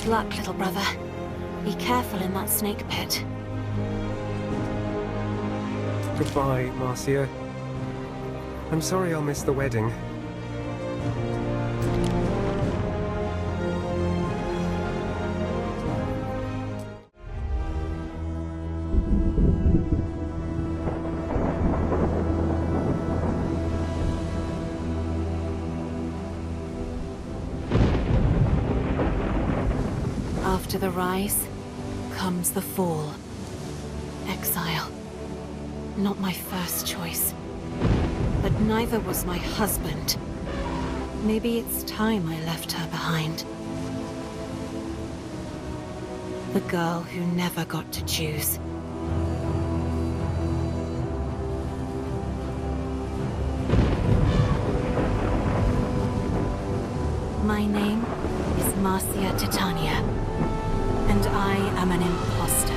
Good luck, little brother. Be careful in that snake pit. Goodbye, Marcia. I'm sorry I'll miss the wedding. After the rise, comes the fall. Exile. Not my first choice. But neither was my husband. Maybe it's time I left her behind. The girl who never got to choose. My name is Marcia Titania, and I am an imposter.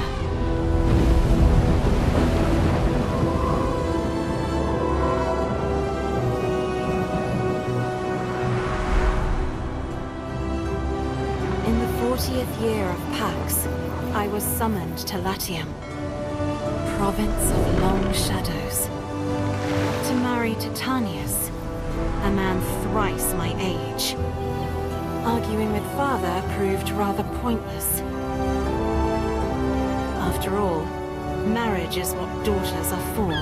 In the 40th year of Pax, I was summoned to Latium, province of long shadows, to marry Titanius, a man thrice my age. Arguing with father proved rather pointless. After all, marriage is what daughters are for.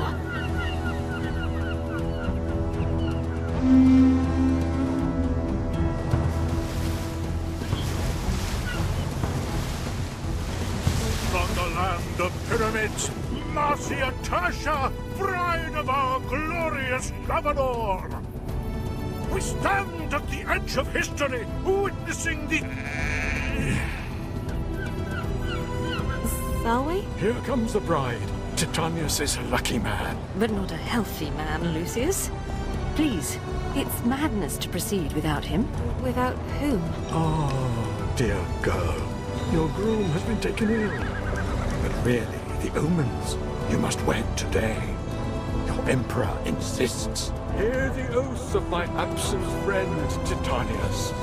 From the land of pyramids, Marcia Tasha, bride of our glorious governor! We stand at the edge of history, witnessing the... Are we? Here comes the bride. Titanius is a lucky man. But not a healthy man, Lucius. Please, it's madness to proceed without him. Without whom? Oh, dear girl. Your groom has been taken ill. But really, the omens. You must wed today. Your emperor insists. Hear the oath of my absent friend, Titanius.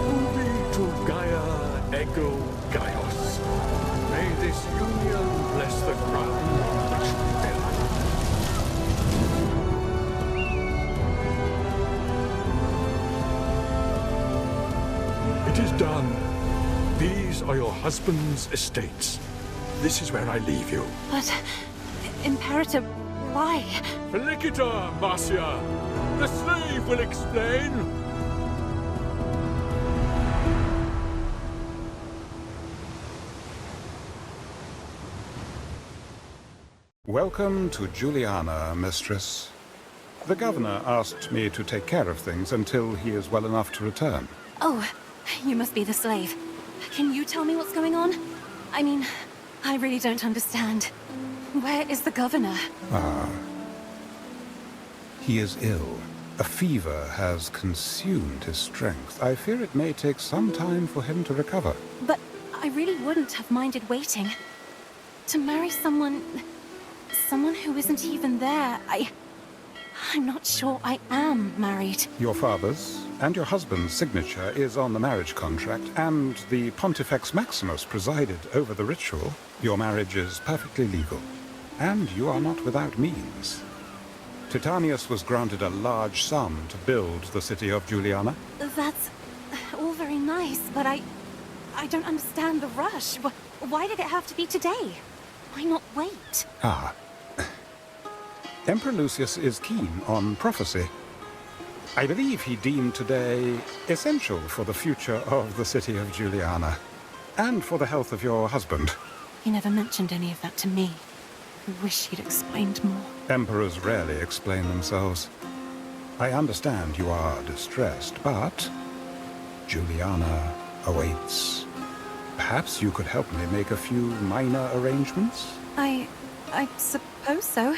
Ubi to Gaia ego Gaios. May this union bless the crown which we bear. It is done. These are your husband's estates. This is where I leave you. But... Imperator, why? Felicita, Marcia! The slave will explain! Welcome to Juliana, mistress. The governor asked me to take care of things until he is well enough to return. Oh, you must be the slave. Can you tell me what's going on? I mean, I really don't understand. Where is the governor? He is ill. A fever has consumed his strength. I fear it may take some time for him to recover. But I really wouldn't have minded waiting. To marry someone who isn't even there, I'm not sure I am married. Your father's and your husband's signature is on the marriage contract, and the Pontifex Maximus presided over the ritual. Your marriage is perfectly legal, and you are not without means. Titanius was granted a large sum to build the city of Juliana. That's all very nice, but I don't understand the rush. Why did it have to be today? Why not wait? Emperor Lucius is keen on prophecy. I believe he deemed today essential for the future of the city of Juliana, and for the health of your husband. He never mentioned any of that to me. I wish he'd explained more. Emperors rarely explain themselves. I understand you are distressed, but Juliana awaits. Perhaps you could help me make a few minor arrangements? I suppose so.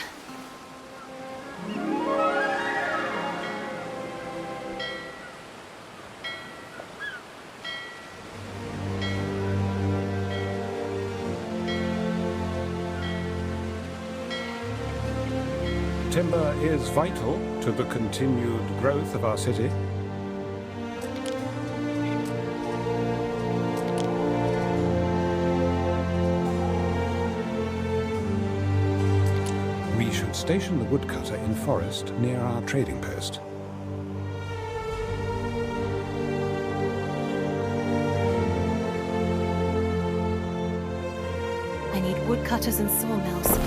Timber is vital to the continued growth of our city. Station the woodcutter in forest near our trading post. I need woodcutters and sawmills.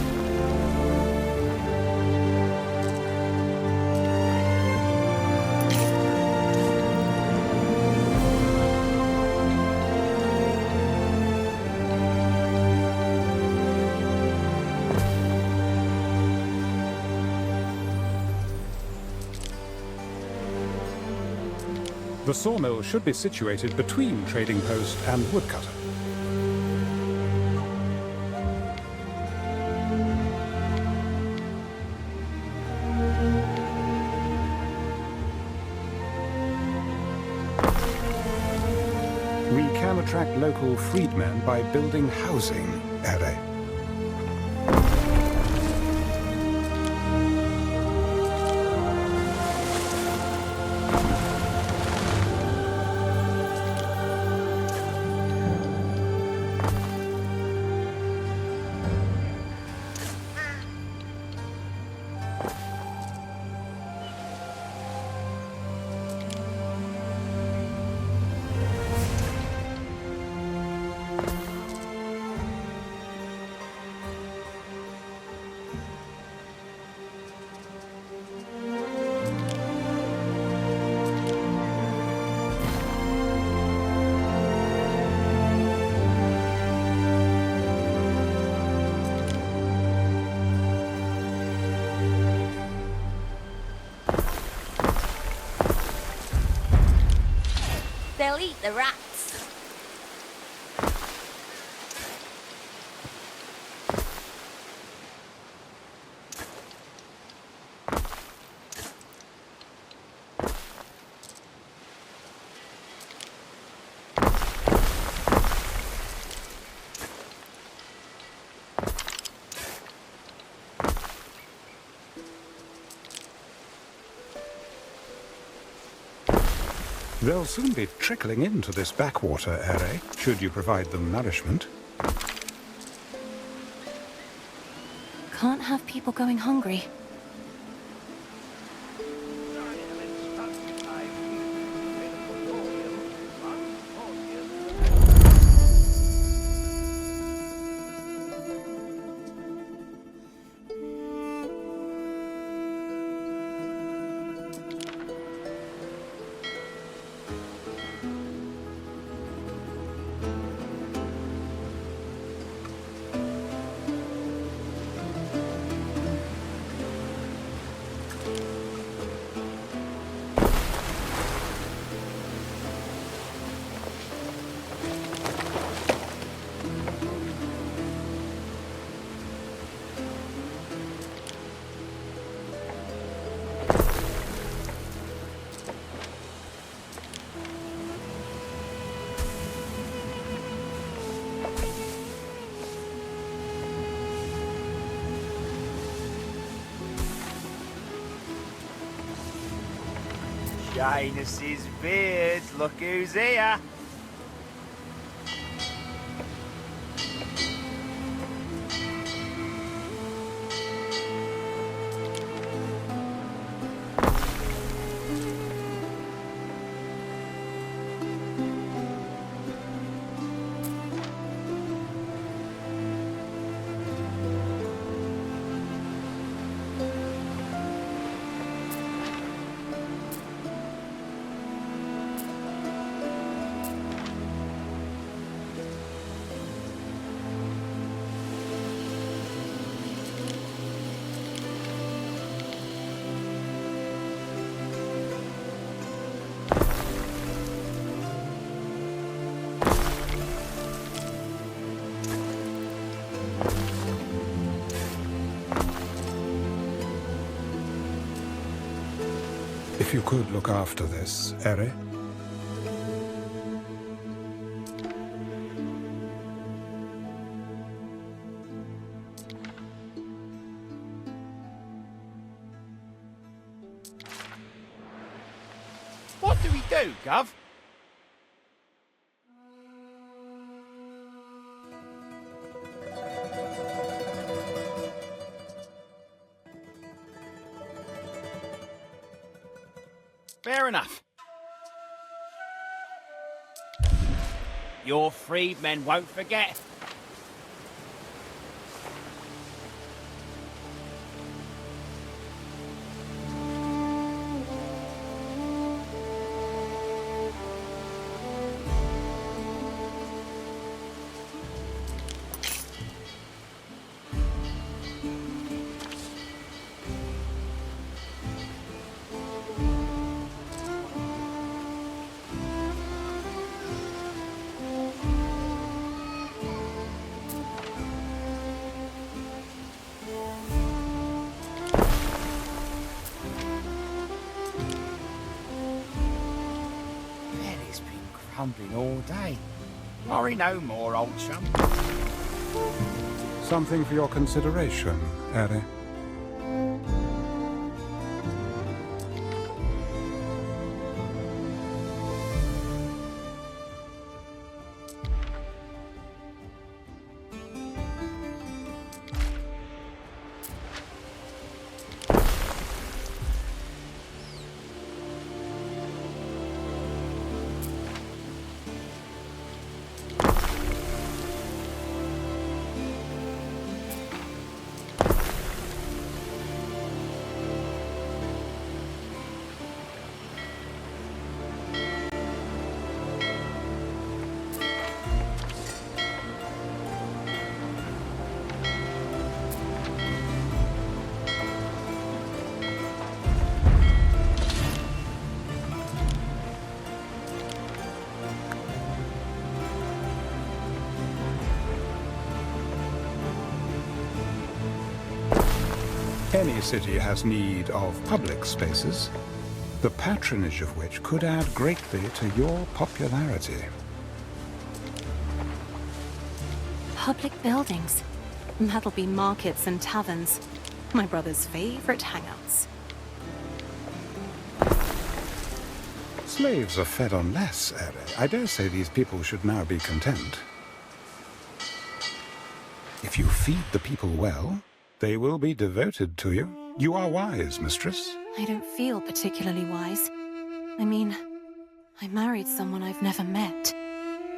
The sawmill should be situated between trading post and woodcutter. We can attract local freedmen by building housing, Ere. They'll eat the rats. They'll soon be trickling into this backwater, Ere, should you provide them nourishment. Can't have people going hungry. Shyness's beard, look who's here! If you could look after this, Ere. What do we do, Gov? Fair enough. Your freedmen won't forget. Humbling all day. Worry no more, old chum. Something for your consideration, Eri. Any city has need of public spaces, the patronage of which could add greatly to your popularity. Public buildings. That'll be markets and taverns. My brother's favorite hangouts. Slaves are fed on less, Eri. I dare say these people should now be content. If you feed the people well, they will be devoted to you. You are wise, mistress. I don't feel particularly wise. I mean, I married someone I've never met.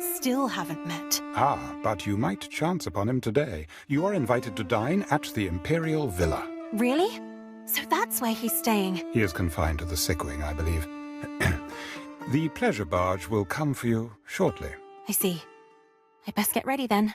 Still haven't met. Ah, but you might chance upon him today. You are invited to dine at the Imperial Villa. Really? So that's where he's staying. He is confined to the sick wing, I believe. The pleasure barge will come for you shortly. I see. I best get ready then.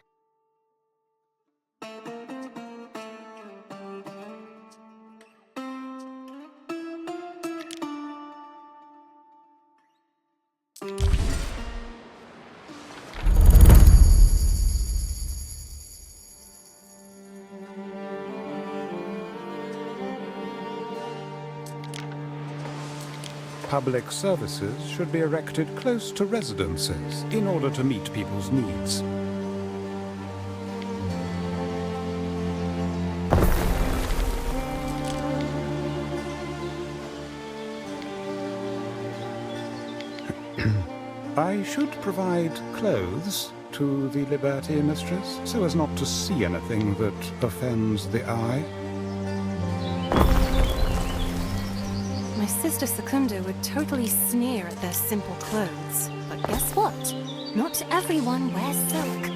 Public services should be erected close to residences in order to meet people's needs. I should provide clothes to the Liberty Mistress, so as not to see anything that offends the eye. My sister Secunda would totally sneer at their simple clothes. But guess what? Not everyone wears silk.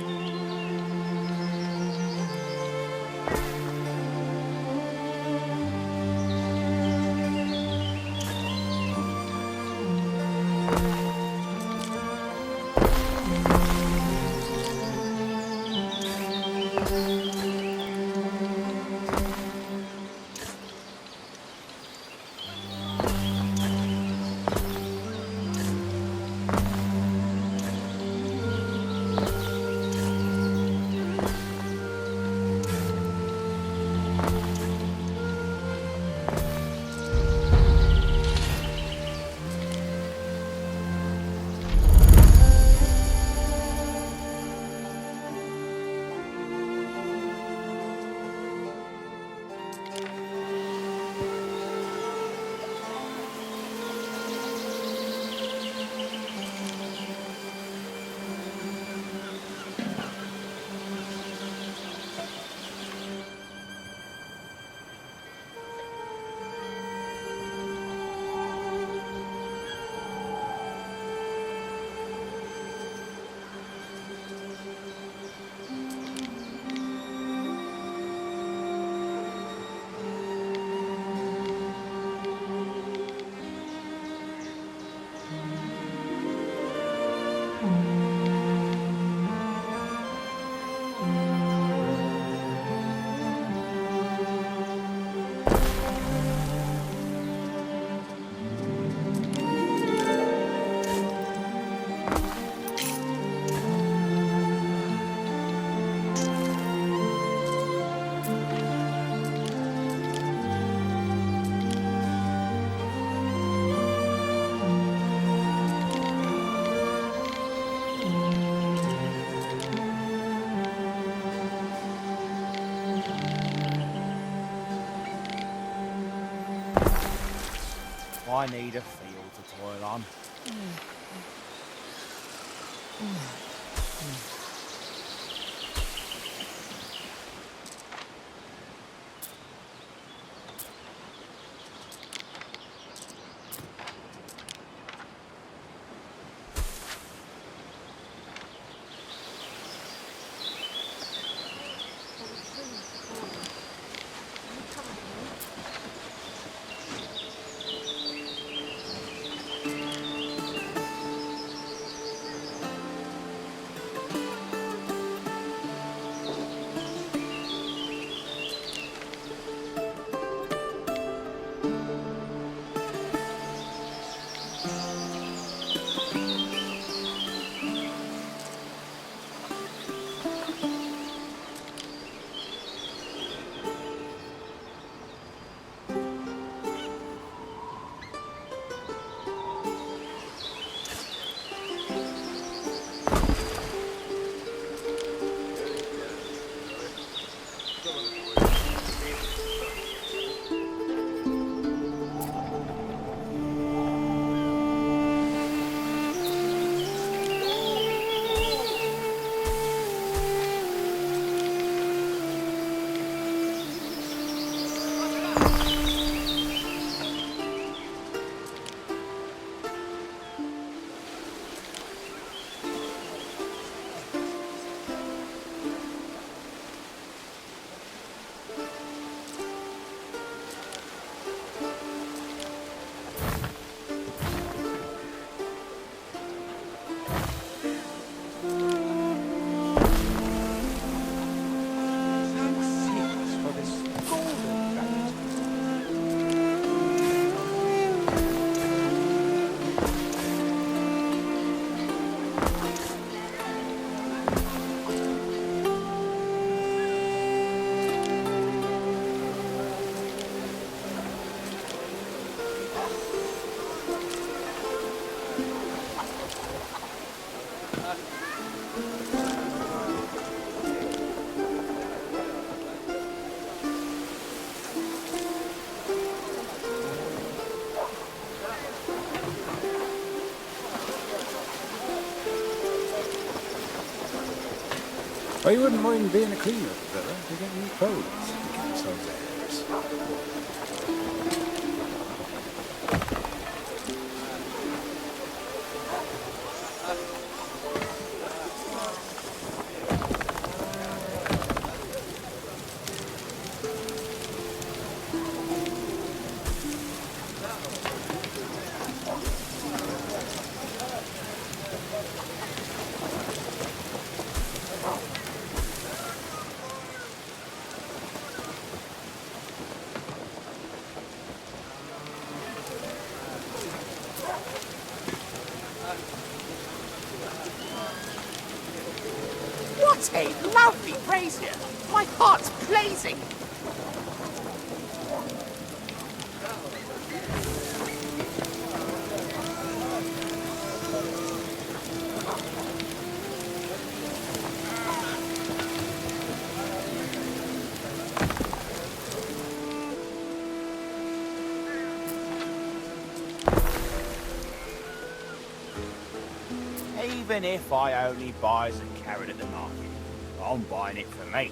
I need a field to toil on. Oh, you wouldn't mind being a cleaner at the villa to get new clothes and get themselves airs. What a lovely brazier! My heart's blazing! Even if I only buy as a carrot at the market, I'm buying it for me.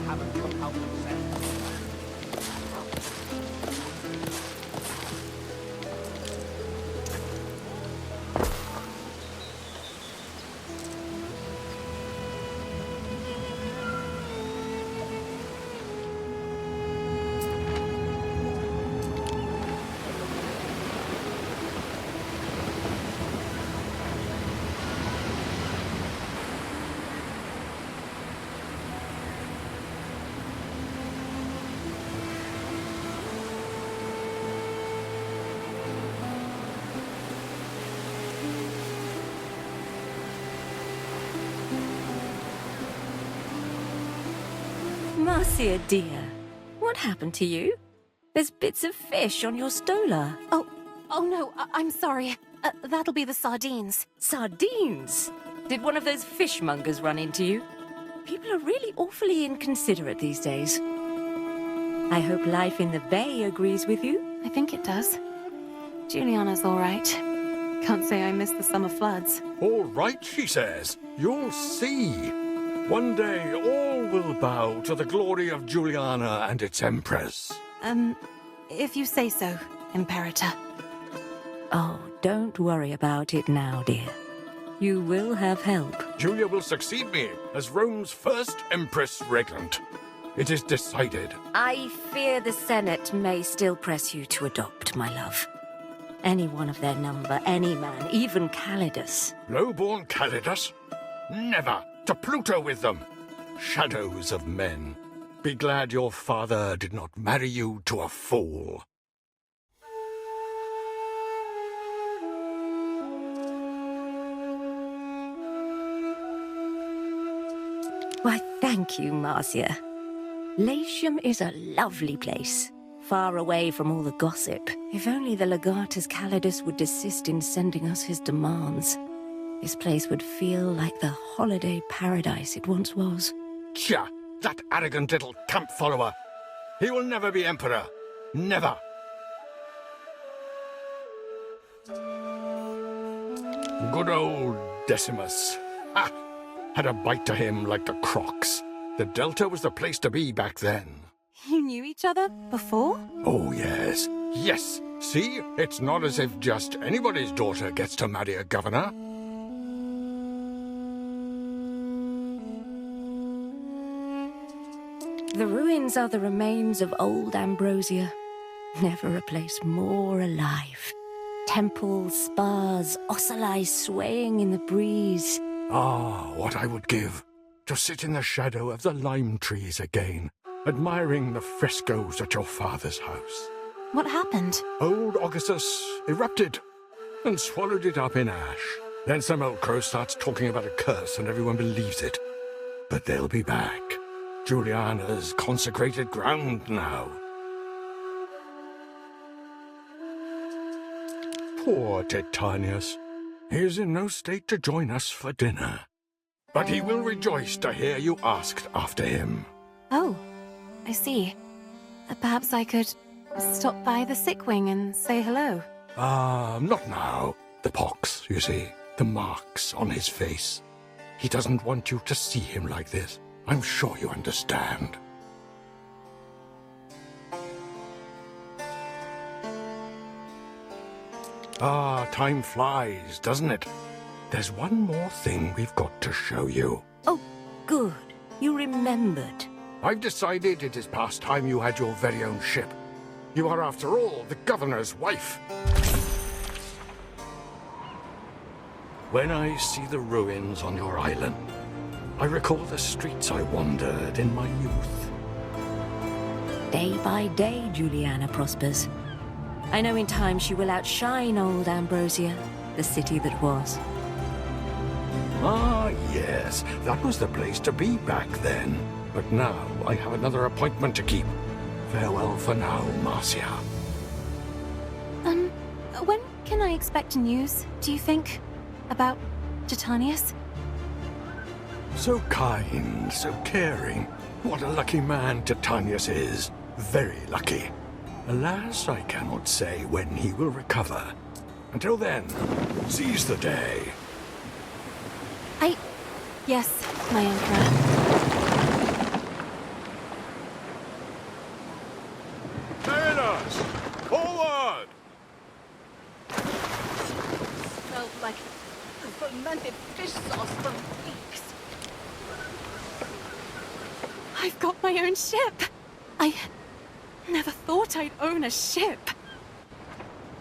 Haven't come help themselves. Marcia, dear, what happened to you? There's bits of fish on your stola. Oh no, I'm sorry. That'll be the sardines. Sardines? Did one of those fishmongers run into you? People are really awfully inconsiderate these days. I hope life in the bay agrees with you. I think it does. Juliana's all right. Can't say I miss the summer floods. All right, she says. You'll see. One day all will bow to the glory of Juliana and its empress. If you say so, Imperator. Oh, don't worry about it now, dear. You will have help. Julia will succeed me as Rome's first empress regnant. It is decided. I fear the Senate may still press you to adopt, my love. Anyone of their number, any man, even Calidus. Low-born Calidus? Never! To Pluto with them! Shadows of men. Be glad your father did not marry you to a fool. Why, thank you, Marcia. Latium is a lovely place, far away from all the gossip. If only the Legatus Calidus would desist in sending us his demands, this place would feel like the holiday paradise it once was. Tja, that arrogant little camp follower. He will never be emperor. Never. Good old Decimus. Ha! Had a bite to him like the Crocs. The Delta was the place to be back then. You knew each other before? Oh, yes. Yes. See? It's not as if just anybody's daughter gets to marry a governor. The ruins are the remains of old Ambrosia. Never a place more alive. Temples, spas, ocelli swaying in the breeze. Ah, what I would give to sit in the shadow of the lime trees again, admiring the frescoes at your father's house. What happened? Old Augustus erupted and swallowed it up in ash. Then some old crow starts talking about a curse and everyone believes it. But they'll be back. Juliana's consecrated ground now. Poor Titanius. He is in no state to join us for dinner. But he will rejoice to hear you asked after him. Oh, I see. Perhaps I could stop by the sick wing and say hello. Not now. The pox, you see. The marks on his face. He doesn't want you to see him like this. I'm sure you understand. Ah, time flies, doesn't it? There's one more thing we've got to show you. Oh, good. You remembered. I've decided it is past time you had your very own ship. You are, after all, the governor's wife. When I see the ruins on your island, I recall the streets I wandered in my youth. Day by day, Juliana prospers. I know in time she will outshine old Ambrosia, the city that was. Ah, yes, that was the place to be back then. But now I have another appointment to keep. Farewell for now, Marcia. When can I expect news, do you think? About Titanius? So kind, so caring. What a lucky man Titanius is. Very lucky. Alas, I cannot say when he will recover. Until then, seize the day. Yes, my Emperor. Mariners! Forward! Smelled like fermented fish sauce for weeks. I've got my own ship! I never thought I'd own a ship.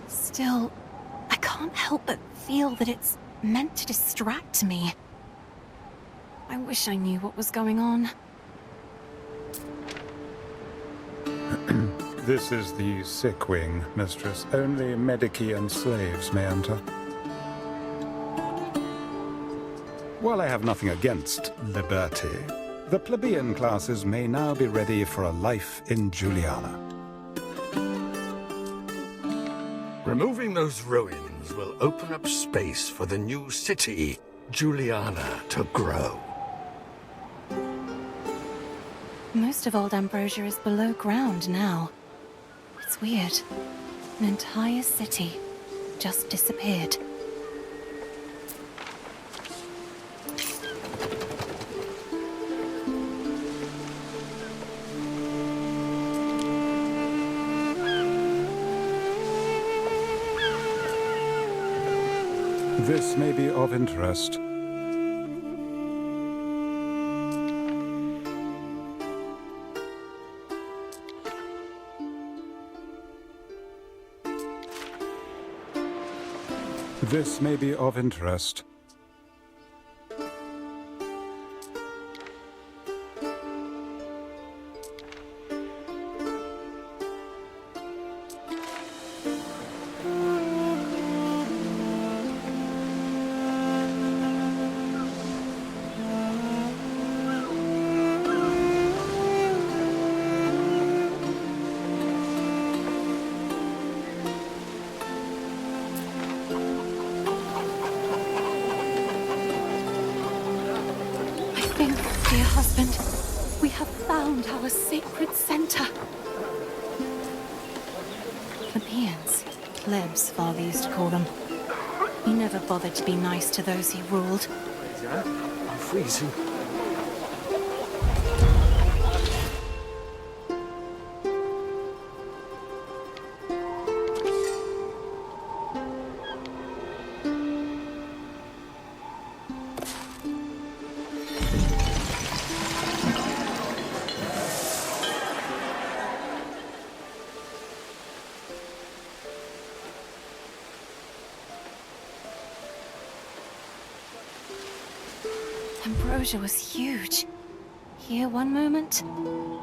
Still, I can't help but feel that it's meant to distract me. I wish I knew what was going on. This is the sick wing, mistress. Only medici and slaves may enter. While I have nothing against liberty, the plebeian classes may now be ready for a life in Juliana. Removing those ruins ruins will open up space for the new city, Juliana, to grow. Most of old Ambrosia is below ground now. It's weird. An entire city just disappeared. This may be of interest. This may be of interest. Dear husband, we have found our sacred center. Plebeians, plebs, father used to call them. He never bothered to be nice to those he ruled. Yeah, I'm freezing. Ambrosia was huge. Here one moment,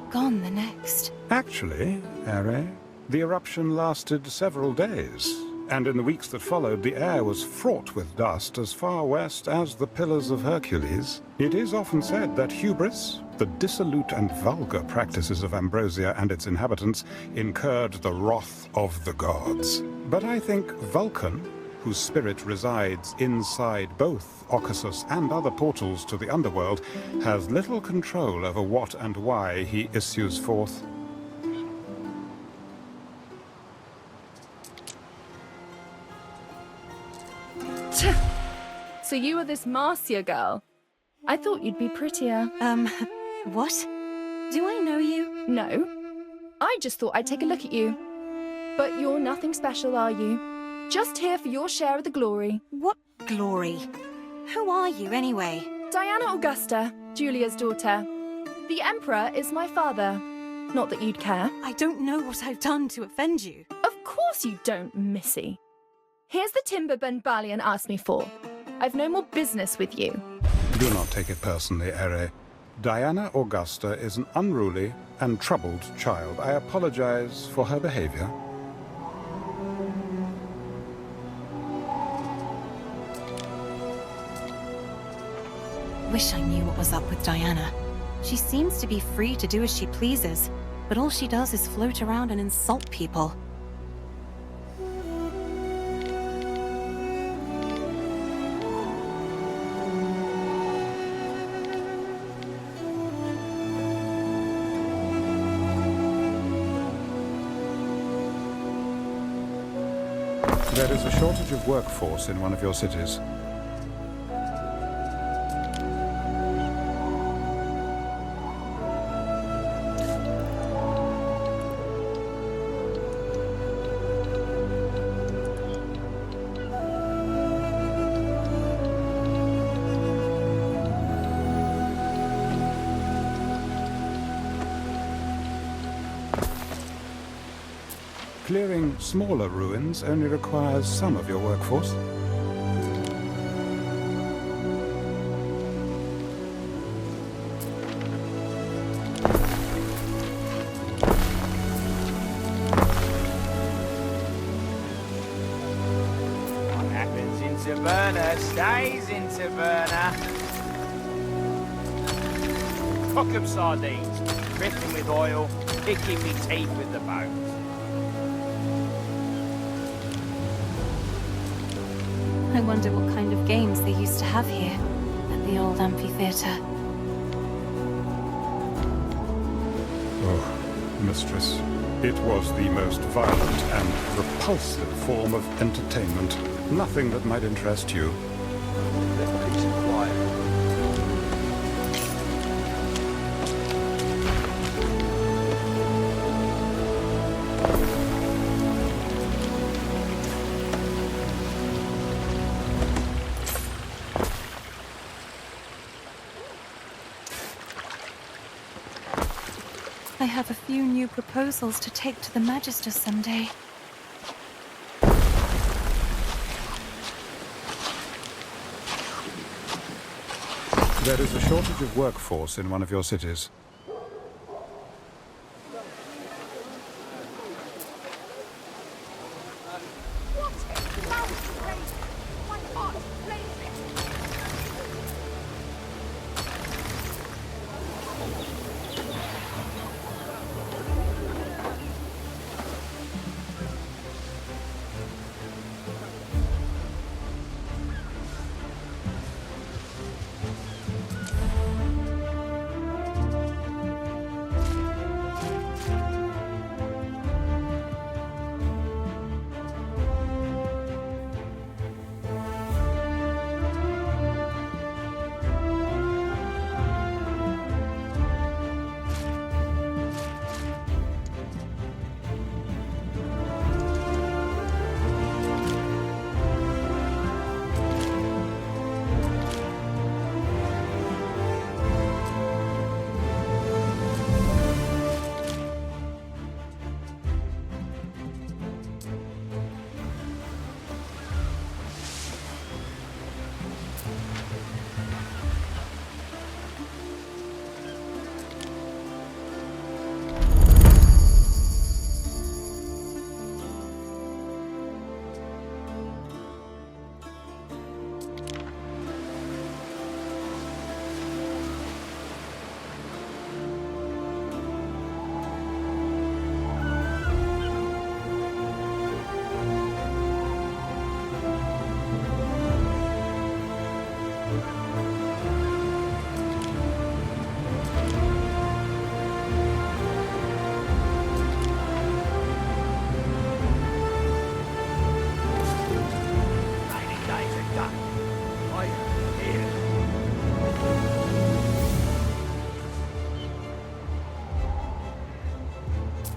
gone the next. Actually, Ere, the eruption lasted several days, and in the weeks that followed, the air was fraught with dust as far west as the Pillars of Hercules. It is often said that hubris, the dissolute and vulgar practices of Ambrosia and its inhabitants, incurred the wrath of the gods. But I think Vulcan, whose spirit resides inside both Occasus and other portals to the underworld, has little control over what and why he issues forth. So you are this Marcia girl? I thought you'd be prettier. What? Do I know you? No. I just thought I'd take a look at you. But you're nothing special, are you? Just here for your share of the glory. What glory? Who are you, anyway? Diana Augusta, Julia's daughter. The Emperor is my father. Not that you'd care. I don't know what I've done to offend you. Of course you don't, Missy. Here's the timber Ben Balian asked me for. I've no more business with you. Do not take it personally, Ere. Diana Augusta is an unruly and troubled child. I apologize for her behavior. Wish I knew what was up with Diana. She seems to be free to do as she pleases, but all she does is float around and insult people. There is a shortage of workforce in one of your cities. Clearing smaller ruins only requires some of your workforce. What happens in Taverna stays in Taverna. Cock 'em sardines, dripping with oil, picking me teeth with the bones. I wonder what kind of games they used to have here at the old amphitheater. Oh, mistress, it was the most violent and repulsive form of entertainment. Nothing that might interest you. Little peace and quiet. I have a few new proposals to take to the Magister someday. There is a shortage of workforce in one of your cities. What a lovely race! My heart blazing!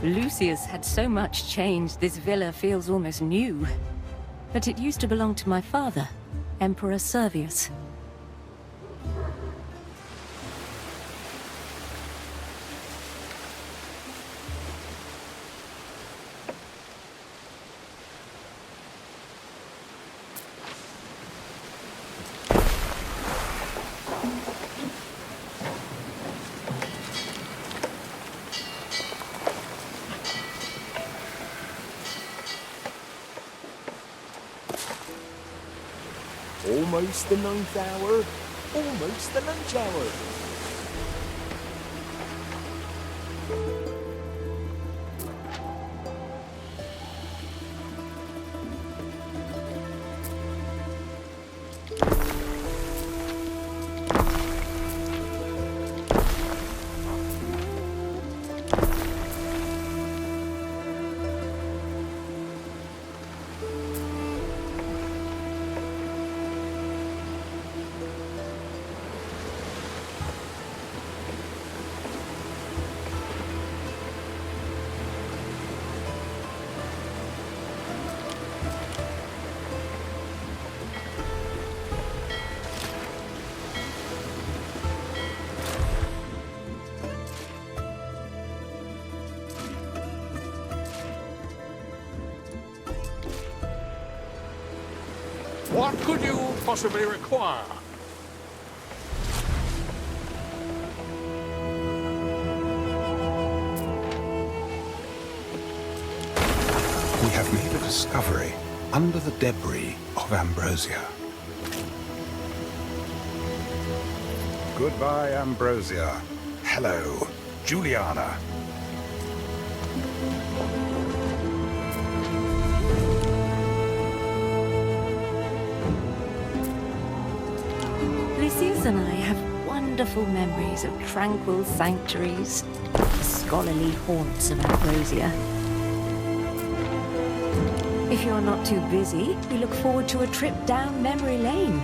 Lucius had so much changed, this villa feels almost new. But it used to belong to my father, Emperor Servius. Almost the 9th hour. Almost the lunch hour. What could you possibly require? We have made a discovery under the debris of Ambrosia. Goodbye, Ambrosia. Hello, Juliana. Lucius and I have wonderful memories of tranquil sanctuaries, the scholarly haunts of Ambrosia. If you're not too busy, we look forward to a trip down memory lane.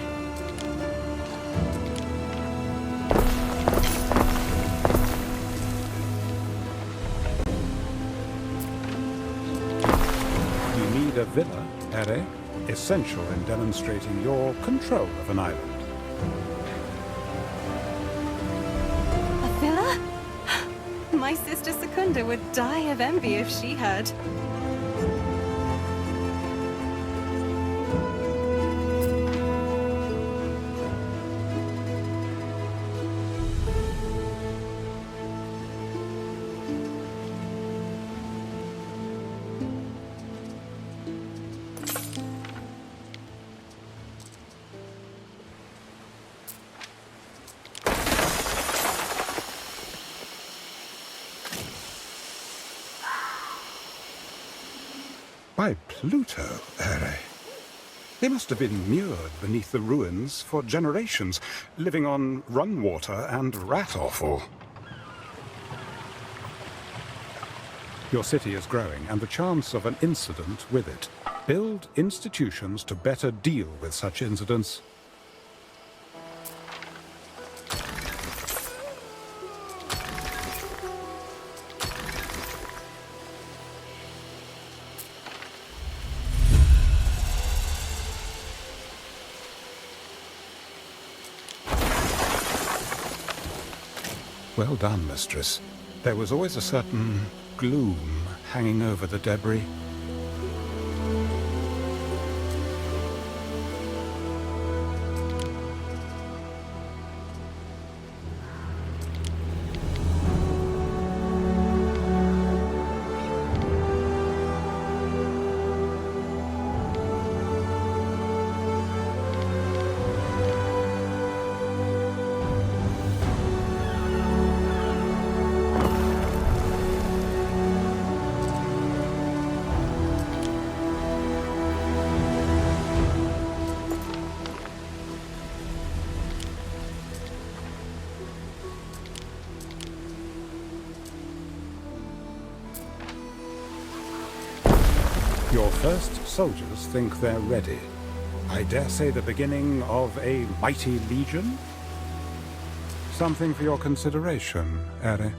You need a villa, Ere, essential in demonstrating your control of an island. A villa? My sister Secunda would die of envy if she had. By Pluto, Ere. They must have been immured beneath the ruins for generations, living on run water and rat offal. Your city is growing, and the chance of an incident with it. Build institutions to better deal with such incidents. Well done, mistress. There was always a certain gloom hanging over the debris. Your first soldiers think they're ready. I dare say the beginning of a mighty legion? Something for your consideration, Ere.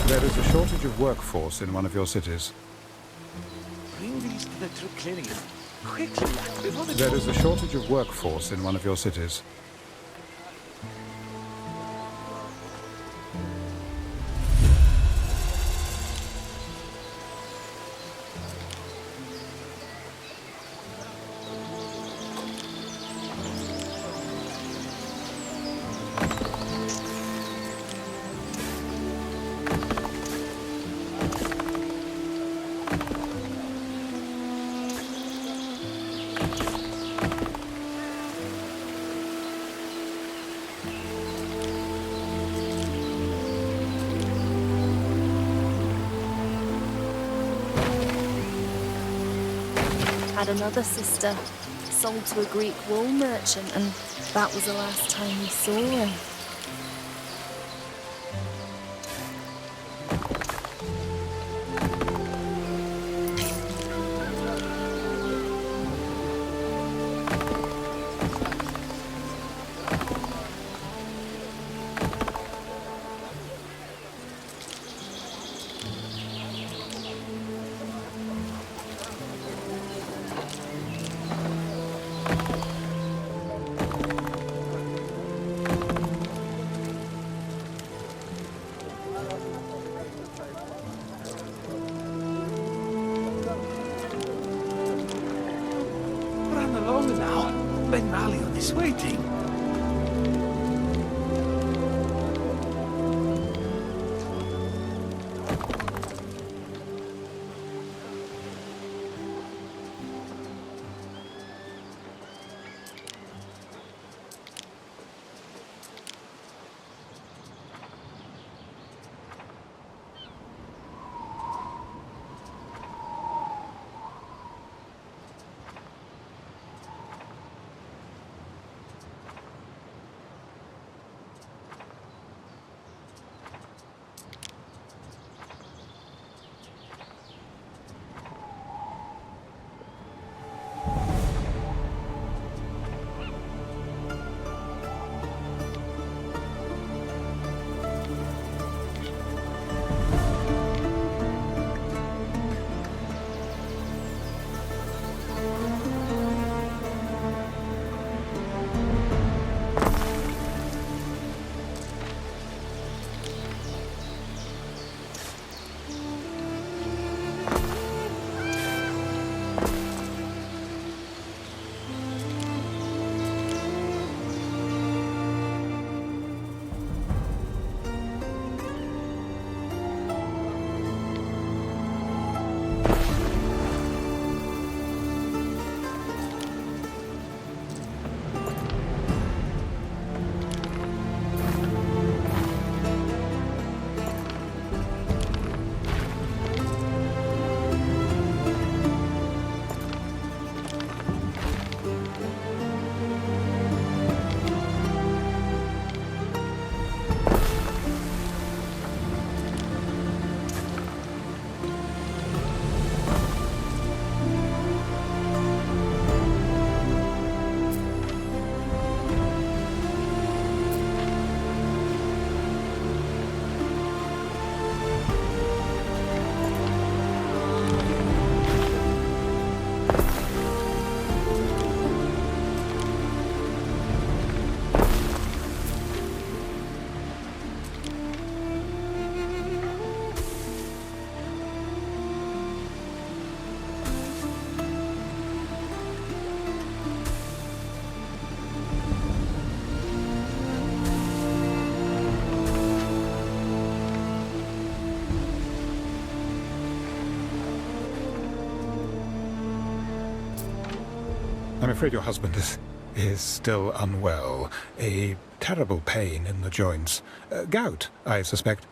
There is a shortage of workforce in one of your cities. Bring these to the triclinium. Quickly, before the... There is a shortage of workforce in one of your cities. had another sister, sold to a Greek wool merchant, and that was the last time we saw her. Run along now. Ben Malion is waiting. I'm afraid your husband is still unwell. A terrible pain in the joints. Gout, I suspect.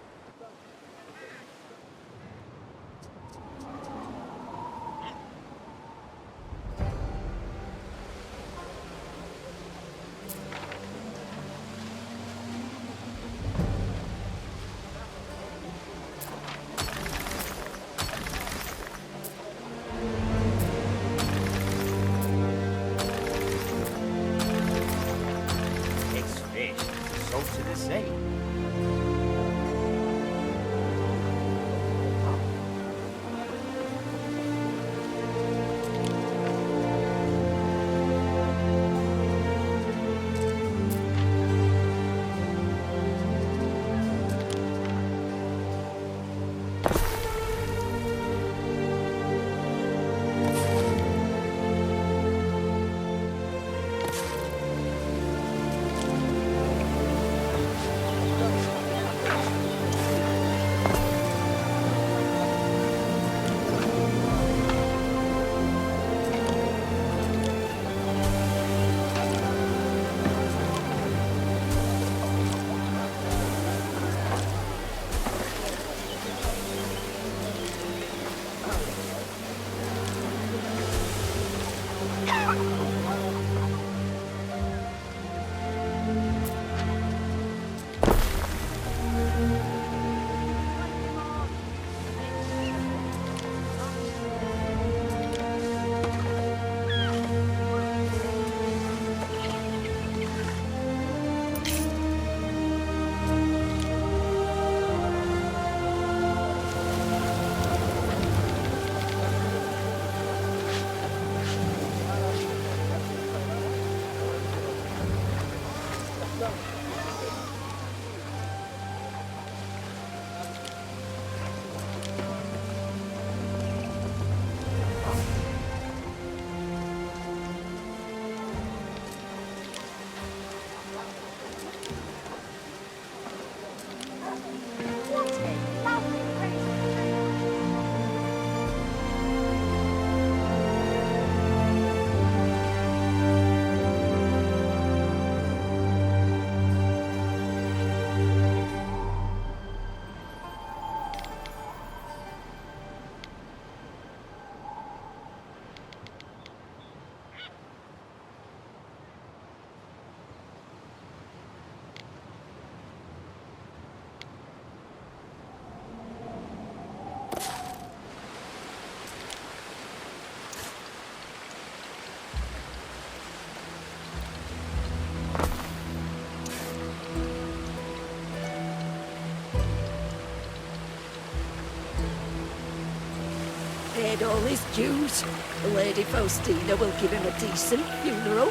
paid all his dues. The Lady Faustina will give him a decent funeral.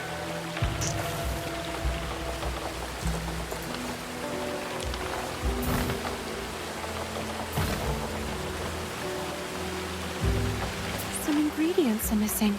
Some ingredients are missing.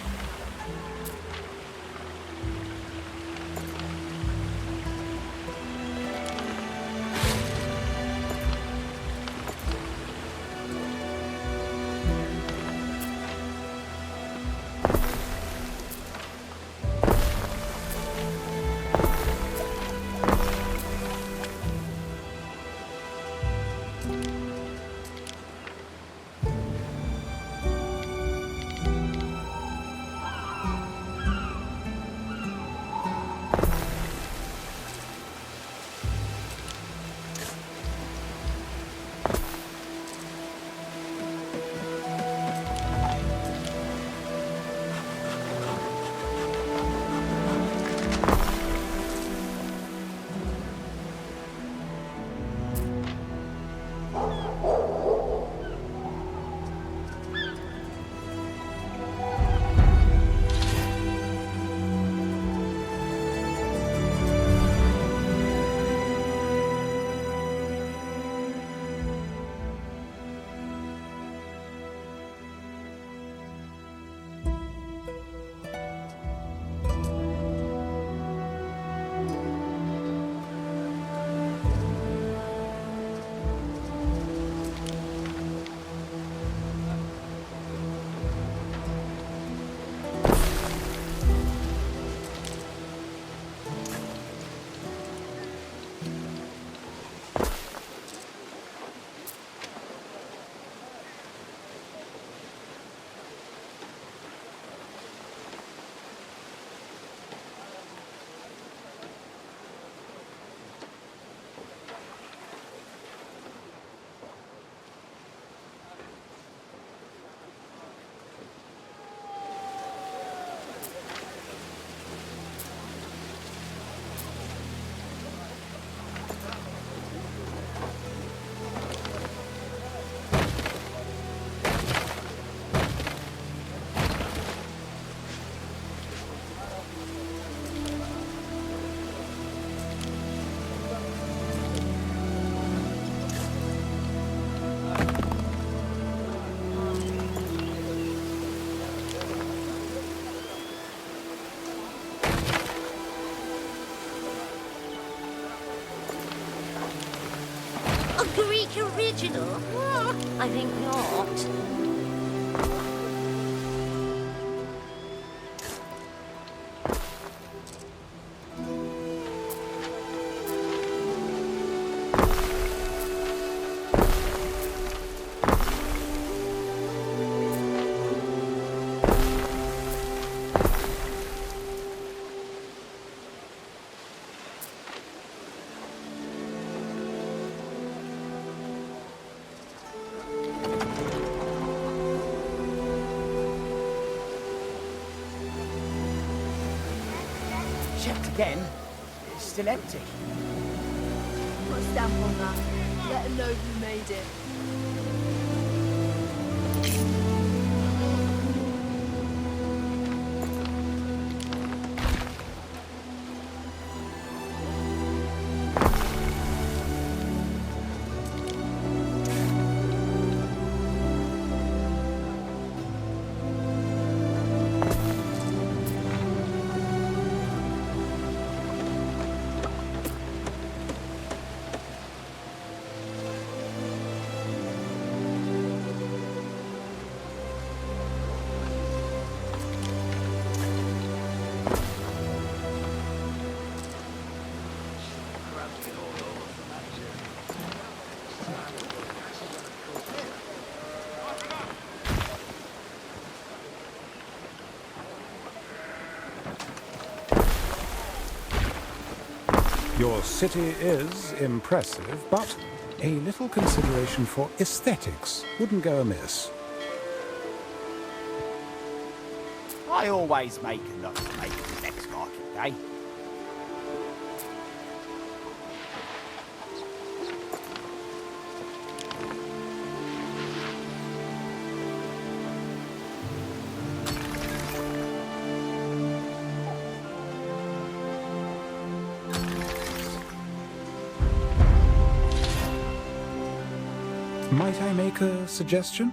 Greek original? I think not. Checked again. It's still empty. Put a stamp on that. Let them know who made it. Your city is impressive, but a little consideration for aesthetics wouldn't go amiss. I always make enough to make the next market day. Might I make a suggestion?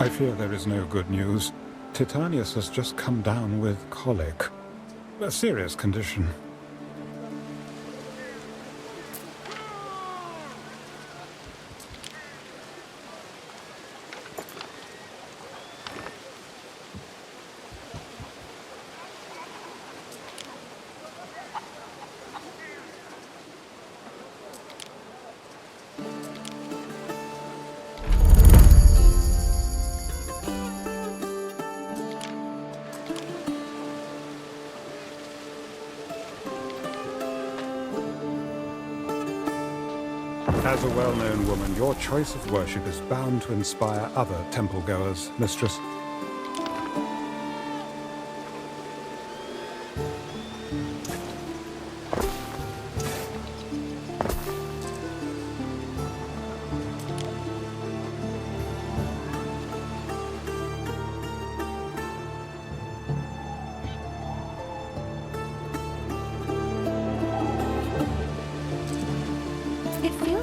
I fear there is no good news. Titanius has just come down with colic. A serious condition. As a well-known woman, your choice of worship is bound to inspire other temple-goers, Mistress.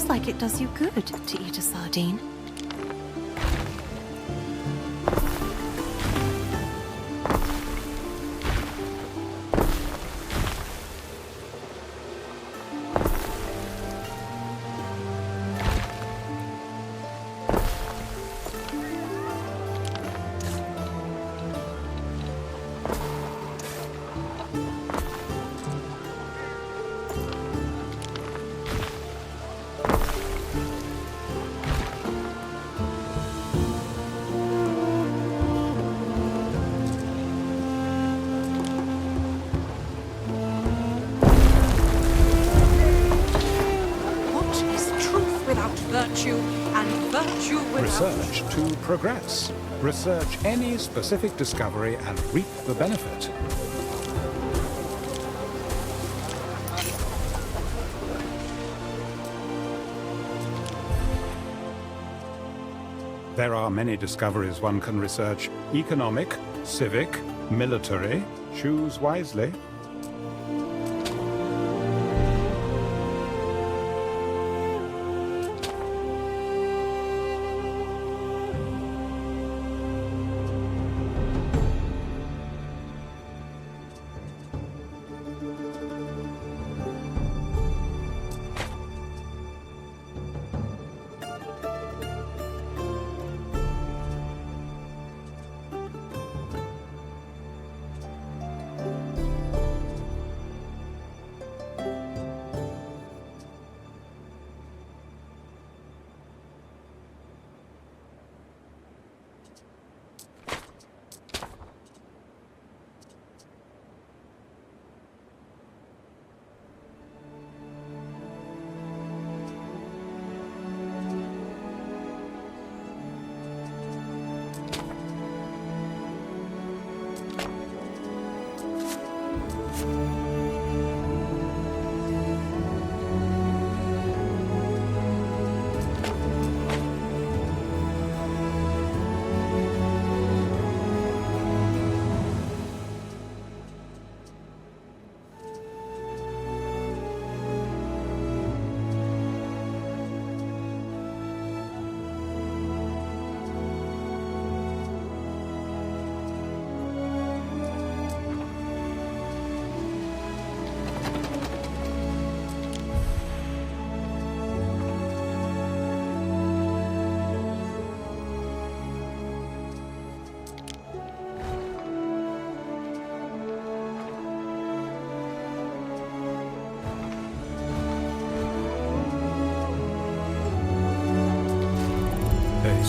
Like it does you good to eat a sardine. Research to progress. Research any specific discovery and reap the benefit. There are many discoveries one can research. Economic, civic, military. Choose wisely.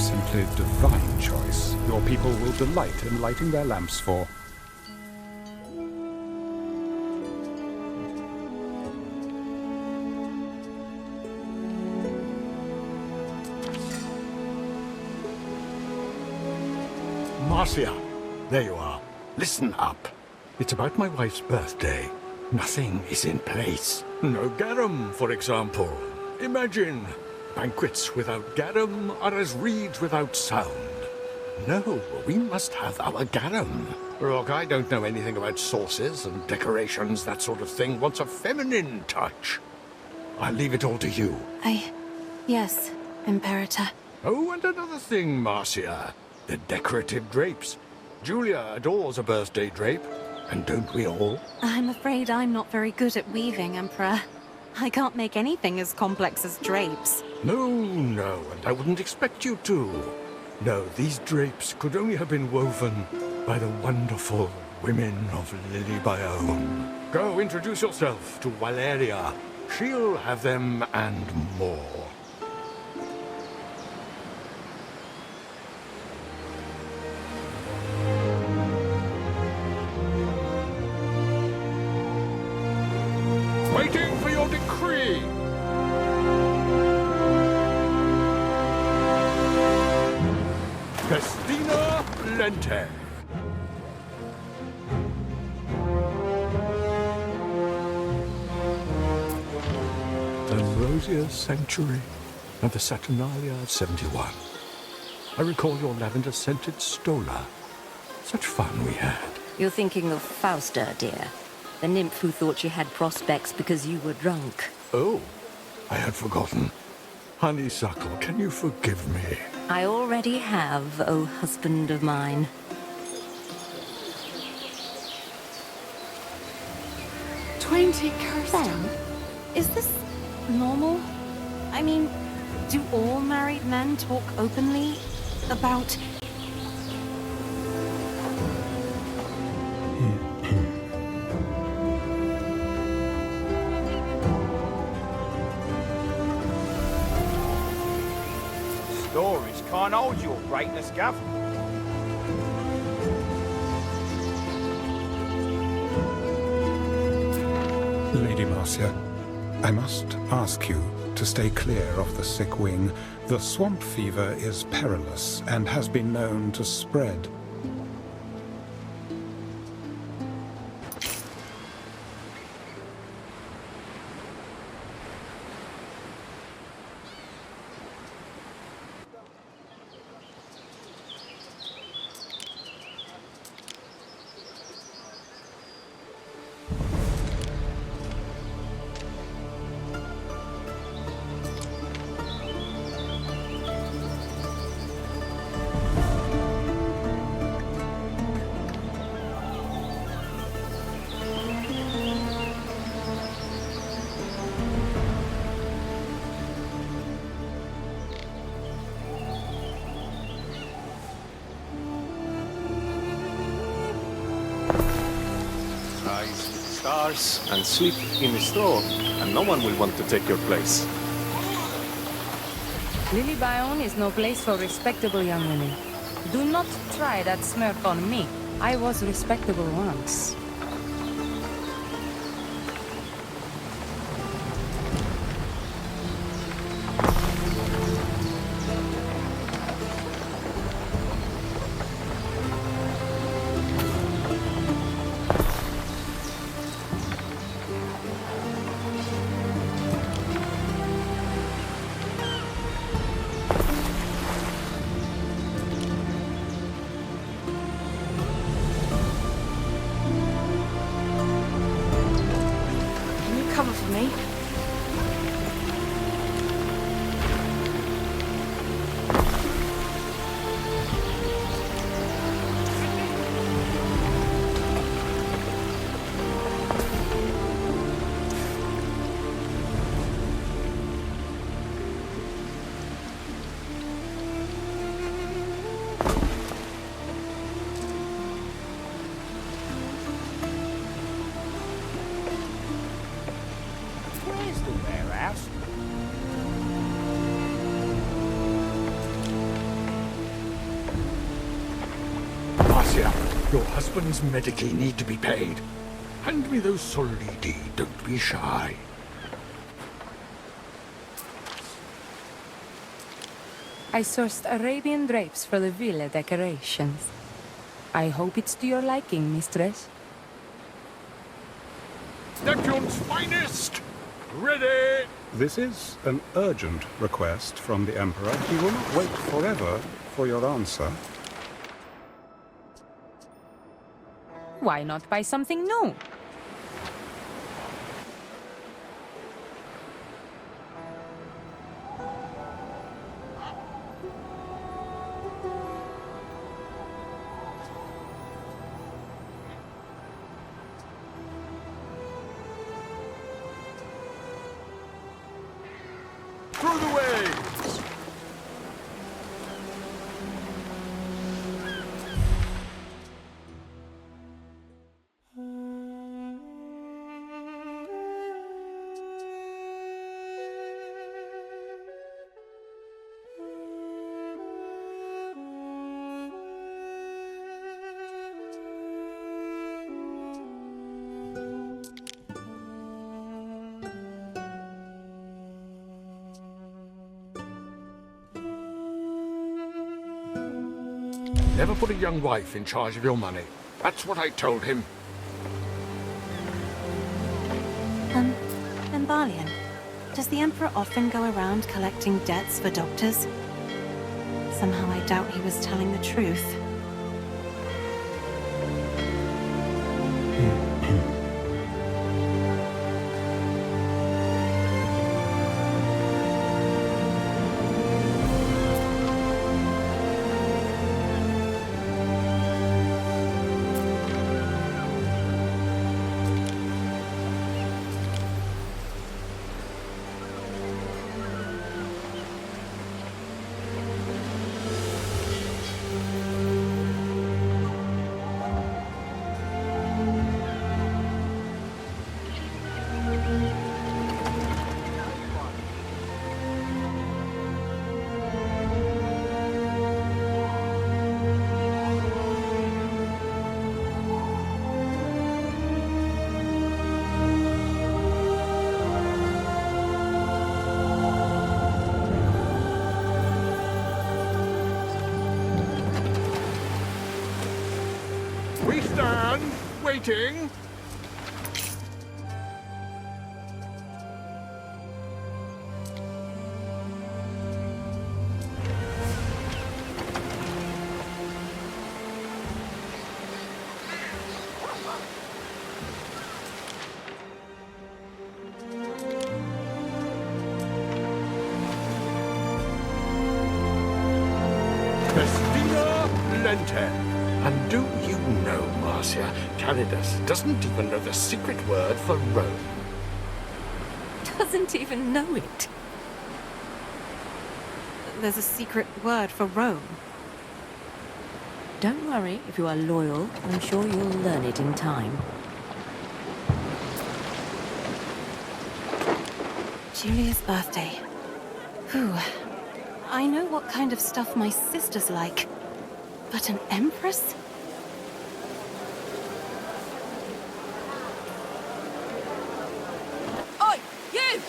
simply divine choice your people will delight in lighting their lamps for. Marcia, there you are. Listen up. It's about my wife's birthday. Nothing is in place. No garum, for example. Imagine, banquets without garum are as reeds without sound. No, we must have our garum. Look, I don't know anything about sauces and decorations, that sort of thing. Wants a feminine touch. I'll leave it all to you. Yes, Imperator. Oh, and another thing, Marcia. The decorative drapes. Julia adores a birthday drape, and don't we all? I'm afraid I'm not very good at weaving, Emperor. I can't make anything as complex as drapes. No, and I wouldn't expect you to. No, these drapes could only have been woven by the wonderful women of Lily Biome. Go introduce yourself to Valeria. She'll have them and more. Waiting for your decree! Festina Lente. Ambrosia Sanctuary and the Saturnalia of 71. I recall your lavender-scented Stola. Such fun we had. You're thinking of Fausta, dear. The nymph who thought she had prospects because you were drunk. Oh, I had forgotten. Honeysuckle, can you forgive me? I already have, oh husband of mine. Ben, is this normal? I mean, do all married men talk openly about... Stories can't hold your greatness, Gav. Lady Marcia, I must ask you to stay clear of the sick wing. The swamp fever is perilous and has been known to spread. Stars and sleep in the straw, and no one will want to take your place. Lily Biome is no place for respectable young women. Do not try that smirk on me. I was respectable once. Cover for me. Your husband's medici need to be paid. Hand me those solidi, don't be shy. I sourced Arabian drapes for the villa decorations. I hope it's to your liking, mistress. Neptune's finest! Ready! This is an urgent request from the Emperor. He will not wait forever for your answer. Why not buy something new? Through the waves! Never put a young wife in charge of your money. That's what I told him. Embalian, does the Emperor often go around collecting debts for doctors? Somehow I doubt he was telling the truth. We stand, waiting. Festina Lente. And do you know, Marcia, Calidas doesn't even know the secret word for Rome. Doesn't even know it. There's a secret word for Rome. Don't worry, if you are loyal, I'm sure you'll learn it in time. Julia's birthday. Whew. I know what kind of stuff my sister's like. But an empress? Oi, you!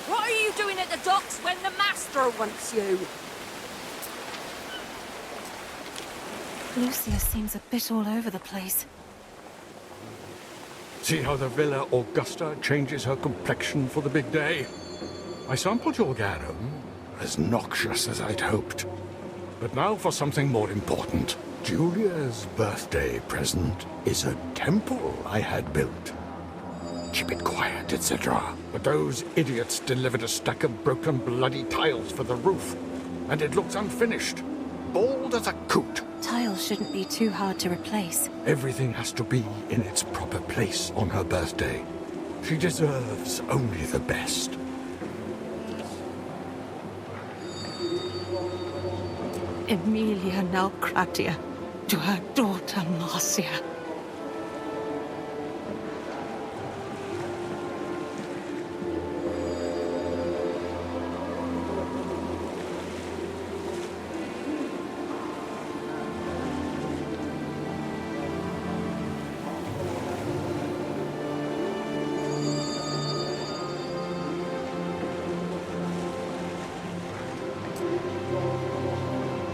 What are you doing at the docks when the master wants you? Lucius seems a bit all over the place. See how the Villa Augusta changes her complexion for the big day? I sampled your garum, as noxious as I'd hoped. But now for something more important. Julia's birthday present is a temple I had built. Keep it quiet, etc. But those idiots delivered a stack of broken bloody tiles for the roof. And it looks unfinished. Bald as a coot. Tiles shouldn't be too hard to replace. Everything has to be in its proper place on her birthday. She deserves only the best. Emilia Naucratia to her daughter Marcia.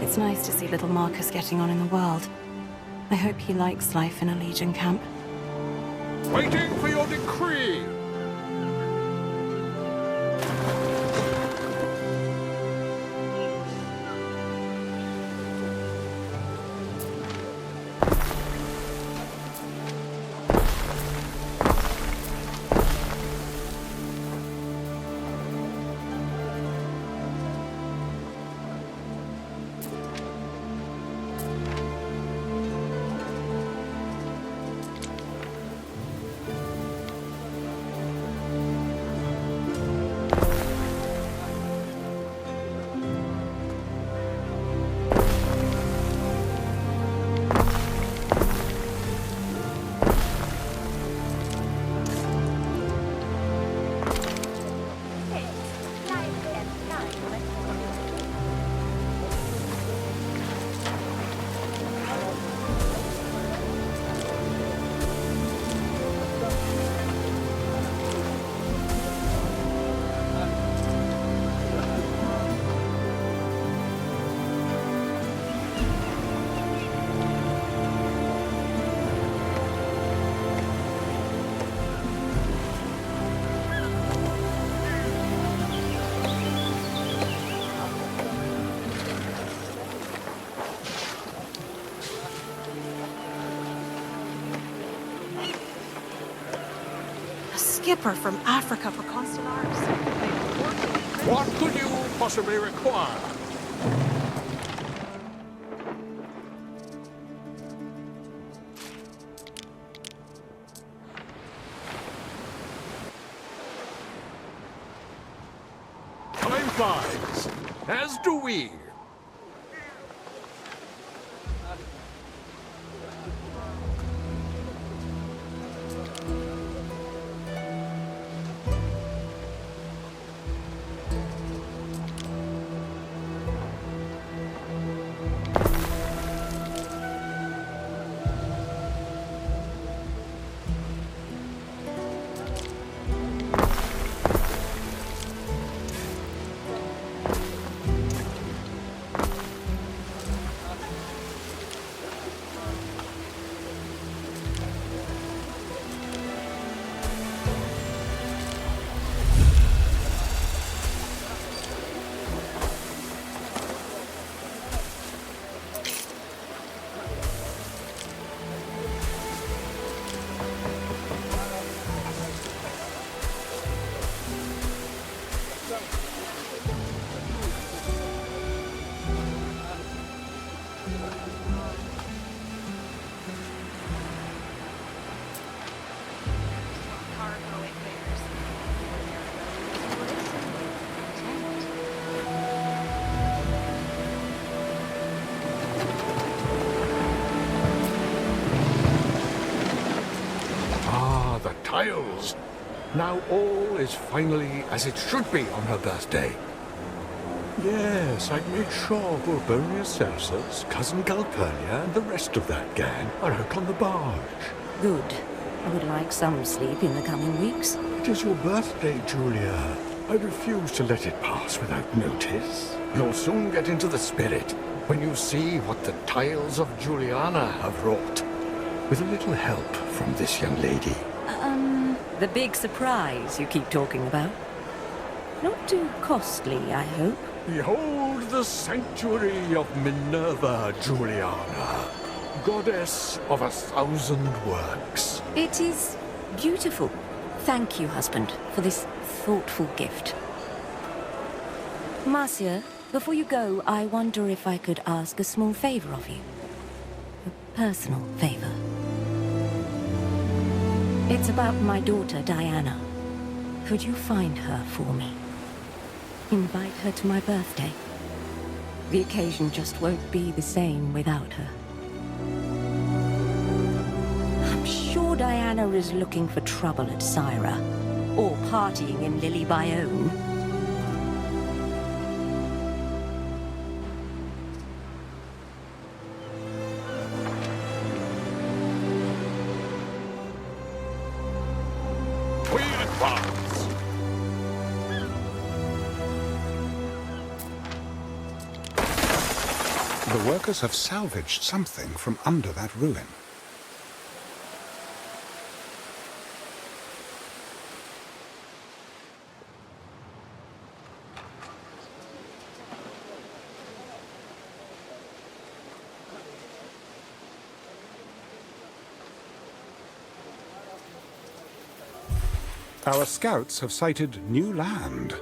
It's nice to see little Marcus getting on in the world. I hope he likes life in a Legion camp. Waiting for your decree! Skipper from Africa for Constellars. What could you possibly require? Time flies, as do we. Tiles. Now all is finally as it should be on her birthday. Yes, I made sure Burbonia Celsus, cousin Calpurnia, and the rest of that gang are out on the barge. Good. I would like some sleep in the coming weeks. It is your birthday, Julia. I refuse to let it pass without notice. You'll soon get into the spirit when you see what the Tiles of Juliana have wrought. With a little help from this young lady. The big surprise you keep talking about? Not too costly, I hope. Behold the sanctuary of Minerva Juliana, goddess of 1,000 works. It is beautiful. Thank you, husband, for this thoughtful gift. Marcia, before you go, I wonder if I could ask a small favor of you. A personal favor. It's about my daughter, Diana. Could you find her for me? Invite her to my birthday. The occasion just won't be the same without her. I'm sure Diana is looking for trouble at Syra, or partying in Lily Bayonne. The workers have salvaged something from under that ruin. Our scouts have sighted new land.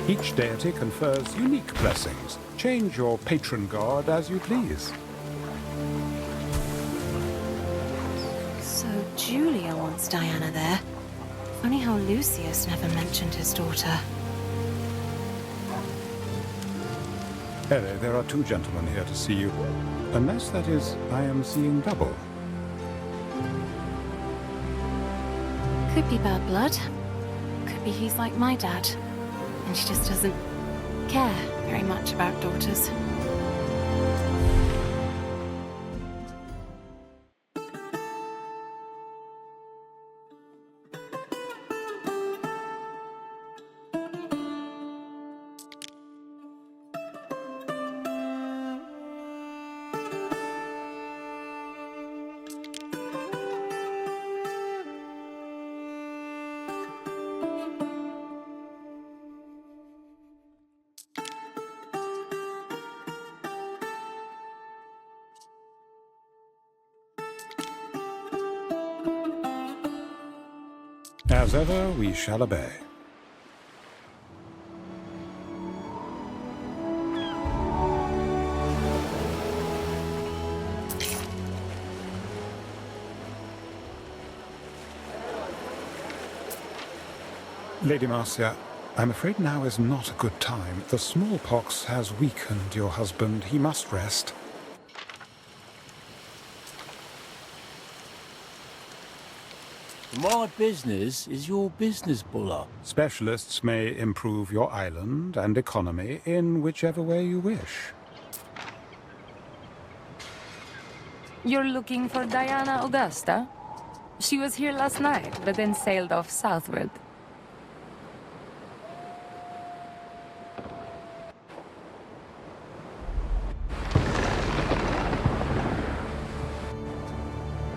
Each deity confers unique blessings. Change your patron god as you please. So Julia wants Diana there. Funny how Lucius never mentioned his daughter. Ere, there are two gentlemen here to see you. Unless, that is, I am seeing double. Could be bad blood. Could be he's like my dad. And she just doesn't care very much about daughters. As ever, we shall obey. Lady Marcia, I'm afraid now is not a good time. The smallpox has weakened your husband. He must rest. My business is your business, Buller. Specialists may improve your island and economy in whichever way you wish. You're looking for Diana Augusta? She was here last night, but then sailed off southward.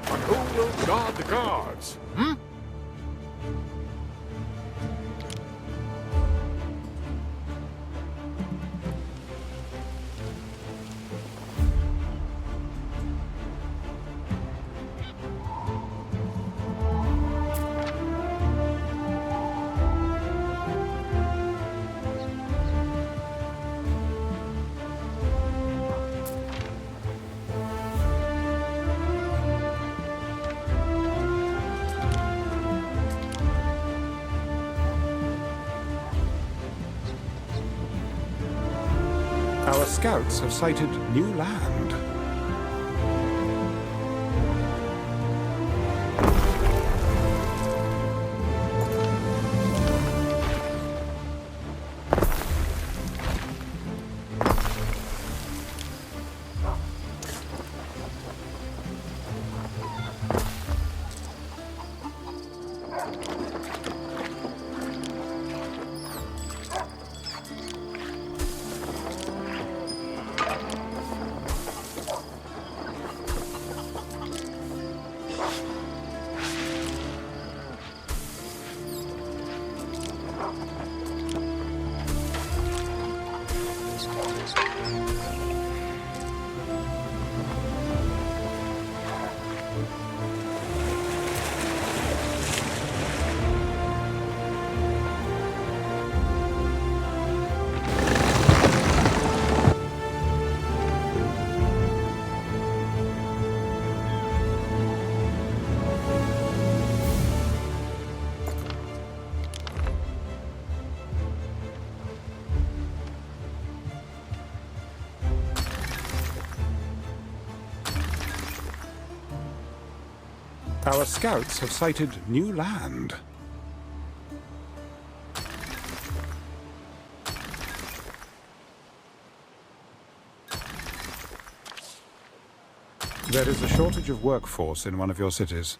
And who will guard the guards? Hmm? Our scouts have sighted new land. Our scouts have sighted new land. There is a shortage of workforce in one of your cities.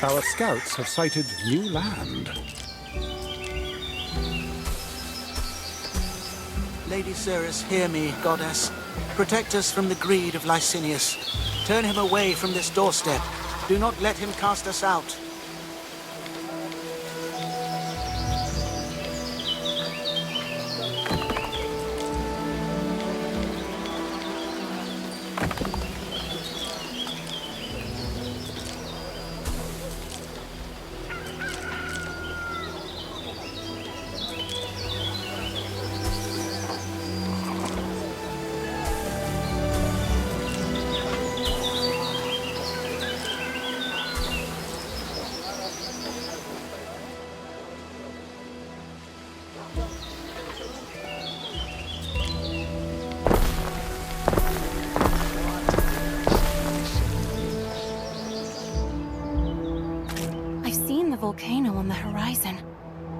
Our scouts have sighted new land. Lady Cirrus, hear me, goddess. Protect us from the greed of Licinius. Turn him away from this doorstep. Do not let him cast us out. Volcano on the horizon.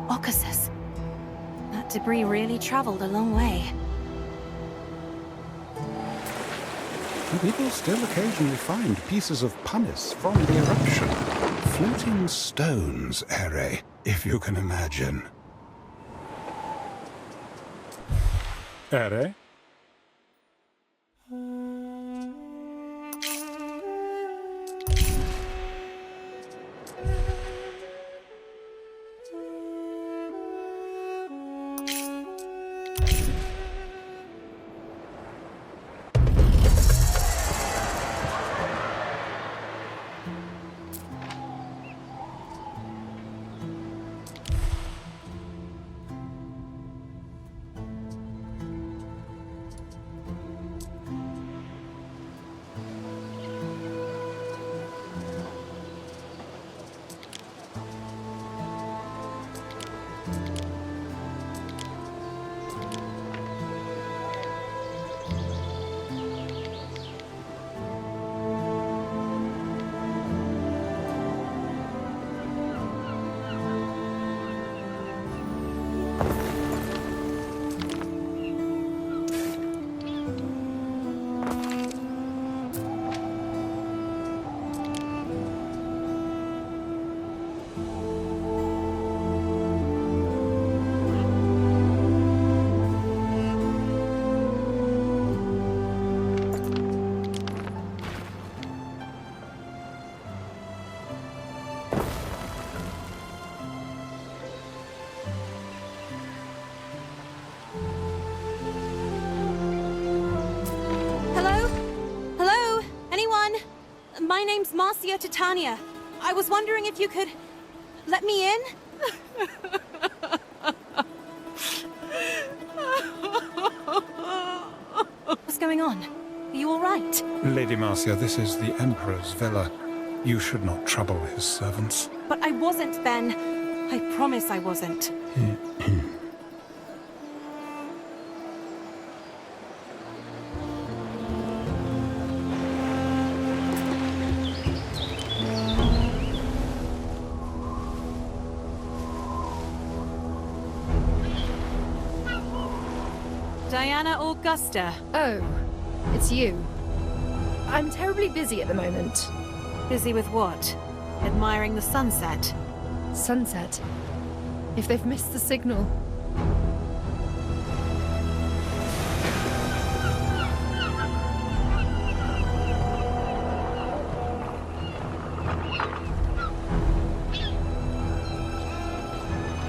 Occasus. That debris really traveled a long way. We will still occasionally find pieces of pumice from the eruption. Floating stones, Ere, if you can imagine. Ere? My name's Marcia Titania. I was wondering if you could let me in? What's going on? Are you all right? Lady Marcia, this is the Emperor's villa. You should not trouble his servants. But I wasn't, Ben. I promise I wasn't. Diana Augusta. Oh, it's you. I'm terribly busy at the moment. Busy with what? admiring the sunset. Sunset? If they've missed the signal.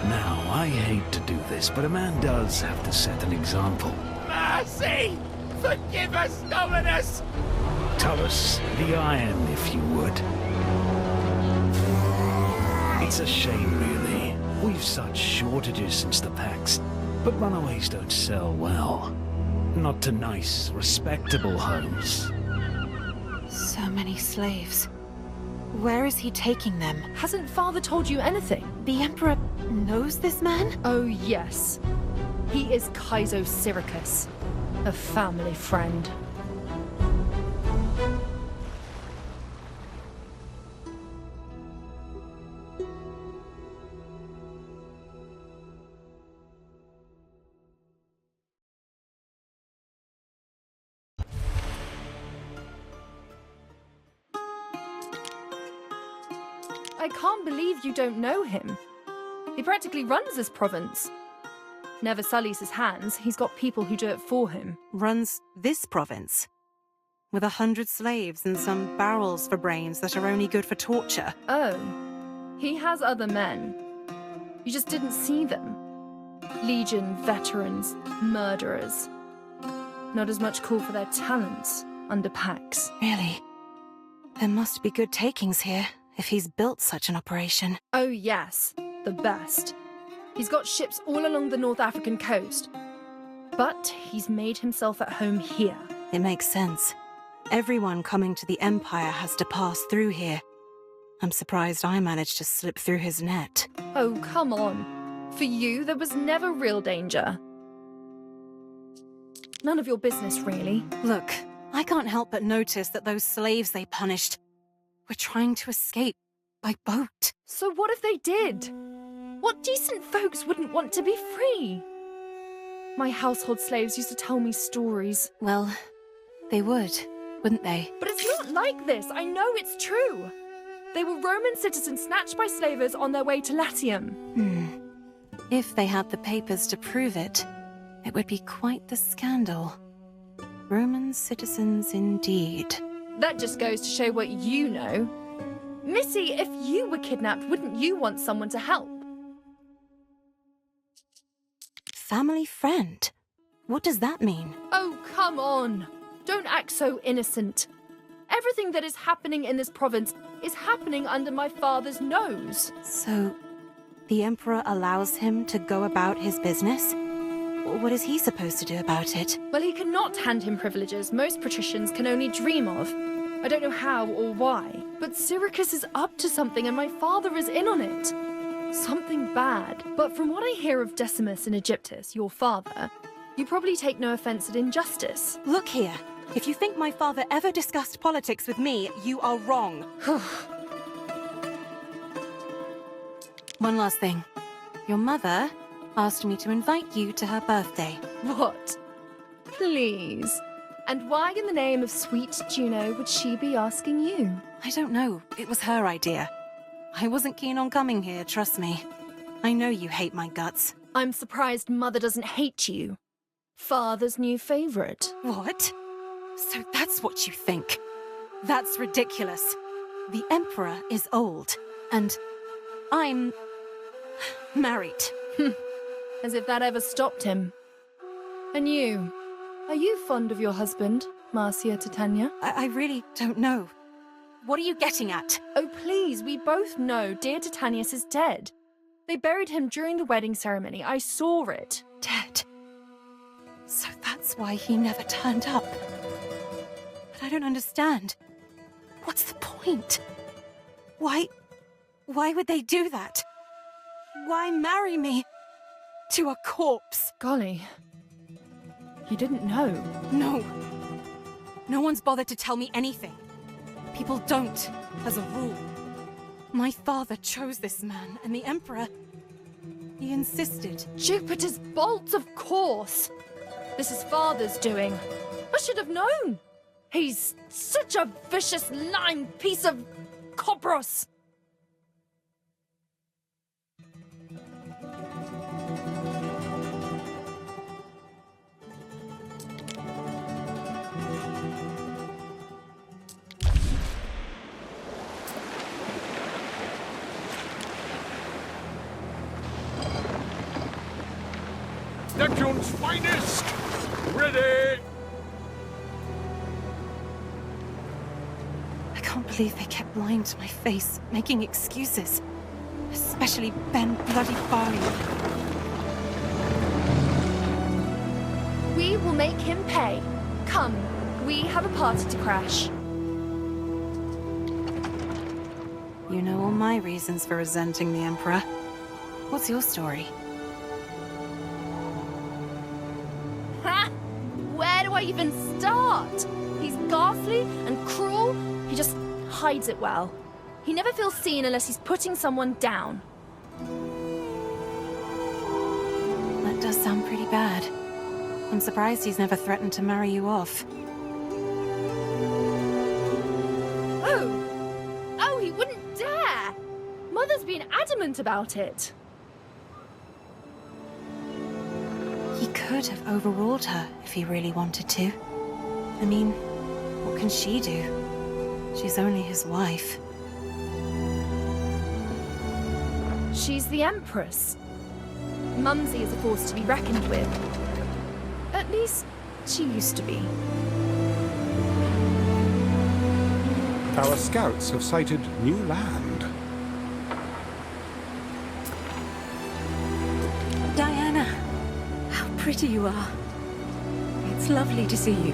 Now, I hate to do this, but a man does have to set an example. Mercy! Forgive us, Dominus! Tullus, the Iron, if you would. It's a shame, really. We've such shortages since the Pax, but runaways don't sell well. Not to nice, respectable homes. So many slaves. Where is he taking them? Hasn't Father told you anything? The Emperor knows this man? Oh, yes. He is Kaizo Syracuse, a family friend. I can't believe you don't know him. He practically runs this province. Never sullies his hands. He's got people who do it for him. Runs this province? With 100 slaves and some barrels for brains that are only good for torture? Oh. He has other men. You just didn't see them. Legion veterans, murderers. Not as much call for their talents under Pax. Really? There must be good takings here, if he's built such an operation. Oh yes, the best. He's got ships all along the North African coast. But he's made himself at home here. It makes sense. Everyone coming to the Empire has to pass through here. I'm surprised I managed to slip through his net. Oh, come on. For you, there was never real danger. None of your business, really. Look, I can't help but notice that those slaves they punished were trying to escape by boat. So what if they did? What decent folks wouldn't want to be free? My household slaves used to tell me stories. Well, they would, wouldn't they? But it's not like this. I know it's true. They were Roman citizens snatched by slavers on their way to Latium. If they had the papers to prove it, it would be quite the scandal. Roman citizens indeed. That just goes to show what you know. Missy, if you were kidnapped, wouldn't you want someone to help? Family friend? What does that mean? Oh, come on. Don't act so innocent. Everything that is happening in this province is happening under my father's nose. So, the Emperor allows him to go about his business? What is he supposed to do about it? Well, he cannot hand him privileges most patricians can only dream of. I don't know how or why, but Syracuse is up to something and my father is in on it. Something bad. But from what I hear of Decimus and Egyptus, your father, you probably take no offense at injustice. Look here. If you think my father ever discussed politics with me, you are wrong. One last thing. Your mother asked me to invite you to her birthday. What? Please. And why in the name of sweet Juno would she be asking you? I don't know. It was her idea. I wasn't keen on coming here, trust me. I know you hate my guts. I'm surprised Mother doesn't hate you. Father's new favorite. What? So that's what you think? That's ridiculous. The Emperor is old, and I'm married. As if that ever stopped him. And you? Are you fond of your husband, Marcia Titania? I really don't know. What are you getting at? Oh, please, we both know dear Titanius is dead. They buried him during the wedding ceremony. I saw it. Dead? So that's why he never turned up. But I don't understand. What's the point? Why would they do that? Why marry me to a corpse? Golly. You didn't know? No. No one's bothered to tell me anything. People don't, as a rule. My father chose this man, and the Emperor, he insisted. Jupiter's bolts, of course! This is Father's doing. I should have known! He's such a vicious, lying piece of cobros! Legion's finest! Ready! I can't believe they kept lying to my face, making excuses. Especially Ben bloody Barley. We will make him pay. Come, we have a party to crash. You know all my reasons for resenting the Emperor. What's your story? Ha! Where do I even start? He's ghastly and cruel. He just hides it well. He never feels seen unless he's putting someone down. That does sound pretty bad. I'm surprised he's never threatened to marry you off. Oh, he wouldn't dare! Mother's been adamant about it. He could have overruled her if he really wanted to. I mean, what can she do? She's only his wife. She's the Empress. Mumsy is a force to be reckoned with. At least, she used to be. Our scouts have sighted new land. Diana, how pretty you are. It's lovely to see you.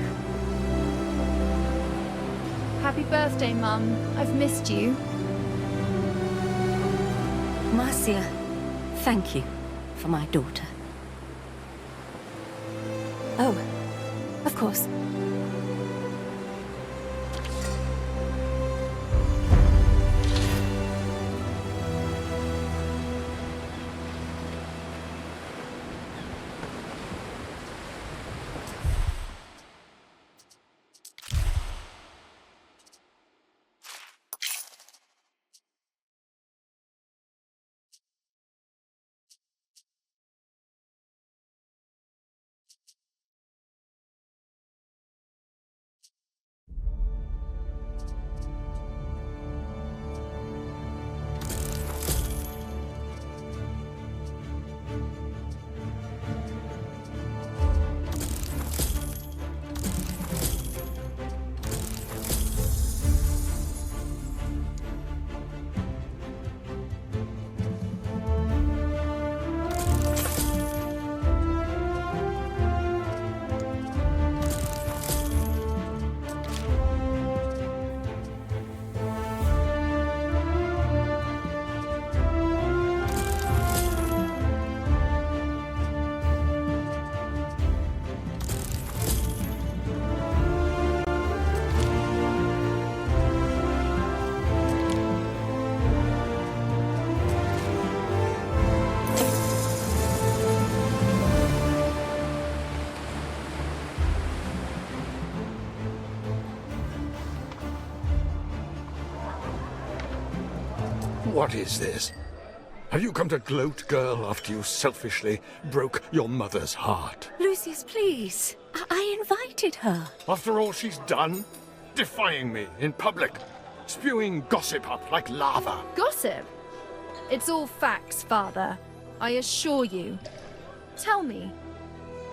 Happy birthday, Mum. I've missed you. Marcia, thank you for my daughter. Oh, of course. What is this? Have you come to gloat, girl, after you selfishly broke your mother's heart? Lucius, please. I invited her. After all she's done? Defying me in public, spewing gossip up like lava. Gossip? It's all facts, Father. I assure you. Tell me,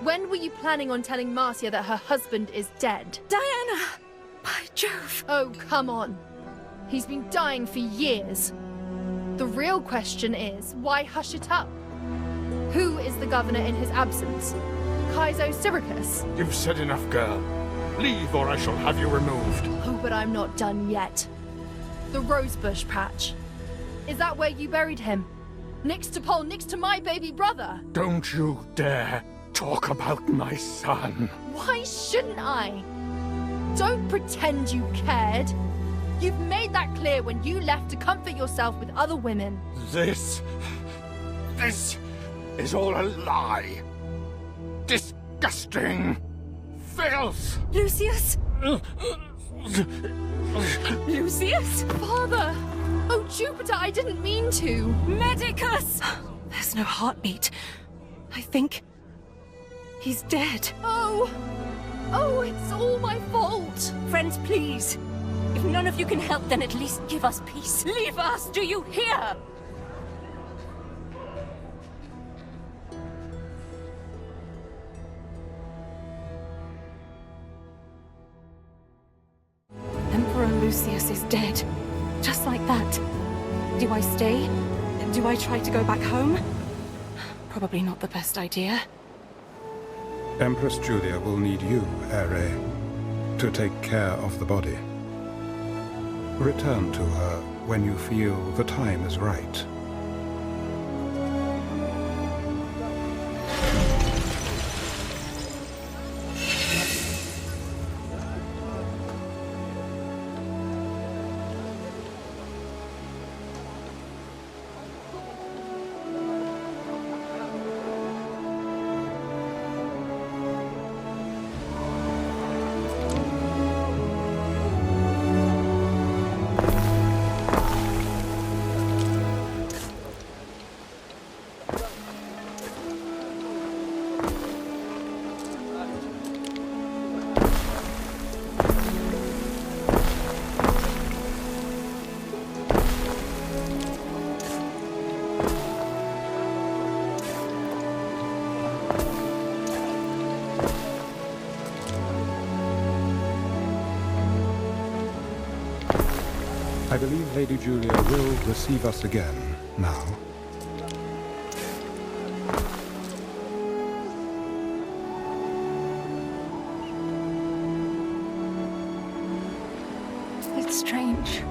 when were you planning on telling Marcia that her husband is dead? Diana! By Jove! Oh, come on. He's been dying for years. The real question is, why hush it up? Who is the governor in his absence? Kaizo Syracuse? You've said enough, girl. Leave or I shall have you removed. Oh, but I'm not done yet. The Rosebush patch. Is that where you buried him? Next to Paul, next to my baby brother? Don't you dare talk about my son. Why shouldn't I? Don't pretend you cared. You've made that clear when you left to comfort yourself with other women. This is all a lie. Disgusting filth. Lucius? Lucius? Father! Oh, Jupiter, I didn't mean to. Medicus! There's no heartbeat. I think he's dead. Oh, it's all my fault. Friends, please. If none of you can help, then at least give us peace. Leave us, do you hear? Lucius is dead. Just like that. Do I stay? Do I try to go back home? Probably not the best idea. Empress Julia will need you, Ere, to take care of the body. Return to her when you feel the time is right. I believe Lady Julia will receive us again now. It's strange.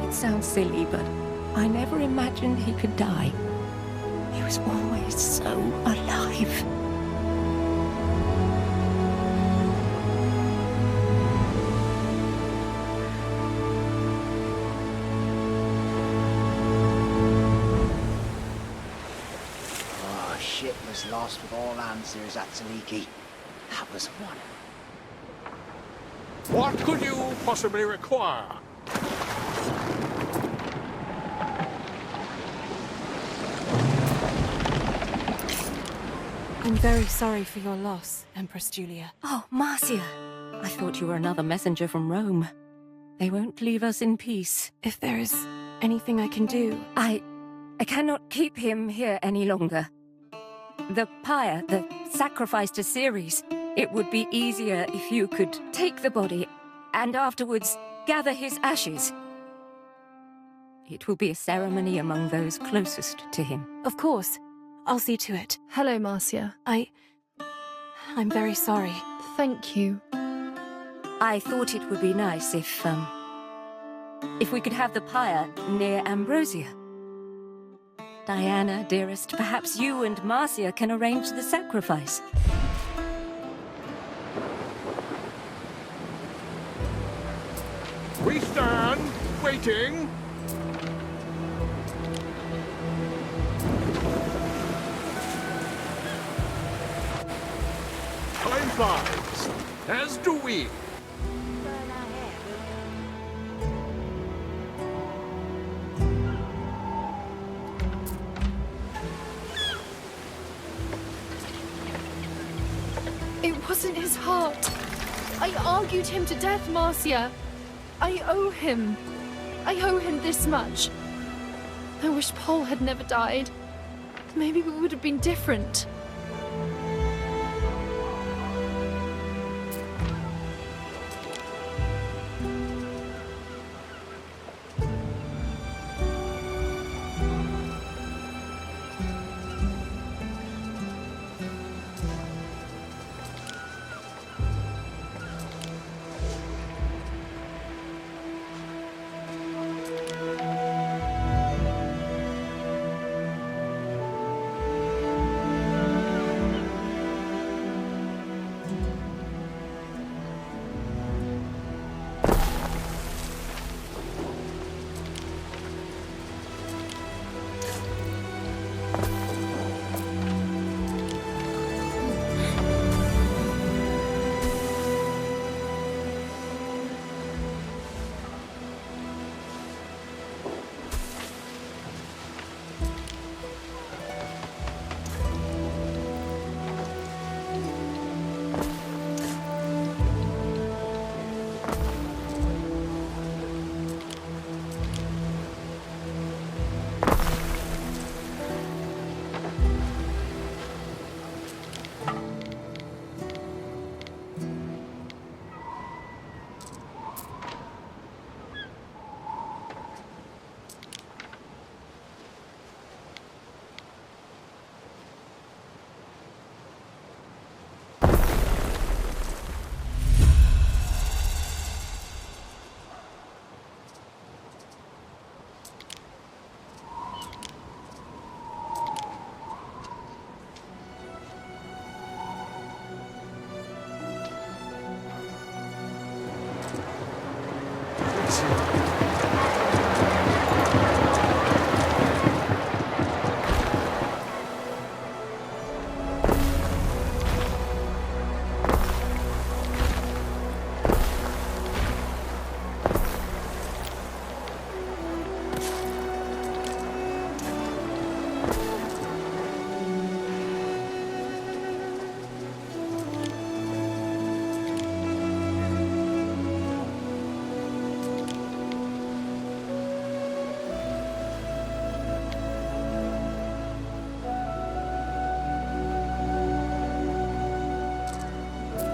It sounds silly, but I never imagined he could die. He was always so alive. Ship was lost with all answers at Zaliki. That was one. What could you possibly require? I'm very sorry for your loss, Empress Julia. Oh, Marcia. I thought you were another messenger from Rome. They won't leave us in peace. If there is anything I can do... I cannot keep him here any longer. The pyre, the sacrifice to Ceres, it would be easier if you could take the body and afterwards gather his ashes. It will be a ceremony among those closest to him. Of course. I'll see to it. Hello, Marcia. I'm very sorry. Thank you. I thought it would be nice if we could have the pyre near Ambrosia. Diana, dearest, perhaps you and Marcia can arrange the sacrifice. We stand, waiting. Time flies, as do we. It wasn't his heart. I argued him to death, Marcia. I owe him. I owe him this much. I wish Paul had never died. Maybe we would have been different.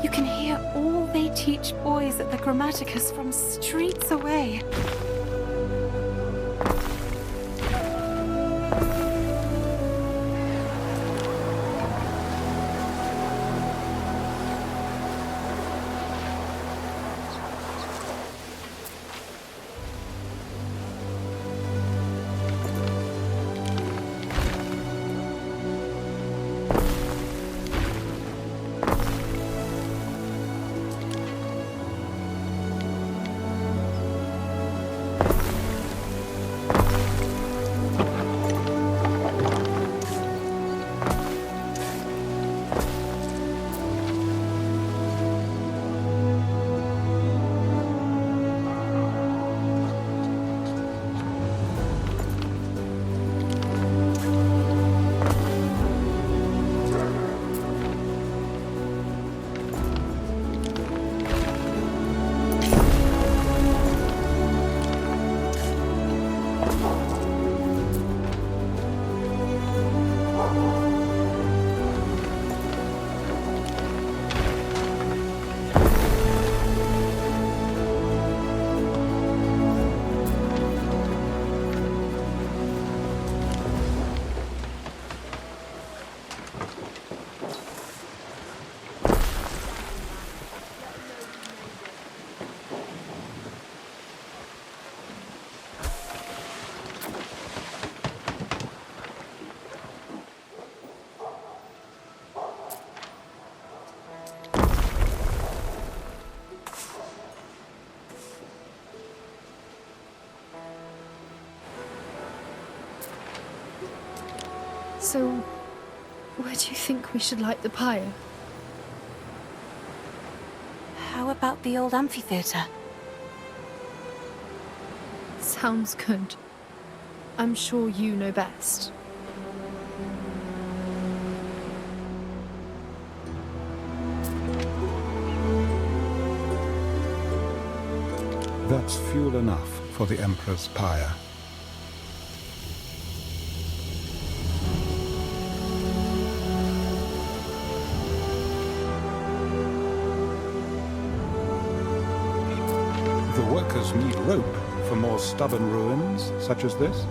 You can hear all they teach boys at the Grammaticus from streets away. So, where do you think we should light the pyre? How about the old amphitheater? Sounds good. I'm sure you know best. That's fuel enough for the Emperor's pyre. The workers need rope for more stubborn ruins such as this.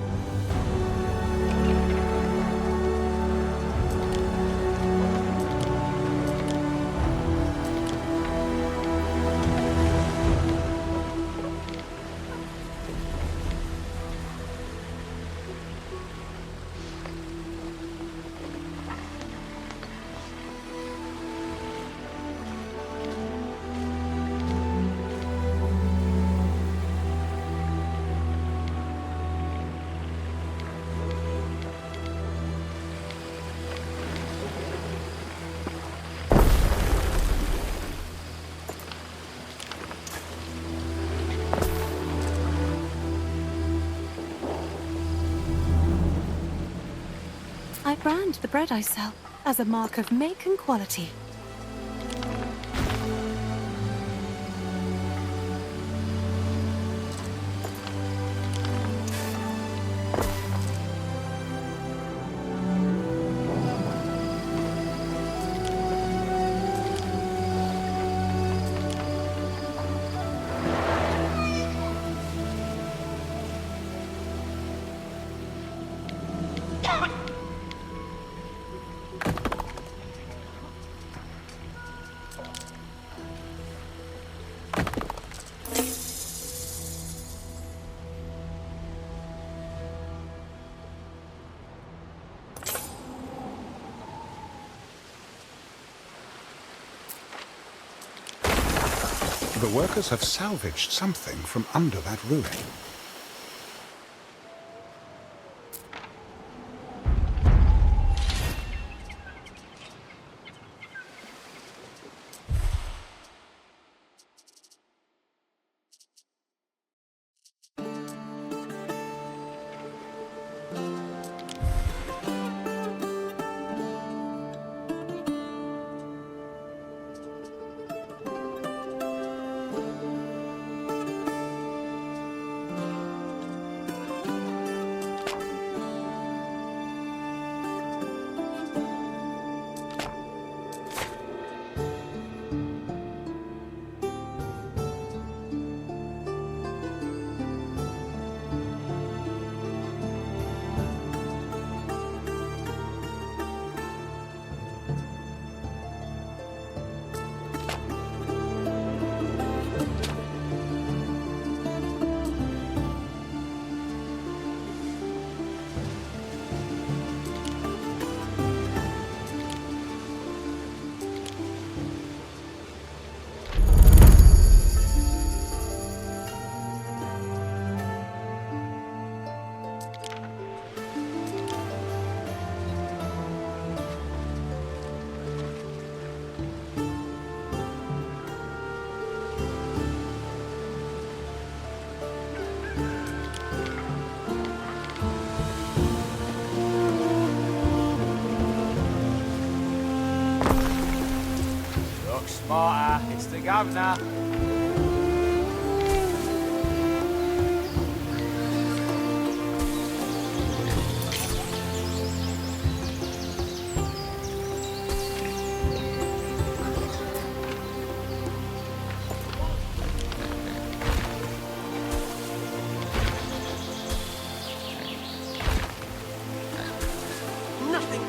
I brand the bread I sell as a mark of make and quality. The workers have salvaged something from under that ruin. Look smarter, it's the governor. Nothing.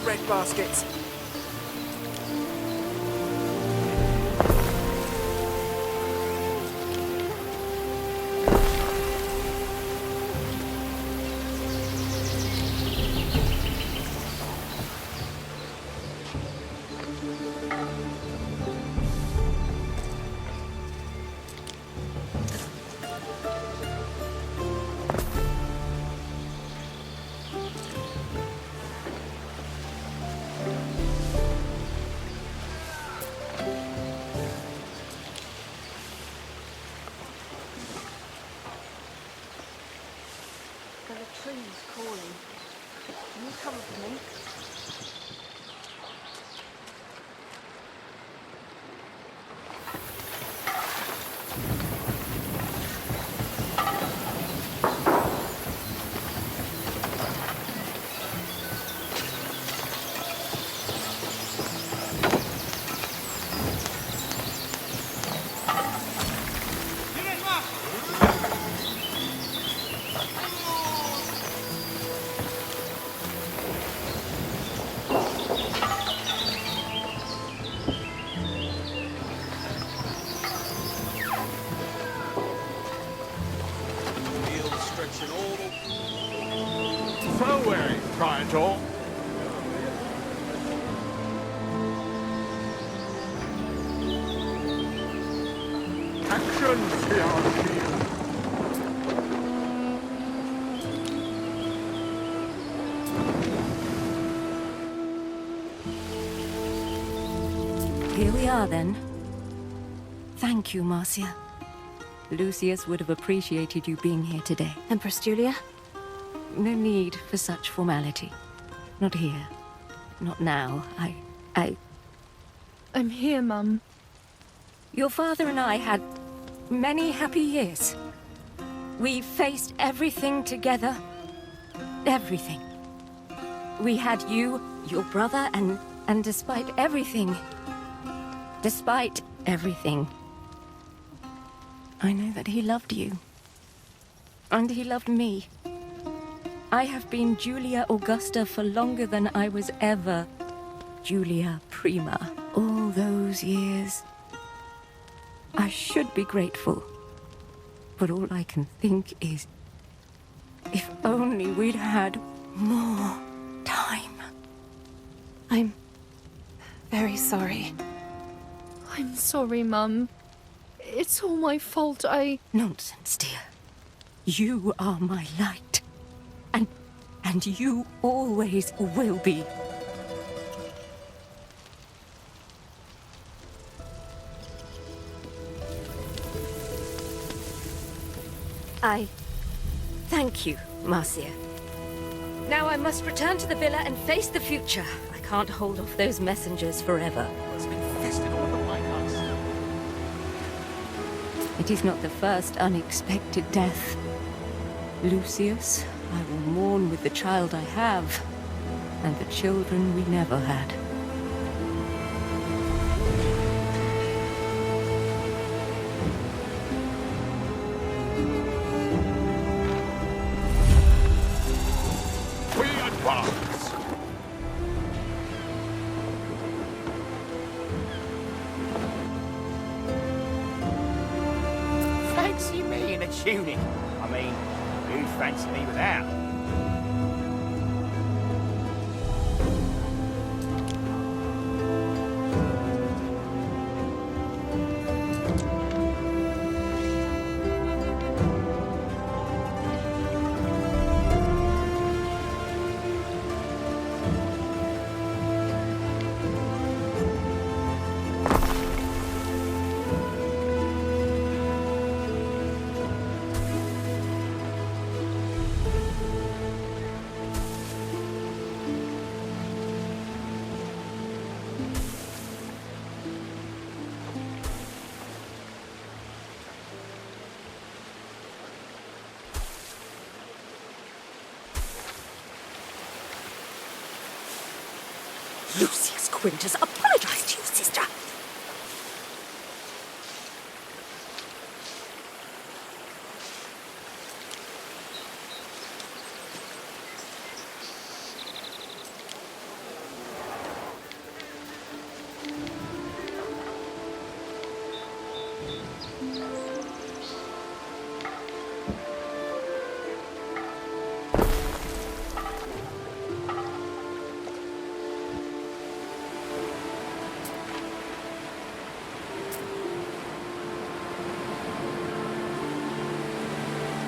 Bread baskets. trees calling. Can you come with me? So weary, Praetor. Action, PRP. Here we are, then. Thank you, Marcia. Lucius would have appreciated you being here today. Empress Julia? No need for such formality. Not here. Not now. I'm here, Mum. Your father and I had many happy years. We faced everything together. Everything. We had you, your brother, and despite everything... Despite everything... I know that he loved you. And he loved me. I have been Julia Augusta for longer than I was ever Julia Prima. All those years. I should be grateful. But all I can think is... if only we'd had more time. I'm very sorry. I'm sorry, Mum. It's all my fault. Nonsense, dear. You are my light. And you always will be. I thank you, Marcia. Now I must return to the villa and face the future. I can't hold off those messengers forever. It's infested all the White House. It is not the first unexpected death. Lucius, I will mourn with the child I have, and the children we never had. We advance. Fancy me in a tunic. I mean, who'd fancy me without? Lucius Quintus, apologize to your sister.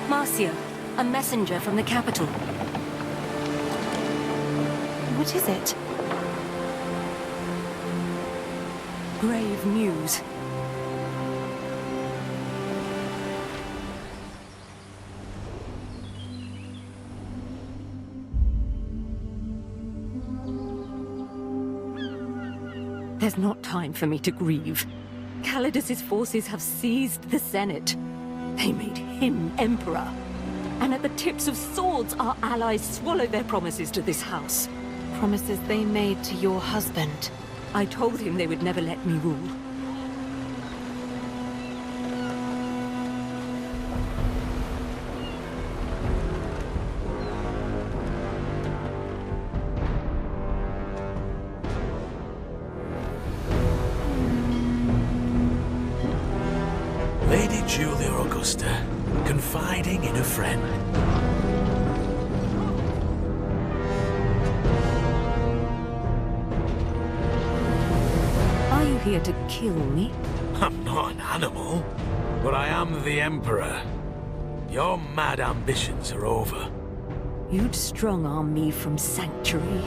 Marcia, a messenger from the capital. What is it? Grave news. There's not time for me to grieve. Calidus's forces have seized the Senate. They made him emperor. And at the tips of swords, our allies swallow their promises to this house. Promises they made to your husband. I told him they would never let me rule. Lady Julia Augusta, confiding in a friend. Are you here to kill me? I'm not an animal, but I am the Emperor. Your mad ambitions are over. You'd strong-arm me from Sanctuary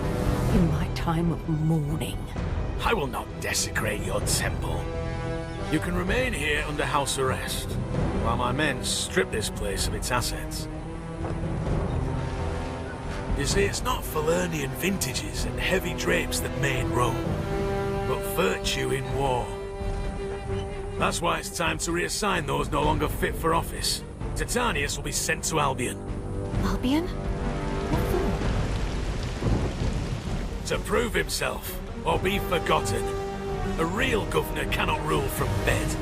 in my time of mourning. I will not desecrate your temple. You can remain here under house arrest, while my men strip this place of its assets. You see, it's not Falernian vintages and heavy drapes that made Rome, but virtue in war. That's why it's time to reassign those no longer fit for office. Titanius will be sent to Albion. Albion? To prove himself, or be forgotten. A real governor cannot rule from bed.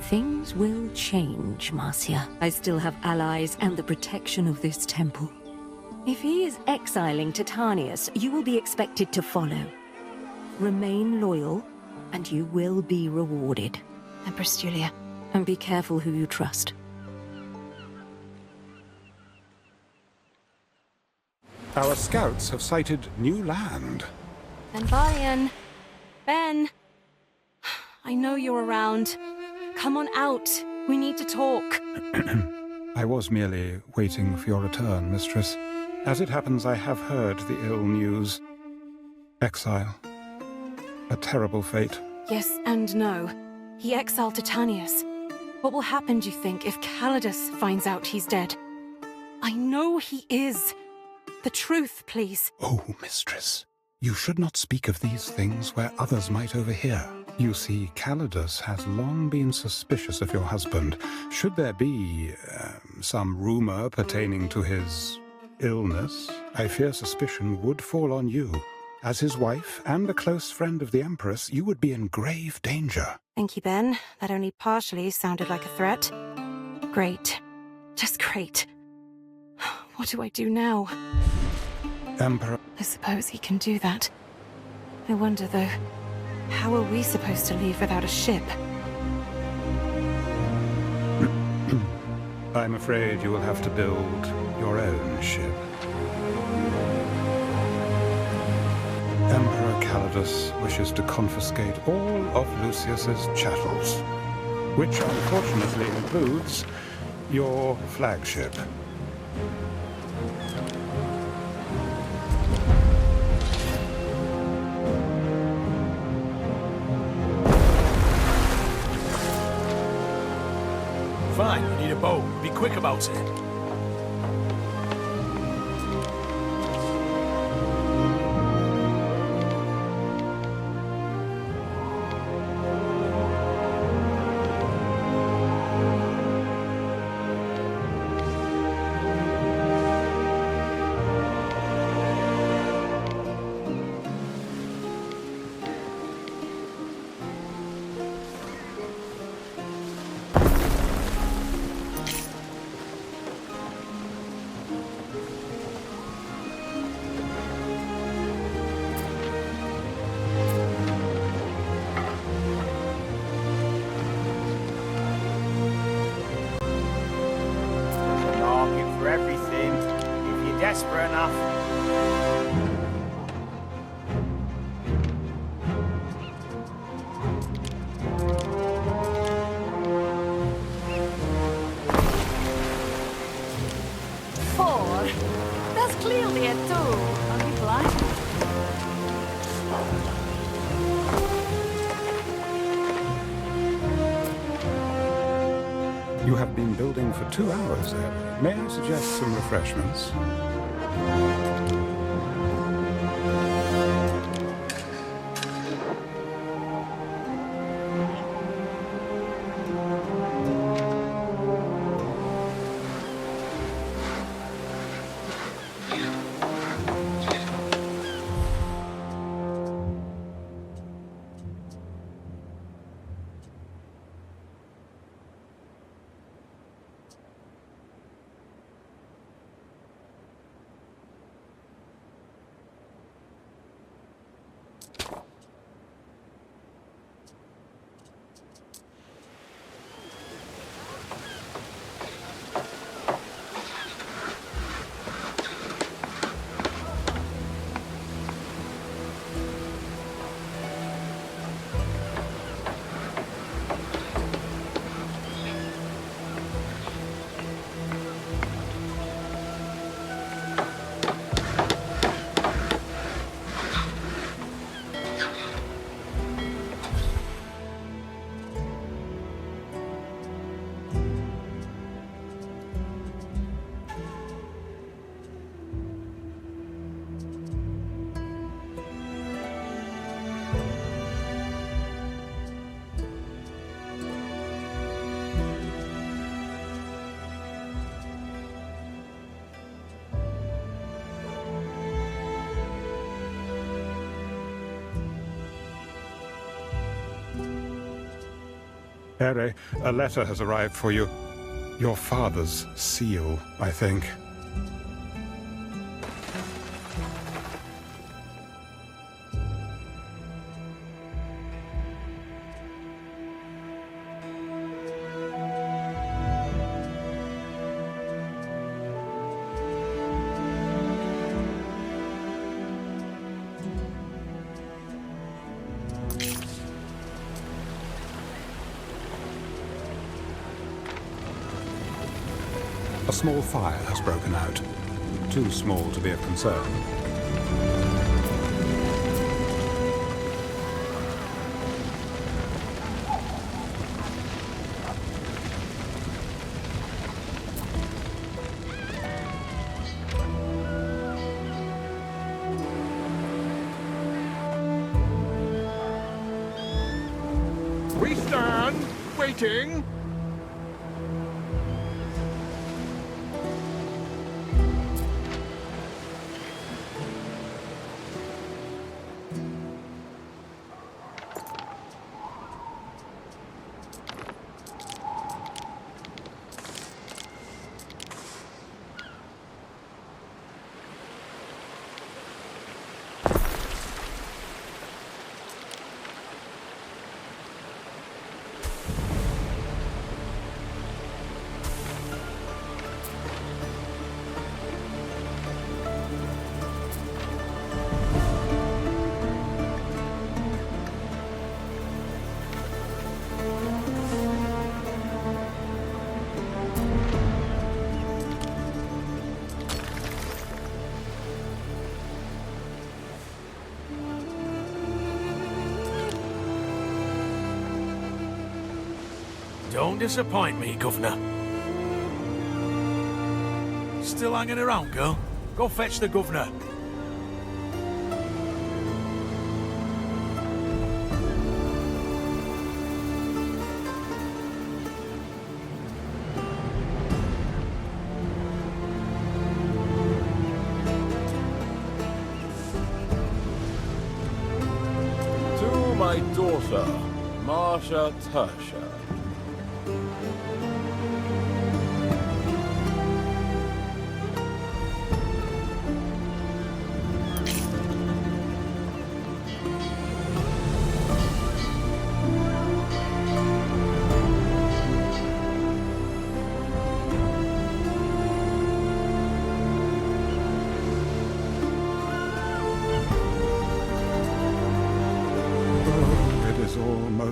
Things will change, Marcia. I still have allies and the protection of this temple. If he is exiling Titanius, you will be expected to follow. Remain loyal, and you will be rewarded. Empress Julia. And be careful who you trust. Our scouts have sighted new land. Ben. Ben! I know you're around. Come on out. We need to talk. I was merely waiting for your return, mistress. As it happens, I have heard the ill news. Exile. A terrible fate. Yes and no. He exiled Titanius. What will happen, do you think, if Calidus finds out he's dead? I know he is. The truth, please. Oh, mistress. You should not speak of these things where others might overhear. You see, Calidus has long been suspicious of your husband. Should there be some rumor pertaining to his illness, I fear suspicion would fall on you. As his wife and a close friend of the Empress, you would be in grave danger. Thank you, Ben. That only partially sounded like a threat. Great. Just great. What do I do now? Emperor... I suppose he can do that. I wonder, though, how are we supposed to leave without a ship? I'm afraid you will have to build your own ship. Emperor Calidus wishes to confiscate all of Lucius's chattels, which unfortunately includes your flagship. Fine, we need a boat. Be quick about it. desperate enough. Four? That's clearly a two. Are you blind? You have been building for 2 hours, Ed. May I suggest some refreshments? Ere, a letter has arrived for you. Your father's seal, I think. A small fire has broken out. Too small to be of concern. We stand, waiting. Don't disappoint me, Governor. Still hanging around, girl? Go fetch the Governor. To my daughter, Marsha Tersha.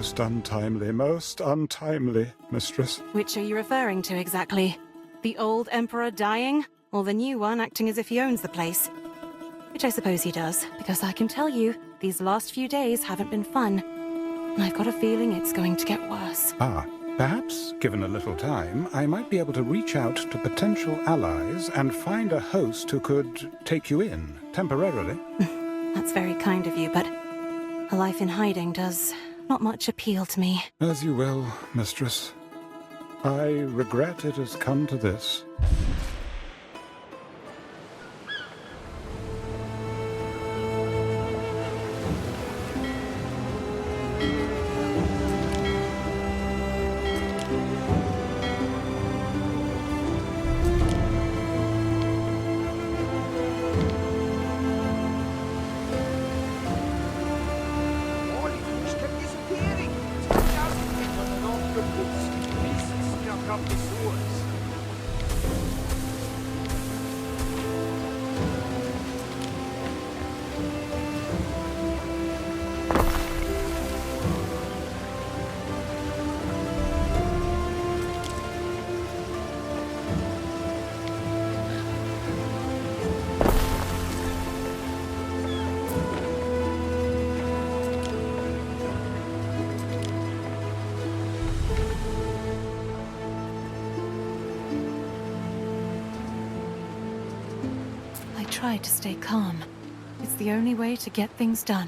Most untimely, mistress. Which are you referring to exactly? The old Emperor dying? Or the new one acting as if he owns the place? Which I suppose he does, because I can tell you, these last few days haven't been fun. And I've got a feeling it's going to get worse. Perhaps, given a little time, I might be able to reach out to potential allies and find a host who could take you in, temporarily. That's very kind of you, but a life in hiding does not much appeal to me. As you will, mistress. I regret it has come to this. Try to stay calm. It's the only way to get things done.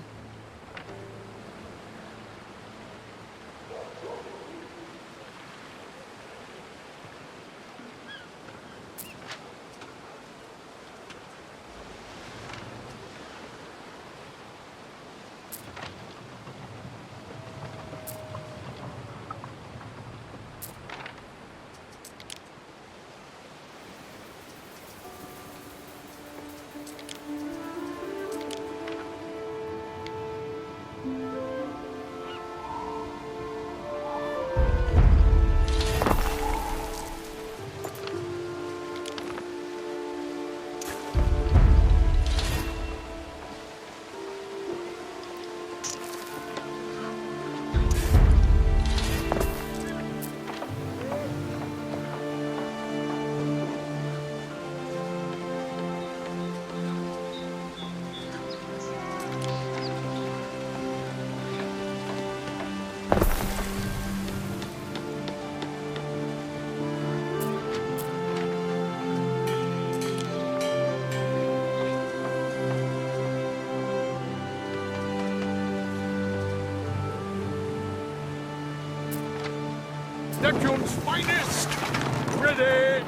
Neptune's finest! Ready!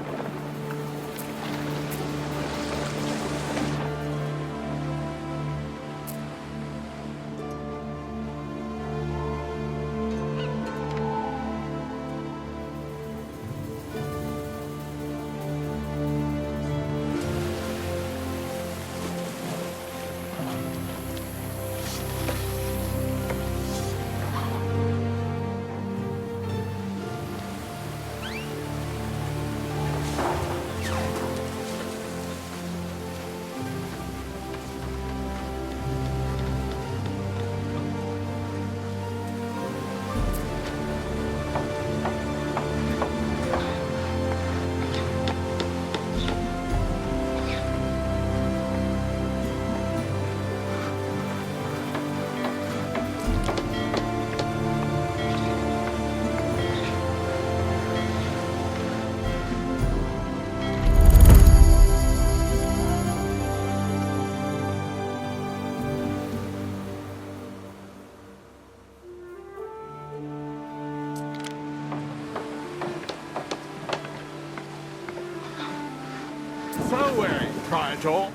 Farewell, Praetor.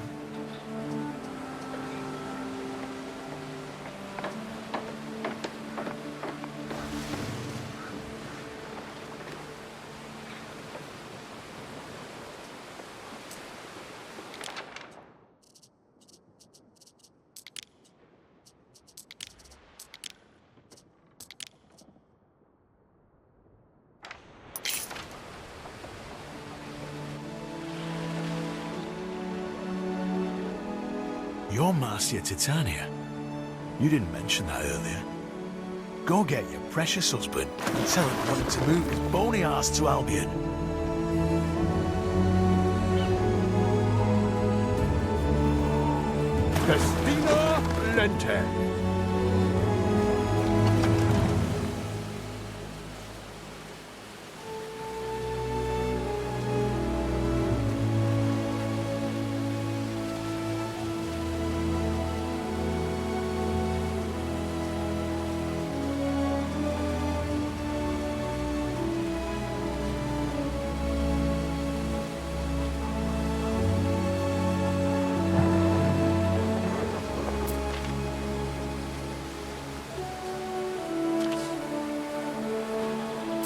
You're Marcia Titania. You didn't mention that earlier. Go get your precious husband and tell him I want him to move his bony ass to Albion. Festina Lente.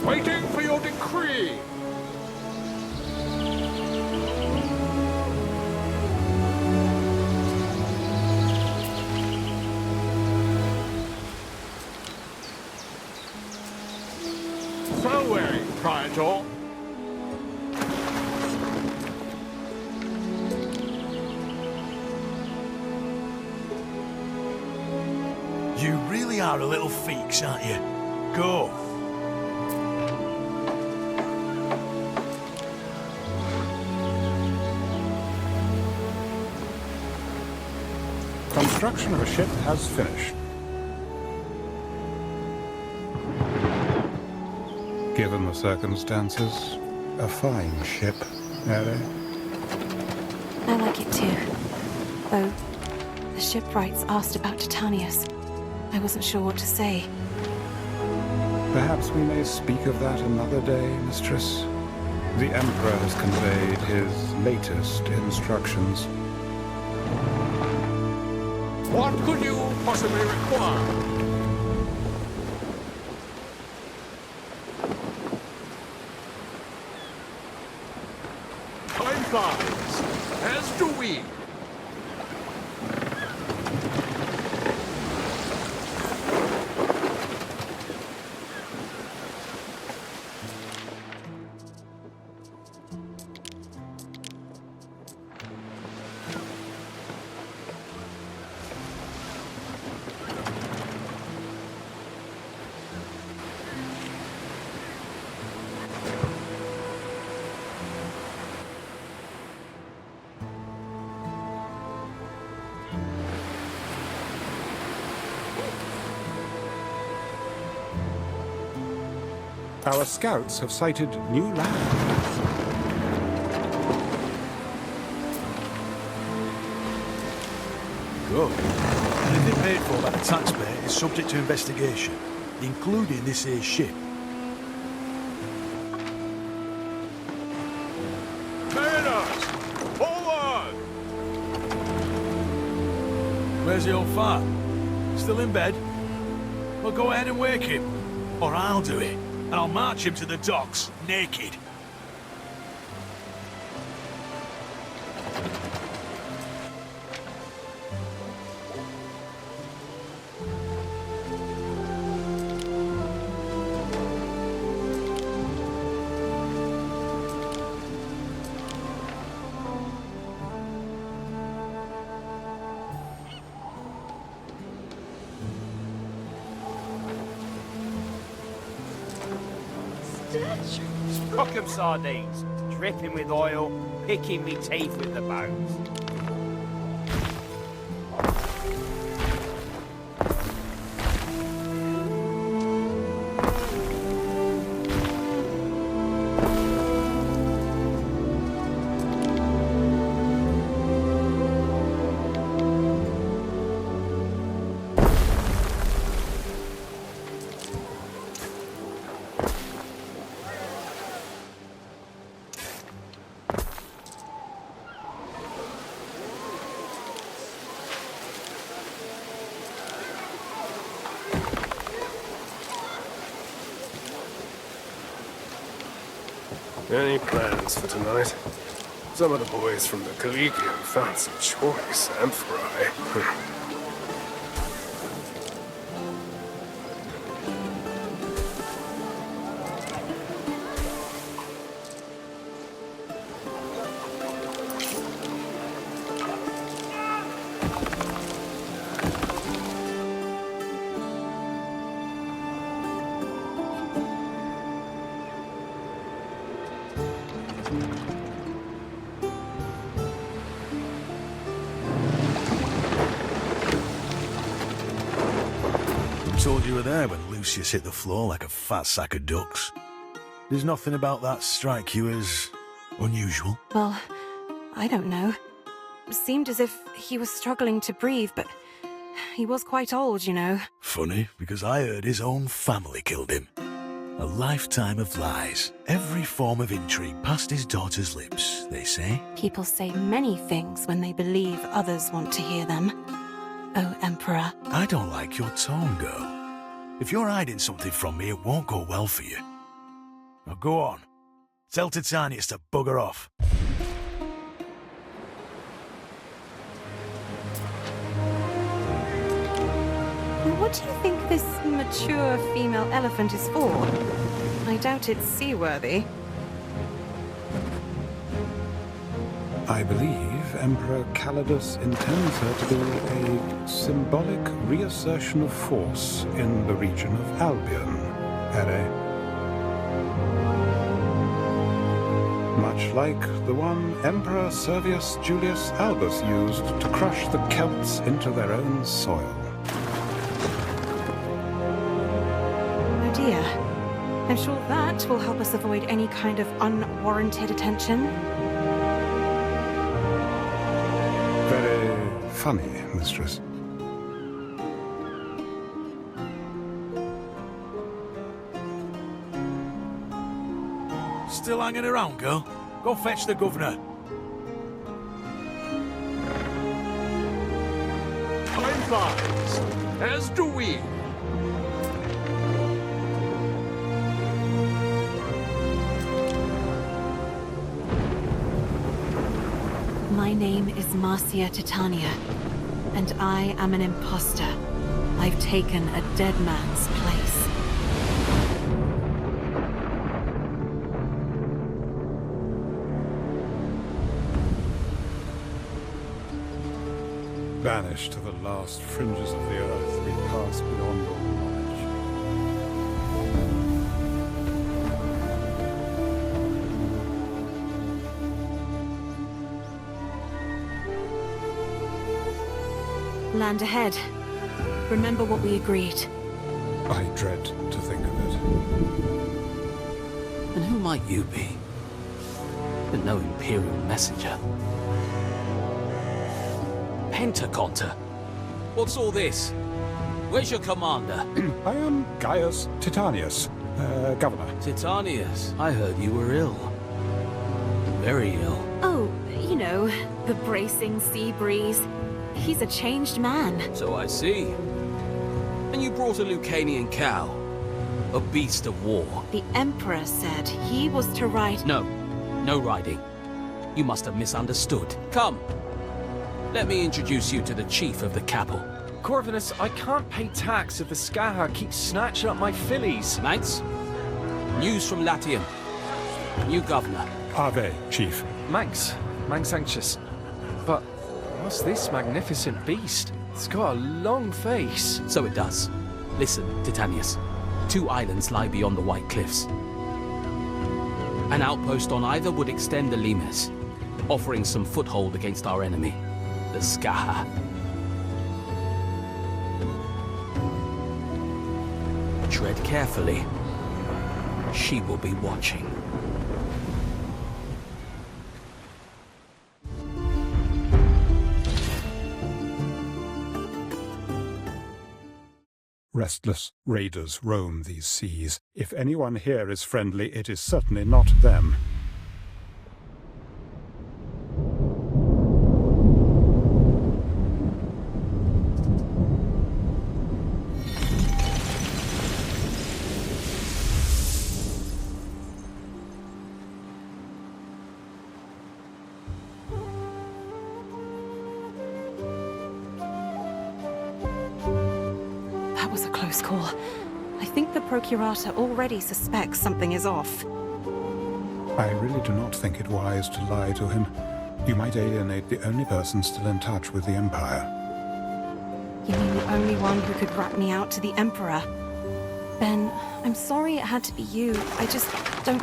Waiting for your decree. Farewell, Praetor. You really are a little feeks, aren't you? Go. Construction of a ship has finished. Given the circumstances, a fine ship, Mary. I like it too. Though, the shipwrights asked about Titanius. I wasn't sure what to say. Perhaps we may speak of that another day, mistress. The Emperor has conveyed his latest instructions. What could you possibly require? Time flies, as do we. Our scouts have sighted new land. Good. Anything paid for by the taxpayer is subject to investigation, including this here ship. Mariners, forward! Where's the old fart? Still in bed? Well, go ahead and wake him. Or I'll do it. And I'll march him to the docks, naked. Cock 'em sardines, dripping with oil, picking me teeth with the bones. Any plans for tonight? Some of the boys from the Collegium found some choice amphorae. told you were there when Lucius hit the floor like a fat sack of ducks. Does nothing about that strike you as unusual? Well, I don't know. It seemed as if he was struggling to breathe, but he was quite old, you know. Funny, because I heard his own family killed him. A lifetime of lies. Every form of intrigue past his daughter's lips, they say. People say many things when they believe others want to hear them. Oh, Emperor. I don't like your tone, girl. If you're hiding something from me, it won't go well for you. Now go on. Tell Titanius to bugger off. What do you think this mature female elephant is for? I doubt it's seaworthy. I believe Emperor Calidus intends her to be a symbolic reassertion of force in the region of Albion, Ere. Much like the one Emperor Servius Julius Albus used to crush the Celts into their own soil. Oh dear. I'm sure that will help us avoid any kind of unwarranted attention. Very funny, mistress. Still hanging around, girl? Go fetch the governor. Time flies, as do we. My name is Marcia Titania, and I am an imposter. I've taken a dead man's place. Banished to the last fringes of the earth, we pass beyond all knowledge. Land ahead. Remember what we agreed. I dread to think of it. And who might you be? But no Imperial messenger. Pentaconter! What's all this? Where's your commander? I am Gaius Titanius, governor. Titanius, I heard you were ill. Very ill. Oh, you know, the bracing sea breeze. He's a changed man. So I see. And you brought a Lucanian cow. A beast of war. The Emperor said he was to ride... No. No riding. You must have misunderstood. Come. Let me introduce you to the chief of the cabal. Corvinus, I can't pay tax if the Skaha keeps snatching up my fillies. Mainz? News from Latium. New governor. Ave, chief. Mainz anxious. But what's this magnificent beast? It's got a long face. So it does. Listen, Titanius. 2 islands lie beyond the White Cliffs. An outpost on either would extend the Limes, offering some foothold against our enemy, the Skaha. Tread carefully. She will be watching. Restless raiders roam these seas. If anyone here is friendly, it is certainly not them. That was a close call. I think the Procurator already suspects something is off. I really do not think it wise to lie to him. You might alienate the only person still in touch with the Empire. You mean the only one who could rat me out to the Emperor? Ben, I'm sorry it had to be you. I just don't...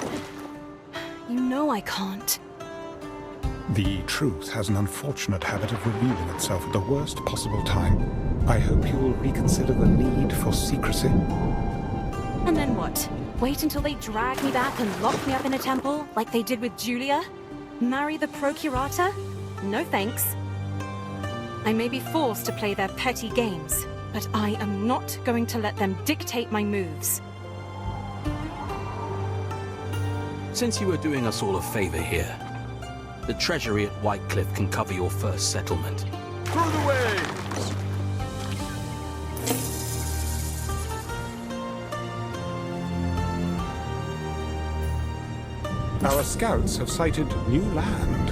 You know I can't. The truth has an unfortunate habit of revealing itself at the worst possible time. I hope you will reconsider the need for secrecy. And then what? Wait until they drag me back and lock me up in a temple, like they did with Julia? Marry the Procurator? No thanks. I may be forced to play their petty games, but I am not going to let them dictate my moves. Since you are doing us all a favor here, the treasury at Whitecliff can cover your first settlement. Through the way! Our scouts have sighted new land.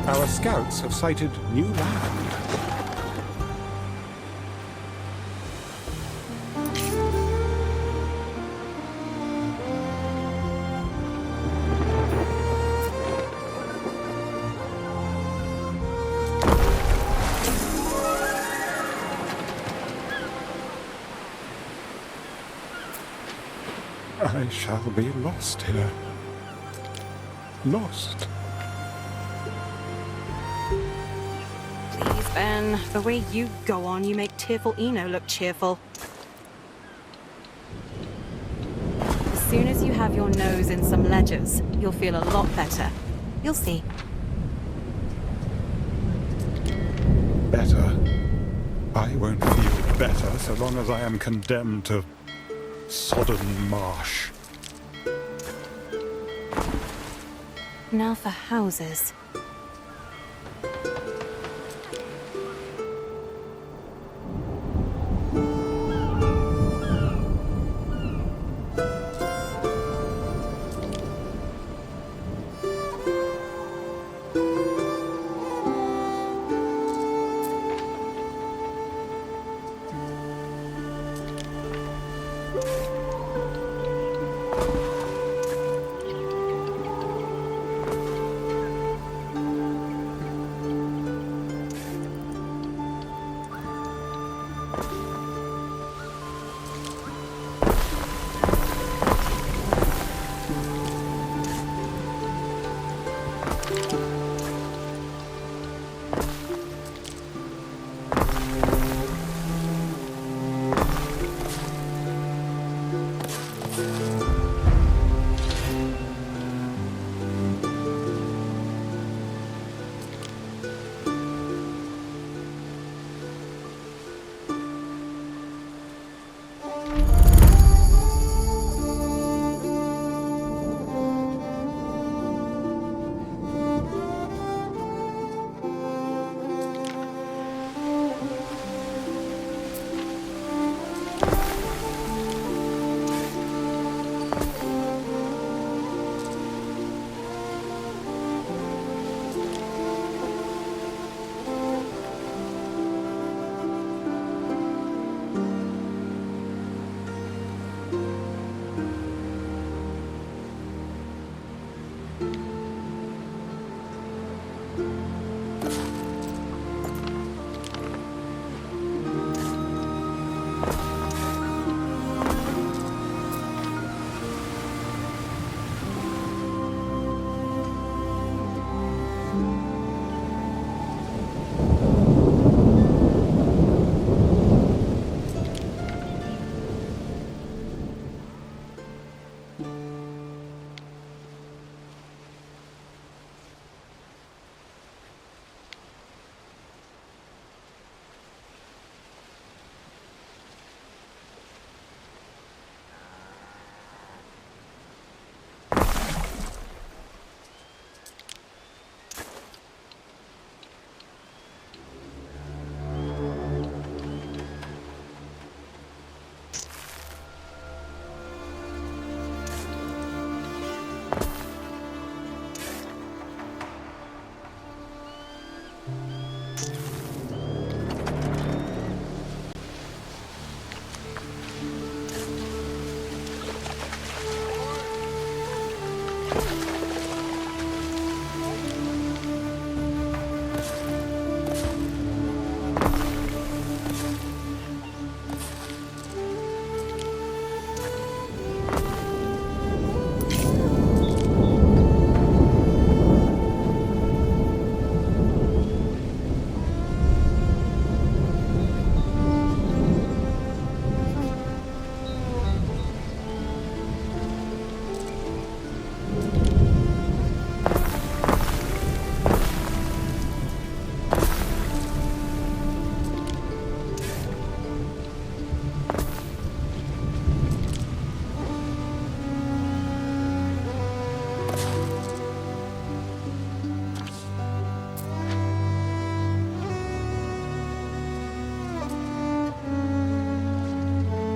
Our scouts have sighted new land. I shall be lost here. Lost. Please, Ben. The way you go on, you make tearful Eno look cheerful. As soon as you have your nose in some ledgers, you'll feel a lot better. You'll see. Better? I won't feel better so long as I am condemned to sodden marsh. Now for houses.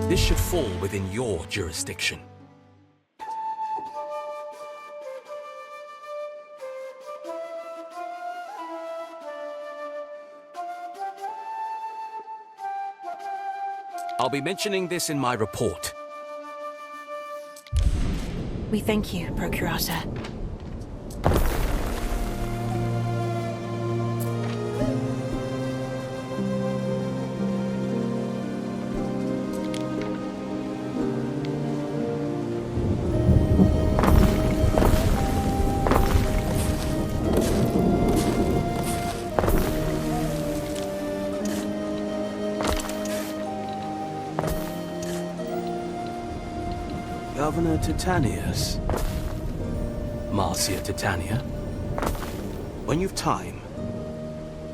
This should fall within your jurisdiction. I'll be mentioning this in my report. We thank you, Procurator. Governor Titanius. Marcia Titania. When you've time,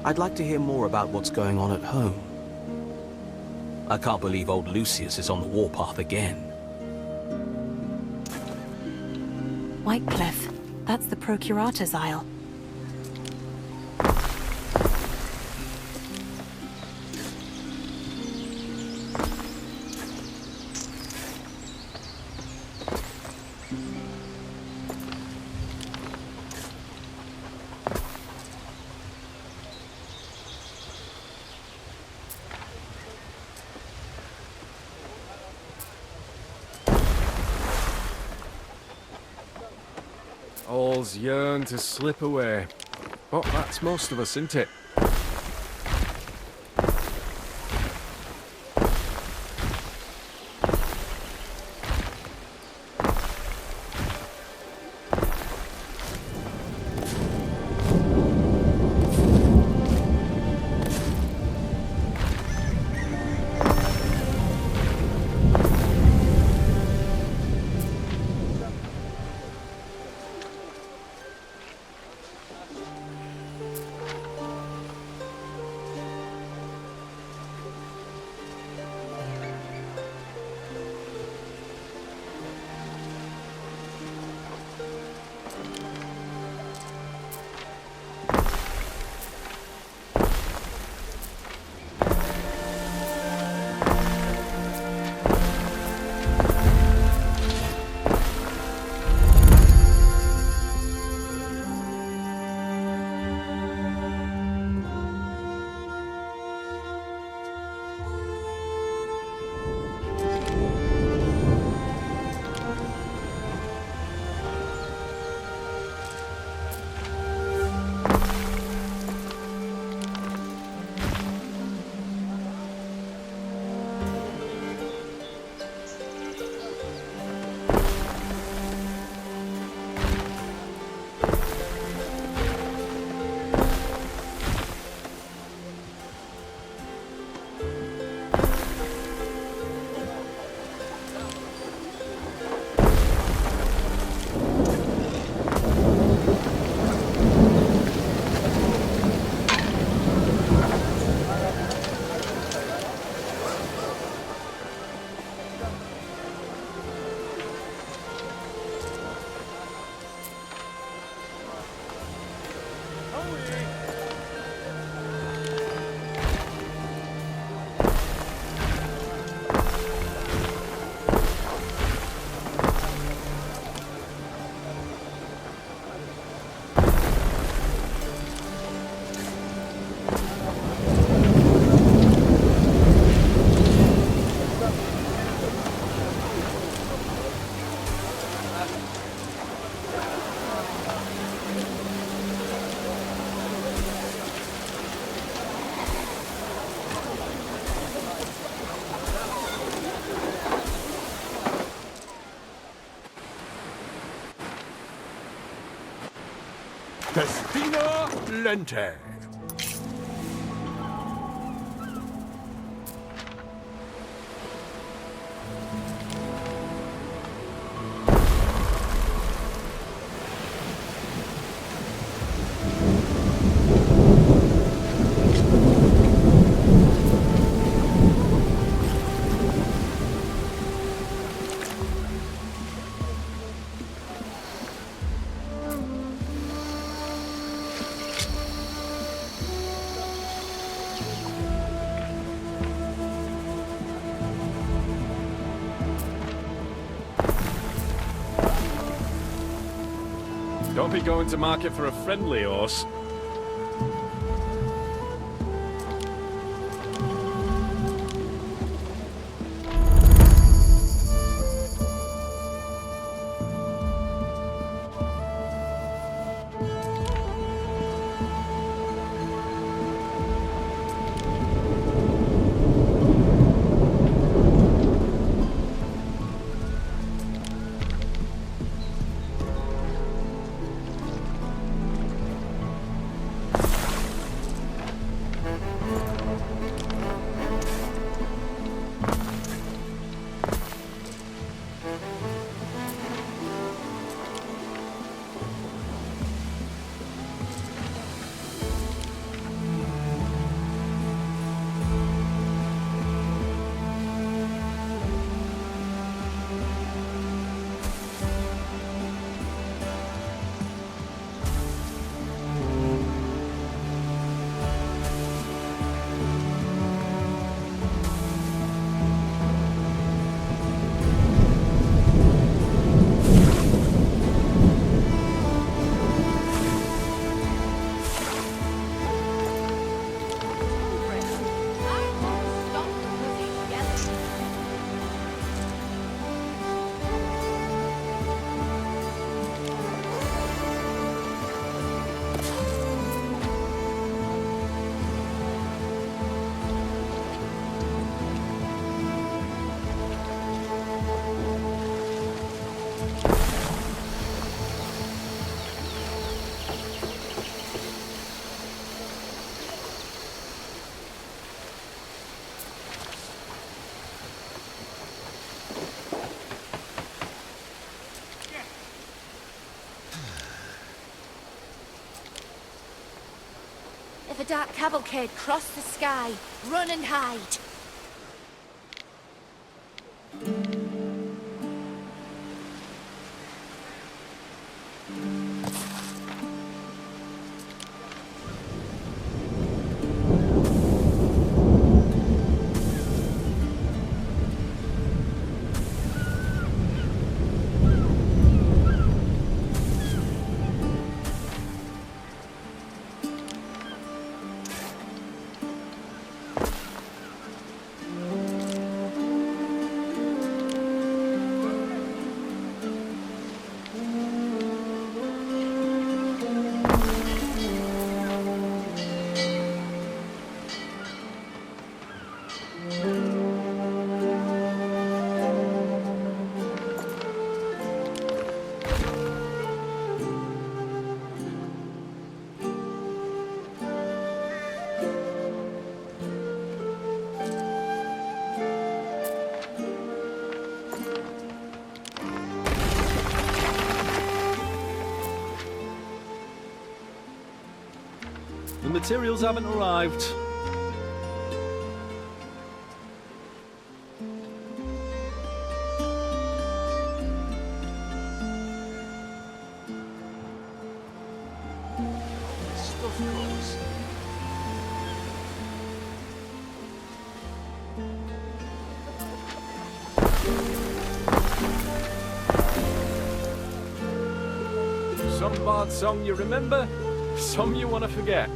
I'd like to hear more about what's going on at home. I can't believe old Lucius is on the warpath again. Whitecliff. That's the Procurator's Isle. All's yearn to slip away. But that's most of us, isn't it? Festina Lente. Don't be going to market for a friendly horse. If a dark cavalcade crossed the sky, run and hide. The materials haven't arrived. Some bard song you remember, some you want to forget.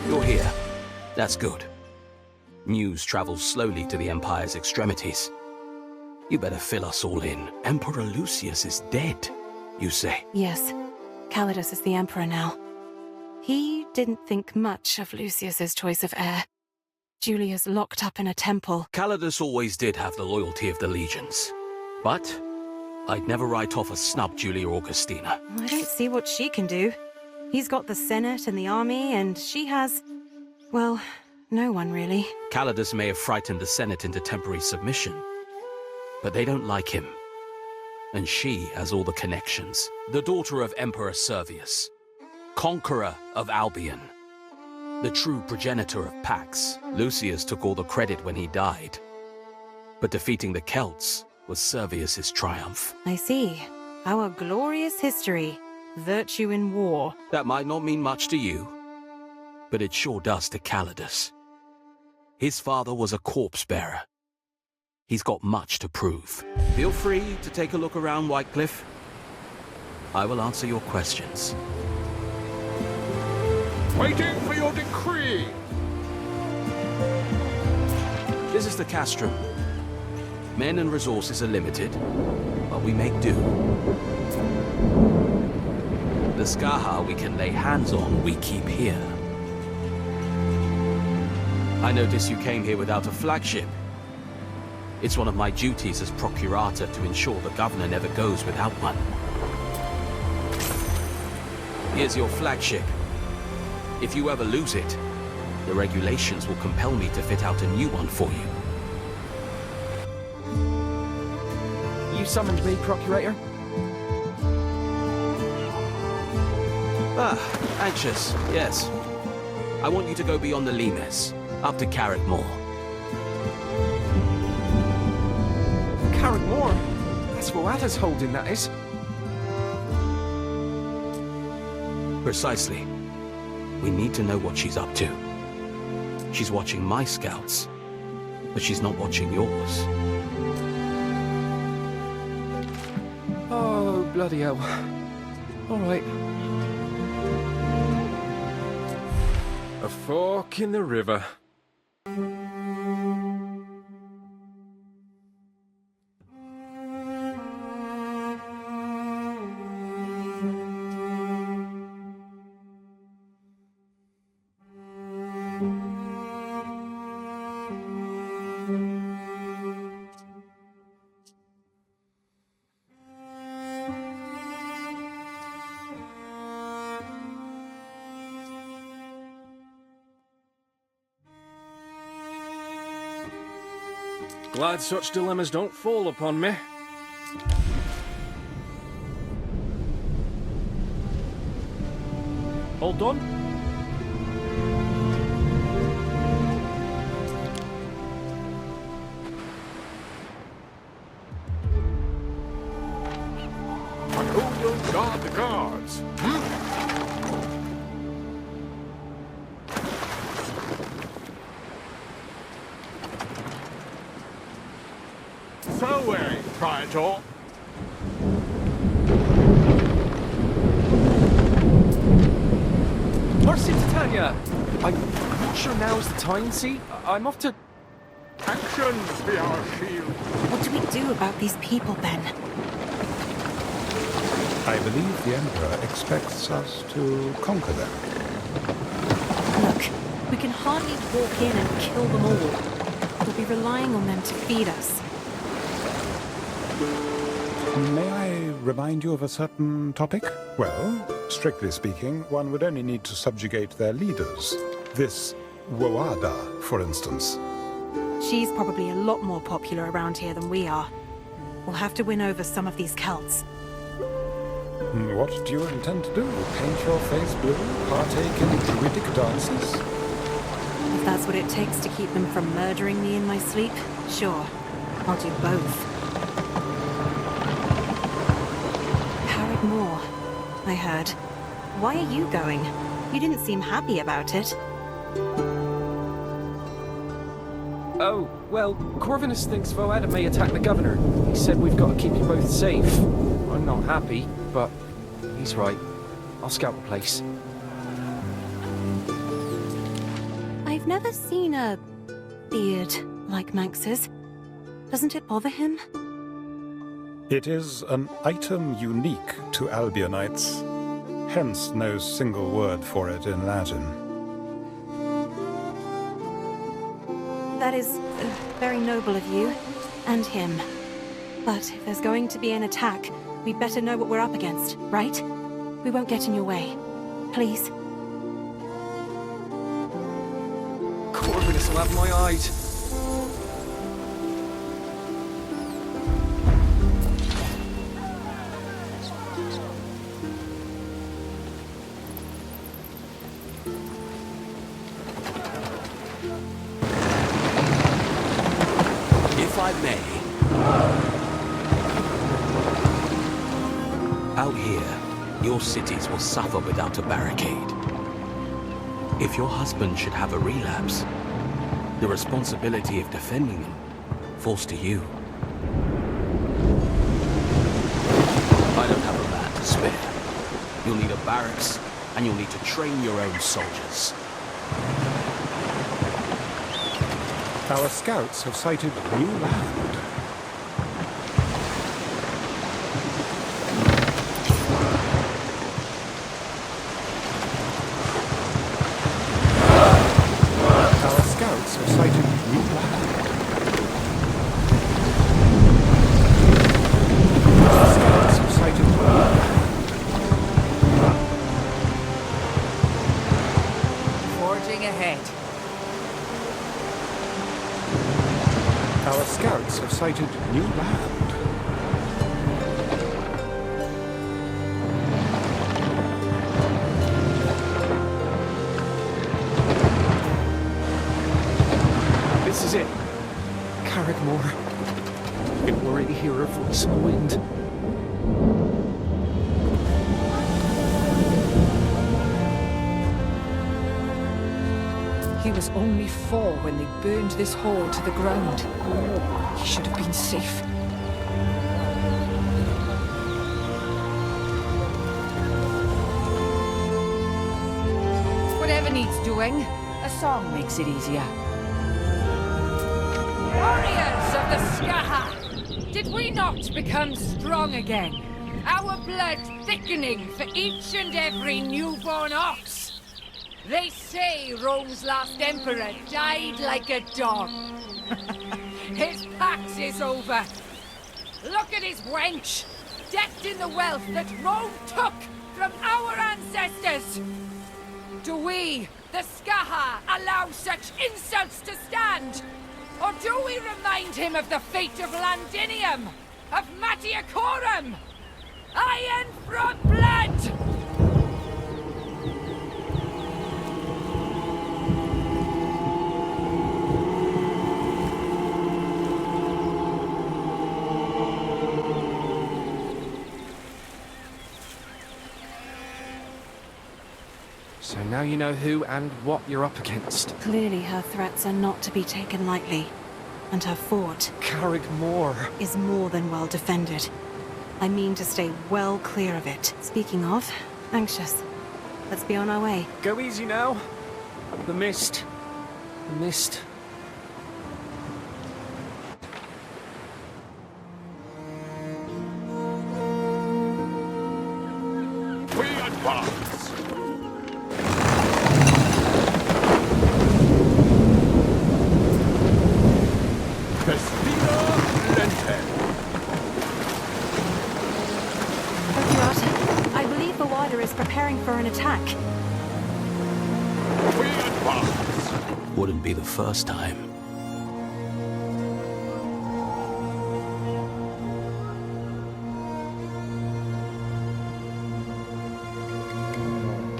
You're here. That's good. News travels slowly to the Empire's extremities. You better fill us all in. Emperor Lucius is dead, you say? Yes. Calidus is the Emperor now. He didn't think much of Lucius's choice of heir. Julia's locked up in a temple. Calidus always did have the loyalty of the legions. But I'd never write off a snub Julia Augustina. I don't see what she can do. He's got the Senate and the army, and she has... well, no one really. Calidus may have frightened the Senate into temporary submission, but they don't like him. And she has all the connections. The daughter of Emperor Servius, conqueror of Albion, the true progenitor of Pax. Lucius took all the credit when he died, but defeating the Celts was Servius's triumph. I see. Our glorious history. Virtue in war. That might not mean much to you, but it sure does to Calidus. His father was a corpse-bearer. He's got much to prove. Feel free to take a look around Whitecliff. I will answer your questions. Waiting for your decree! This is the castrum. Men and resources are limited, but we make do. The Skaha we can lay hands on, we keep here. I notice you came here without a flagship. It's one of my duties as Procurator to ensure the Governor never goes without one. Here's your flagship. If you ever lose it, the regulations will compel me to fit out a new one for you. You summoned me, Procurator? Ah, anxious, yes. I want you to go beyond the Limes, up to Carrickmore. Carrickmore? That's Voada's holding, that is. Precisely. We need to know what she's up to. She's watching my scouts, but she's not watching yours. Oh, bloody hell. All right. A fork in the river. Glad such dilemmas don't fall upon me. All done? But who will guard the guards? So Praetor. Mercy, Titania! I'm not sure now's the time, see? I'm off to... Actions be our shield. What do we do about these people, then? I believe the Emperor expects us to conquer them. Look, we can hardly walk in and kill them all. We'll be relying on them to feed us. May I remind you of a certain topic? Well, strictly speaking, one would only need to subjugate their leaders. This Voada, for instance. She's probably a lot more popular around here than we are. We'll have to win over some of these Celts. What do you intend to do? Paint your face blue? Partake in druidic dances? If that's what it takes to keep them from murdering me in my sleep, sure. I'll do both. More, I heard. Why are you going? You didn't seem happy about it. Oh, well, Corvinus thinks Voada may attack the Governor. He said we've got to keep you both safe. I'm not happy, but he's right. I'll scout the place. I've never seen a beard like Manx's. Doesn't it bother him? It is an item unique to Albionites, hence no single word for it in Latin. That is very noble of you, and him. But if there's going to be an attack, we'd better know what we're up against, right? We won't get in your way. Please. Corvinus will have my eyes. If I may. Out here, your cities will suffer without a barricade. If your husband should have a relapse, the responsibility of defending him falls to you. I don't have a man to spare. You'll need a barracks, and you'll need to train your own soldiers. Our scouts have sighted new land. Our scouts have sighted new land. Our scouts have sighted new land. Forging ahead. Our scouts have sighted new land. This is it. Carrickmore. I can already hear her voice in the wind. He was only 4 when they burned this hall to the ground. He should have been safe. Whatever needs doing, a song makes it easier. Warriors of the Skaha! Did we not become strong again? Our blood thickening for each and every newborn ox? They say Rome's last emperor died like a dog. His pax is over. Look at his wench, decked in the wealth that Rome took from our ancestors. Do we, the Skaha, allow such insults to stand? Or do we remind him of the fate of Landinium, of Matiacorum? Iron from blood! So now you know who and what you're up against. Clearly her threats are not to be taken lightly. And her fort... Carrickmore... is more than well defended. I mean to stay well clear of it. Speaking of, anxious. Let's be on our way. Go easy now. The mist. The mist. We advance. I believe the Voada is preparing for an attack. We advance. Wouldn't be the first time.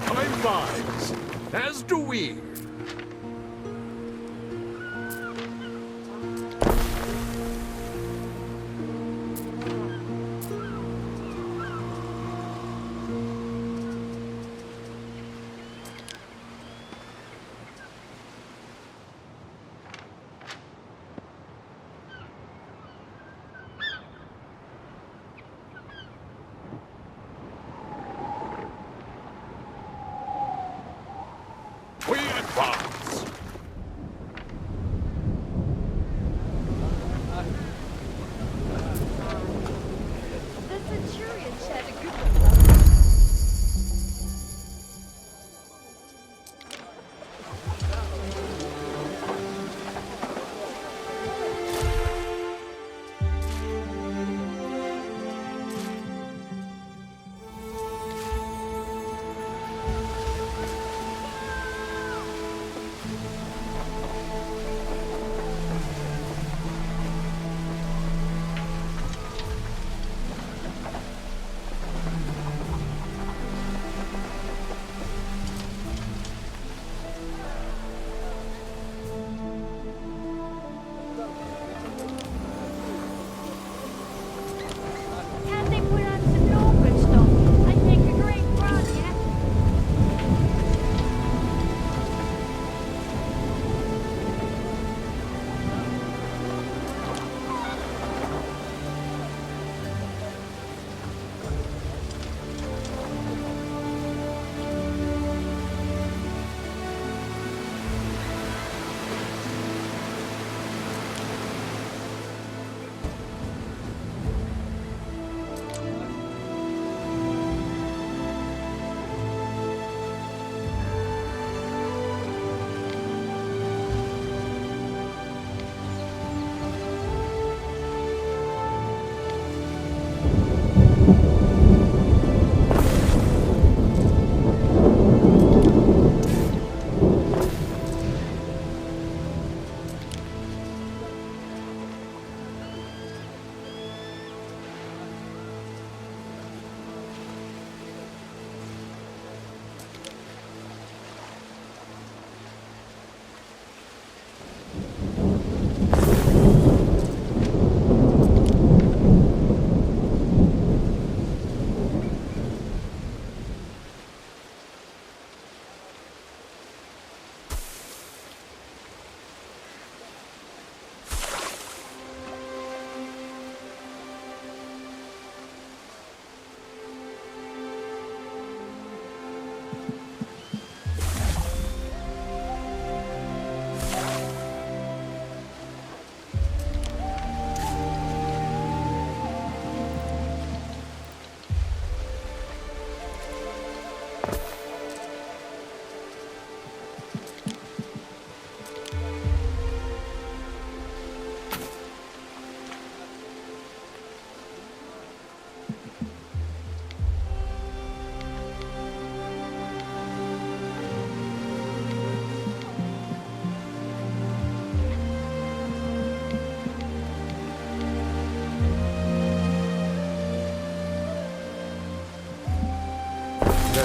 Time flies, as do we. We advance.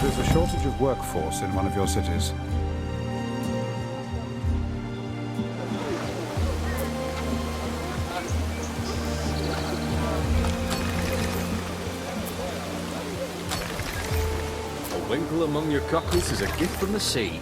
There is a shortage of workforce in one of your cities. A winkle among your cockles is a gift from the sea.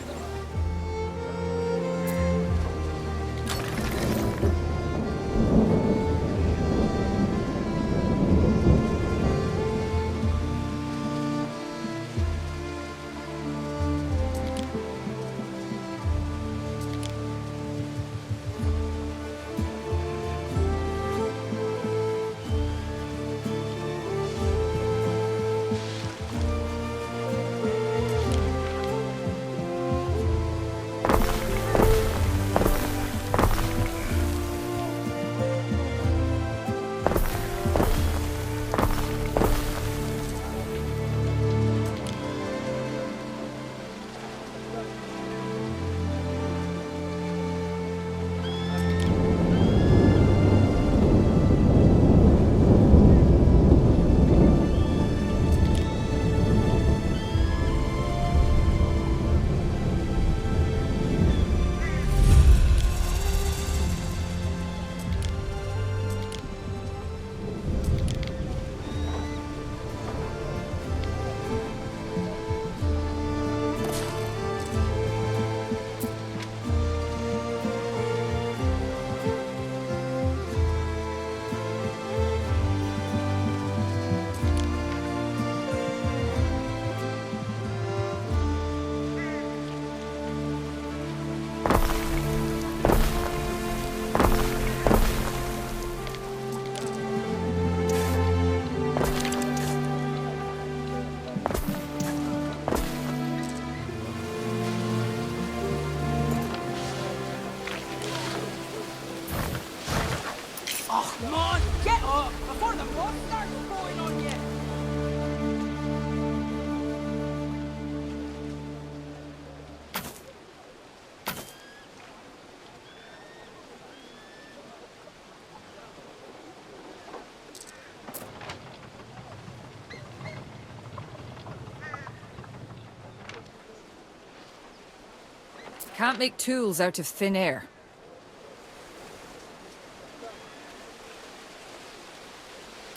Can't make tools out of thin air.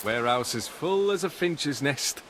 Warehouse as full as a finch's nest.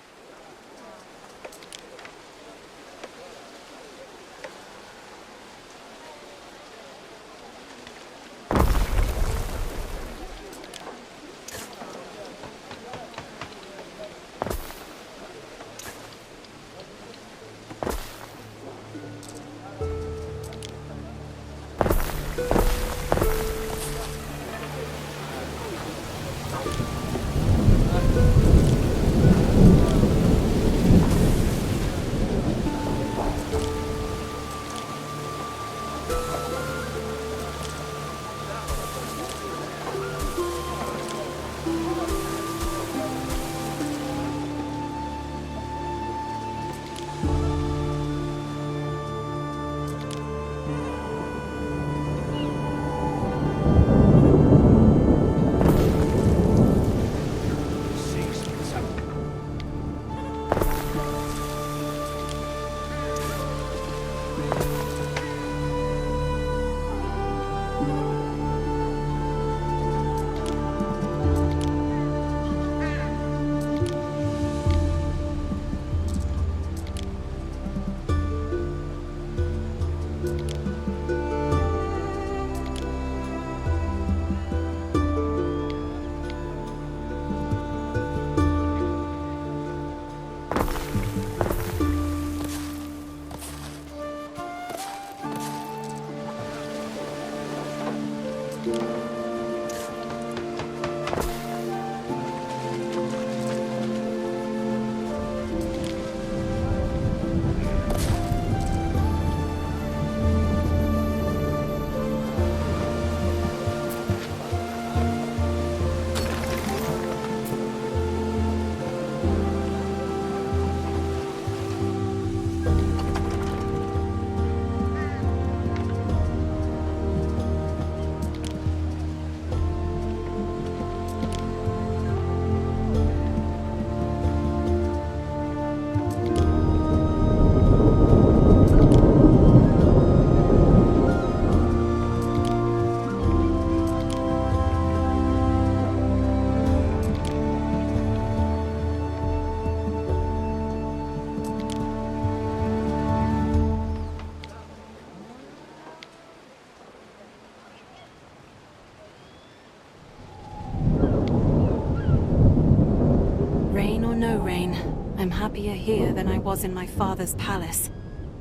happier here than I was in my father's palace,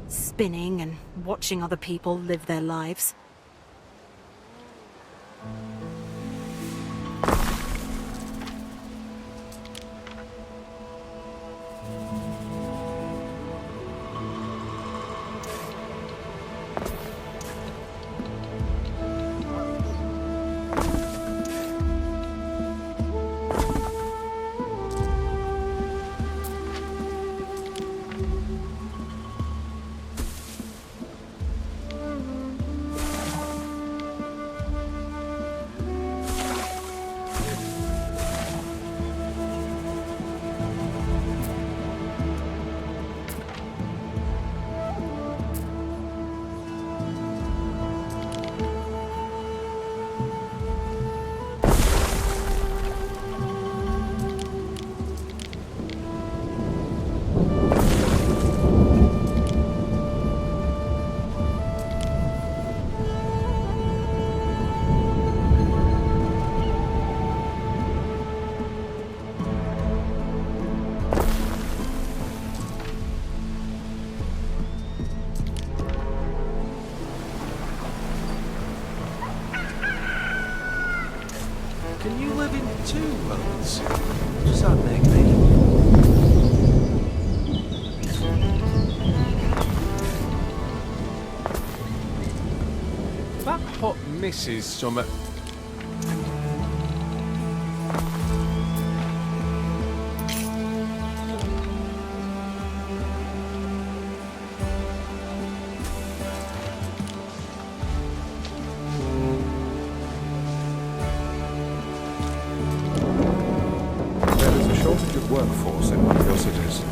spinning and watching other people live their lives. Can you live in two worlds? What does that make me? That hot misses summer. Workforce in one of your cities.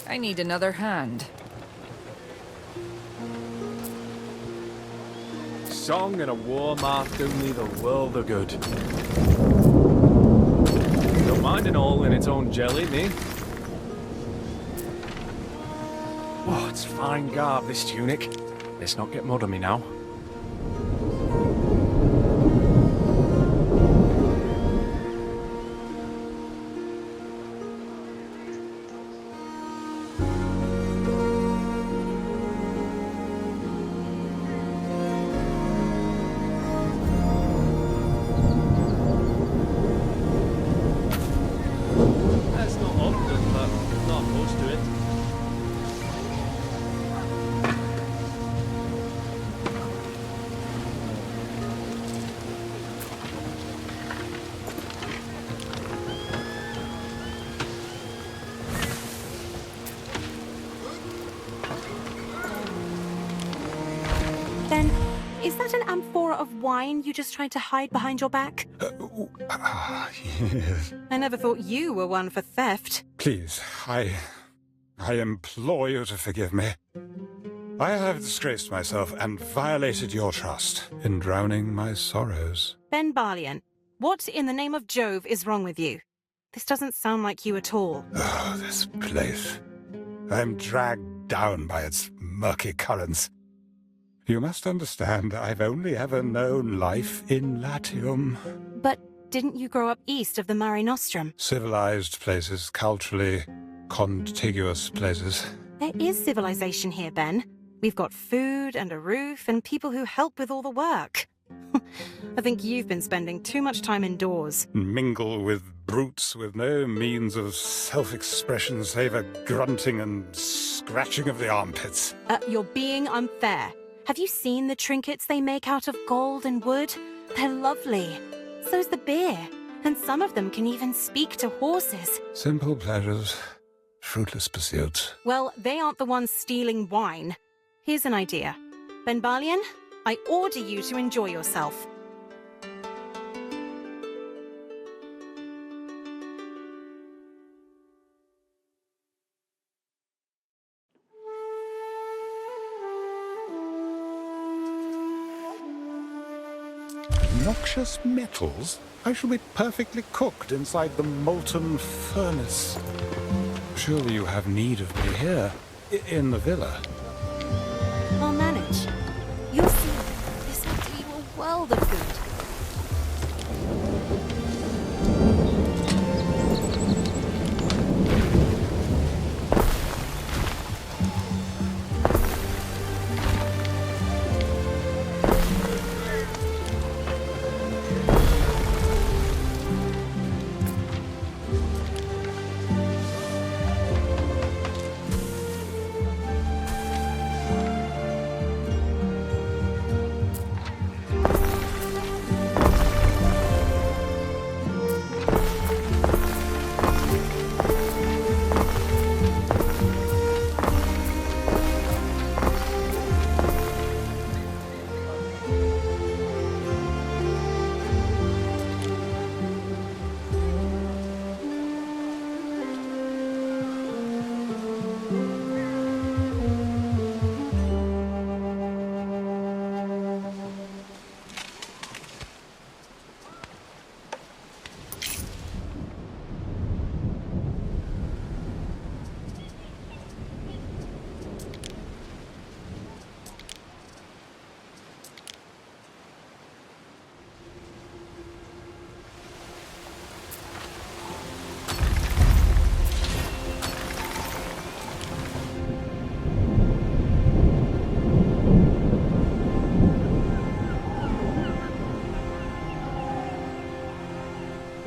I need another hand. Song and a war mark do me the world of good. Don't mind an all in its own jelly, me. Oh, it's fine garb, this tunic. Let's not get mud on me now. Then, is that an amphora of wine you just tried to hide behind your back? Yes. I never thought you were one for theft. Please, I implore you to forgive me. I have disgraced myself and violated your trust in drowning my sorrows. Ben Barlian, what in the name of Jove is wrong with you? This doesn't sound like you at all. Oh, this place. I'm dragged down by its murky currents. You must understand, I've only ever known life in Latium. But didn't you grow up east of the Mare Nostrum? Civilized places, culturally contiguous places. There is civilization here, Ben. We've got food and a roof and people who help with all the work. I think you've been spending too much time indoors. Mingle with brutes with no means of self-expression save a grunting and scratching of the armpits. You're being unfair. Have you seen the trinkets they make out of gold and wood? They're lovely. So's the beer. And some of them can even speak to horses. Simple pleasures, fruitless pursuits. Well, they aren't the ones stealing wine. Here's an idea. Benbalian, I order you to enjoy yourself. Noxious metals? I shall be perfectly cooked inside the molten furnace. Surely you have need of me here, in the villa. I'll manage. You'll see, this will do you a world of good.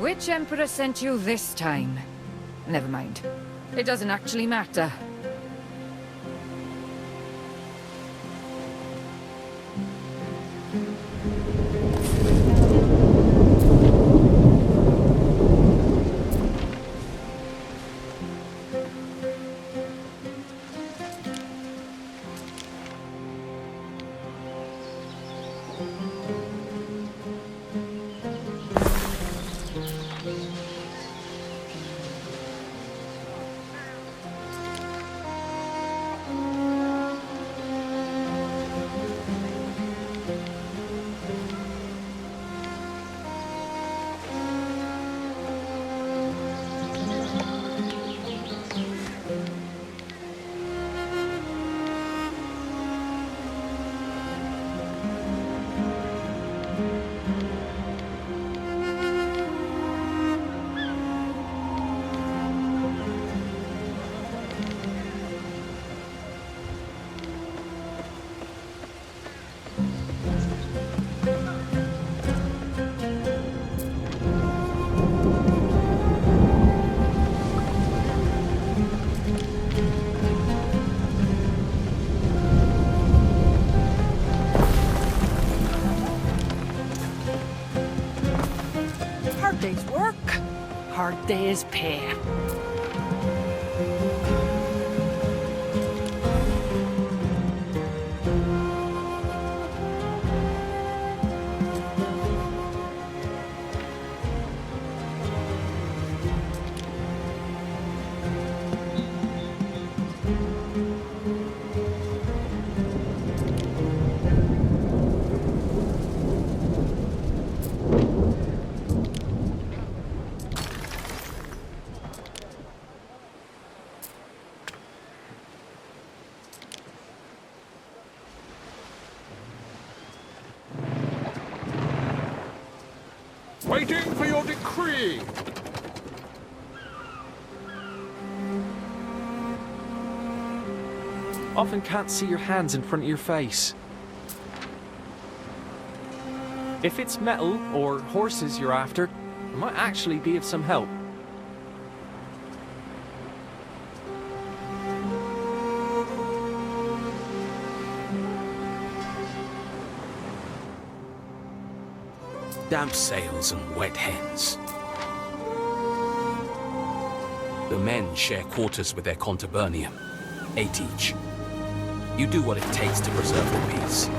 Which Emperor sent you this time? Never mind. It doesn't actually matter. Hard day's pay. Waiting for your decree! Often can't see your hands in front of your face. If it's metal or horses you're after, I might actually be of some help. Damp sails and wet hens. The men share quarters with their contubernium, 8 each. You do what it takes to preserve the peace.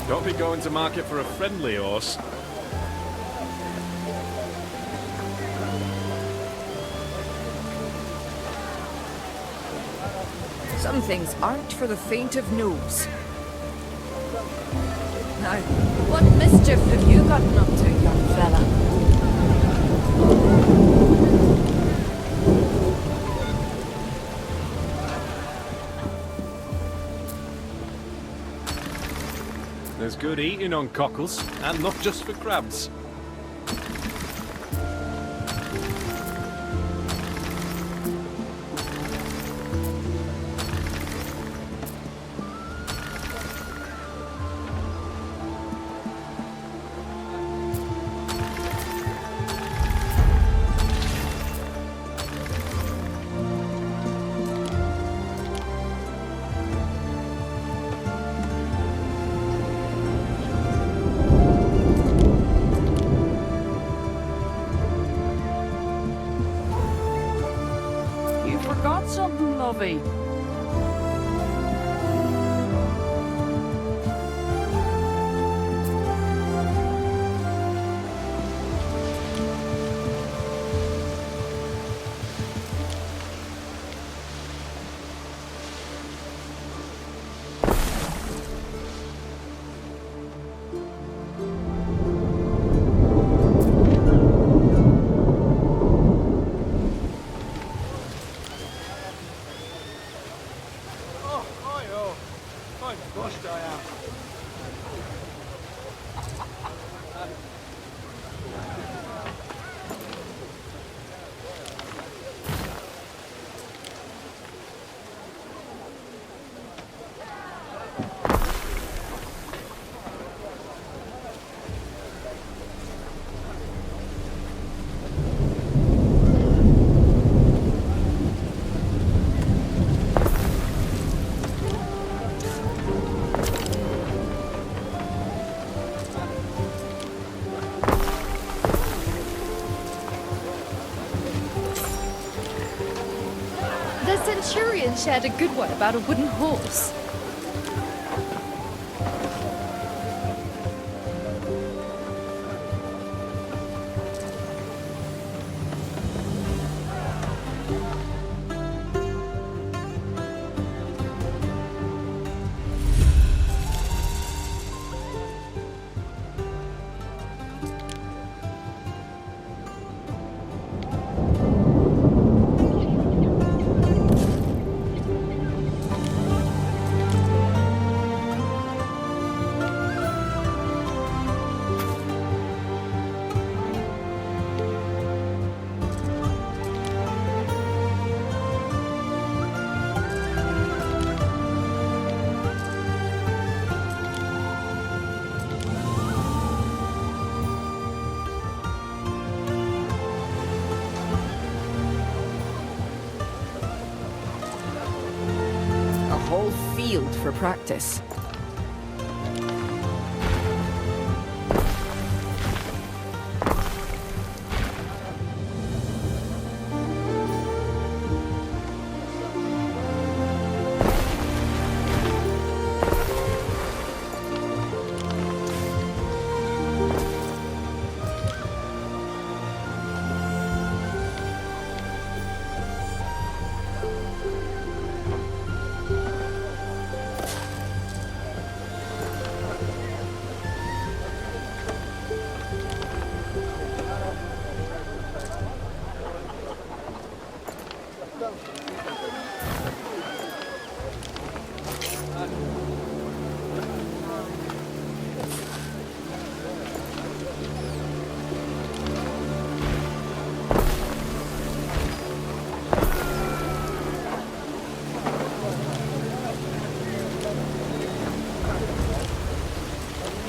Don't be going to market for a friendly horse. Some things aren't for the faint of nose. Now, what mischief have you gotten up to, young fella? There's good eating on cockles, and not just for crabs. Forgot something, lovey. Centurion shared a good one about a wooden horse. Whole field for practice.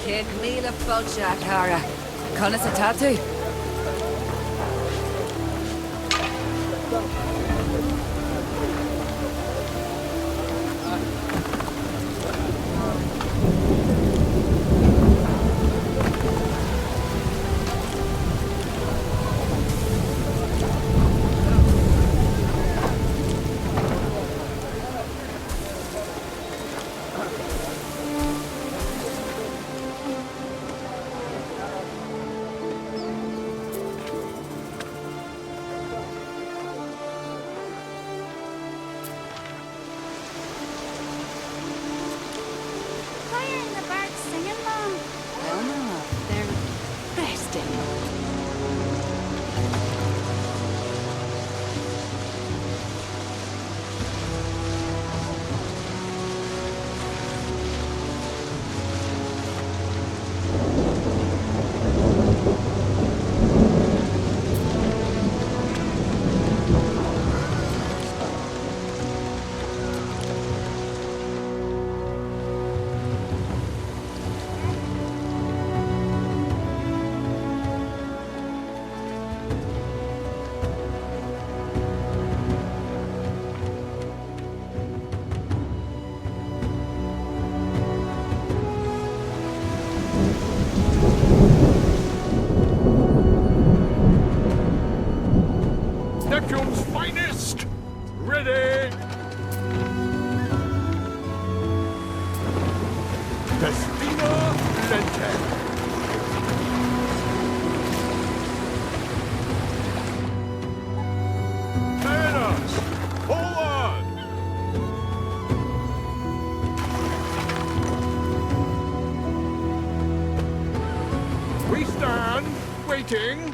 Kick me the fudge, Cara. Con us a tattoo.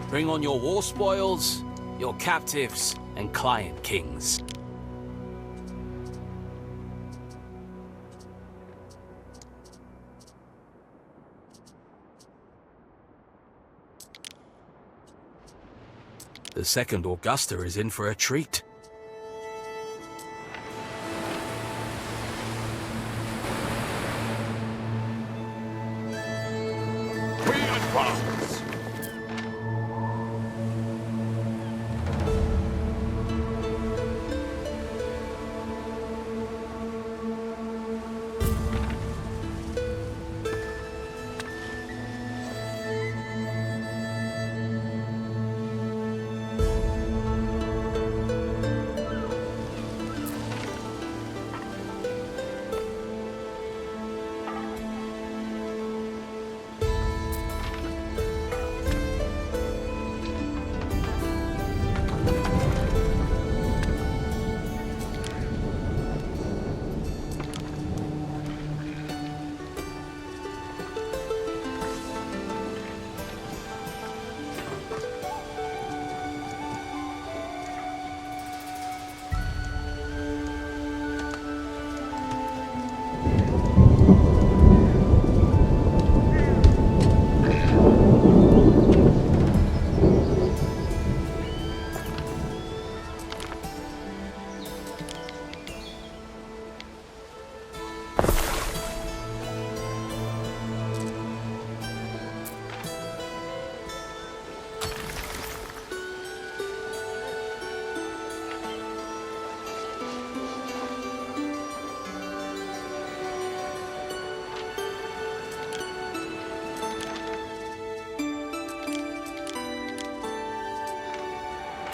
Bring on your war spoils, your captives, and client kings. The second Augusta is in for a treat. We advance!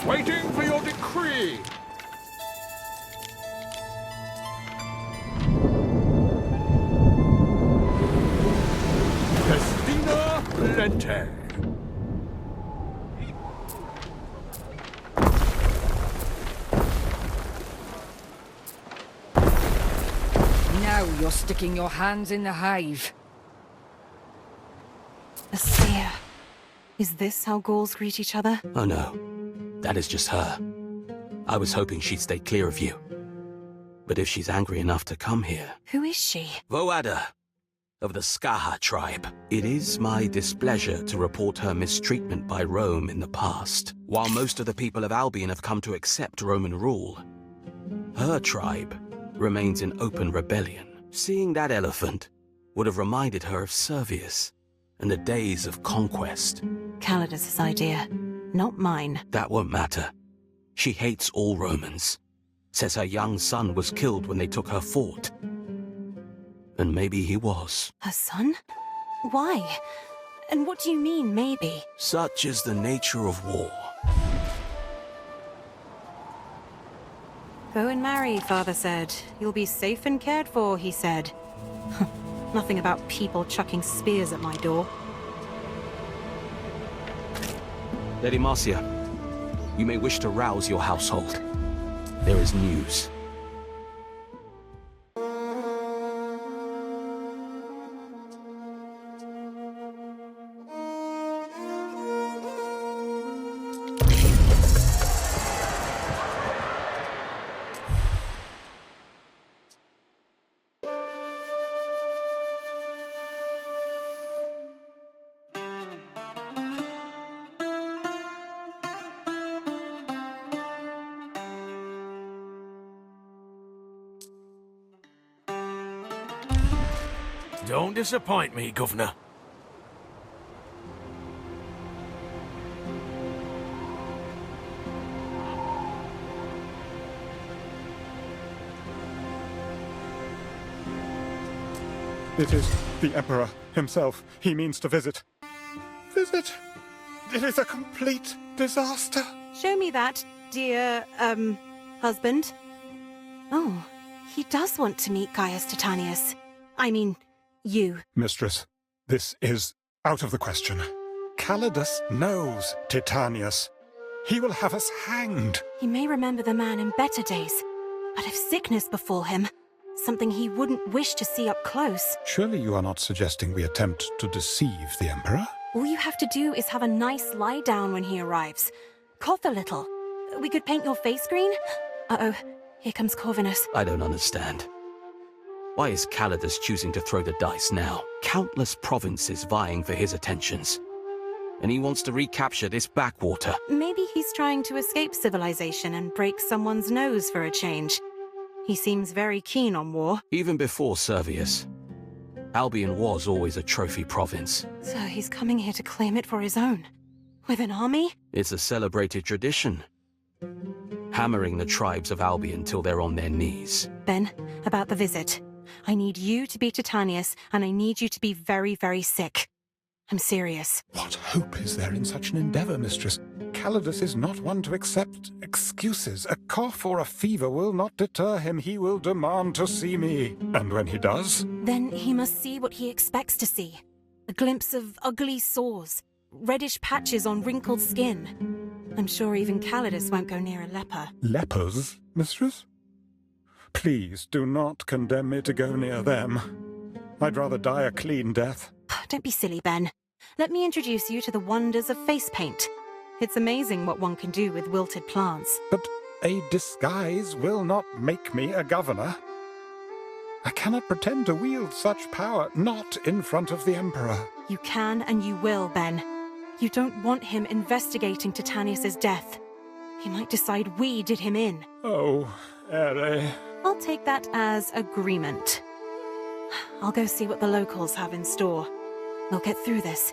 Waiting for your decree. Festina Lente. Now you're sticking your hands in the hive. A seer. Is this how ghouls greet each other? Oh no, that is just her. I was hoping she'd stay clear of you. But if she's angry enough to come here... Who is she? Voada, of the Skaha tribe. It is my displeasure to report her mistreatment by Rome in the past. While most of the people of Albion have come to accept Roman rule, her tribe remains in open rebellion. Seeing that elephant would have reminded her of Servius and the days of conquest. Calidus' idea, not mine. That won't matter. She hates all Romans. Says her young son was killed when they took her fort. And maybe he was. Her son? Why? And what do you mean, maybe? Such is the nature of war. Go and marry, Father said. You'll be safe and cared for, he said. Nothing about people chucking spears at my door. Lady Marcia, you may wish to rouse your household. There is news. Don't disappoint me, Governor. It is the Emperor himself. He means to visit. Visit? It is a complete disaster. Show me that, dear, husband. Oh, he does want to meet Gaius Titanius. I mean, you. Mistress, this is out of the question. Calidus knows Titanius. He will have us hanged. He may remember the man in better days, but if sickness befall him, something he wouldn't wish to see up close. Surely you are not suggesting we attempt to deceive the Emperor? All you have to do is have a nice lie down when he arrives. Cough a little. We could paint your face green. Uh-oh, here comes Corvinus. I don't understand. Why is Calidus choosing to throw the dice now? Countless provinces vying for his attentions. And he wants to recapture this backwater. Maybe he's trying to escape civilization and break someone's nose for a change. He seems very keen on war. Even before Servius, Albion was always a trophy province. So he's coming here to claim it for his own? With an army? It's a celebrated tradition. Hammering the tribes of Albion till they're on their knees. Ben, about the visit. I need you to be Titanius, and I need you to be very, very sick. I'm serious. What hope is there in such an endeavor, mistress? Calidus is not one to accept excuses. A cough or a fever will not deter him. He will demand to see me. And when he does? Then he must see what he expects to see. A glimpse of ugly sores, reddish patches on wrinkled skin. I'm sure even Calidus won't go near a leper. Lepers, mistress? Please do not condemn me to go near them. I'd rather die a clean death. Don't be silly, Ben. Let me introduce you to the wonders of face paint. It's amazing what one can do with wilted plants. But a disguise will not make me a governor. I cannot pretend to wield such power, not in front of the Emperor. You can and you will, Ben. You don't want him investigating Titanius's death. He might decide we did him in. Oh, Ere. I'll take that as agreement. I'll go see what the locals have in store. We'll get through this.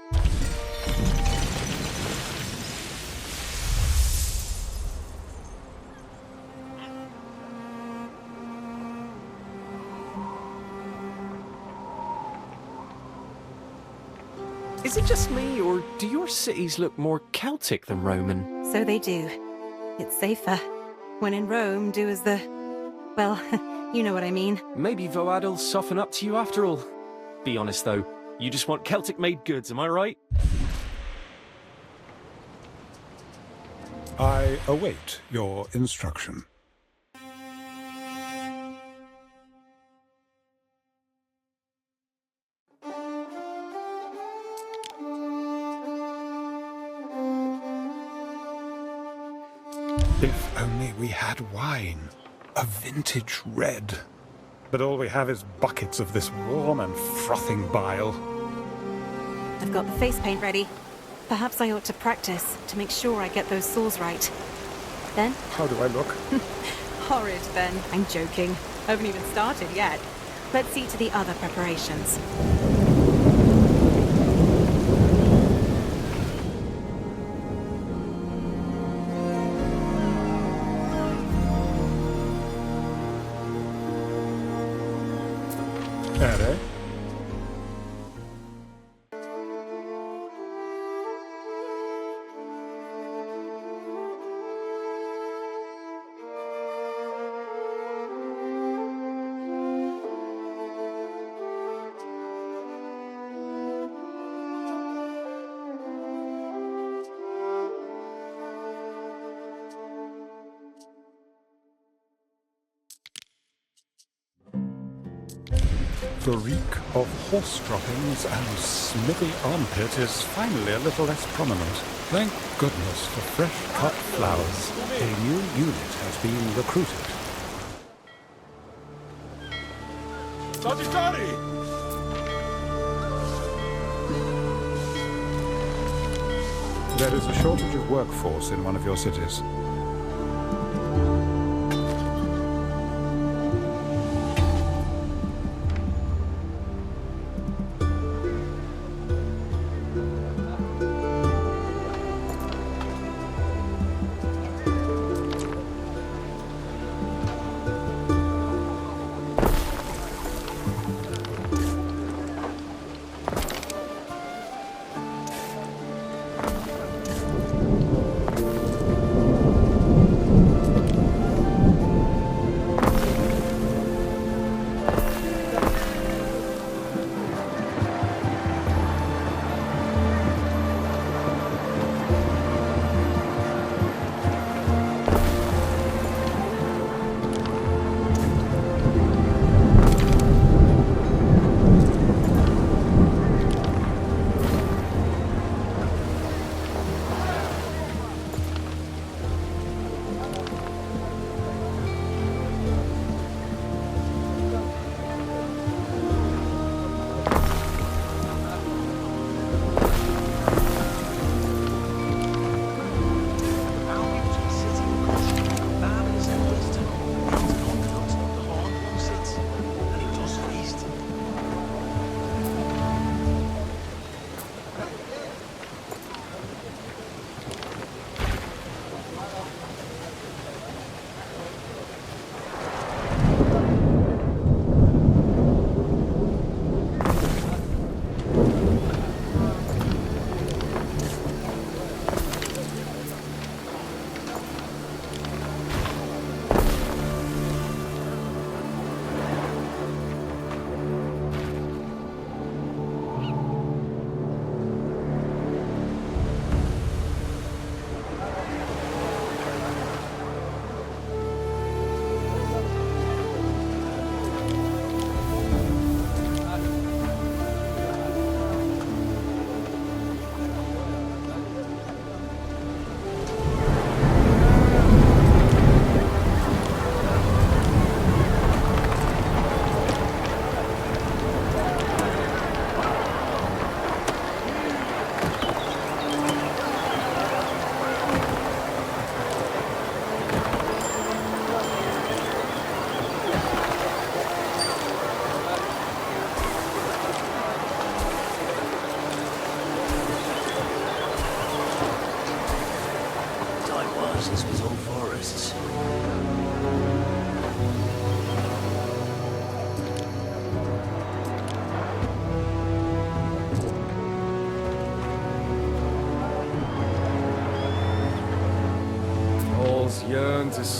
Is it just me, or do your cities look more Celtic than Roman? So they do. It's safer. When in Rome, do as the... well, you know what I mean. Maybe Voada'll soften up to you after all. Be honest though, you just want Celtic-made goods, am I right? I await your instruction. If only we had wine. A vintage red. But all we have is buckets of this warm and frothing bile. I've got the face paint ready. Perhaps I ought to practice to make sure I get those sores right. Ben? How do I look? Horrid, Ben. I'm joking. I haven't even started yet. Let's see to the other preparations. Ere? The reek of horse droppings and smithy armpit is finally a little less prominent. Thank goodness for fresh cut flowers. A new unit has been recruited. Sagittari! There is a shortage of workforce in one of your cities.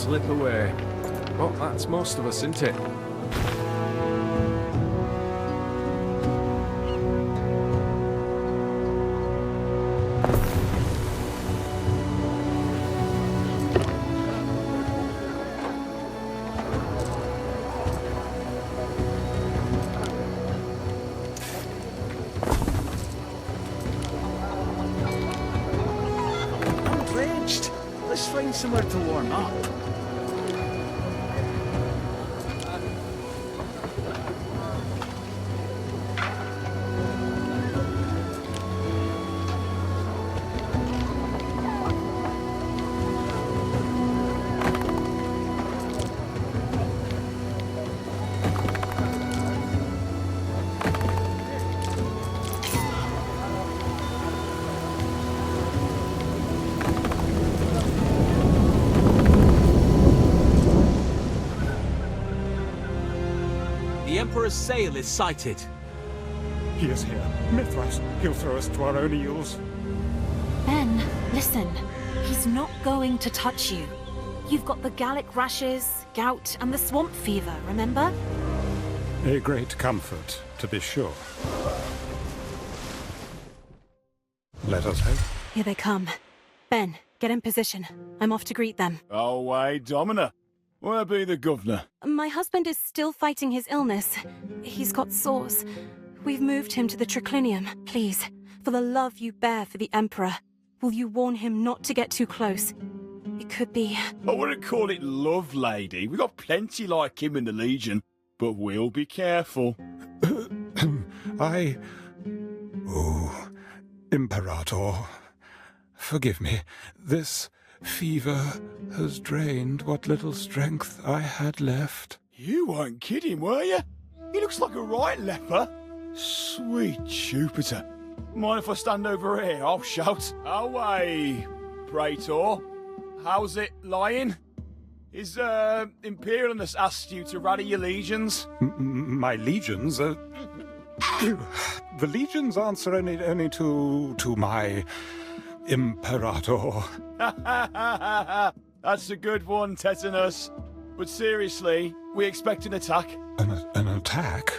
slip away. But that's most of us, isn't it? Let's find somewhere to warm up. The Emperor's sail is sighted. He is here. Mithras. He'll throw us to our own eels. Ben, listen. He's not going to touch you. You've got the Gallic rashes, gout, and the swamp fever, remember? A great comfort, to be sure. Let us hope. Here they come. Ben, get in position. I'm off to greet them. Oh, wait, Domina. Where be the governor? My husband is still fighting his illness. He's got sores. We've moved him to the triclinium. Please, for the love you bear for the Emperor, will you warn him not to get too close? It could be... I wouldn't call it love, lady. We got plenty like him in the Legion, but we'll be careful. Oh, Imperator, forgive me. This fever has drained what little strength I had left. You weren't kidding, were you? He looks like a right leper. Sweet Jupiter. Mind if I stand over here? I'll shout. Away, Praetor. How's it lying? Is Imperialness asked you to rally your legions? My legions? The legions answer only to my Imperator. That's a good one, Tetanus. But seriously, we expect an attack. An attack?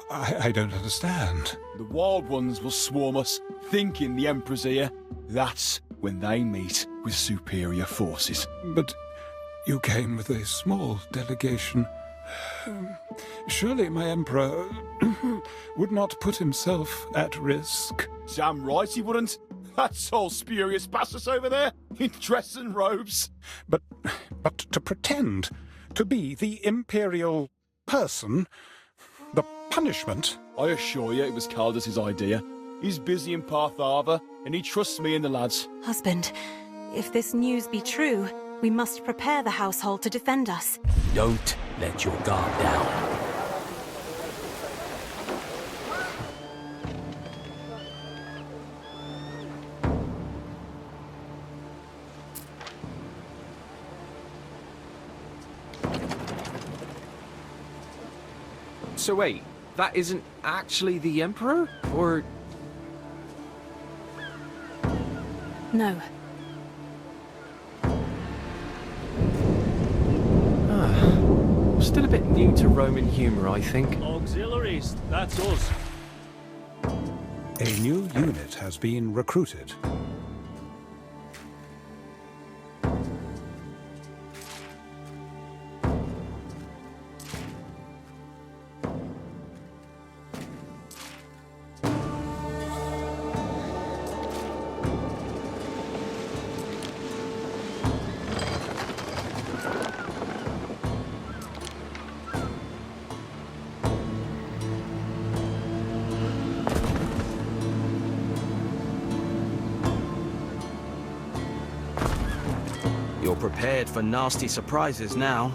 I don't understand. The Wild Ones will swarm us, thinking the Emperor's here. That's when they meet with superior forces. But you came with a small delegation. Surely my Emperor would not put himself at risk. Damn right he wouldn't. That's all spurious bastards over there, in dress and robes. But to pretend to be the Imperial person, the punishment... I assure you it was Caldus' idea. He's busy in Partharva, and he trusts me and the lads. Husband, if this news be true, we must prepare the household to defend us. Don't let your guard down. So wait, that isn't actually the Emperor? Or... No. Still a bit new to Roman humour, I think. Auxiliaries, that's us. A new unit has been recruited. You're prepared for nasty surprises now.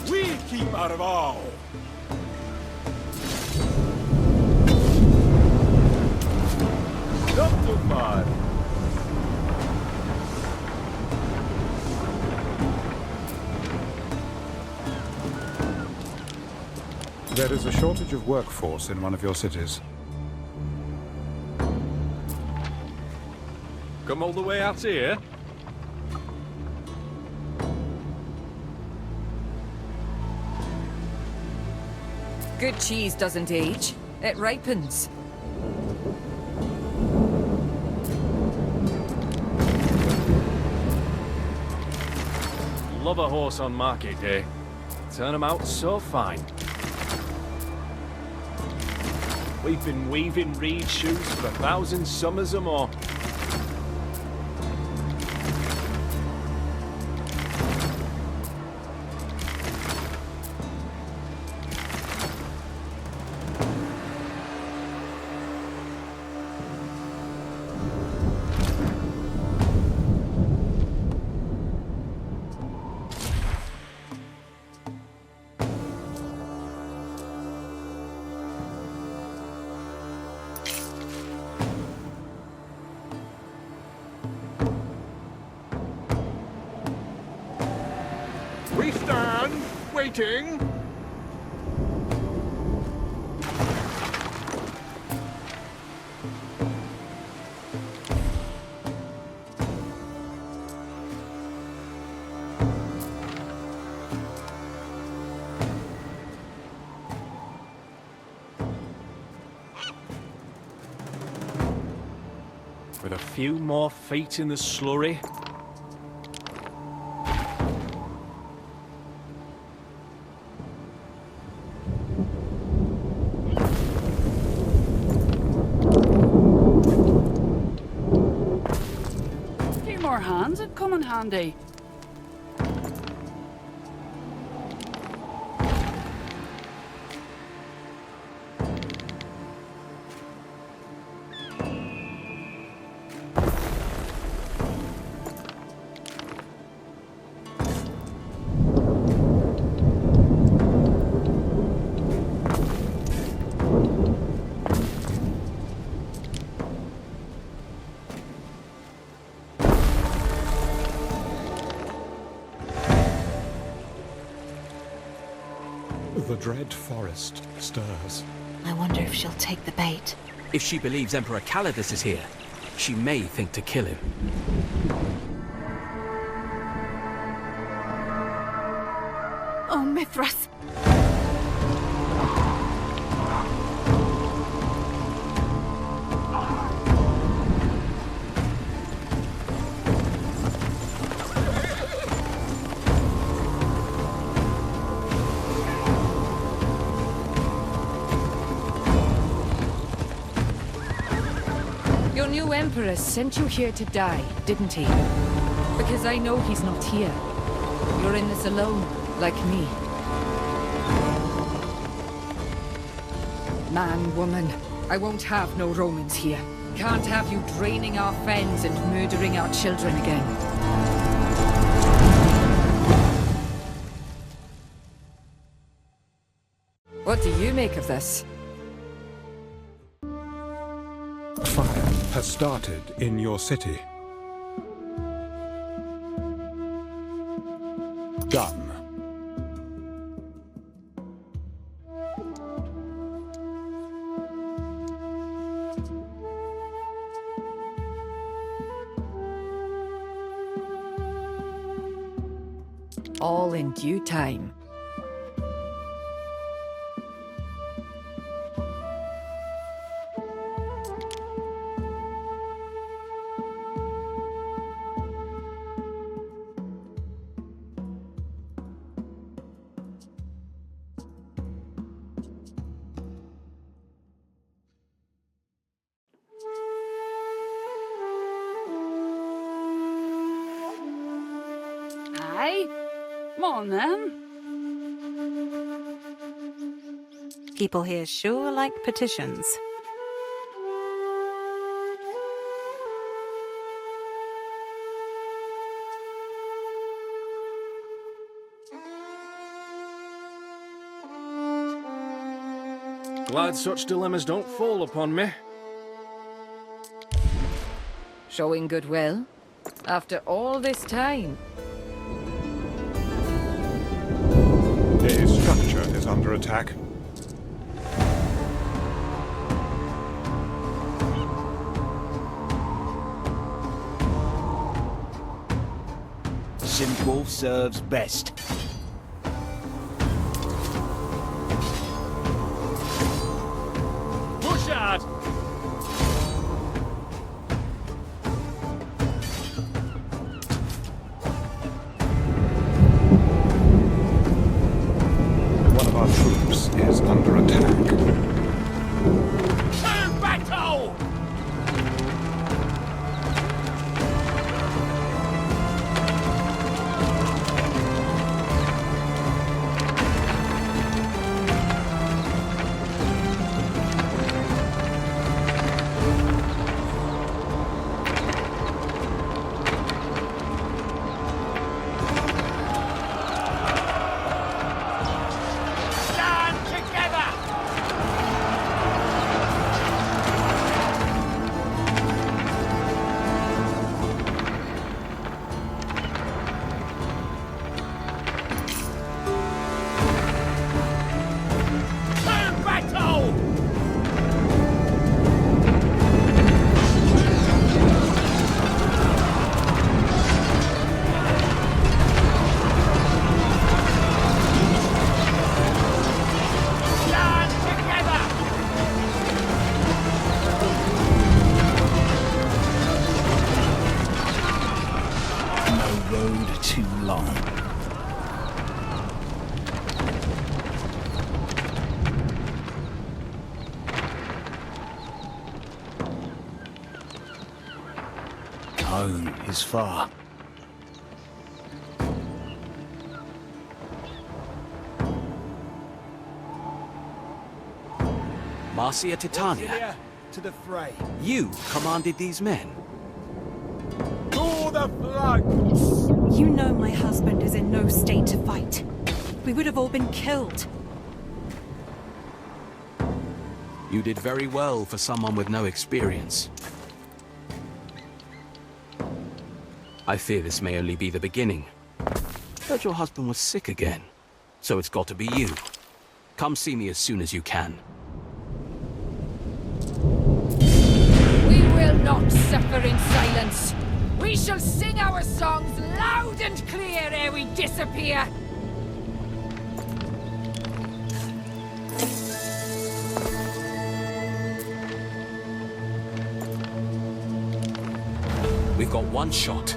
We keep out of all. Not too far. There is a shortage of workforce in one of your cities. Come all the way out here? Good cheese doesn't age. It ripens. Love a horse on market day. Turn 'em out so fine. We've been weaving reed shoes for 1,000 summers or more. We stand, waiting. With a few more feet in the slurry. More hands would come in handy. The dread forest stirs. I wonder if she'll take the bait. If she believes Emperor Calidus is here, she may think to kill him. Oh, Mithras! Your new Emperor sent you here to die, didn't he? Because I know he's not here. You're in this alone, like me. Man, woman, I won't have no Romans here. Can't have you draining our fens and murdering our children again. What do you make of this? Fire has started in your city. Done. All in due time. Aye. Come on, then. People here sure like petitions. Glad such dilemmas don't fall upon me. Showing goodwill? After all this time? A structure is under attack. Simple serves best. Push hard! One of our troops is under attack. To battle! Stand together! To battle! Stand together! No road too long. Home is far. Marcia Titania, Auxilia, to the fray. you commanded these men. Call the flanks! You know my husband is in no state to fight. We would have all been killed. You did very well for someone with no experience. I fear this may only be the beginning. Heard your husband was sick again, so it's got to be you. Come see me as soon as you can. We will not suffer in silence. We shall sing our songs loud and clear ere we disappear. We've got one shot.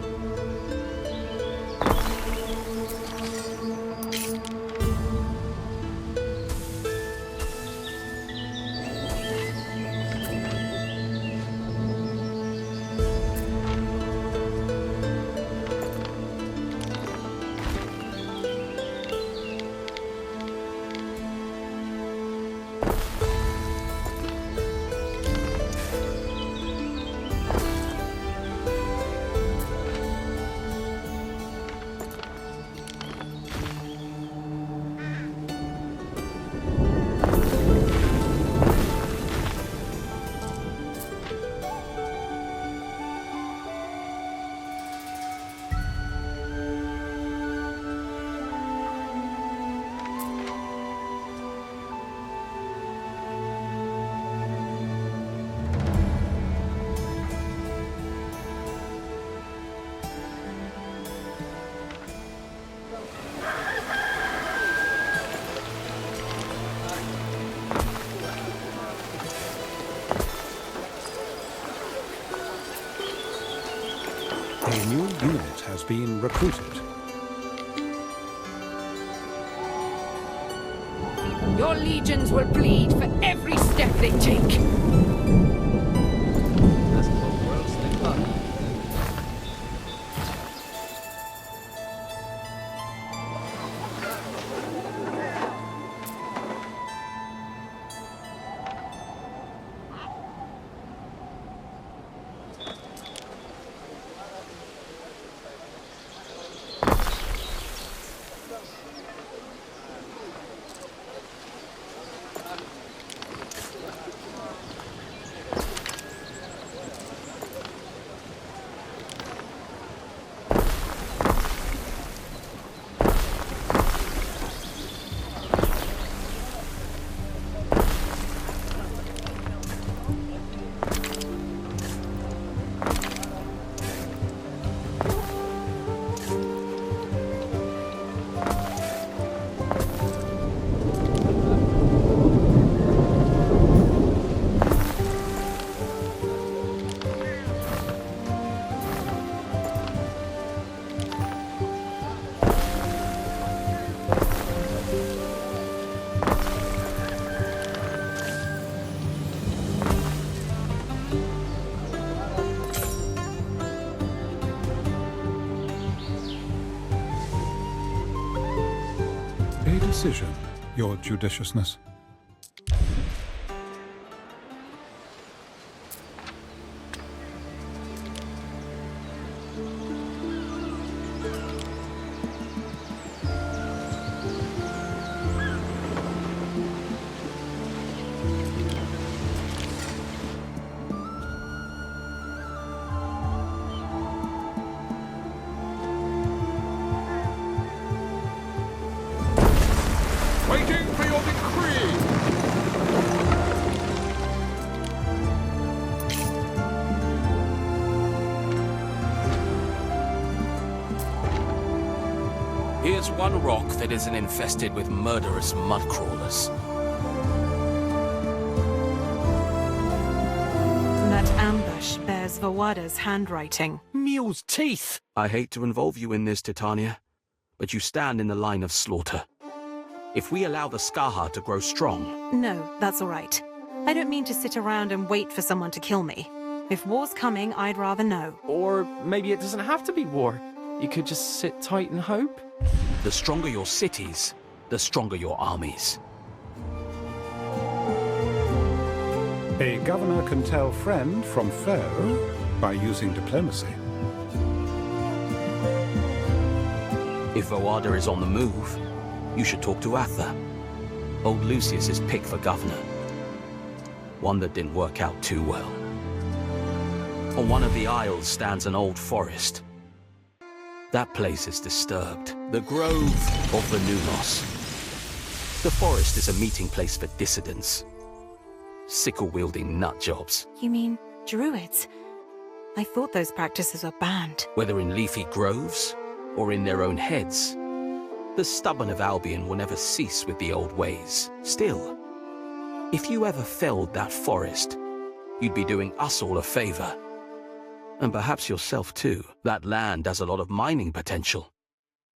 A new unit has been recruited. Your legions will bleed for every step they take. decision, Your Judiciousness. Waiting for your decree! Here's one rock that isn't infested with murderous mudcrawlers. That ambush bears Voada's handwriting. Mule's teeth! I hate to involve you in this, Titania, but you stand in the line of slaughter. If we allow the Skaha to grow strong... No, that's all right. I don't mean to sit around and wait for someone to kill me. If war's coming, I'd rather know. Or maybe it doesn't have to be war. You could just sit tight and hope. The stronger your cities, the stronger your armies. A governor can tell friend from foe by using diplomacy. If Voada is on the move, you should talk to Atha, old Lucius's pick for governor. One that didn't work out too well. On one of the isles stands an old forest. That place is disturbed. The Grove of Venumos. The forest is a meeting place for dissidents. Sickle-wielding nutjobs. You mean druids? I thought those practices were banned. Whether in leafy groves or in their own heads, the stubborn of Albion will never cease with the old ways. Still, if you ever felled that forest, you'd be doing us all a favor. And perhaps yourself too. That land has a lot of mining potential,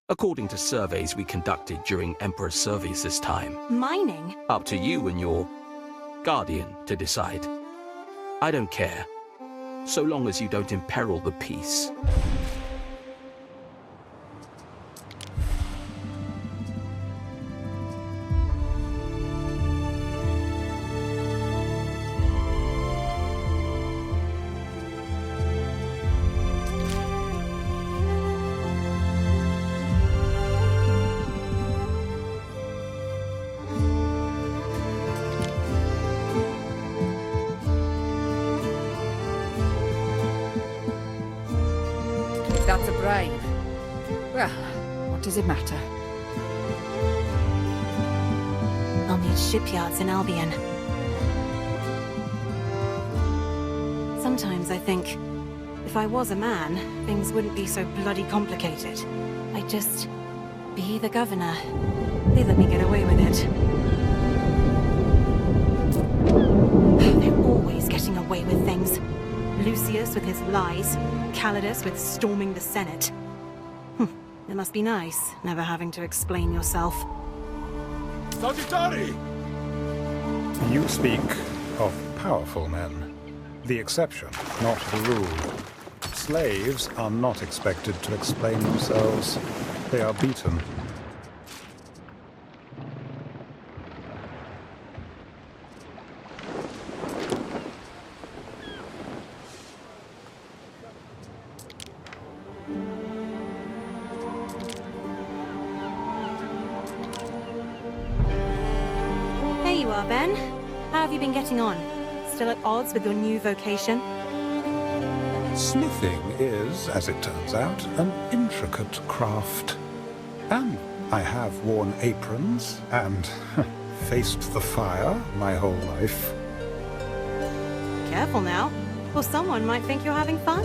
according to surveys we conducted during Emperor Servius's time. Mining? Up to you and your guardian to decide. I don't care, so long as you don't imperil the peace. That's a bribe. Well, what does it matter? I'll need shipyards in Albion. Sometimes I think, if I was a man, things wouldn't be so bloody complicated. I'd just be the governor. They let me get away with it. They're always getting away with things. Lucius with his lies, Calidus with storming the Senate. It must be nice, never having to explain yourself. Sagittari! You speak of powerful men. The exception, not the rule. Slaves are not expected to explain themselves. They are beaten. Ben, how have you been getting on? Still at odds with your new vocation? Smithing is, as it turns out, an intricate craft. And I have worn aprons and faced the fire my whole life. Careful now, or someone might think you're having fun.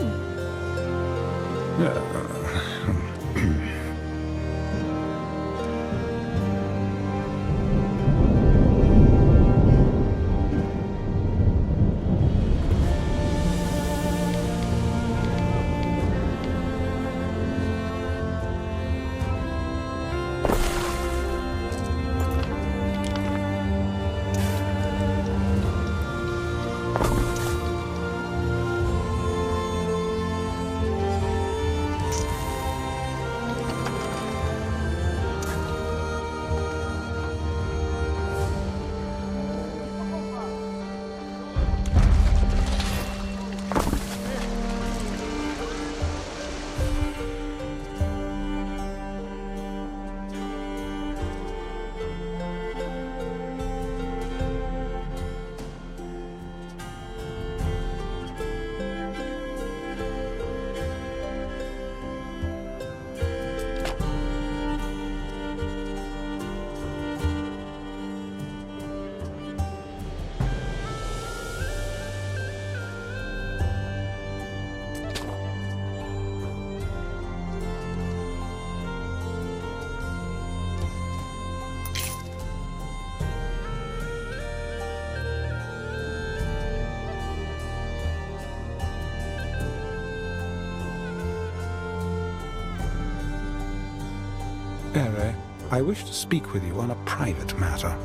Ere, I wish to speak with you on a private matter.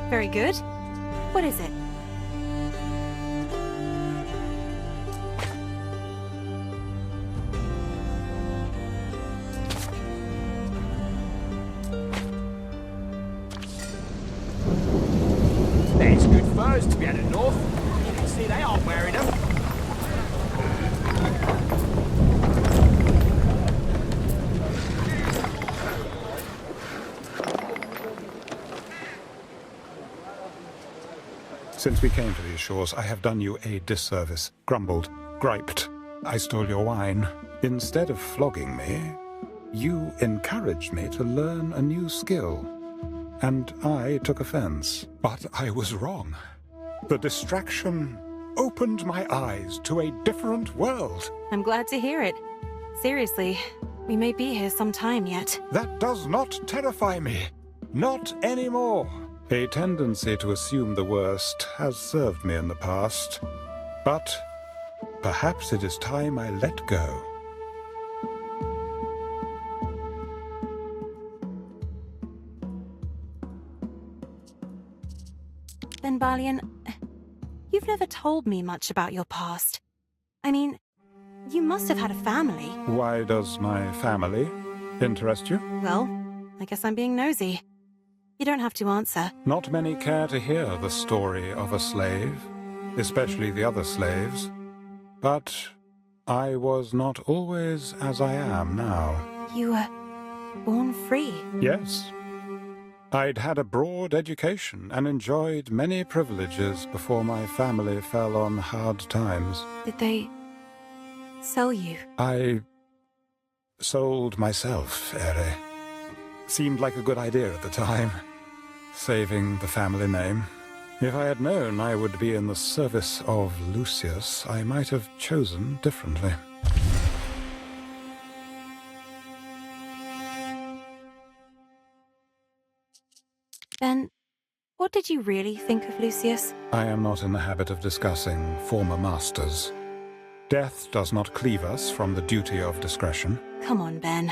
Very good. What is it? There's good furs to be had at North. You can see they aren't wearing them. Since we came to these shores, I have done you a disservice. Grumbled, griped. I stole your wine. Instead of flogging me, you encouraged me to learn a new skill. And I took offense. But I was wrong. The distraction opened my eyes to a different world. I'm glad to hear it. Seriously, we may be here some time yet. That does not terrify me. Not anymore. A tendency to assume the worst has served me in the past. But perhaps it is time I let go. Then, Balian, you've never told me much about your past. I mean, you must have had a family. Why does my family interest you? Well, I guess I'm being nosy. You don't have to answer. Not many care to hear the story of a slave, especially the other slaves. But I was not always as I am now. You were born free. Yes. I'd had a broad education and enjoyed many privileges before my family fell on hard times. Did they sell you? I sold myself, Ere. Seemed like a good idea at the time, saving the family name. If I had known I would be in the service of Lucius, I might have chosen differently. Then, what did you really think of Lucius? I am not in the habit of discussing former masters. Death does not cleave us from the duty of discretion. Come on, Ben.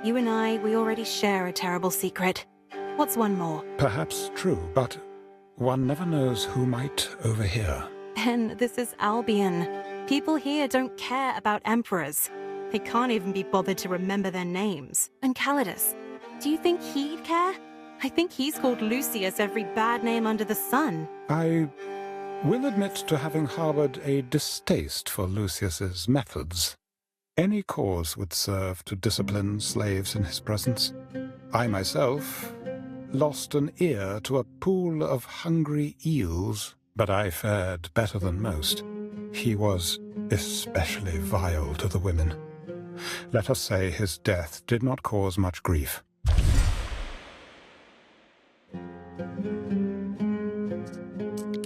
You and I, we already share a terrible secret. What's one more? Perhaps true, but one never knows who might overhear. Ben, this is Albion. People here don't care about emperors. They can't even be bothered to remember their names. And Calidus, do you think he'd care? I think he's called Lucius every bad name under the sun. I will admit to having harbored a distaste for Lucius's methods. Any cause would serve to discipline slaves in his presence. I myself lost an ear to a pool of hungry eels, but I fared better than most. He was especially vile to the women. Let us say his death did not cause much grief.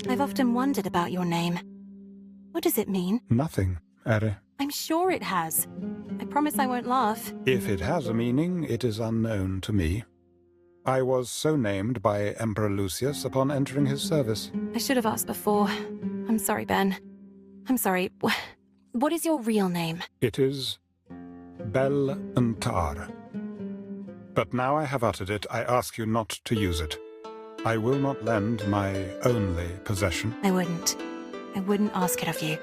I've often wondered about your name. What does it mean? Nothing, Ere. I'm sure it has. I promise I won't laugh. If it has a meaning, it is unknown to me. I was so named by Emperor Lucius upon entering his service. I should have asked before. I'm sorry, Ben. I'm sorry. What is your real name? It is Bel Antar. But now I have uttered it, I ask you not to use it. I will not lend my only possession. I wouldn't ask it of you.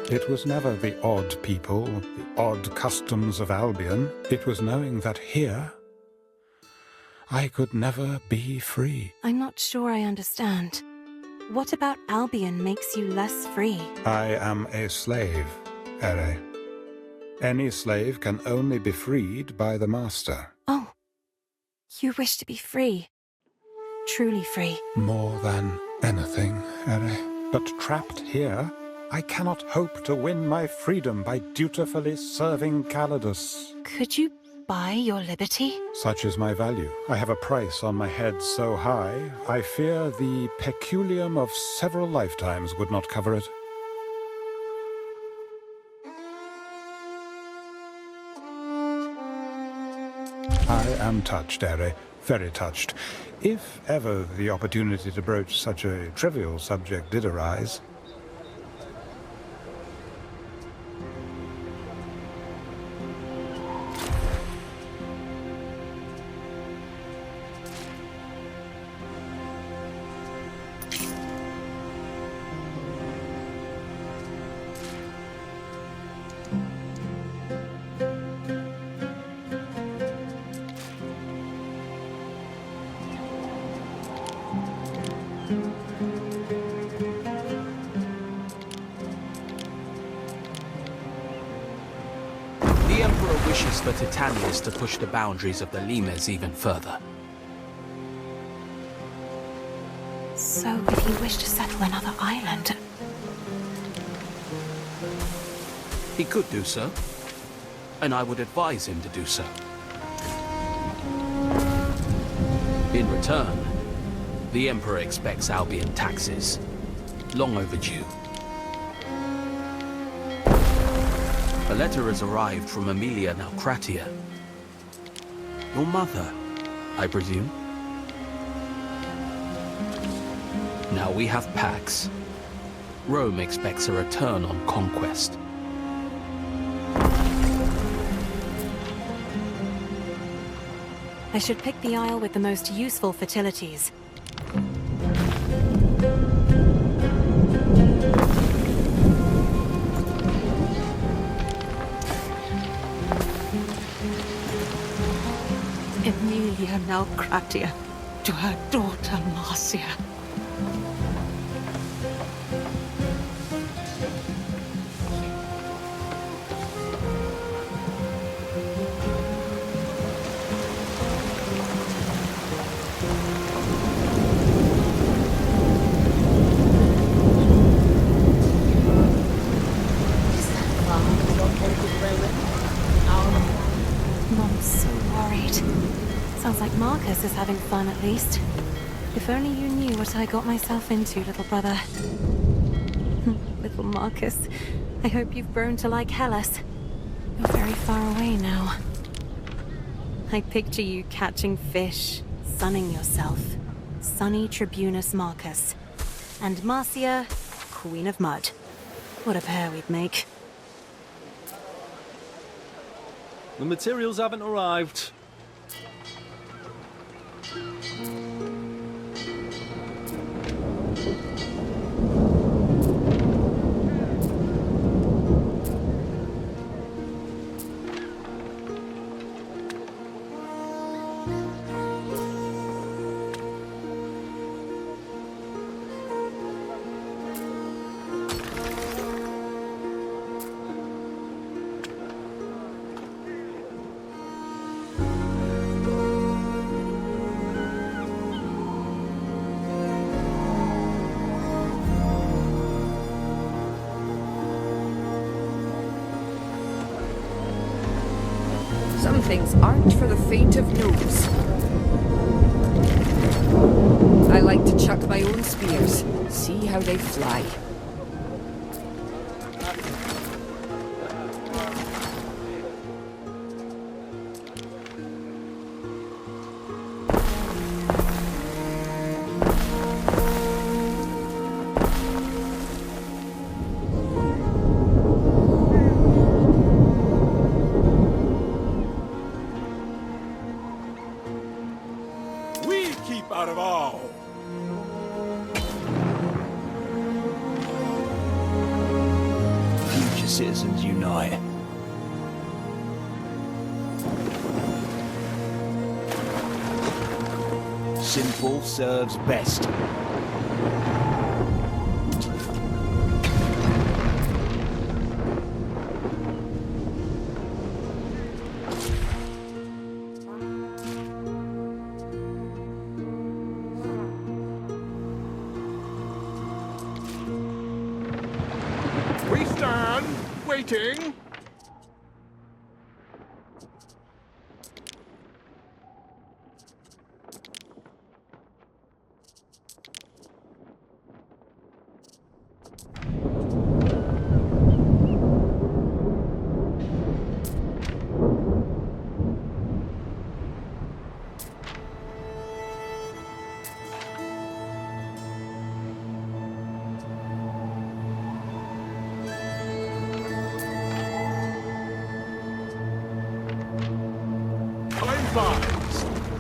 It was never the odd people, the odd customs of Albion. It was knowing that here, I could never be free. I'm not sure I understand. What about Albion makes you less free? I am a slave, Ere. Any slave can only be freed by the master. Oh, you wish to be free. Truly free. More than anything, Ere. But trapped here, I cannot hope to win my freedom by dutifully serving Calidus. Could you buy your liberty? Such is my value. I have a price on my head so high, I fear the peculium of several lifetimes would not cover it. I am touched, Ere, very touched. If ever the opportunity to broach such a trivial subject did arise. The Emperor wishes for Titanius to push the boundaries of the Limes even further. So, if he wished to settle another island... He could do so, and I would advise him to do so. In return, the Emperor expects Albion taxes, long overdue. A letter has arrived from Aemilia Naucratia. Your mother, I presume? Now we have Pax. Rome expects a return on conquest. I should pick the isle with the most useful fertilities. Aemilia Naucratia to her daughter Marcia. Mom's so worried. Sounds like Marcus is having fun at least. If only you knew what I got myself into, little brother. Little Marcus, I hope you've grown to like Hellas. You're very far away now. I picture you catching fish, sunning yourself. Sunny Tribunus Marcus. And Marcia, Queen of Mud. What a pair we'd make. The materials haven't arrived. Some things aren't for the faint of nose. I like to chuck my own spears, see how they fly. Out of all. Future citizens unite. Simple serves best. We stand, waiting.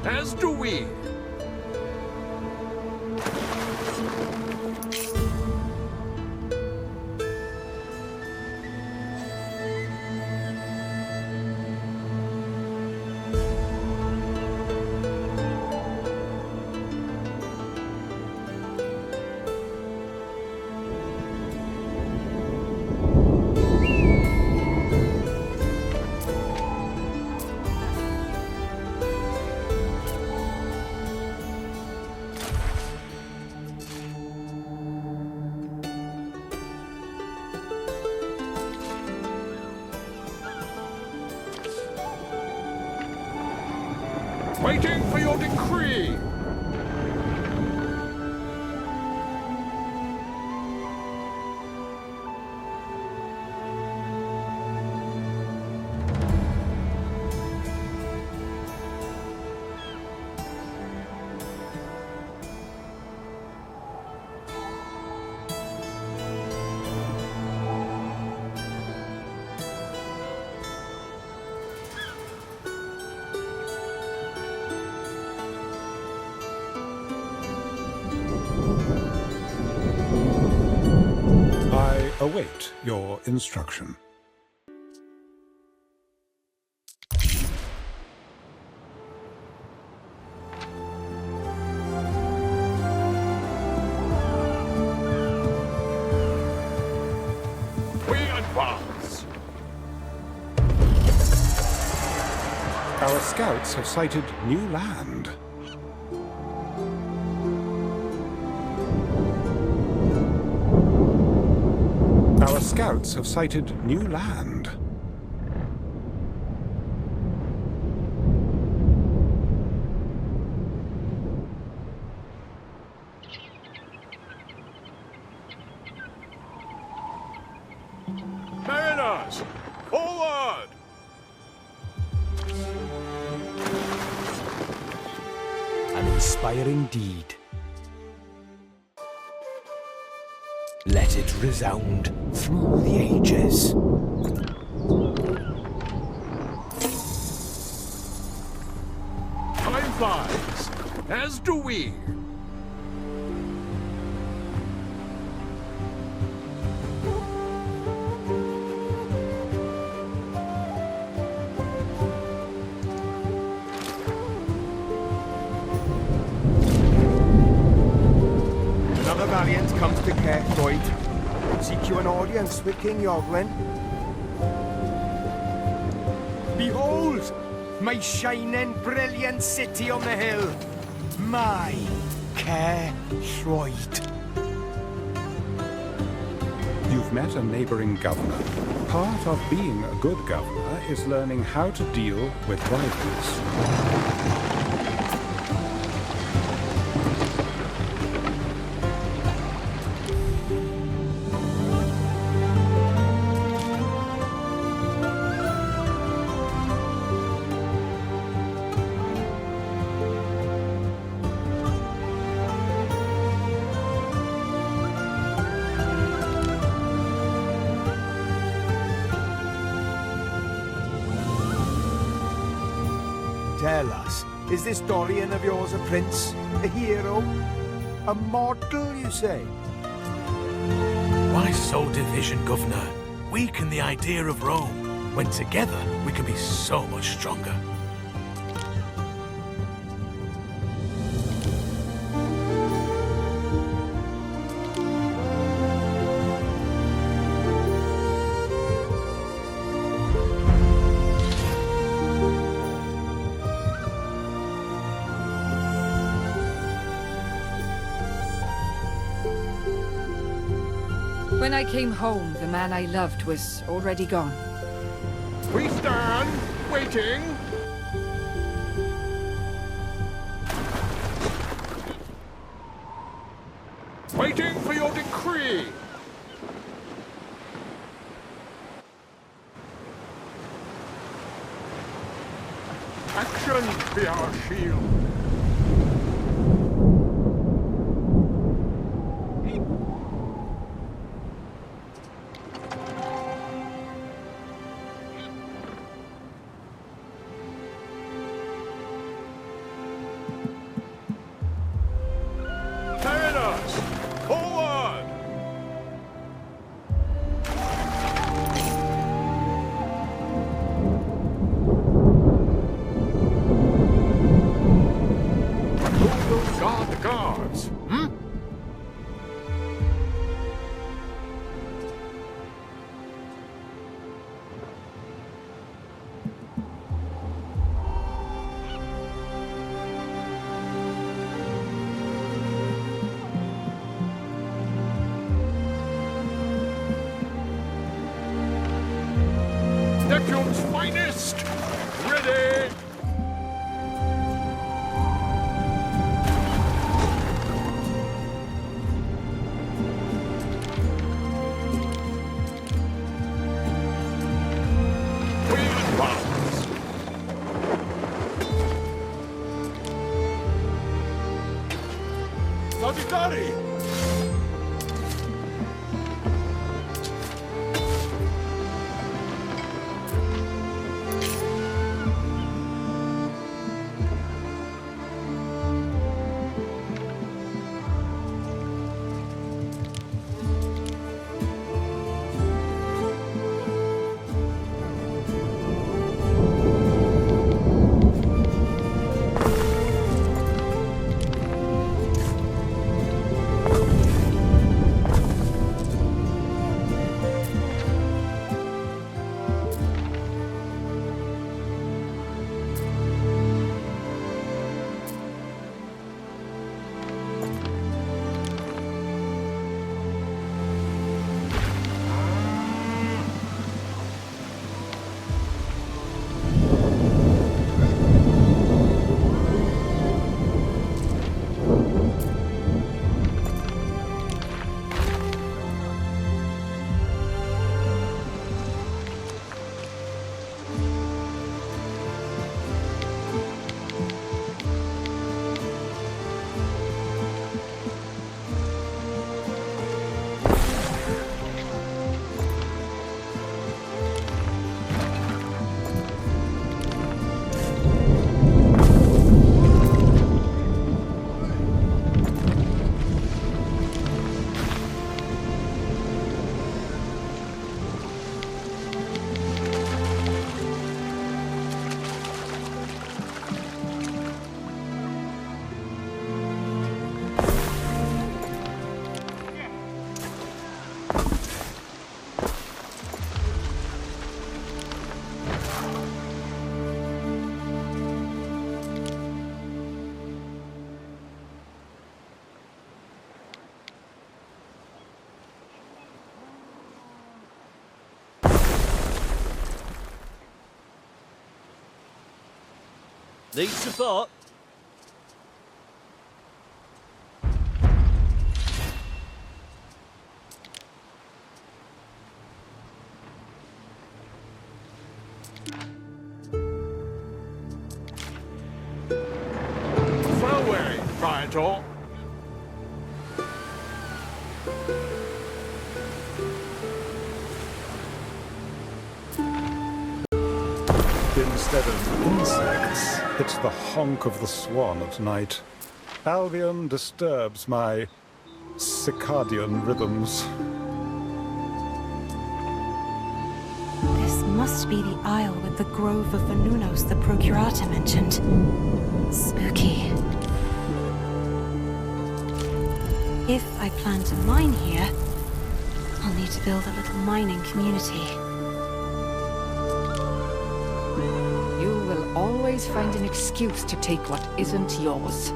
As do we. Waiting for your decree! Await your instruction. We advance! Our scouts have sighted new land. Our scouts have sighted new land. Mariners! Forward! An inspiring deed. Let it resound through the ages. Time flies, as do we. Another valiant comes to Kirkdoyd. Seek you an audience with King Yoglin. Behold, my shining, brilliant city on the hill. My Kirkdoyd. You've met a neighboring governor. Part of being a good governor is learning how to deal with rivals. Tell us, is this Dorian of yours a prince? A hero? A mortal, you say? Why sow division, Governor? Weaken the idea of Rome. When together, we can be so much stronger. When I came home, the man I loved was already gone. We stand, waiting. Waiting for your decree. Action be our shield. Neptune's finest! Ready! Sorry! Need support? Fareway, Praetor. Instead of insects, it's the honk of the swan at night. Albion disturbs my circadian rhythms. This must be the isle with the grove of Venunos the Procurator mentioned. Spooky. If I plan to mine here, I'll need to build a little mining community. You will always find an excuse to take what isn't yours.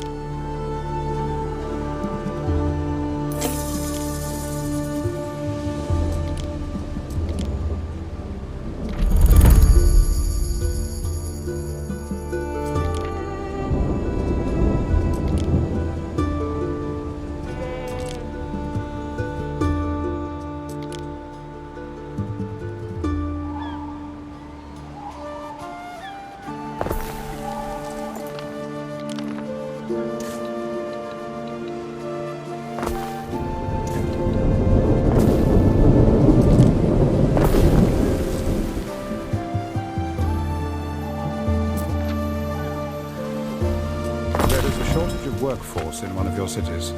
Workforce in one of your cities.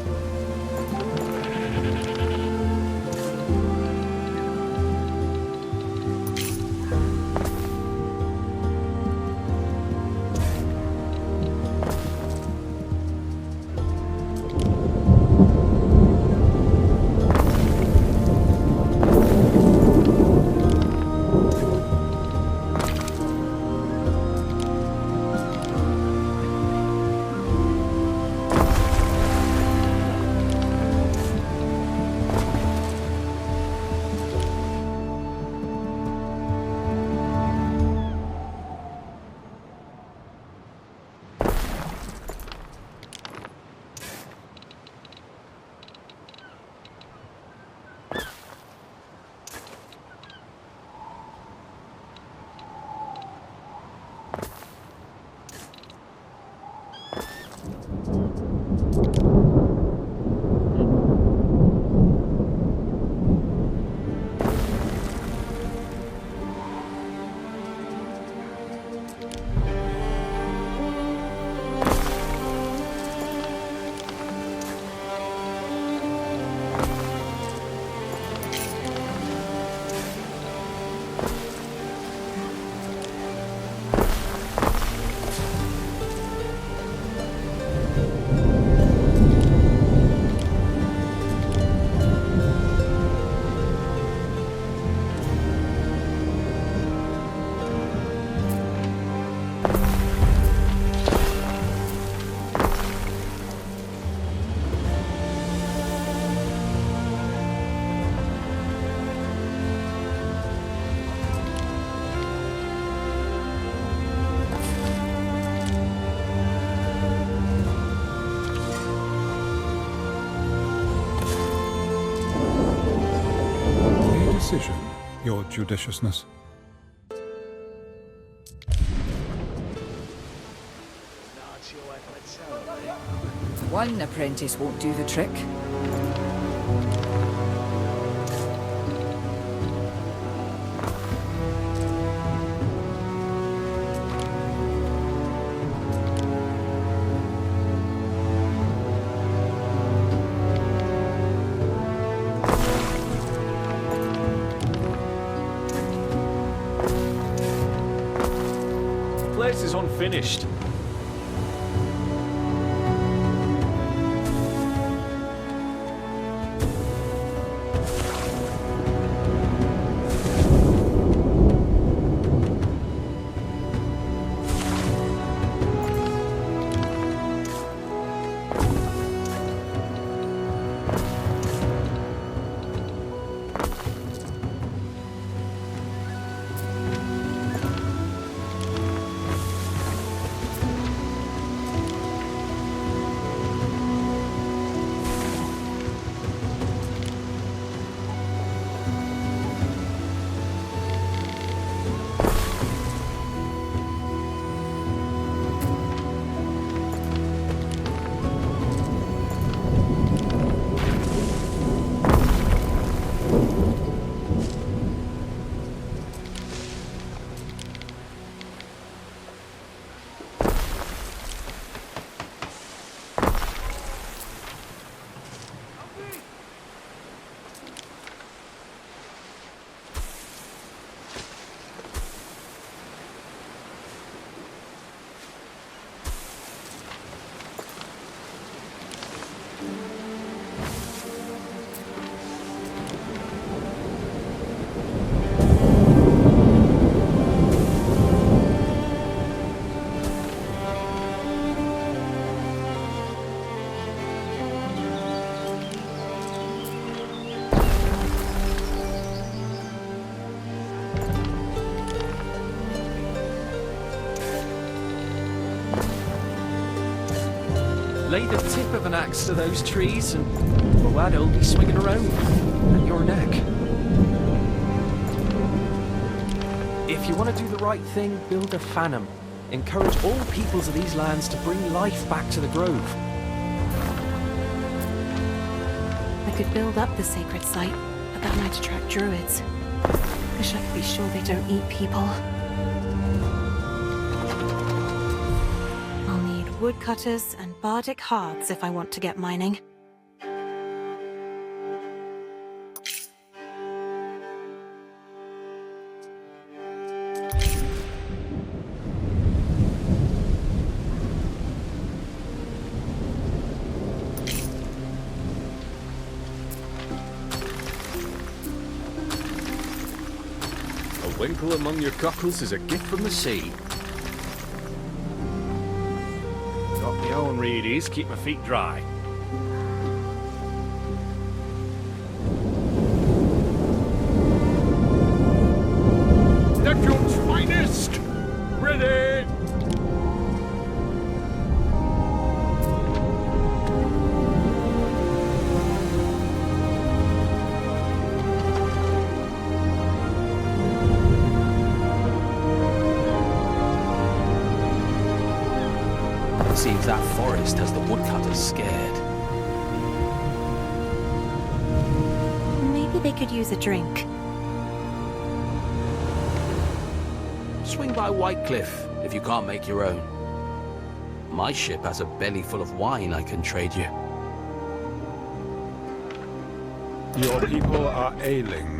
decision, Your Judiciousness. One apprentice won't do the trick. The place is unfinished. Lay the tip of an axe to those trees and Voada'll be swinging around at your neck. If you want to do the right thing, build a Phantom. Encourage all peoples of these lands to bring life back to the Grove. I could build up the sacred site, but that might attract druids. Wish I could be sure they don't eat people. I'll need woodcutters and bardic hearts if I want to get mining. A winkle among your cockles is a gift from the sea. Got my own reedies, keep my feet dry. Nephew's finest! Ready! Seems that forest has the woodcutters scared. Maybe they could use a drink. Swing by Whitecliff if you can't make your own. My ship has a belly full of wine I can trade you. Your people are ailing.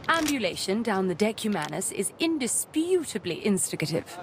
Ambulation down the Decumanus is indisputably instigative.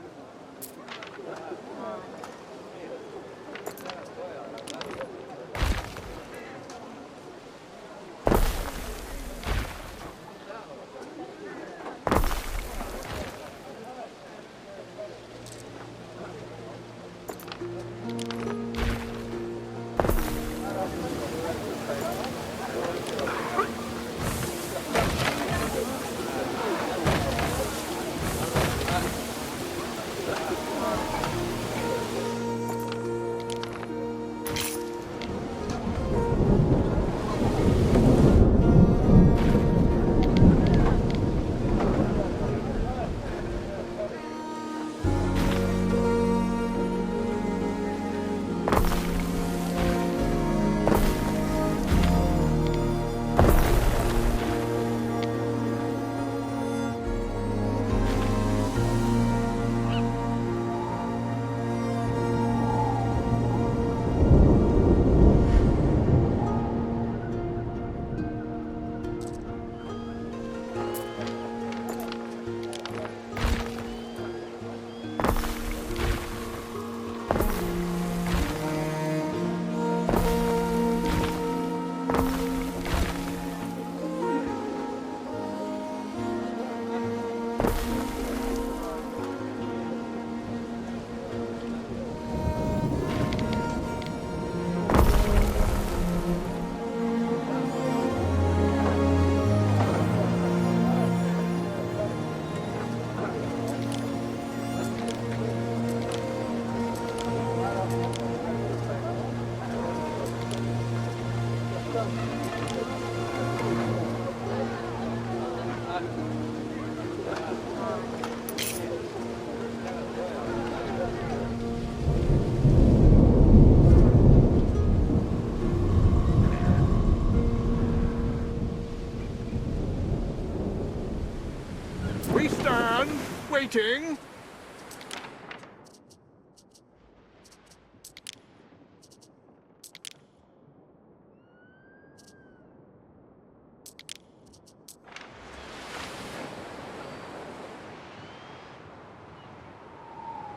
Waiting.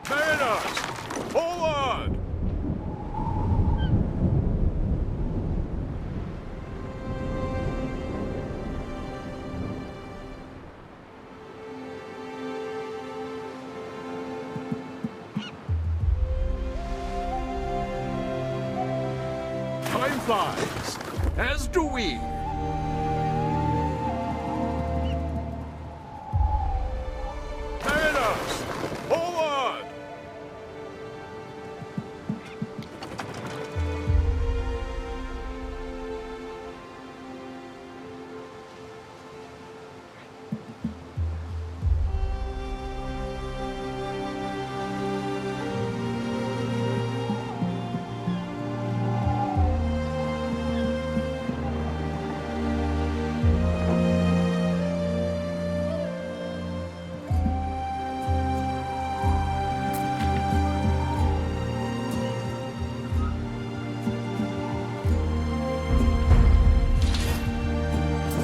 Mariners, forward! Time flies, as do we. Mariners, forward!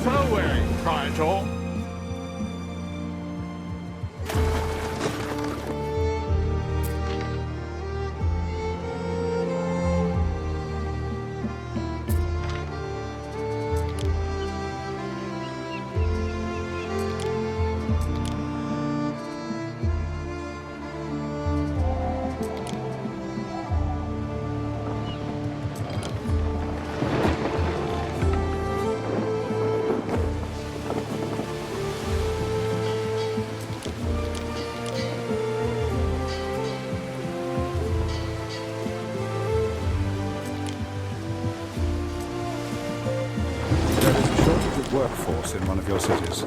fur wearing, Praetor? Workforce in one of your cities.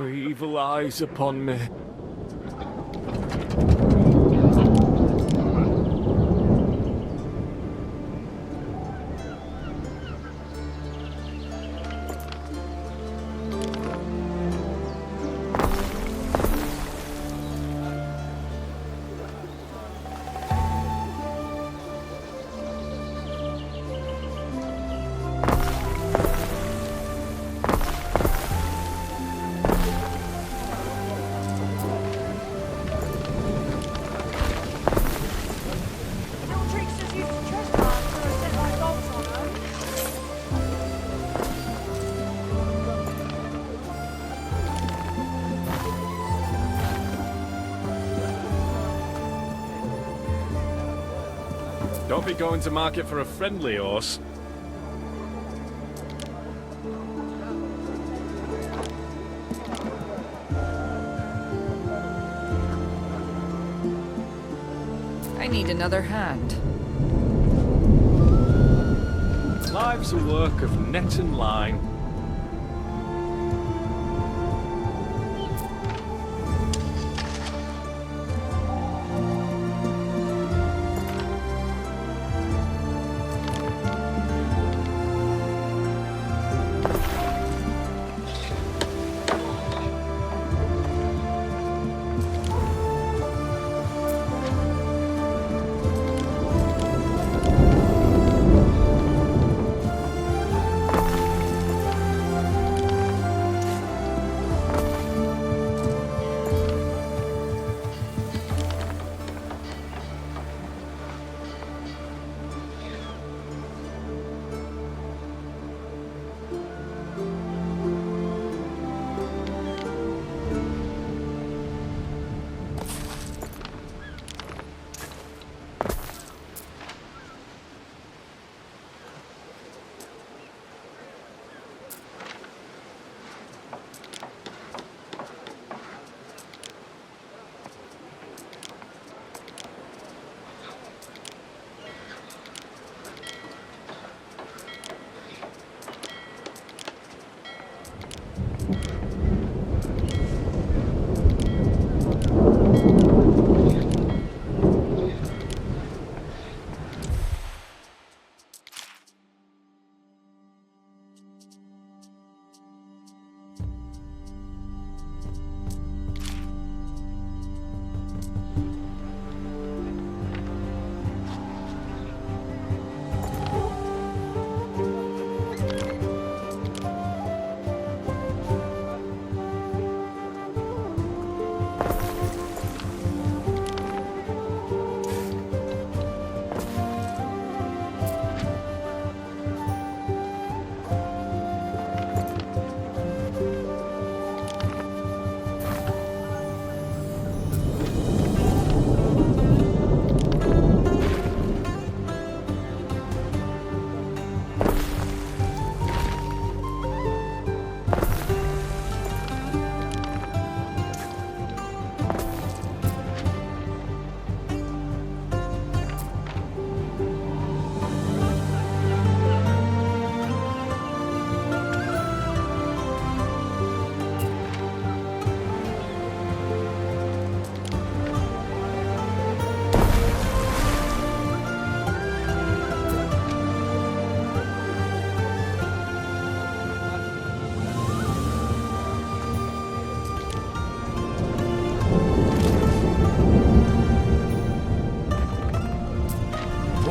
Evil eyes upon me. Don't be going to market for a friendly horse. I need another hand. Life's a work of net and line.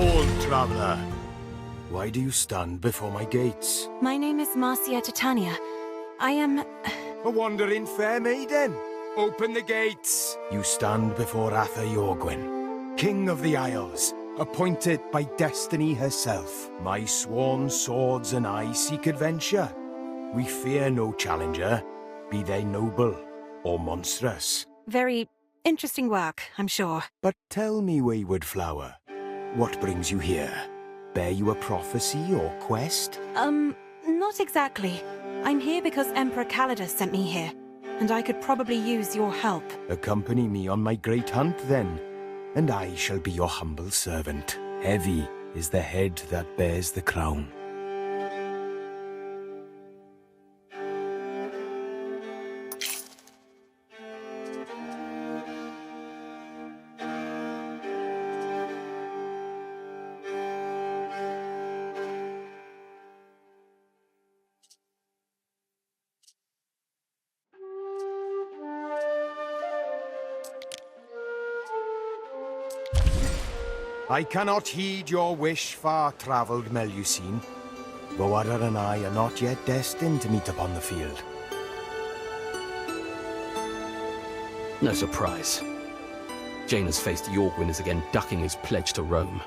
Behold, traveller. Why do you stand before my gates? My name is Marcia Titania. I am... A wandering fair maiden. Open the gates. You stand before Atha Yorgwyn, King of the Isles, appointed by destiny herself. My sworn swords and I seek adventure. We fear no challenger, be they noble or monstrous. Very interesting work, I'm sure. But tell me, wayward flower, what brings you here? Bear you a prophecy or quest? Not exactly. I'm here because Emperor Calidus sent me here, and I could probably use your help. Accompany me on my great hunt, then, and I shall be your humble servant. Heavy is the head that bears the crown. I cannot heed your wish, far-travelled Melusine. Voada and I are not yet destined to meet upon the field. No surprise. Jaina's faced Yorgwyn is again ducking his pledge to Rome.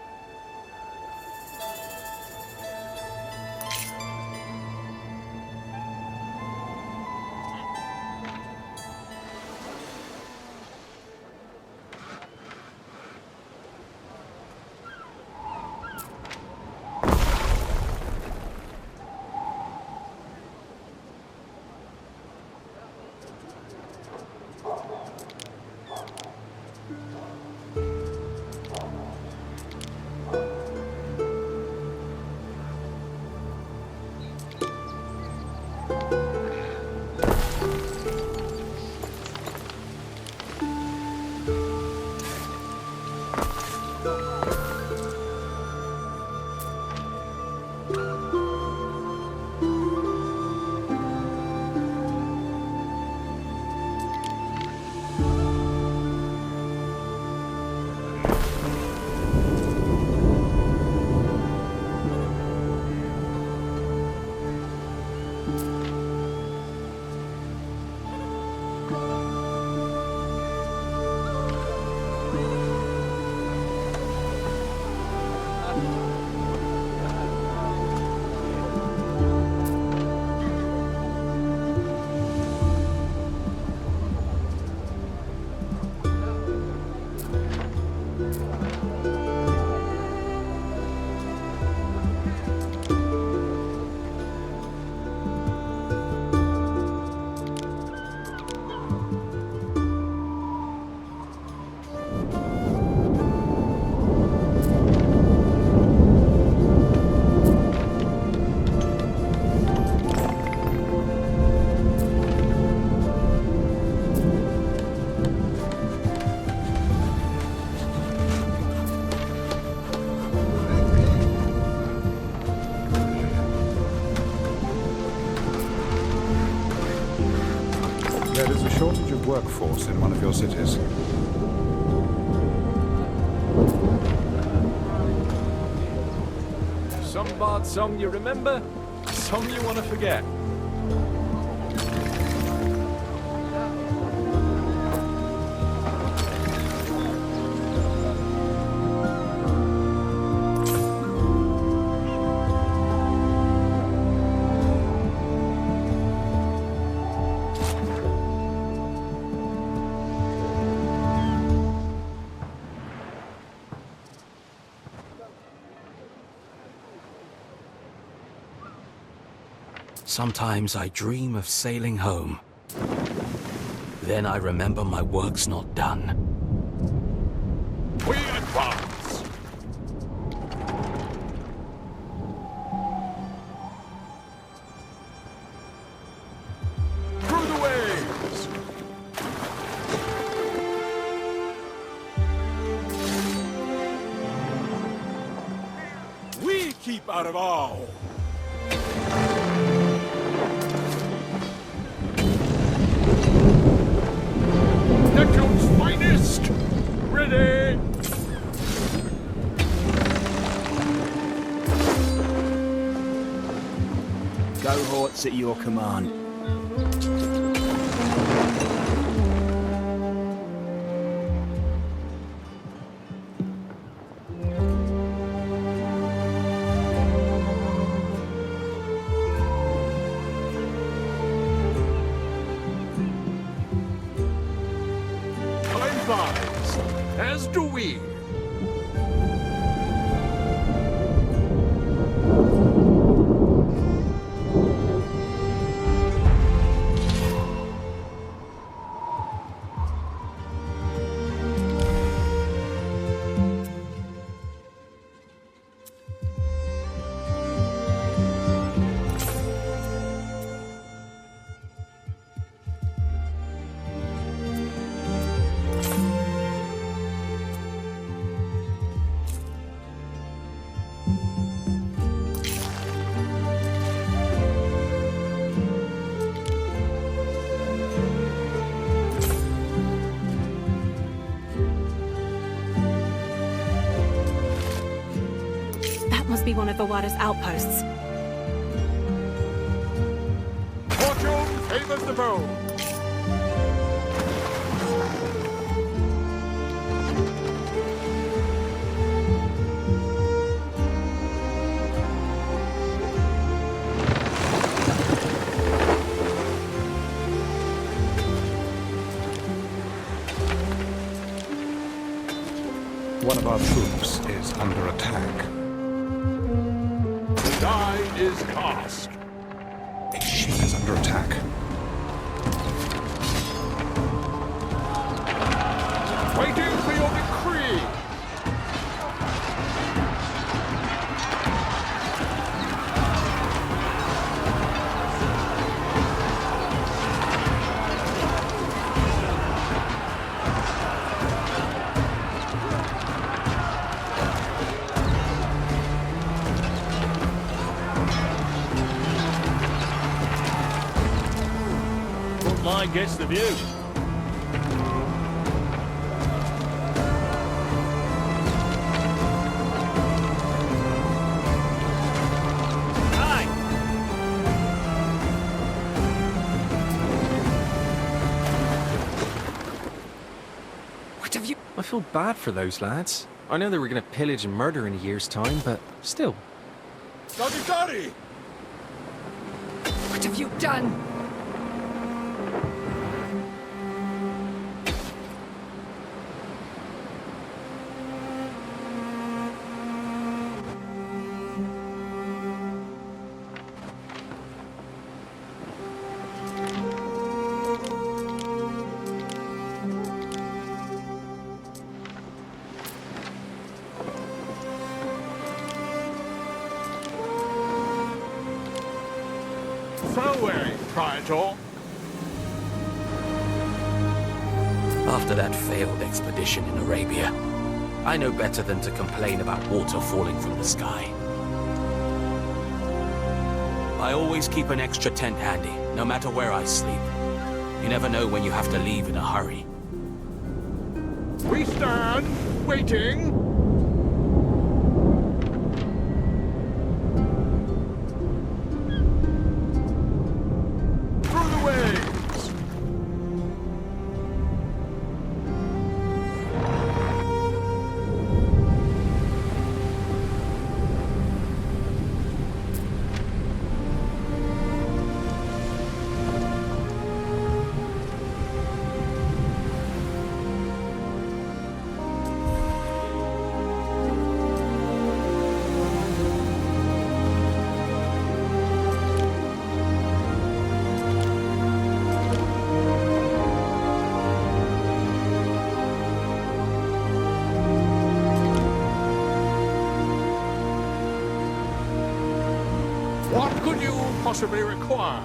There is a shortage of workforce in one of your cities. Some bard song you remember, song you want to forget. Sometimes I dream of sailing home. Then I remember my work's not done. We advance! Through the waves! We keep out of all! Finest! Ready! Cohorts at your command. Time flies, as do we. Must be one of Voada's outposts. Fortune favors the bold. One of our troops is under attack. Die is cast. A ship is under attack. Waiting for your decree. Line gets the view. Aye. What have you... I feel bad for those lads. I know they were going to pillage and murder in a year's time, but still. Daddy! What have you done? After that failed expedition in Arabia, I know better than to complain about water falling from the sky. I always keep an extra tent handy, no matter where I sleep. You never know when you have to leave in a hurry. We stand, waiting. What could you possibly require?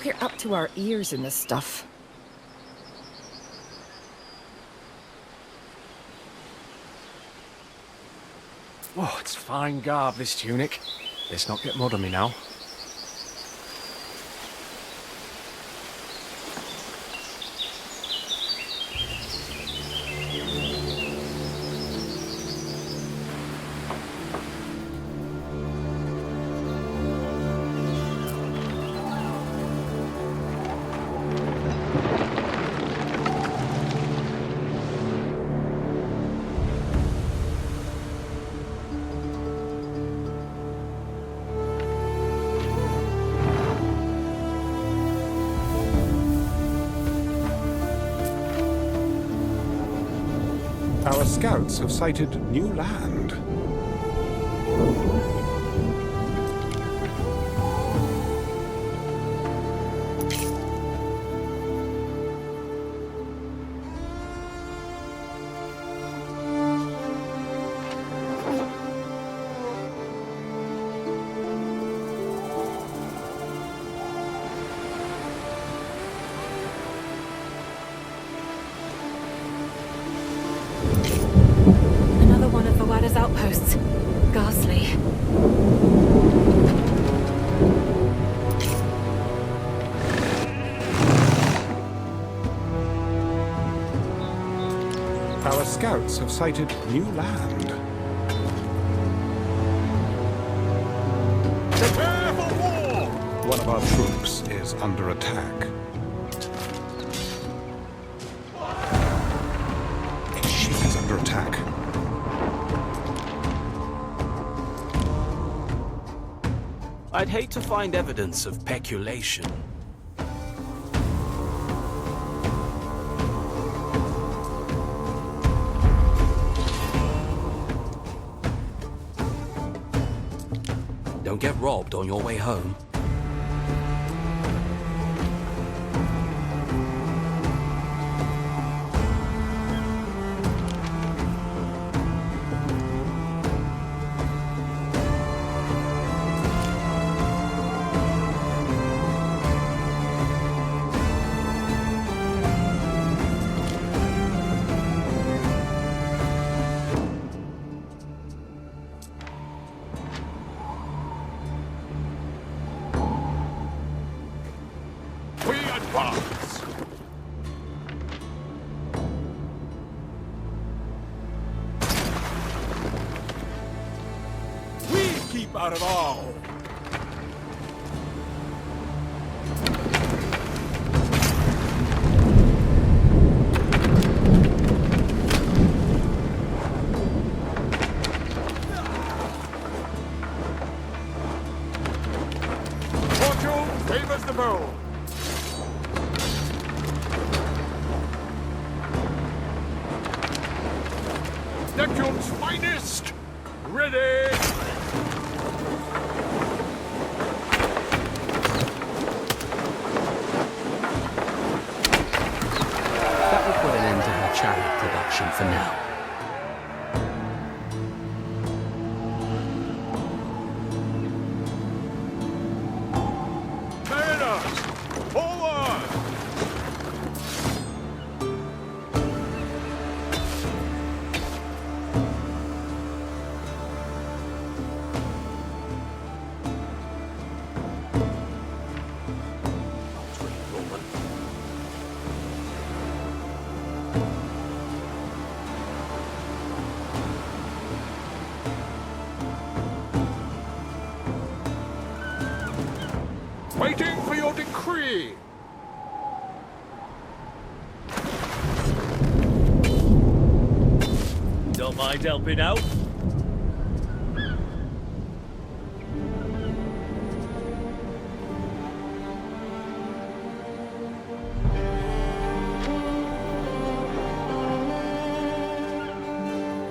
We're up to our ears in this stuff. Whoa, it's fine garb, this tunic. Let's not get mud on me now. Our scouts have sighted new land. Another one of Voada's outposts. Ghastly. Our scouts have sighted new land. Prepare for war! One of our troops is under attack. A ship is under attack. I'd hate to find evidence of peculation. Don't get robbed on your way home. We advance! We keep out of all! Fortune favors the bold! Neptune's finest! Ready! That will put an end to her chariot production for now. Mariners! Forward! Waiting for your decree! Don't mind helping out?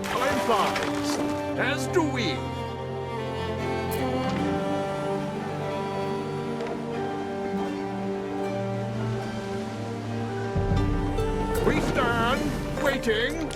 Time flies, as do we. We stand, waiting.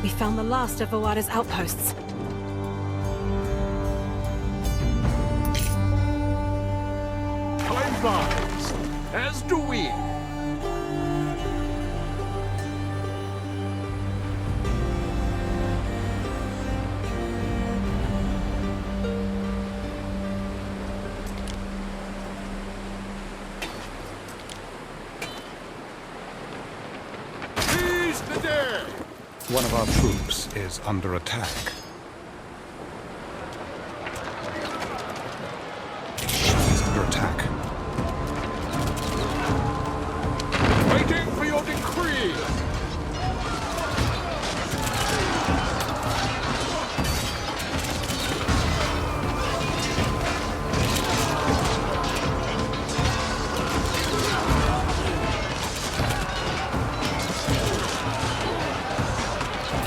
We found the last of Voada's outposts. Time flies, as do we. Seize the day! One of our troops is under attack. He's under attack. Waiting for your decree!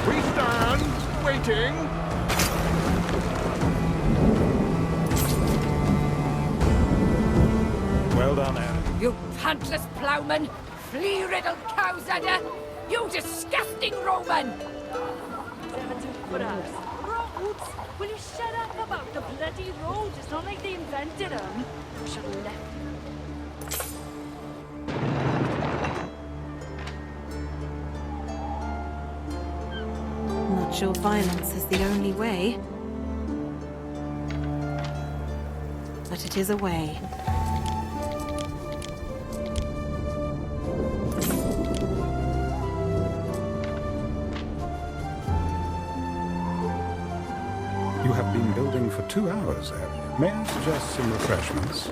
We stand, waiting. Well done, Anne. You pantless ploughman! Flea-riddled cowsudder! You disgusting Roman! Roads? Will you shut up about the bloody roads? It's not like they invented them. Should have left. Not sure violence is the only way. But it is a way. You have been building for 2 hours, Anne. May I suggest some refreshments?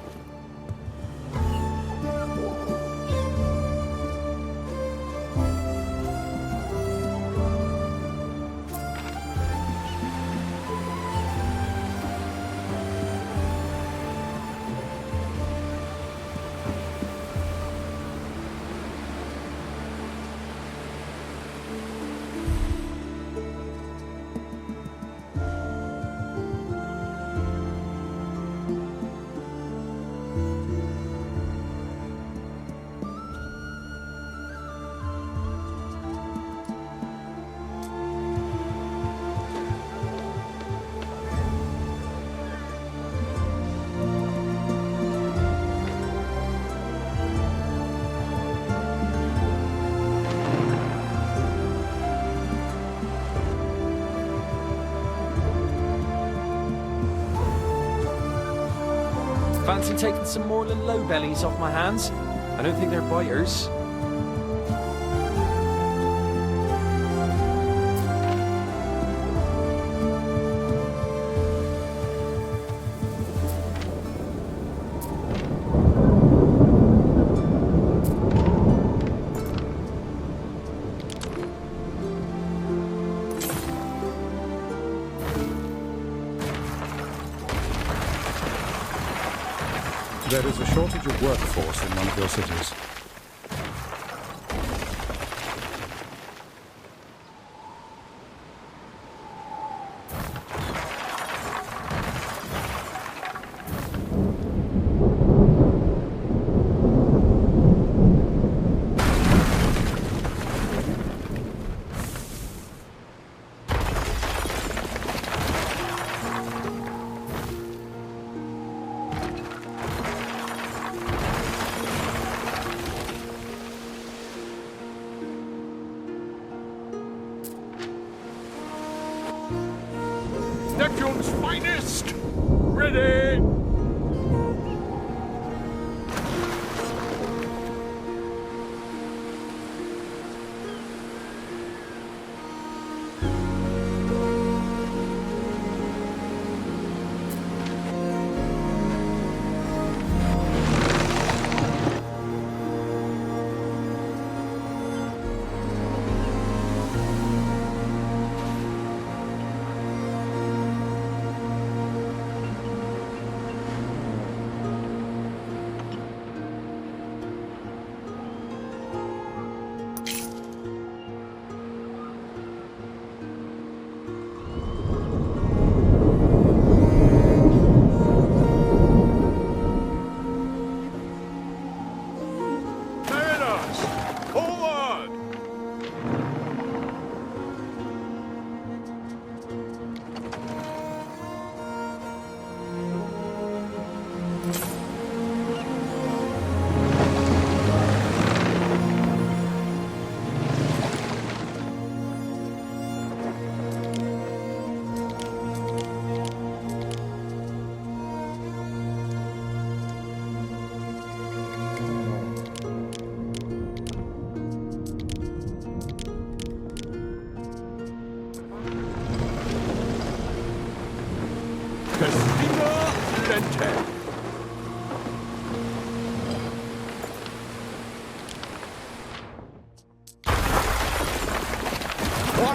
Fancy taking some Moorland low bellies off my hands? I don't think they're biters. There is a shortage of workforce in one of your cities. Neptune's finest! Ready!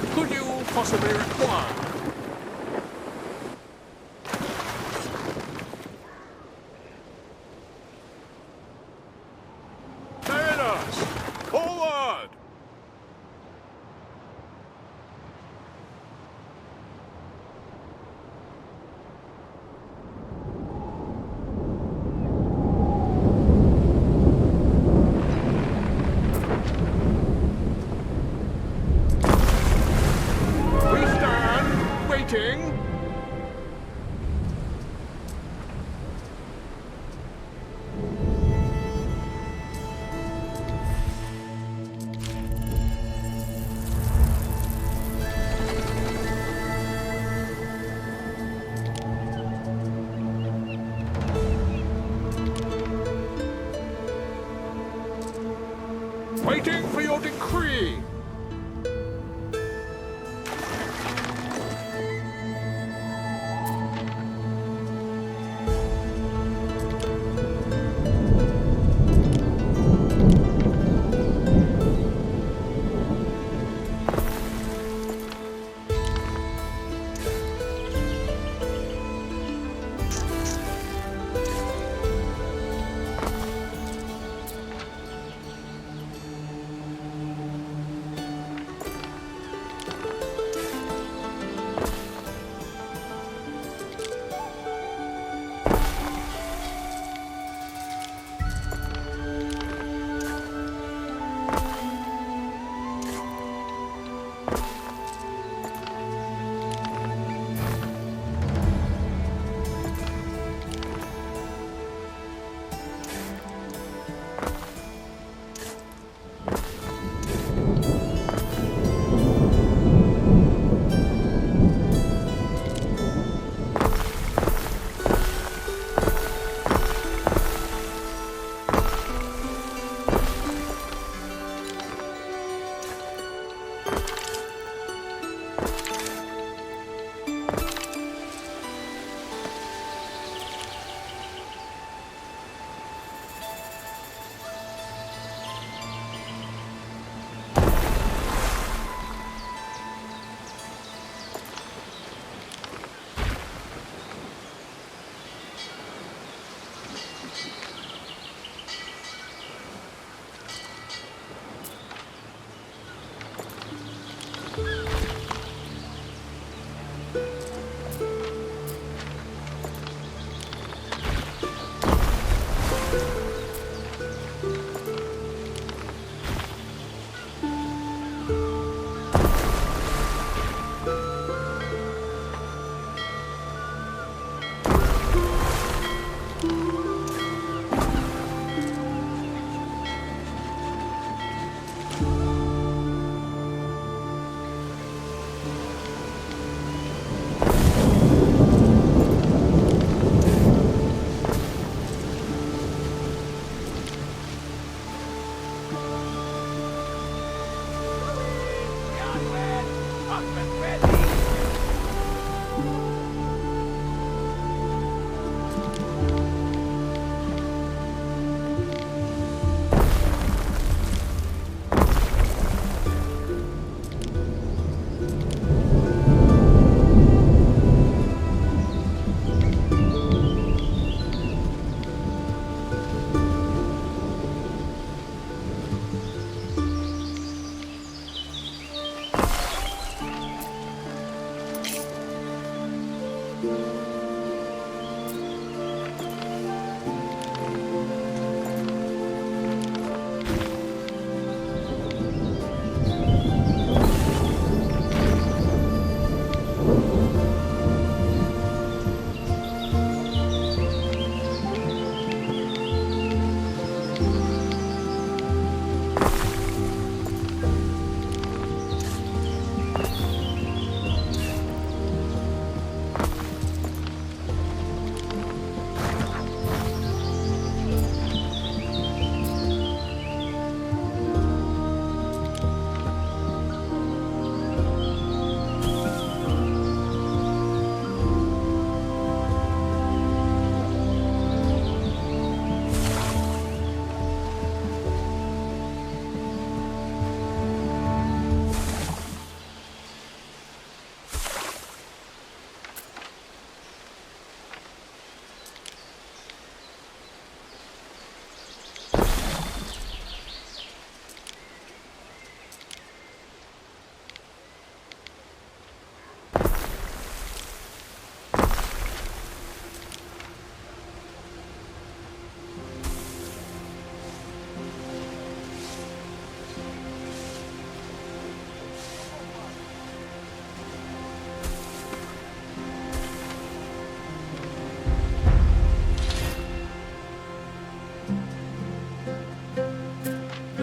What could you possibly require? Sailors! Forward! We stand, waiting. Waiting for your decree.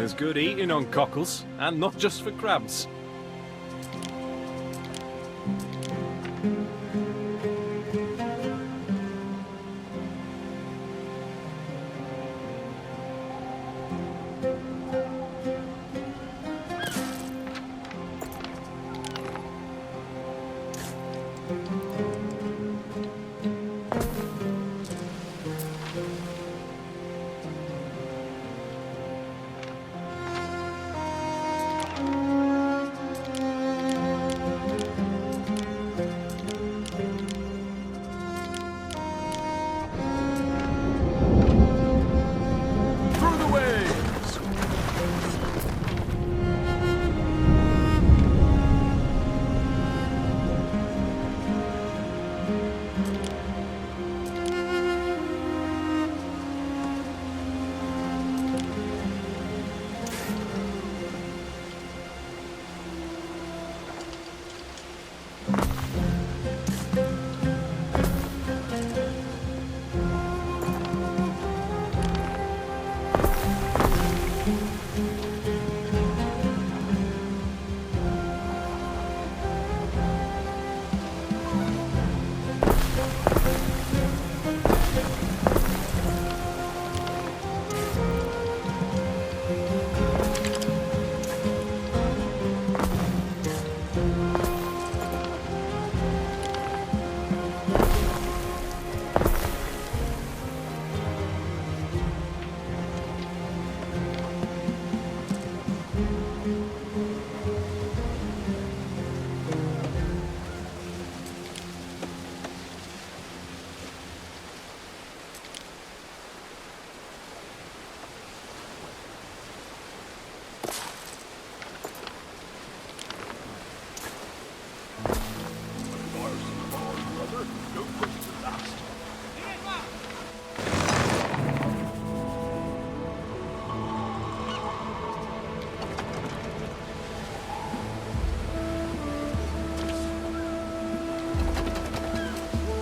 There's good eating on cockles, and not just for crabs.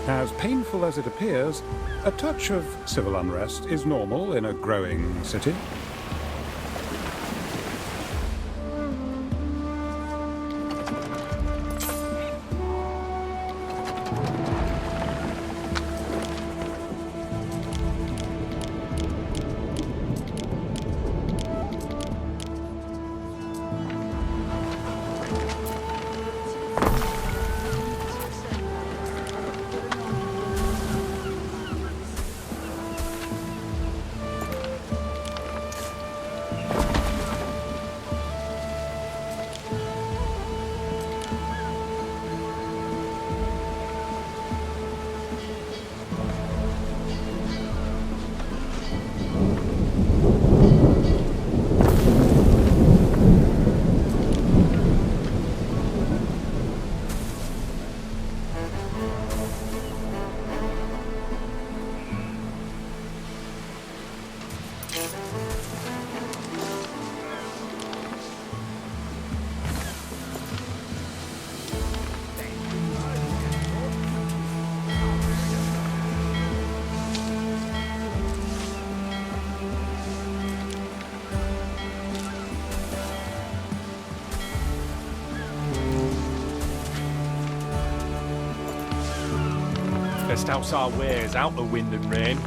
As painful as it appears, a touch of civil unrest is normal in a growing city. Best house our wares out of wind and rain.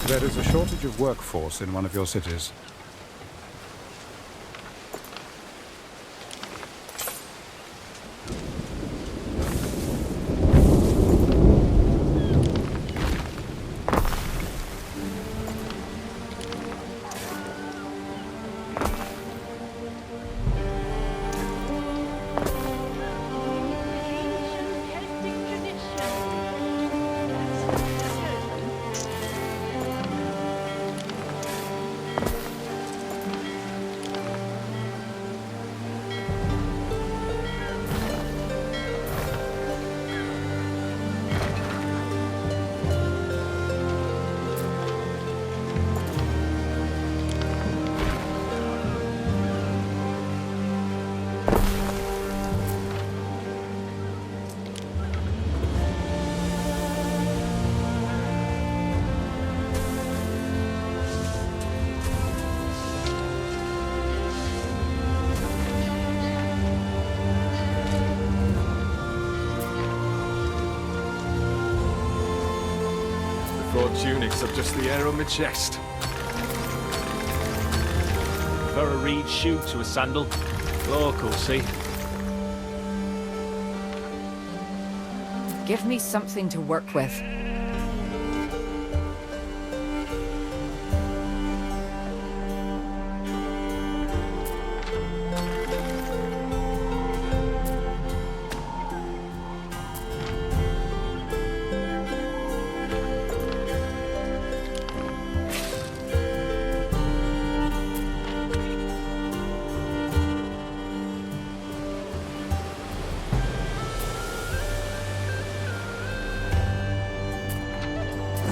There is a shortage of workforce in one of your cities. thought tunics are just the air on my chest. Prefer a reed shoe to a sandal. Local, see? Give me something to work with.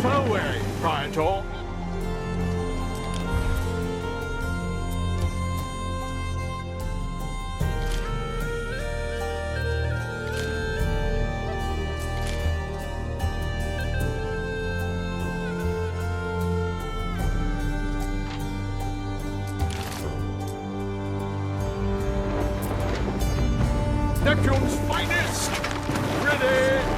Farewell, Praetor. Neptune's finest! Ready!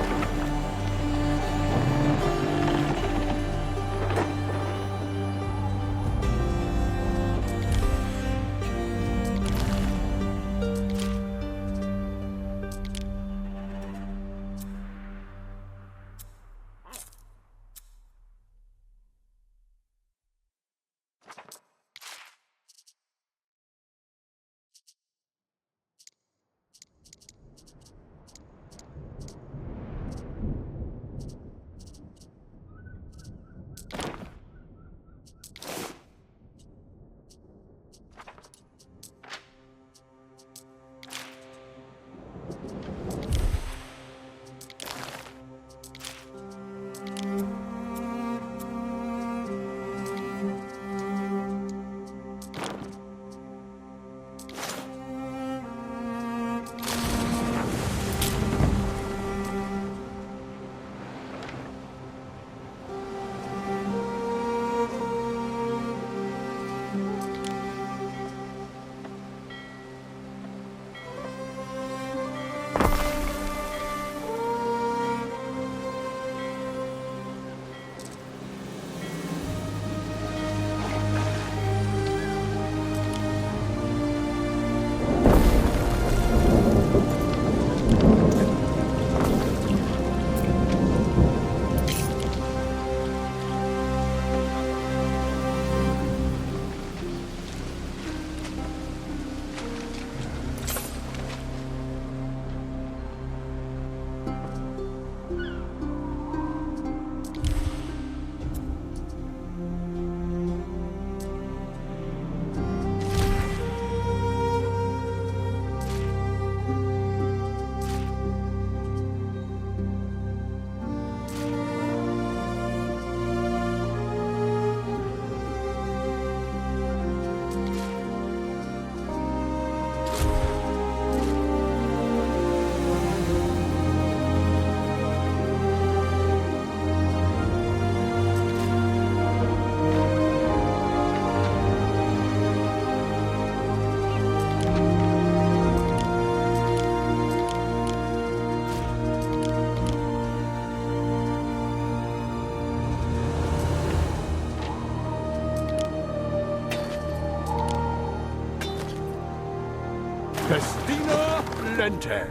Festina Lente.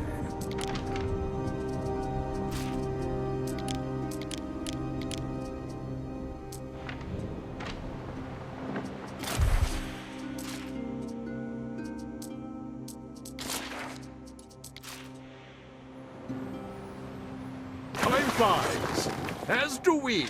Time flies, as do we.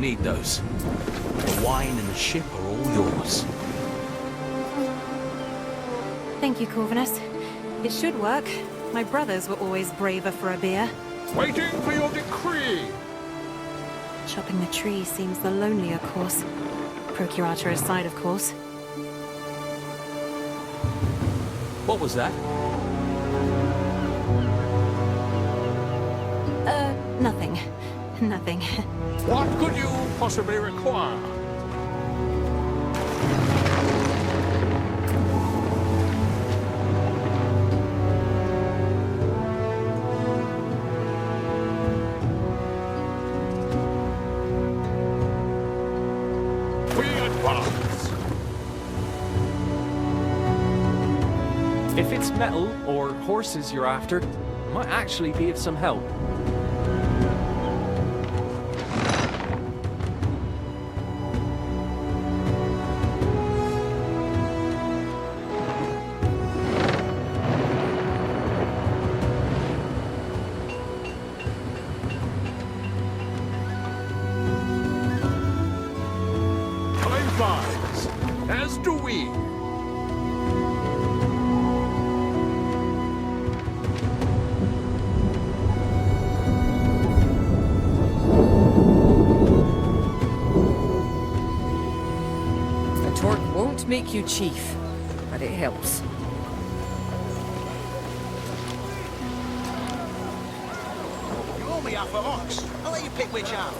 need those. The wine and the ship are all yours. Thank you, Corvinus. It should work. My brothers were always braver for a beer. Waiting for your decree! Chopping the tree seems the lonelier course. Procurator aside, of course. What was that? Nothing. Nothing. What could you possibly require? If it's metal or horses you're after, I might actually be of some help. Time flies, as do we. Make you chief, but it helps. You owe me half a ox. I'll let you pick which half.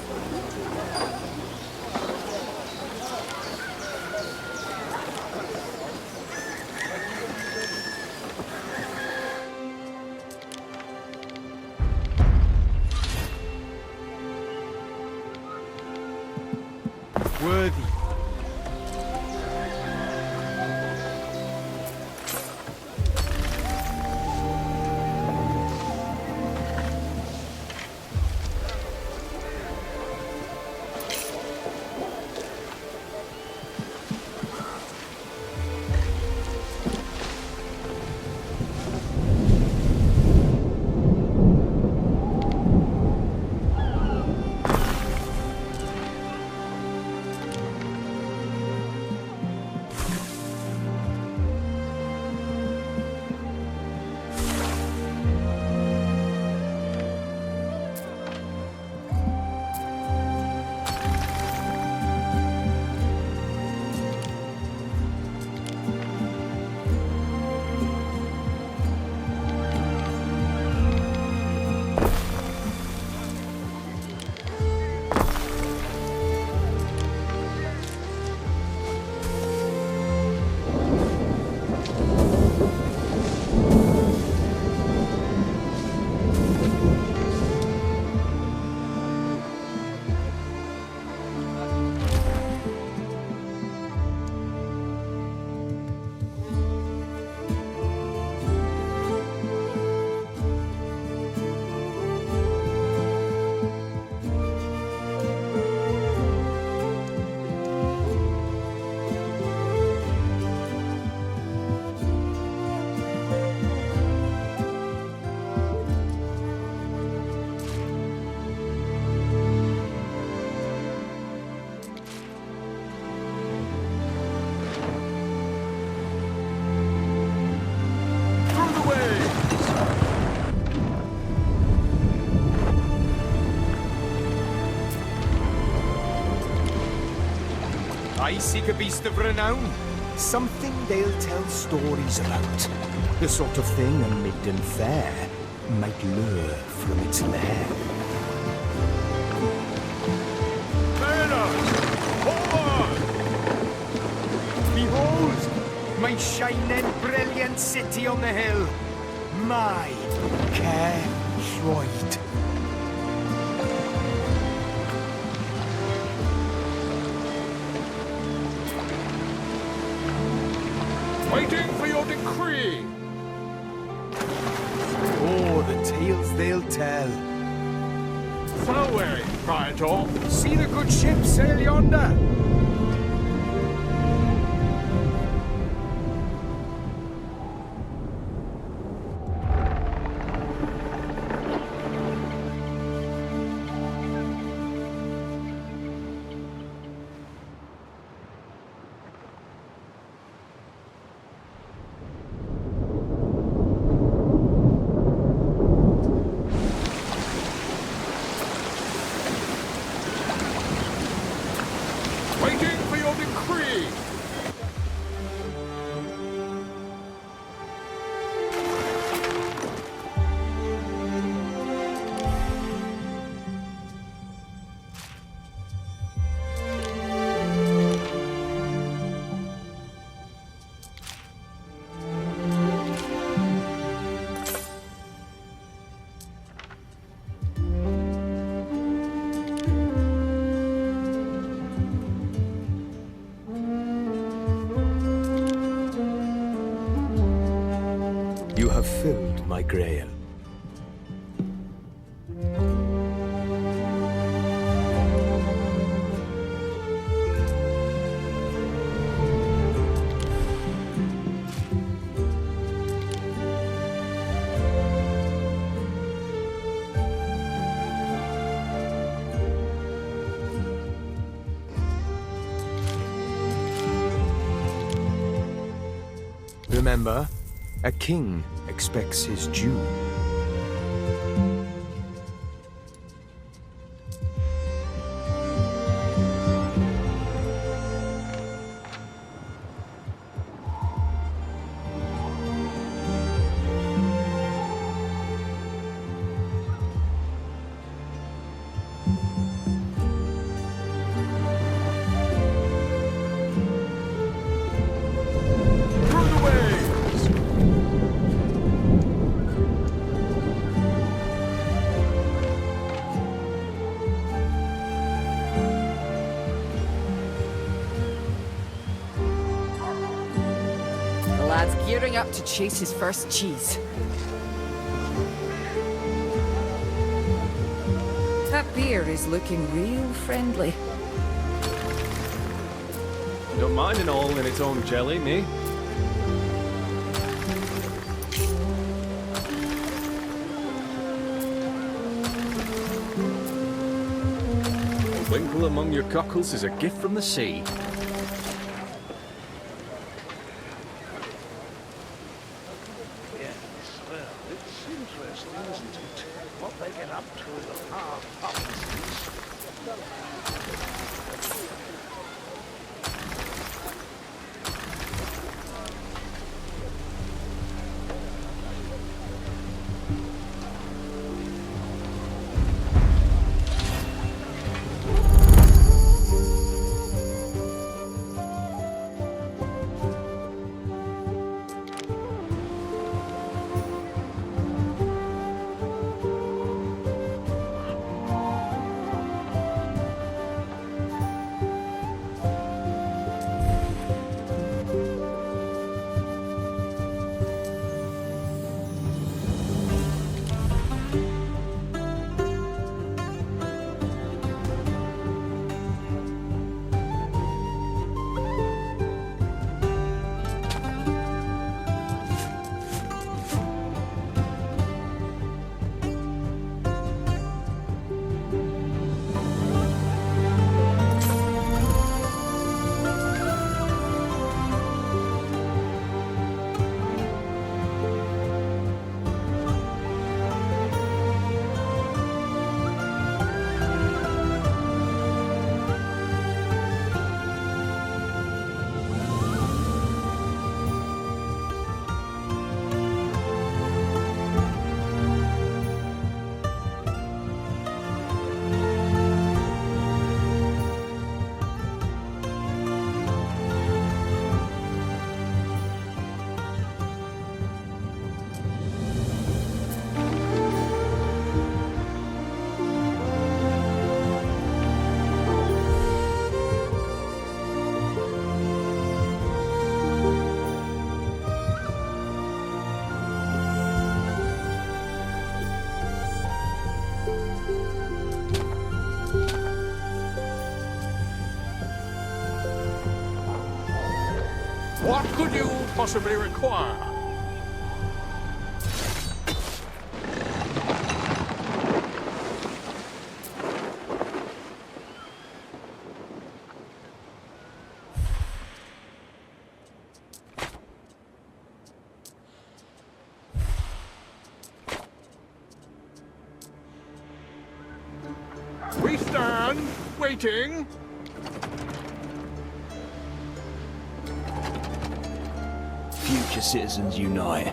Worthy. I seek a beast of renown. Something they'll tell stories about. The sort of thing a maiden fair might lure from its lair. Mariners, forward! Behold, my shining, brilliant city on the hill. My care Schweid. Waiting for your decree! Oh, the tales they'll tell. So wary, Praetor. See the good ship sail yonder. my grail. Remember, a king expects his due. Gearing up to chase his first cheese. That beer is looking real friendly. Don't mind an all in its own jelly, me. A winkle among your cockles is a gift from the sea. What could you possibly require? We stand, waiting. Future citizens unite.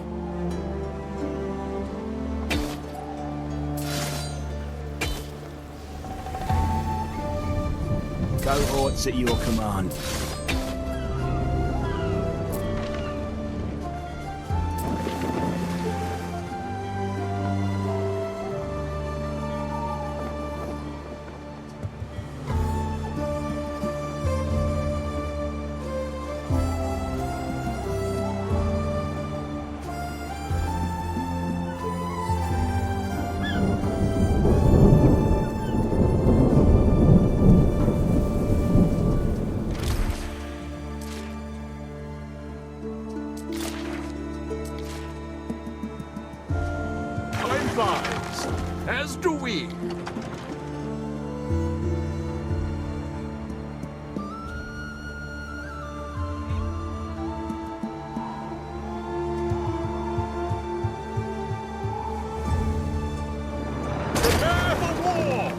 Cohorts at your command. flies, as do we. Prepare for war!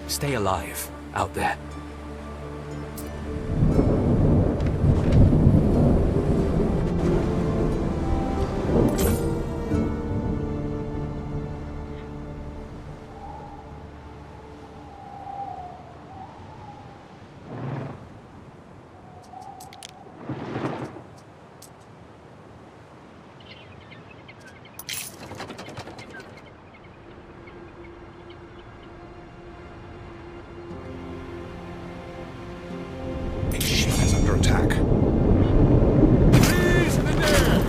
Stay alive out there. Attack. Freeze the dead!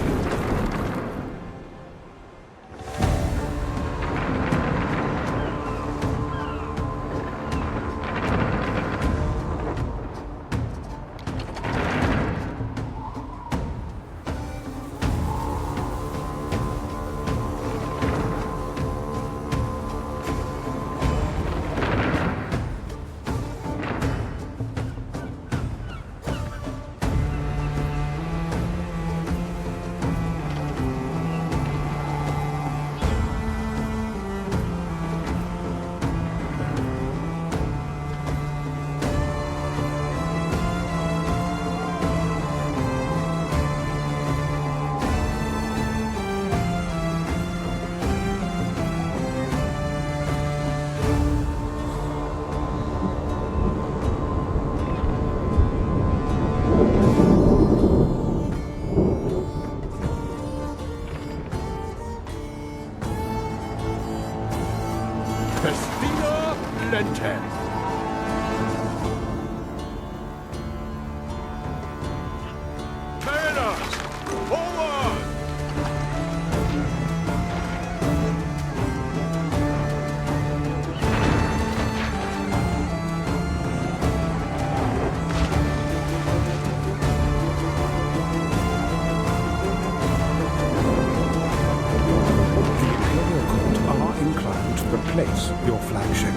Replace your flagship.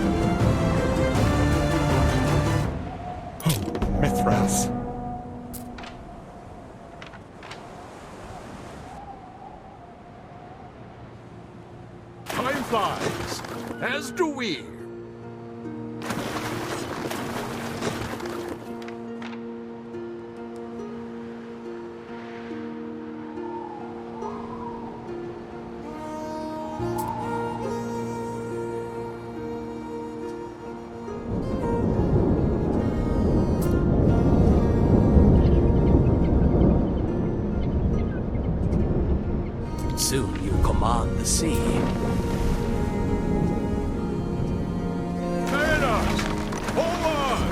Oh, Mithras. Time flies, as do we. Soon you command the sea. Mariners, forward!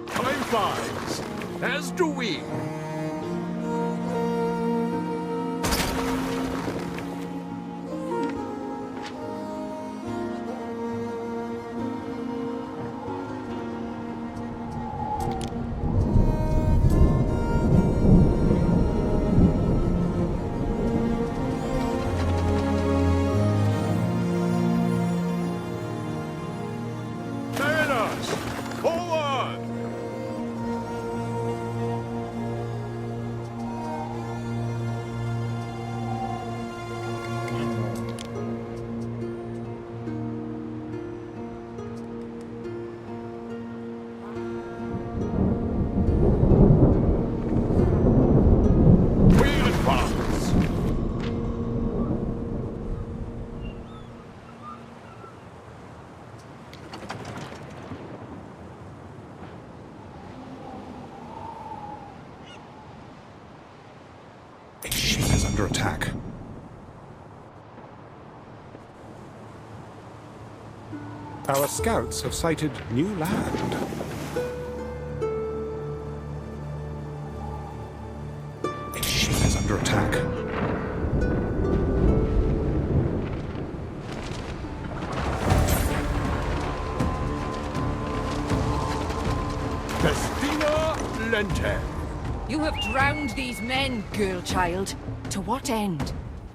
Time flies, as do we. Mariners, forward! Its ship is under attack. Our scouts have sighted new land. Its ship is under attack. Destina Lente. You have drowned these men, girl child. To what end?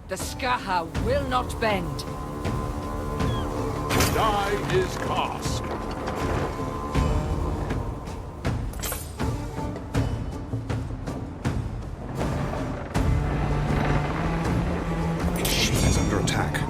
The Skaha will not bend. Die is cast. Its ship is under attack.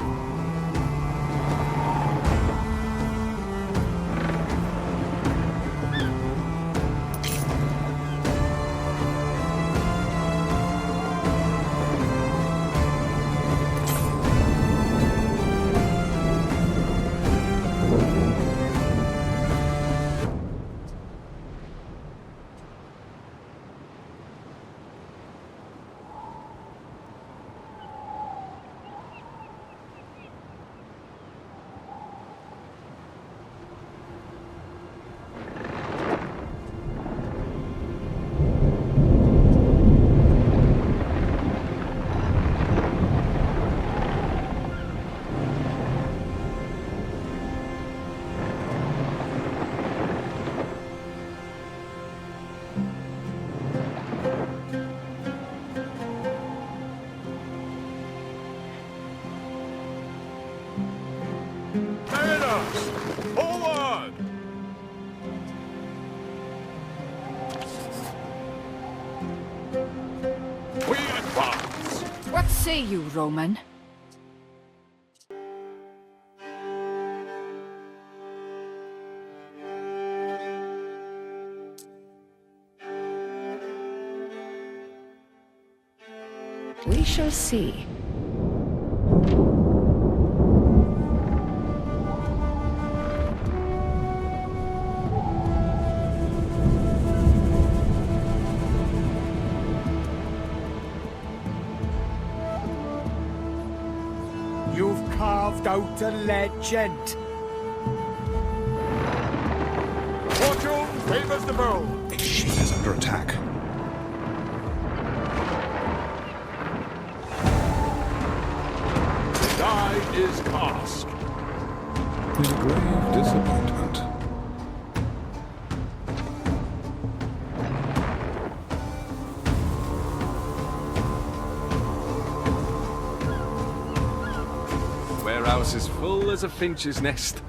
Forward! We advance! What say you, Roman? We shall see. You've carved out a legend. Fortune favors the bold. Its ship is under attack. Die is cast. In grave disappointment. Warehouse is full as a finch's nest.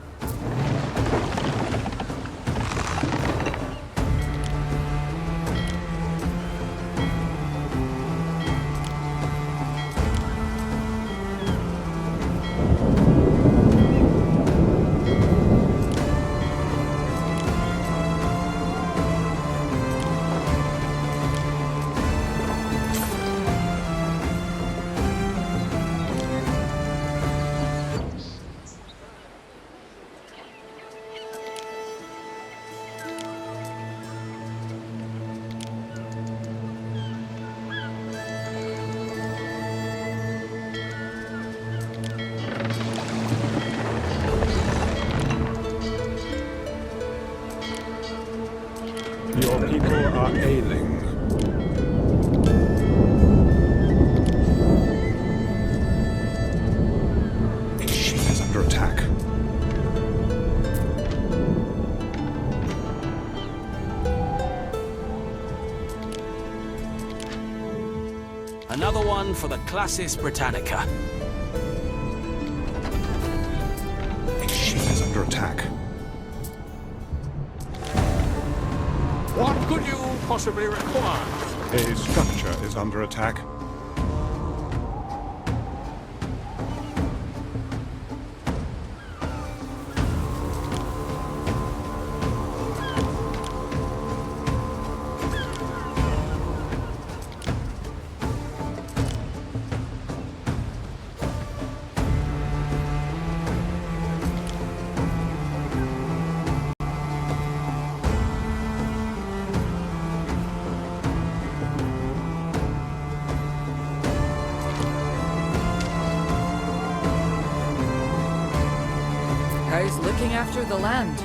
Your people are ailing. Its ship is under attack. Another one for the Classis Britannica. Its ship is under attack. What could you possibly require? A structure is under attack. always looking after the land.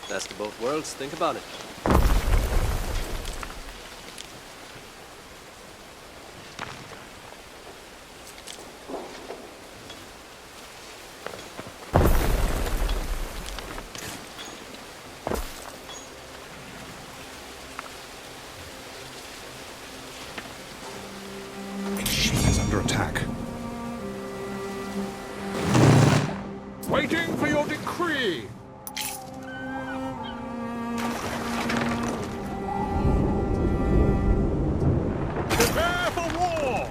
Best of both worlds, think about it. She is under attack. Waiting for your decree! Prepare for war!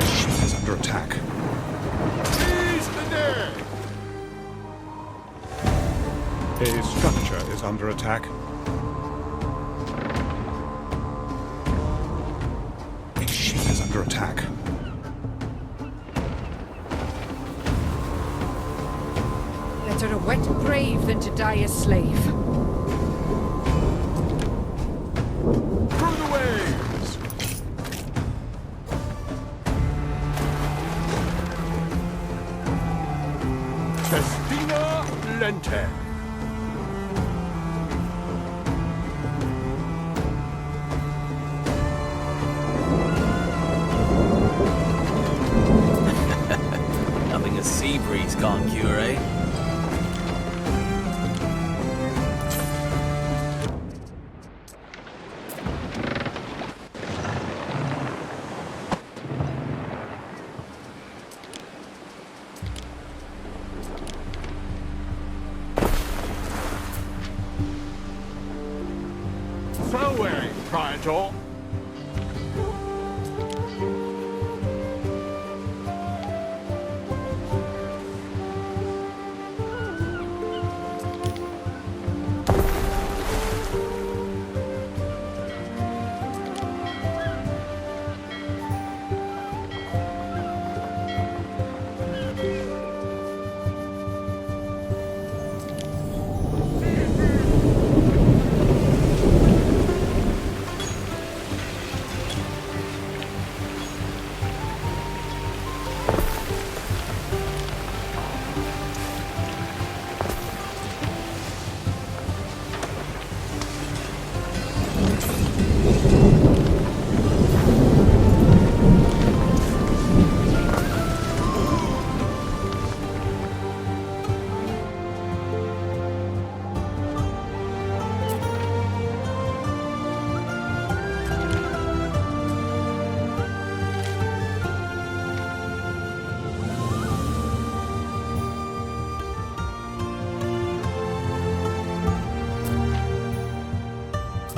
She is under attack. Seize the day! A structure is under attack. She is under attack. Better a wet grave than to die a slave. Through the waves! Festina Lente! Nothing a sea breeze can't cure, eh? Fareway, Praetor!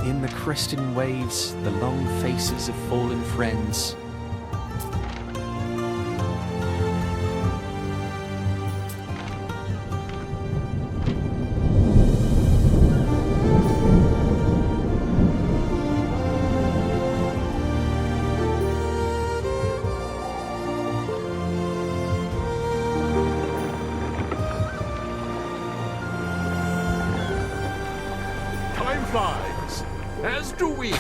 In the cresting waves, the long faces of fallen friends. Time flies, as do we.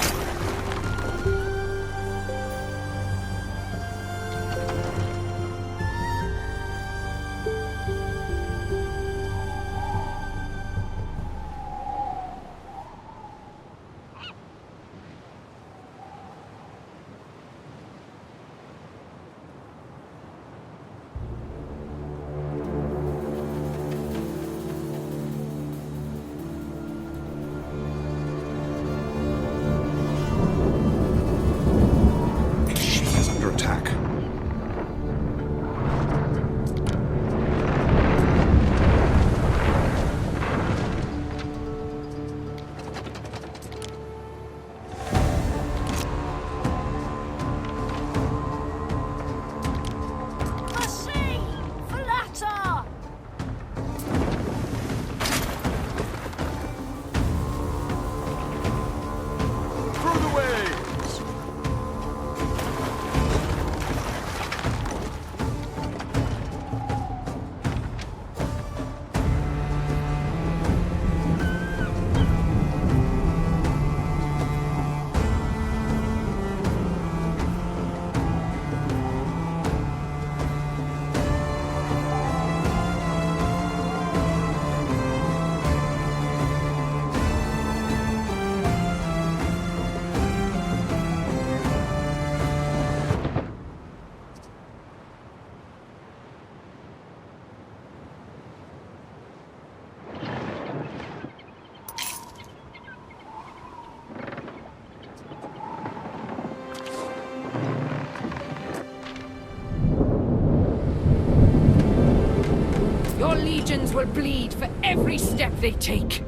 legions will bleed for every step they take.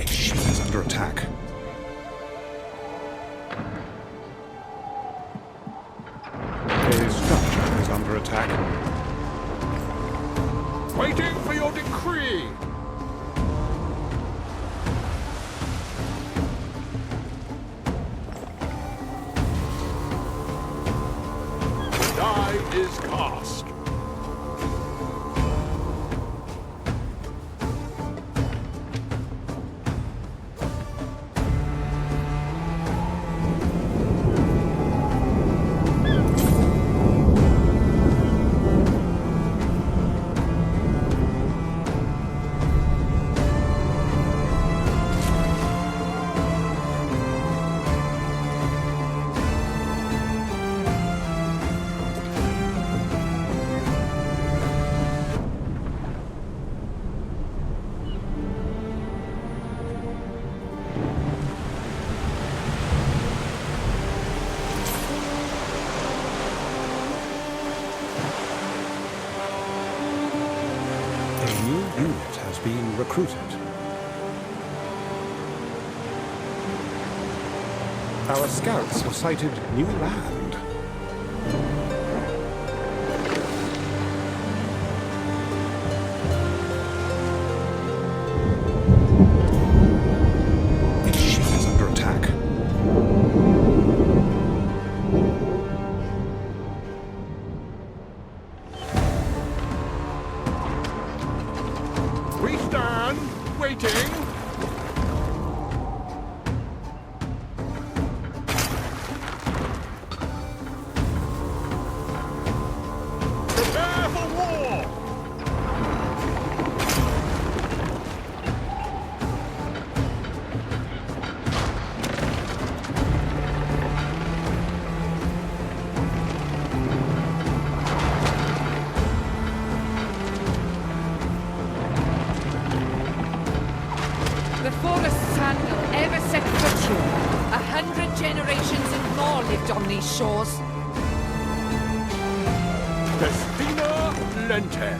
A ship is under attack. A structure is under attack. Waiting for your decree! The die is cast. Recruited. Our scouts have sighted new land. A ship is under attack. Waiting! Prepare for war! The forest's hand will ever set foot here. 100 generations and more lived on these shores. Destina Lente.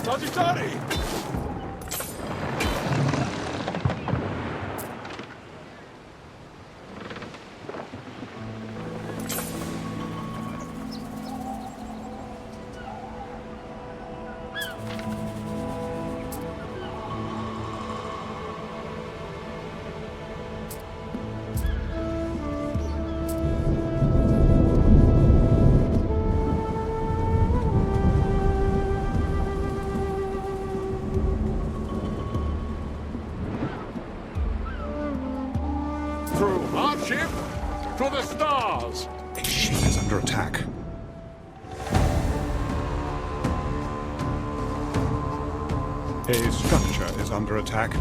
Sagittari! Hardship to the stars! A ship is under attack. A structure is under attack.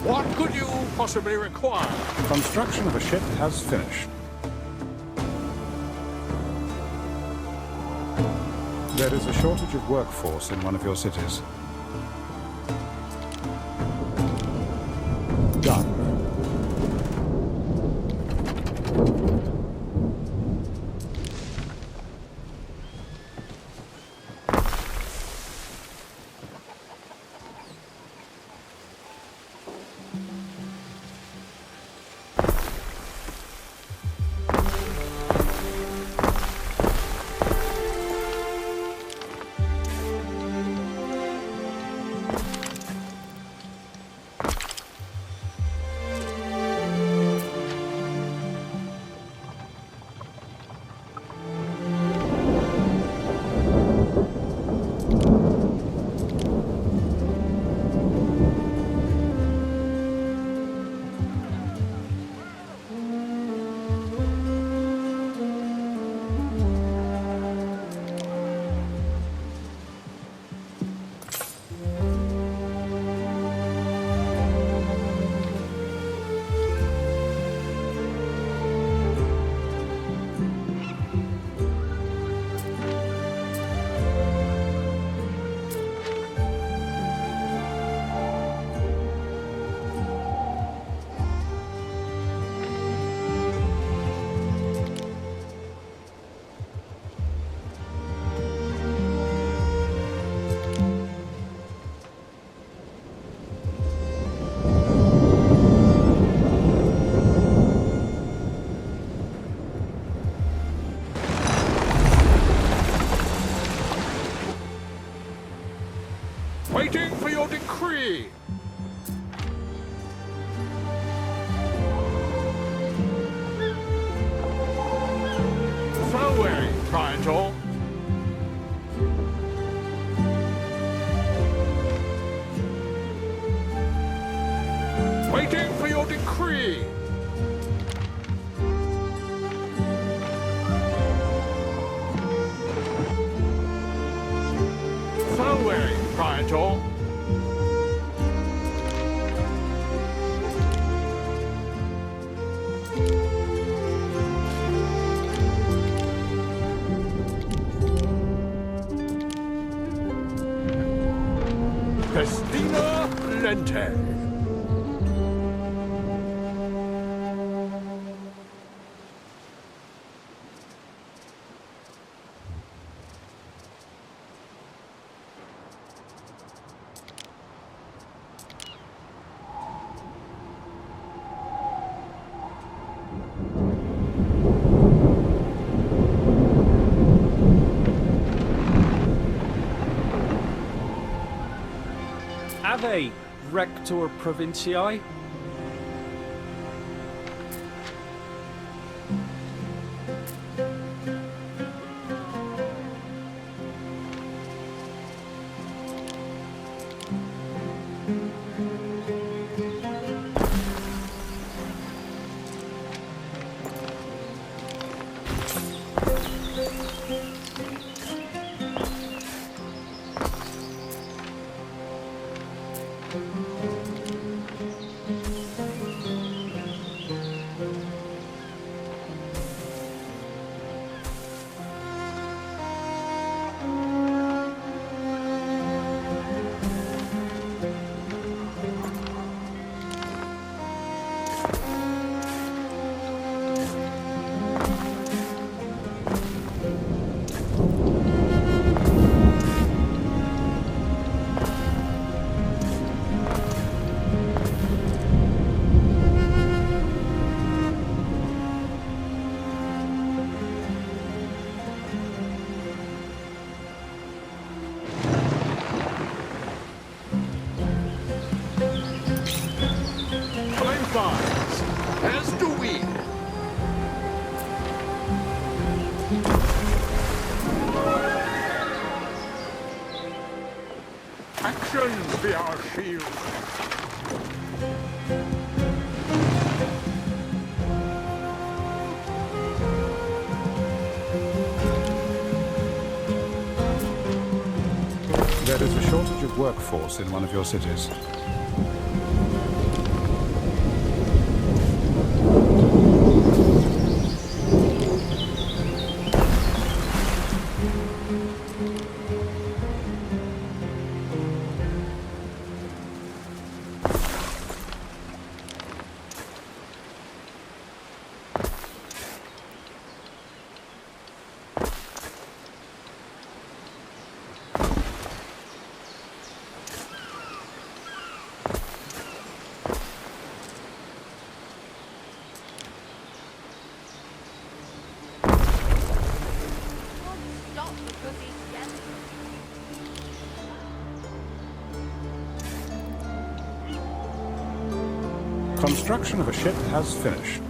What could you possibly require? Construction of a ship has finished. There is a shortage of workforce in one of your cities. Done. Waiting for your decree. Farewell, Praetor. Waiting for your decree. Farewell, Praetor. Festina Lente. Ave, Rector Provinciae. As do we. Actions be our shield. There is a shortage of workforce in one of your cities. Construction of a ship has finished.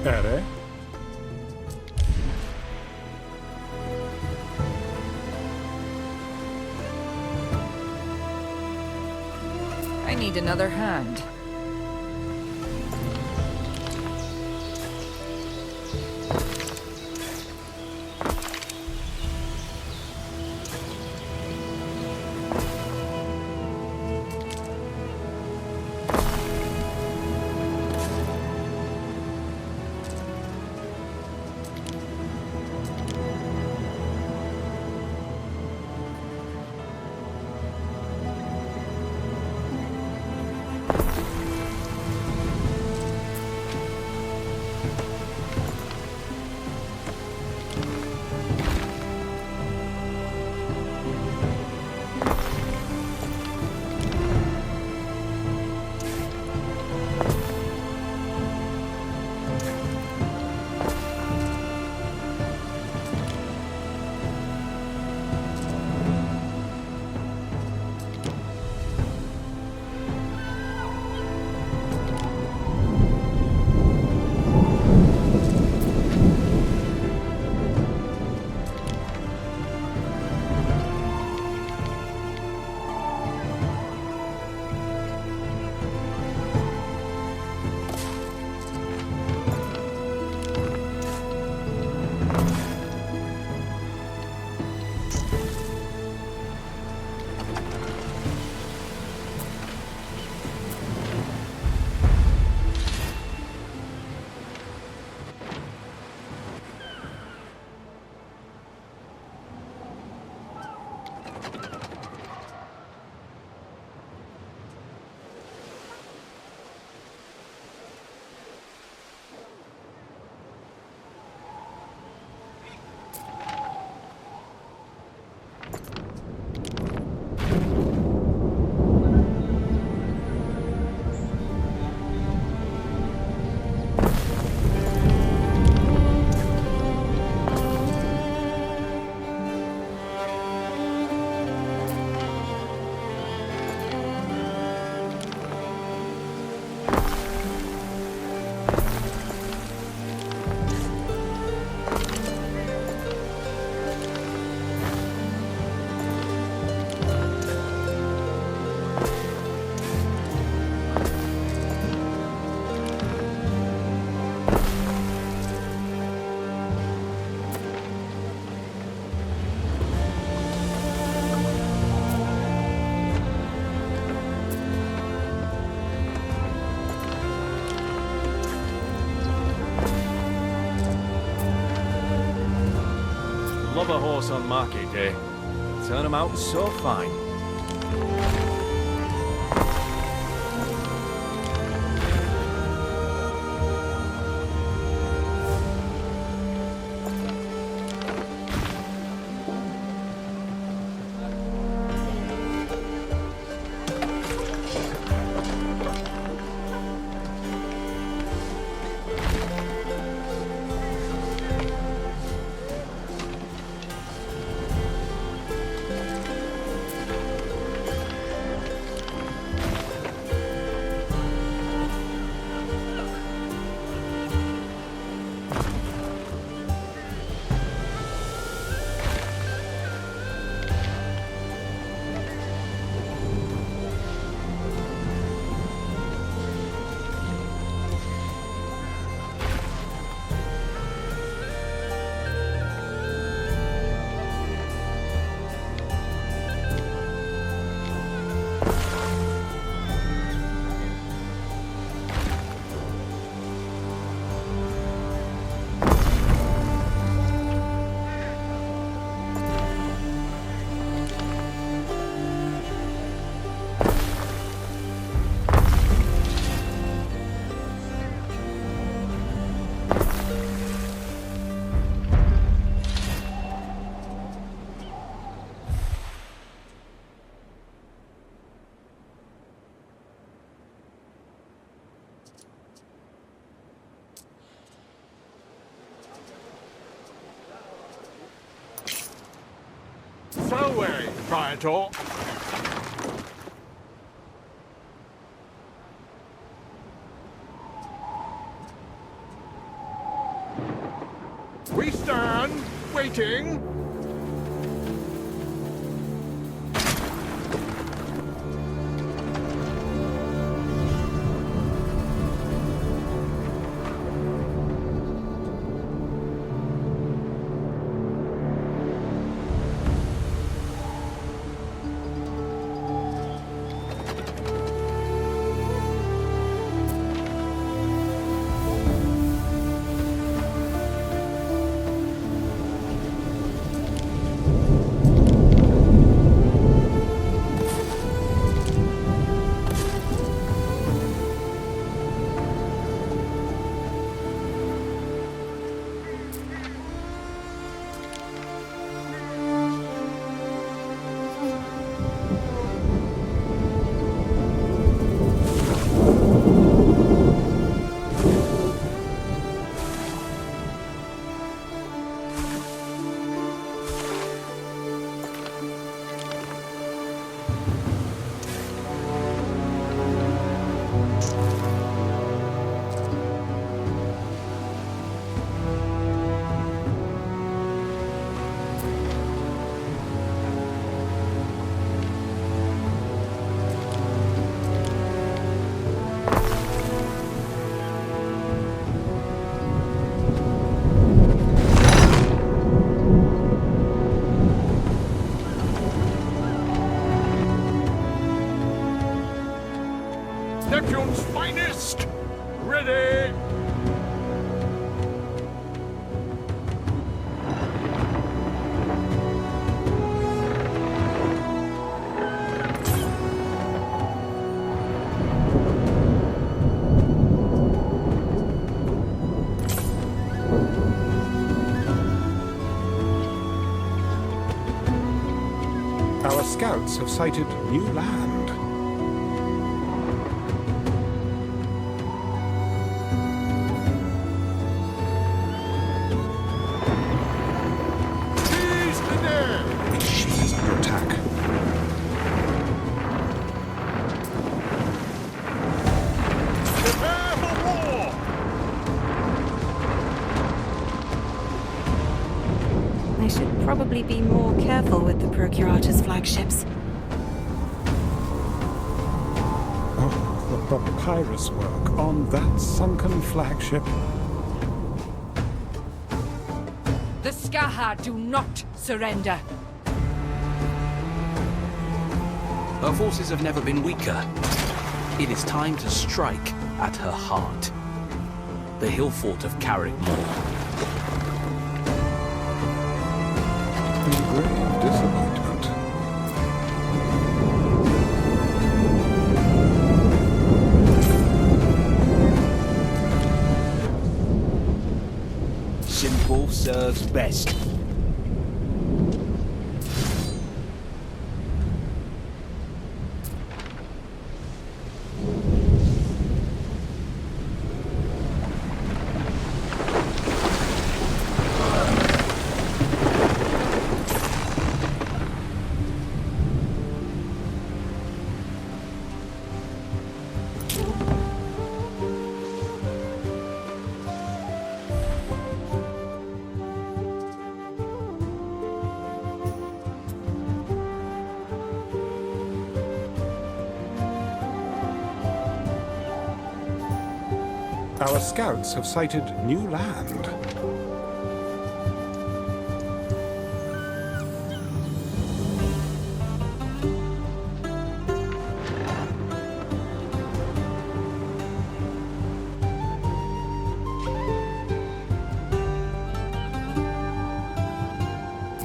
Ere? I need another hand. Love a horse on market day. Turn 'em out so fine. Praetor. We stand, waiting. Neptune's finest! Ready! Our scouts have sighted new land. I should probably be more careful with the Procurator's flagships. Oh, the papyrus work on that sunken flagship. The Skaha do not surrender. Her forces have never been weaker. It is time to strike at her heart. The hill fort of Carrick Moor. Grave disappointment. Simple serves best. Our scouts have sighted new land.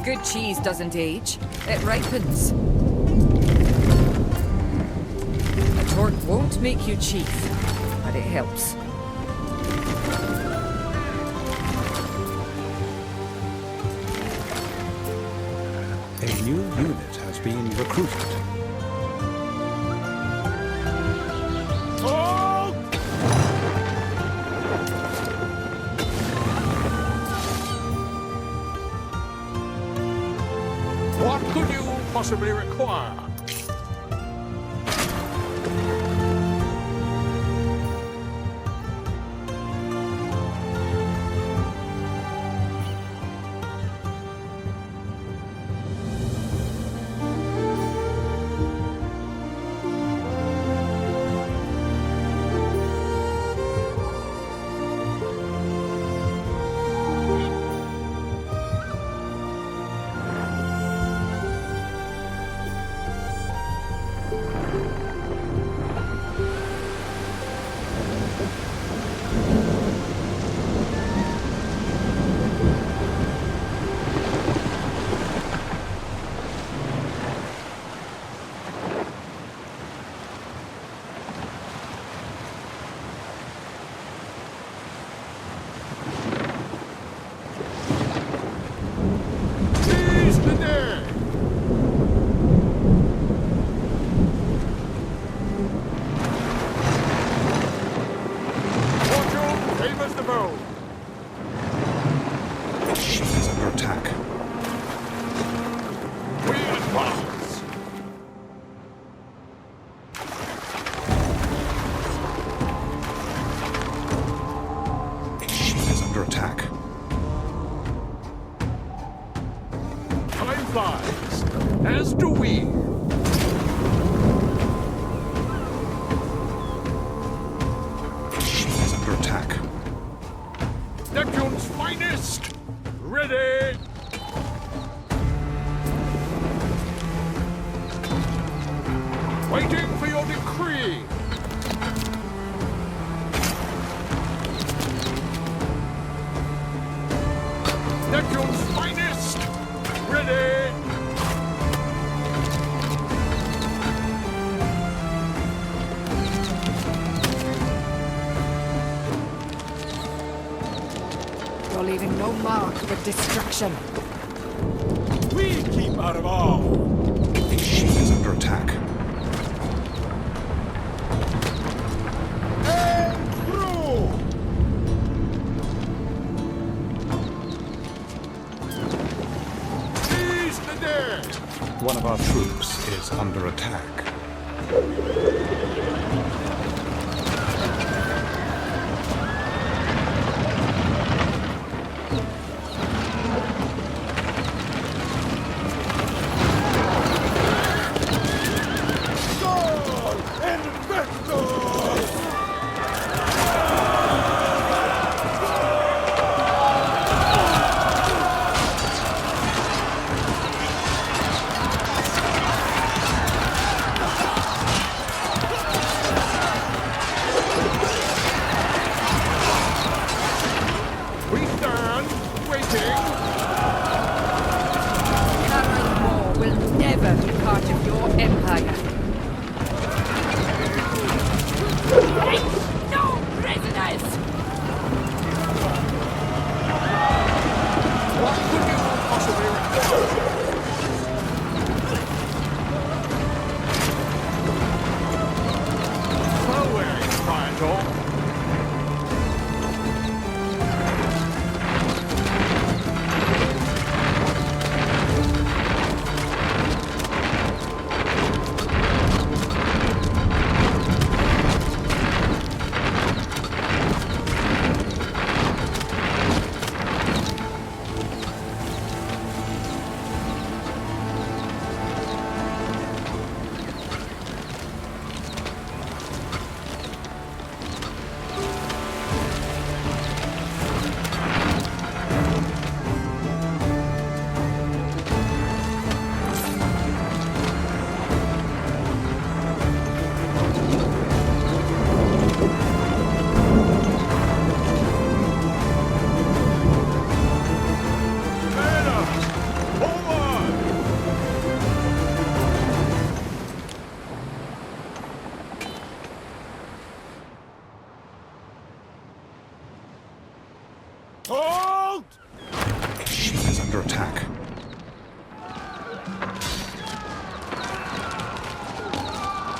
Good cheese doesn't age. It ripens. A torque won't make you chief, but it helps. A new unit has been recruited. What could you possibly require? As do we. She is under attack. Neptune's finest! Ready! Waiting for your decree! Neptune's finest! Ready! You're leaving no mark but destruction. We keep out of all. She is under attack. Seize the dead! One of our troops is under attack. Halt! She is under attack.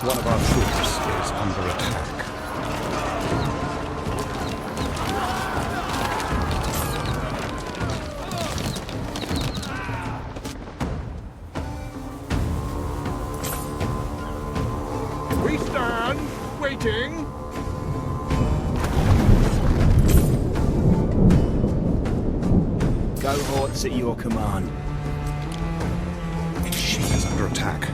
One of our troops is under attack. We stand, waiting. Cohorts at your command. She is under attack.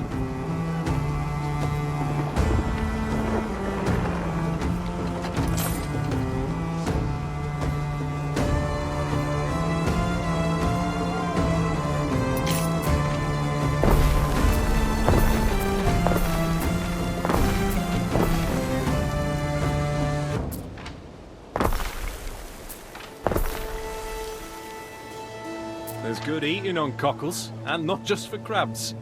There's good eating on cockles, and not just for crabs.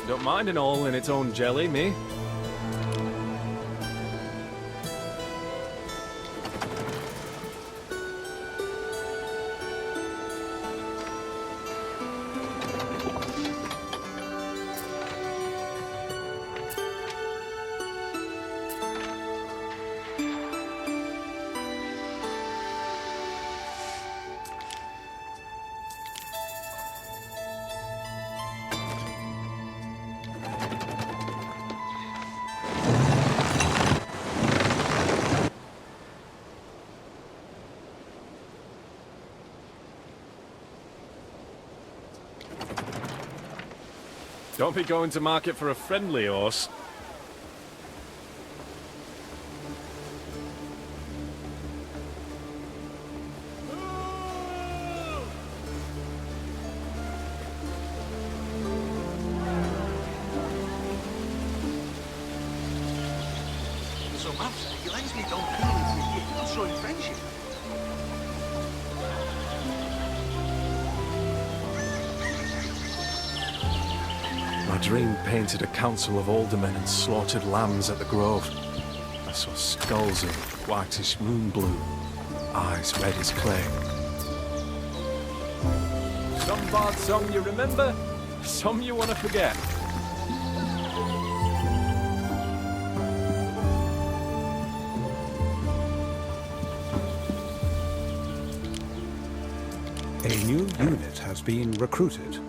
Don't mind an all in its own jelly, me. Don't be going to market for a friendly horse. So, Maps, he lends me don't feel it. I'm showing friendship. My dream painted a council of aldermen and slaughtered lambs at the grove. I saw skulls of whitish moon blue, eyes red as clay. Some bard song you remember, some you want to forget. A new unit has been recruited.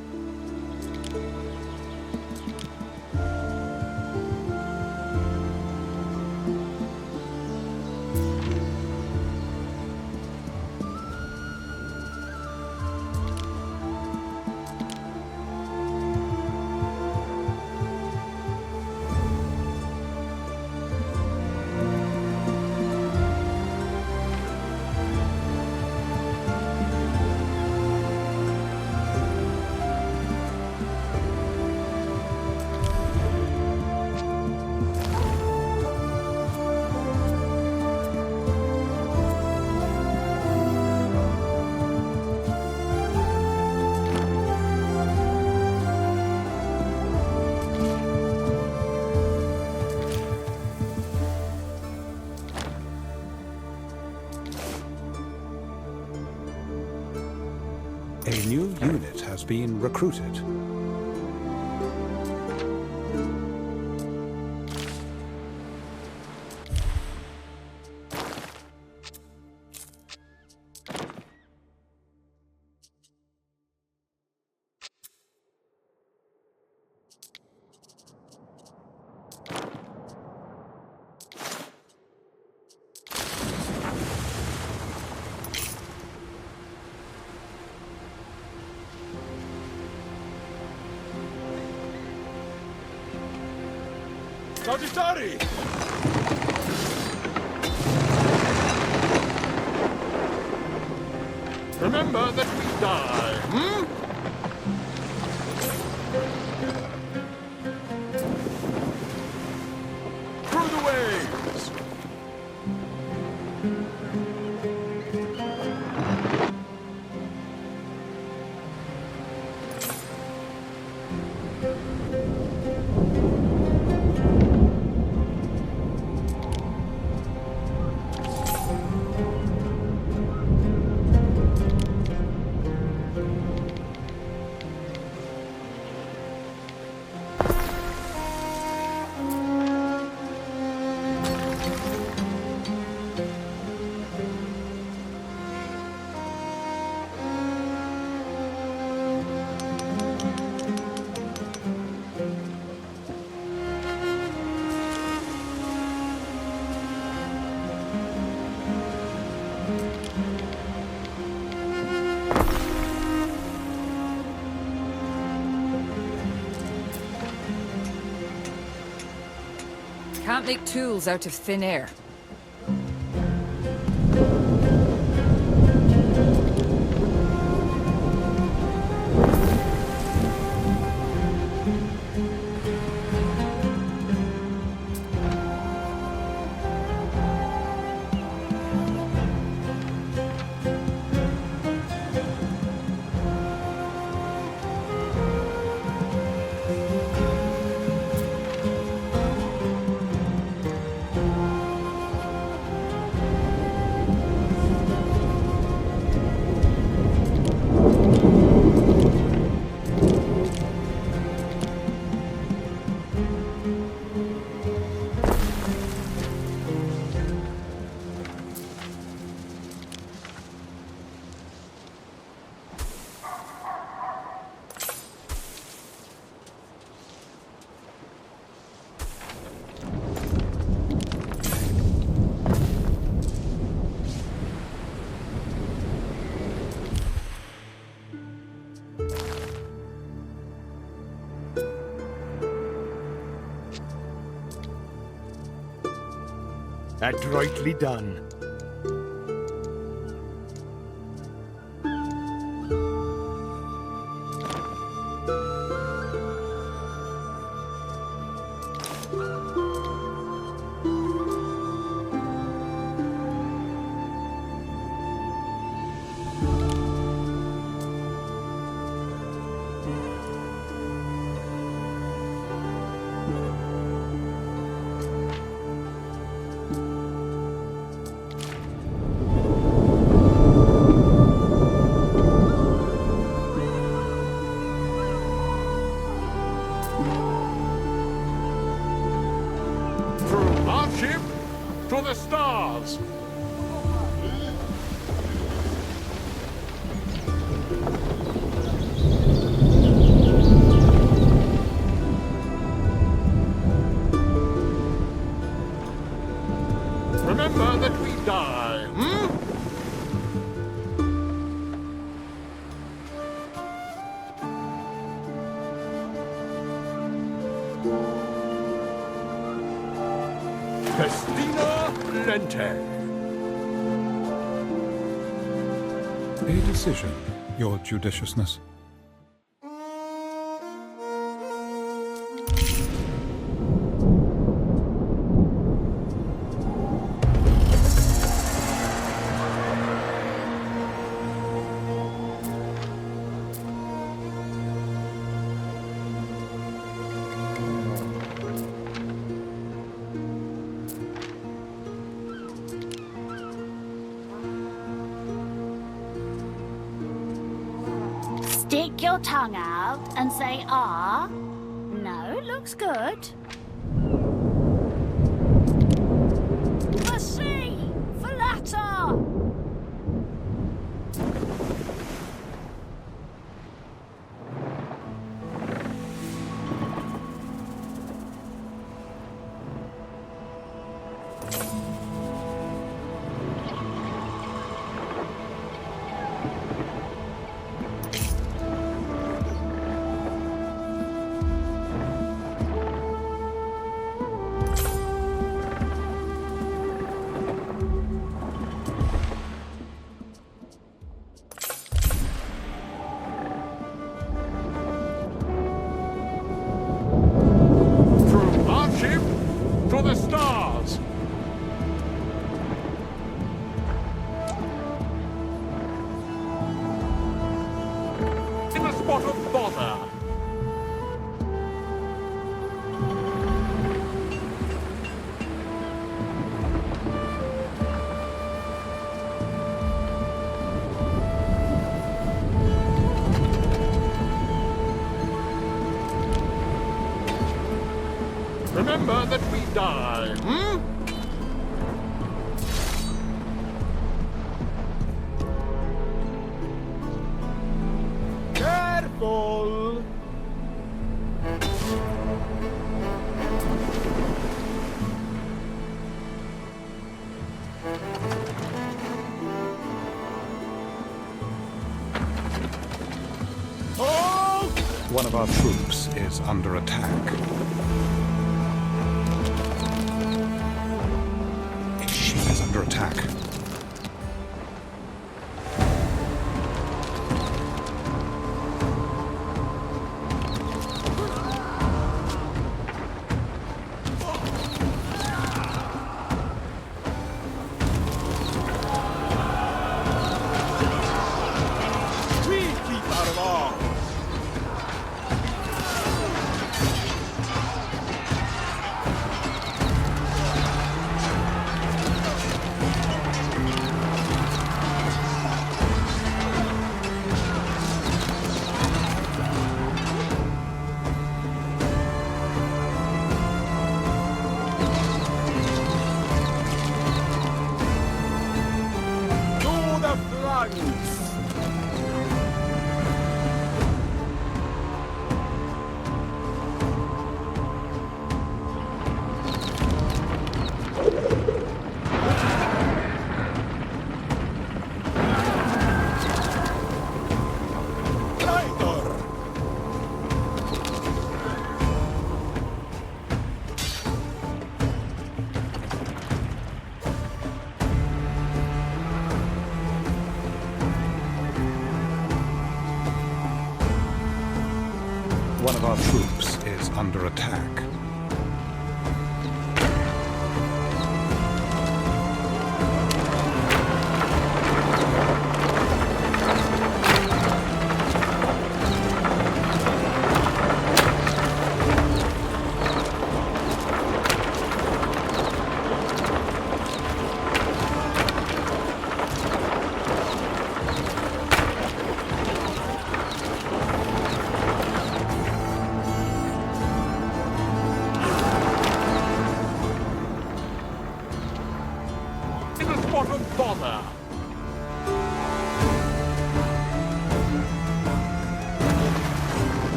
A new unit has been recruited. Sagittari! Remember that we die, Through the waves! Can't make tools out of thin air. Adroitly done. To the stars! Remember that we die, Festina Lente. A decision, Your Judiciousness. Stick your tongue out and say ah. No, looks good. For sea! For latter! One of our troops is under attack. Its ship is under attack. One of our troops is under attack. Bother!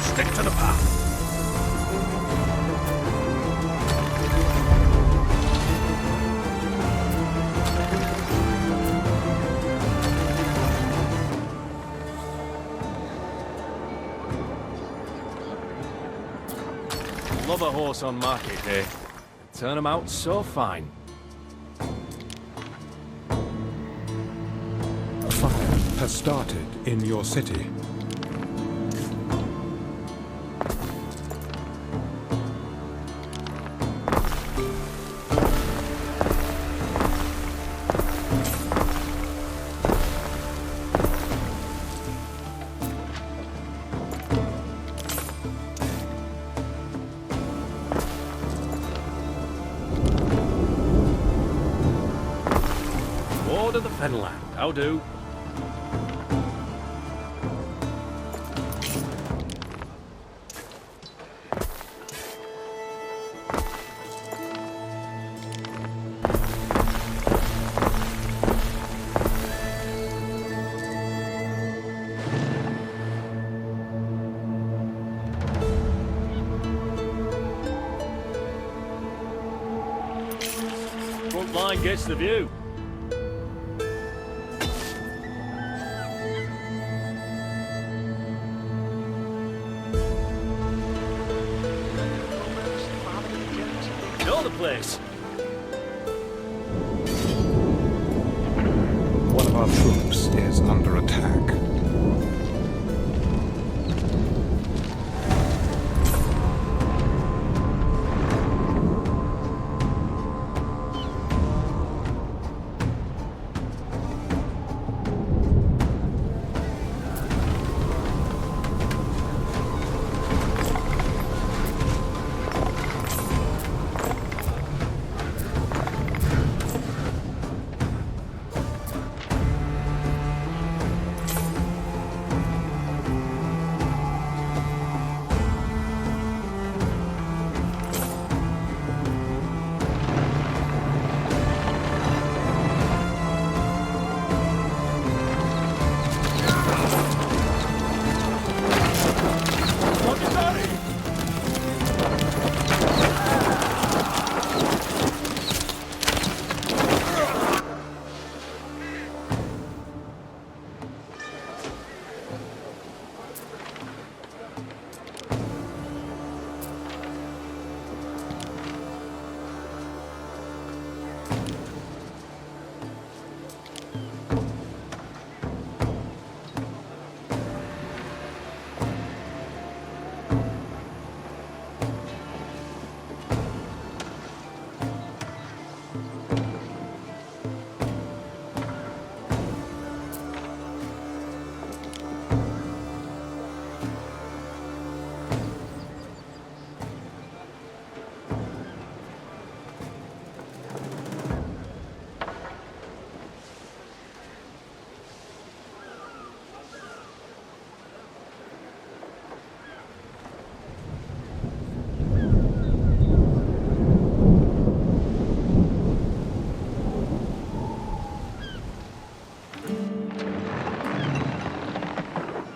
Stick to the path. Love a horse on market day. Turn 'em out so fine. A fire has started in your city. Lord of the Fenland, how do? Front line gets the view. Know the place. One of our troops is under attack.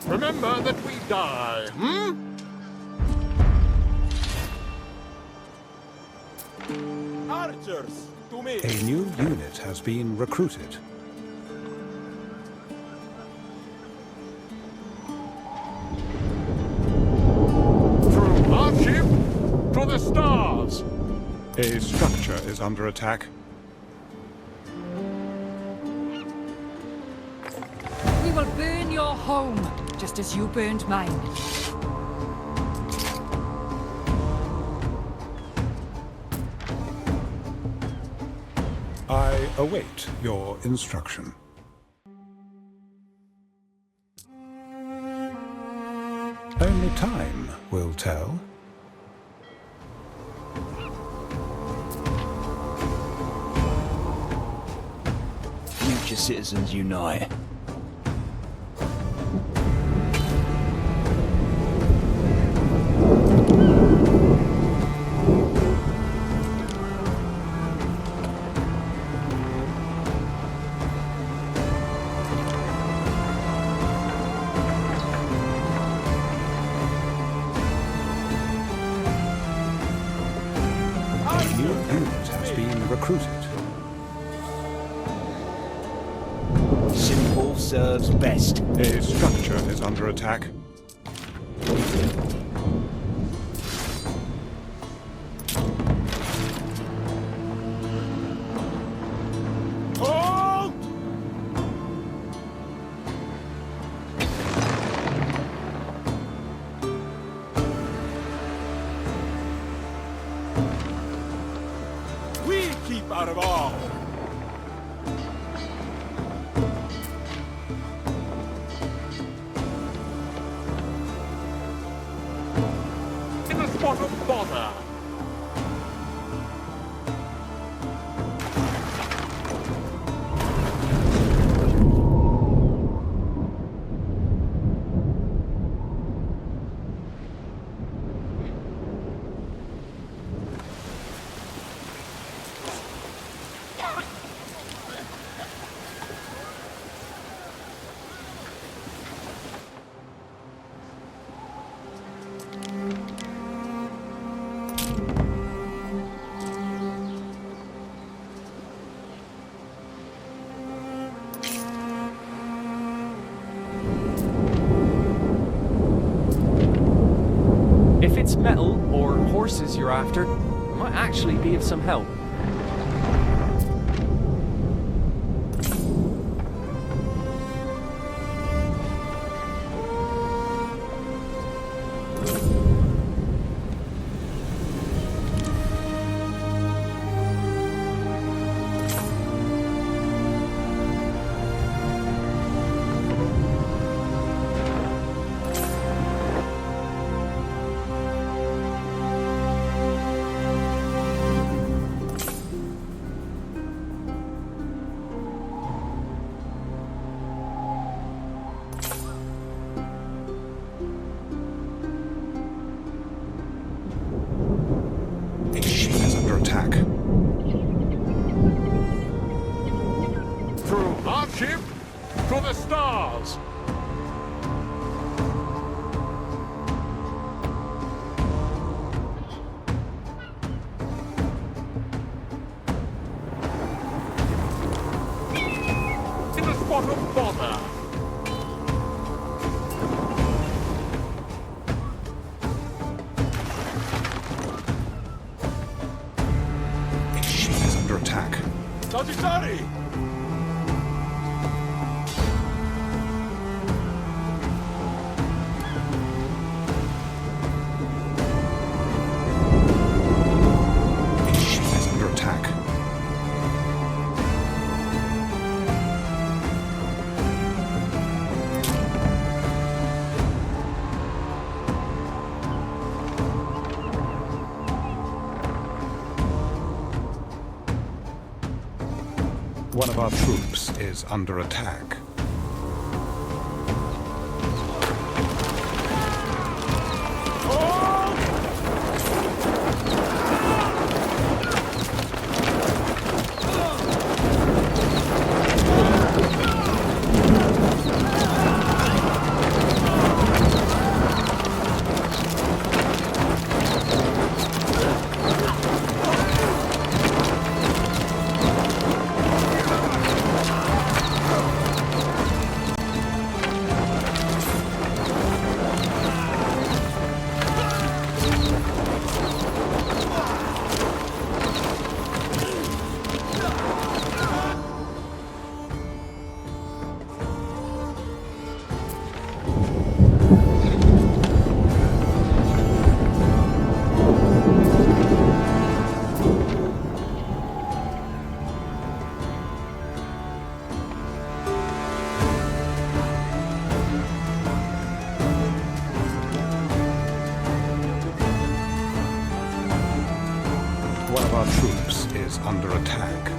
Remember that we die, Archers, to me! A new unit has been recruited. From our ship to the stars! A structure is under attack. We will burn your home, just as you burned mine. I await your instruction. Only time will tell. Future citizens unite. A new unit has been recruited. Simple serves best. A structure is under attack. Halt! We keep out of all. In a spot of bother! If it's metal or horses you're after, it might actually be of some help. A ship is under attack. From our ship to the stars! In a spot of bother! A ship is under attack. Sagittari! A ship is under attack. One of our troops is under attack. under attack.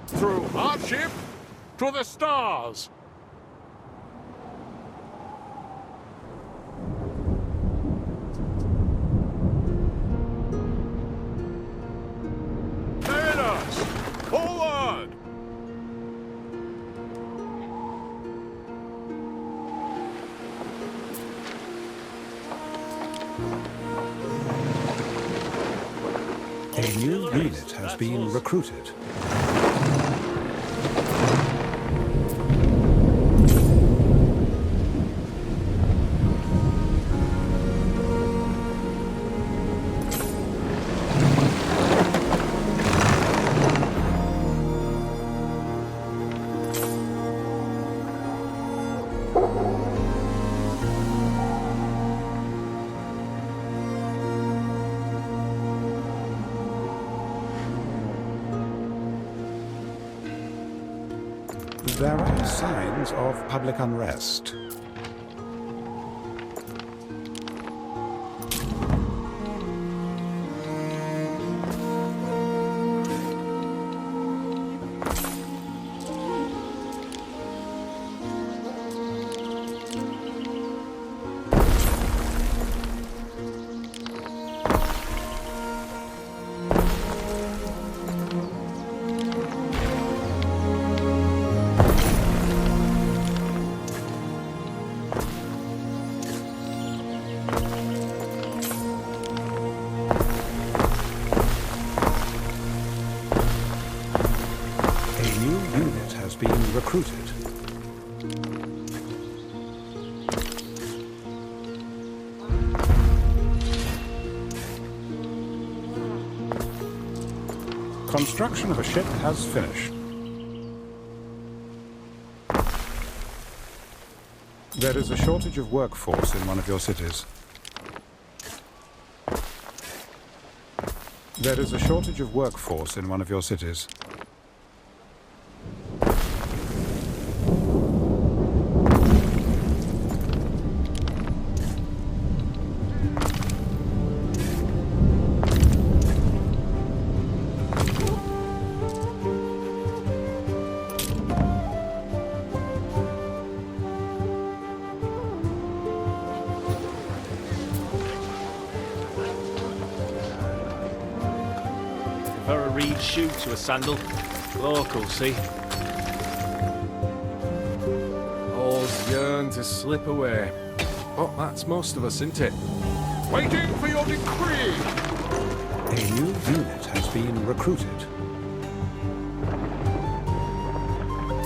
Through hardship to the stars. Mariners, forward! A new unit has been recruited. There are signs of public unrest. Recruited. Construction of a ship has finished. There is a shortage of workforce in one of your cities. There is a shortage of workforce in one of your cities. Shoe to a sandal. Local, see? All's yearn to slip away. Oh, that's most of us, isn't it? Waiting for your decree! A new unit has been recruited.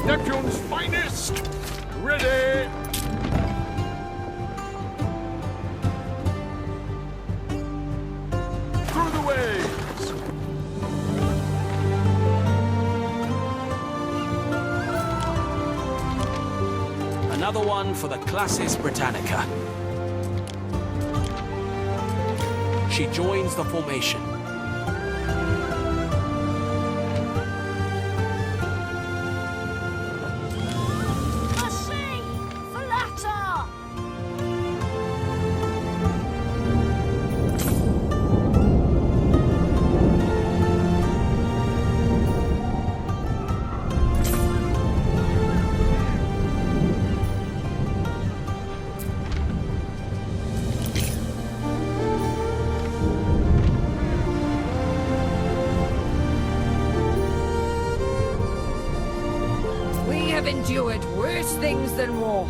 Neptune's finest! Ready! Through the waves! Another one for the Classis Britannica. She joins the formation. Endured worse things than war.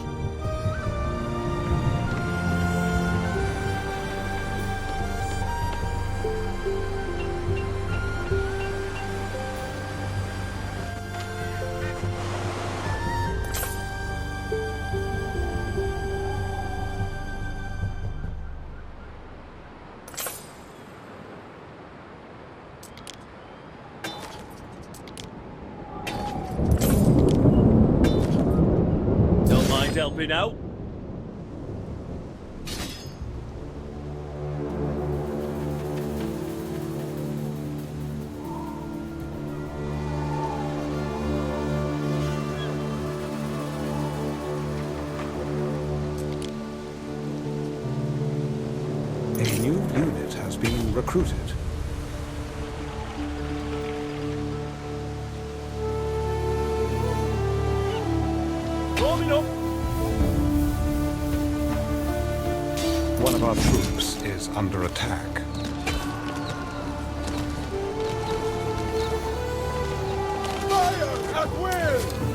Helping out. A new unit has been recruited. Warming up. One of our troops is under attack. Fire at will!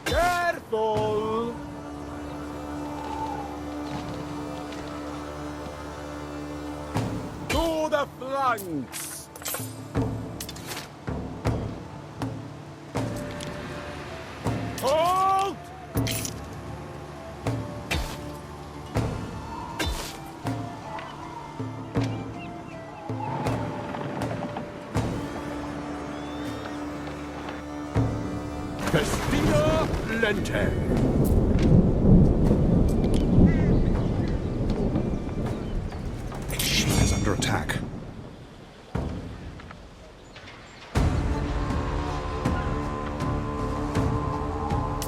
Careful! To the flanks! Halt! Festina Lente! She is under attack.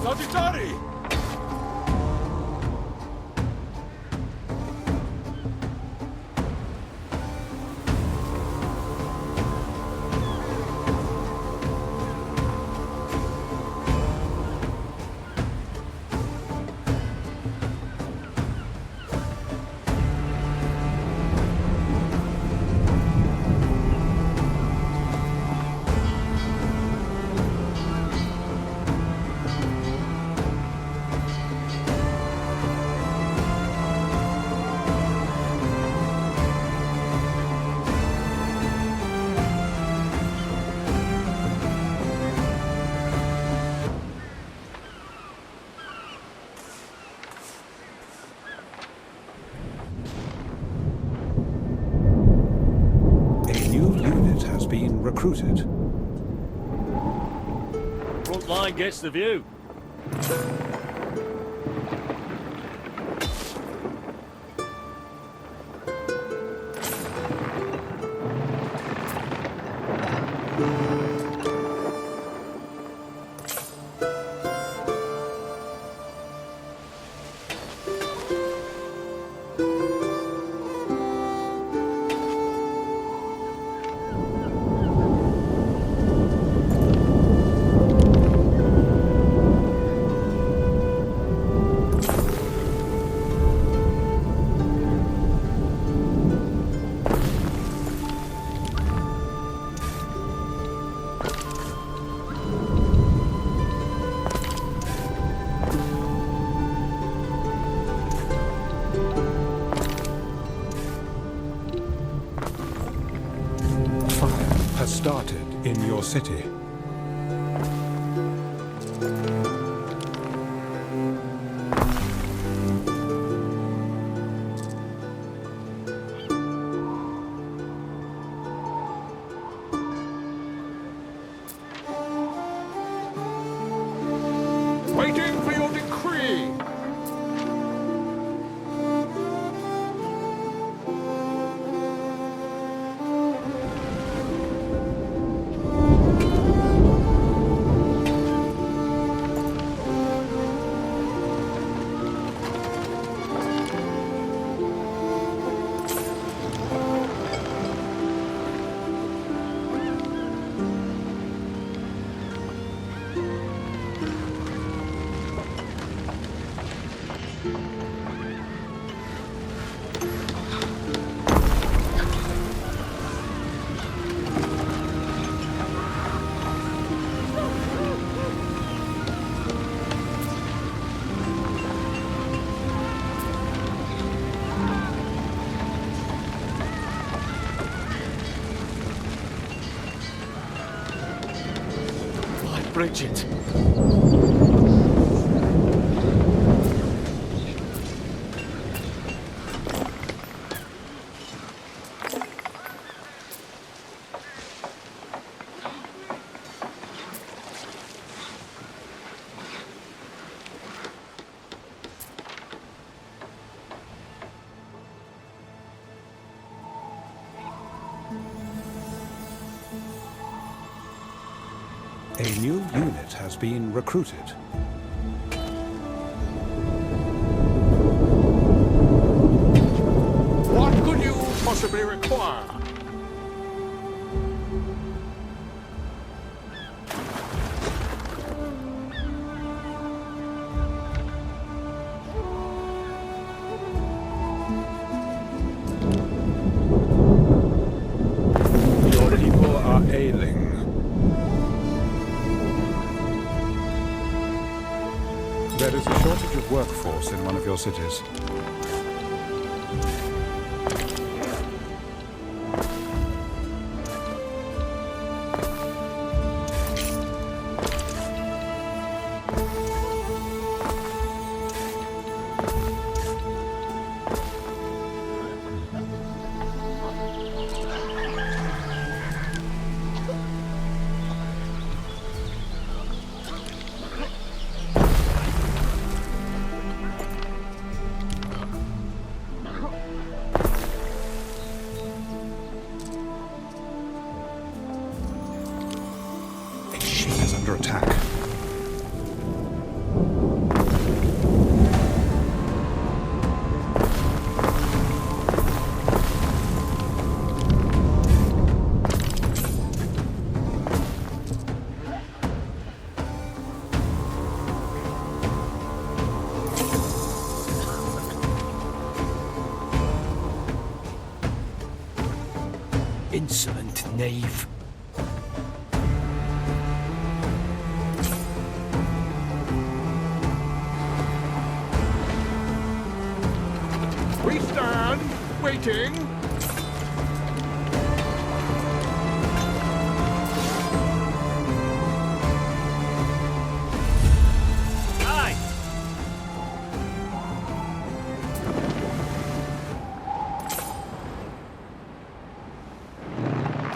Sagittari! Recruited. Front line gets the view. Started in your city. Waiting for your decree. frigid. A new unit has been recruited. What could you possibly require? Your people are ailing. There is a shortage of workforce in one of your cities. Under attack. Insolent knave. We stand, waiting. Aye.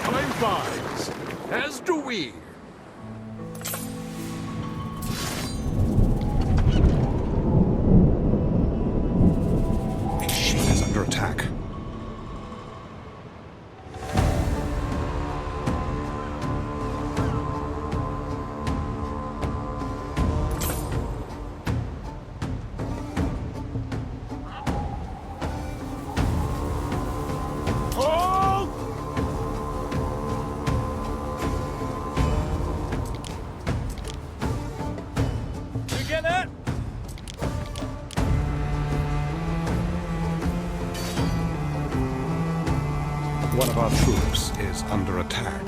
Time flies, as do we. Under attack. One of our troops is under attack.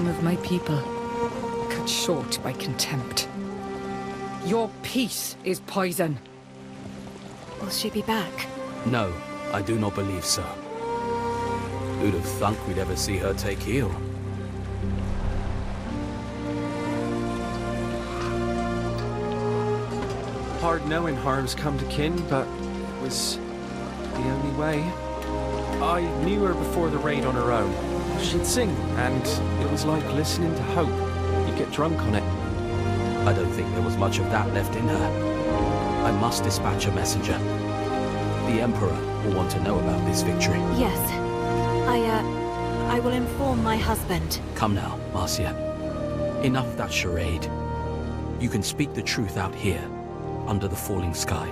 song of my people, cut short by contempt. Your peace is poison. Will she be back? No, I do not believe so. Who'd have thunk we'd ever see her take heel? Hard knowing harm's come to kin, but it was the only way. I knew her before the raid on her own. She'd sing, and it was like listening to hope. You'd get drunk on it. I don't think there was much of that left in her. I must dispatch a messenger. The Emperor will want to know about this victory. Yes. I will inform my husband. Come now, Marcia. Enough that charade. You can speak the truth out here, under the falling sky.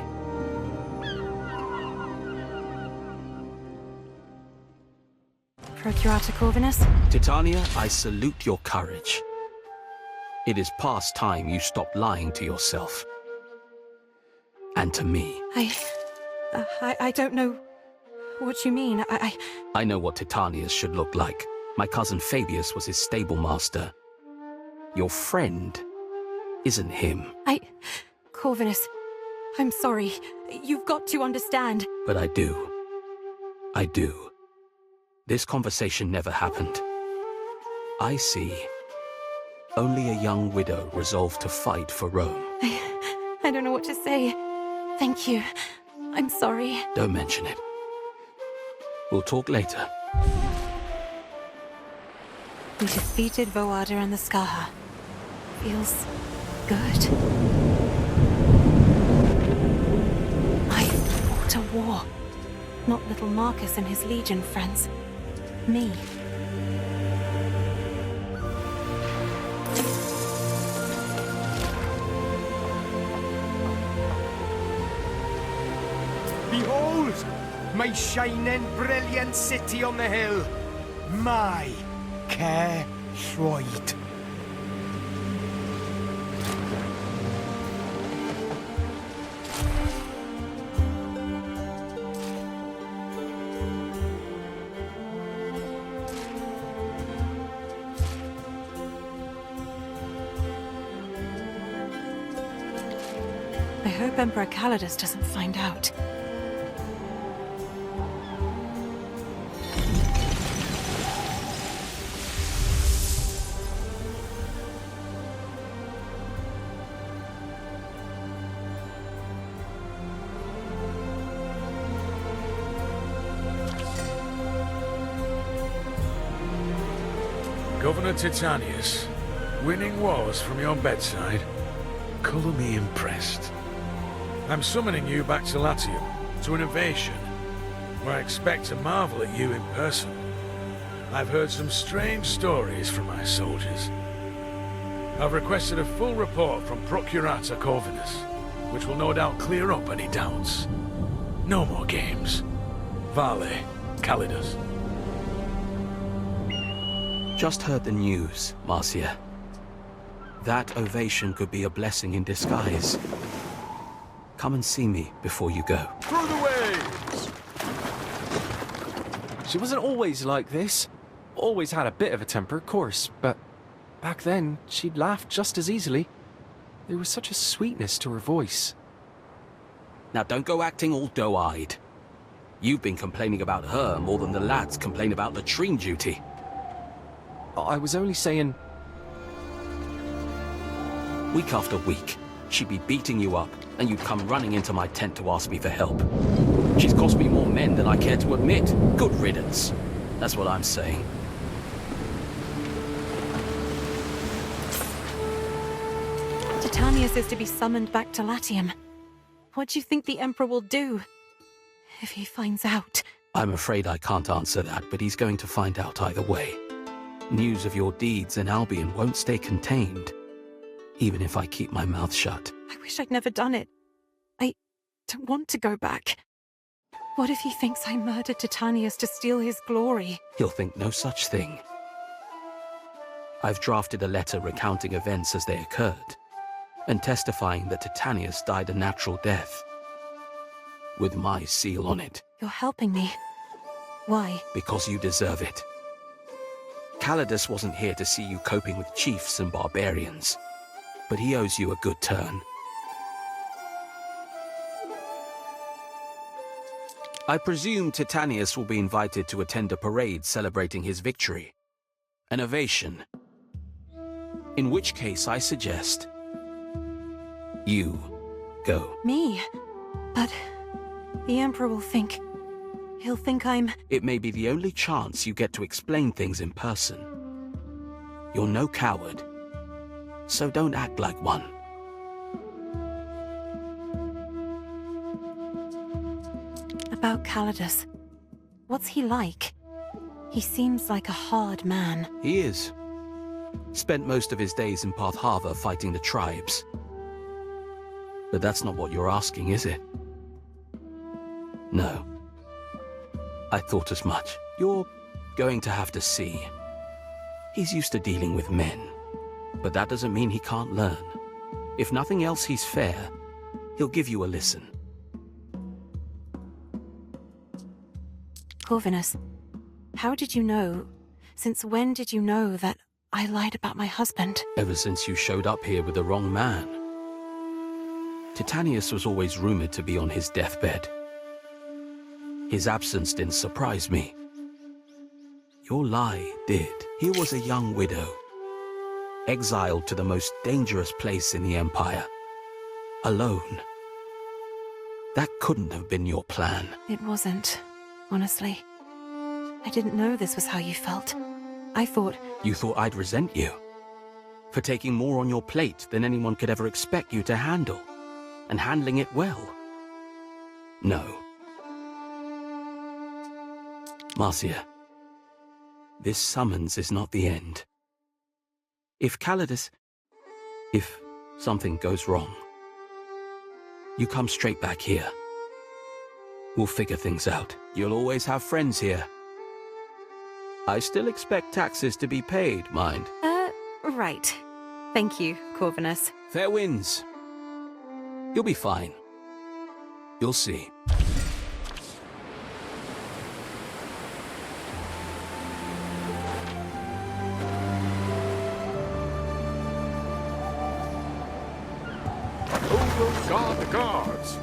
Procurator Corvinus? Titania, I salute your courage. It is past time you stopped lying to yourself. And to me. I don't know what you mean. I know what Titanius should look like. My cousin Fabius was his stable master. Your friend isn't him. Corvinus, I'm sorry. You've got to understand. But I do. I do. This conversation never happened. I see only a young widow resolved to fight for Rome. I don't know what to say. Thank you. I'm sorry. Don't mention it. We'll talk later. We defeated Voada and the Skaha. Feels good. I fought a war. Not little Marcus and his legion friends. Me. Behold! My shining, brilliant city on the hill. My care Shroyd. I hope Emperor Calidus doesn't find out. Governor Titanius, winning wars from your bedside? Colour me impressed. I'm summoning you back to Latium, to an ovation, where I expect to marvel at you in person. I've heard some strange stories from my soldiers. I've requested a full report from Procurator Corvinus, which will no doubt clear up any doubts. No more games. Vale, Calidus. Just heard the news, Marcia. That ovation could be a blessing in disguise. Come and see me before you go. Through the waves! She wasn't always like this. Always had a bit of a temper, of course, but back then, she'd laugh just as easily. There was such a sweetness to her voice. Now don't go acting all doe-eyed. You've been complaining about her more than the lads complain about latrine duty. I was only saying... Week after week, she'd be beating you up, and you'd come running into my tent to ask me for help. She's cost me more men than I care to admit. Good riddance. That's what I'm saying. Titanius is to be summoned back to Latium. What do you think the Emperor will do if he finds out? I'm afraid I can't answer that, but he's going to find out either way. News of your deeds in Albion won't stay contained, even if I keep my mouth shut. I wish I'd never done it. I don't want to go back. What if he thinks I murdered Titanius to steal his glory? He'll think no such thing. I've drafted a letter recounting events as they occurred, and testifying that Titanius died a natural death, with my seal on it. You're helping me. Why? Because you deserve it. Calidus wasn't here to see you coping with chiefs and barbarians, but he owes you a good turn. I presume Titanius will be invited to attend a parade celebrating his victory. An ovation. In which case I suggest you go. Me? But the Emperor will think... He'll think I'm... It may be the only chance you get to explain things in person. You're no coward, so don't act like one. About Calidus. What's he like? He seems like a hard man. He is. Spent most of his days in Path Harbor fighting the tribes. But that's not what you're asking, is it? No. I thought as much. You're going to have to see. He's used to dealing with men, but that doesn't mean he can't learn. If nothing else, he's fair. He'll give you a listen. Corvinus, how did you know? Since when did you know that I lied about my husband? Ever since you showed up here with the wrong man. Titanius was always rumored to be on his deathbed. His absence didn't surprise me. Your lie did. He was a young widow, exiled to the most dangerous place in the Empire. Alone. That couldn't have been your plan. It wasn't, honestly. I didn't know this was how you felt. I thought... You thought I'd resent you? For taking more on your plate than anyone could ever expect you to handle, and handling it well? No. Marcia, this summons is not the end. If Calidus... If something goes wrong, you come straight back here. We'll figure things out. You'll always have friends here. I still expect taxes to be paid, mind. Right. Thank you, Corvinus. Fair winds. You'll be fine. You'll see. Who will guard the guards?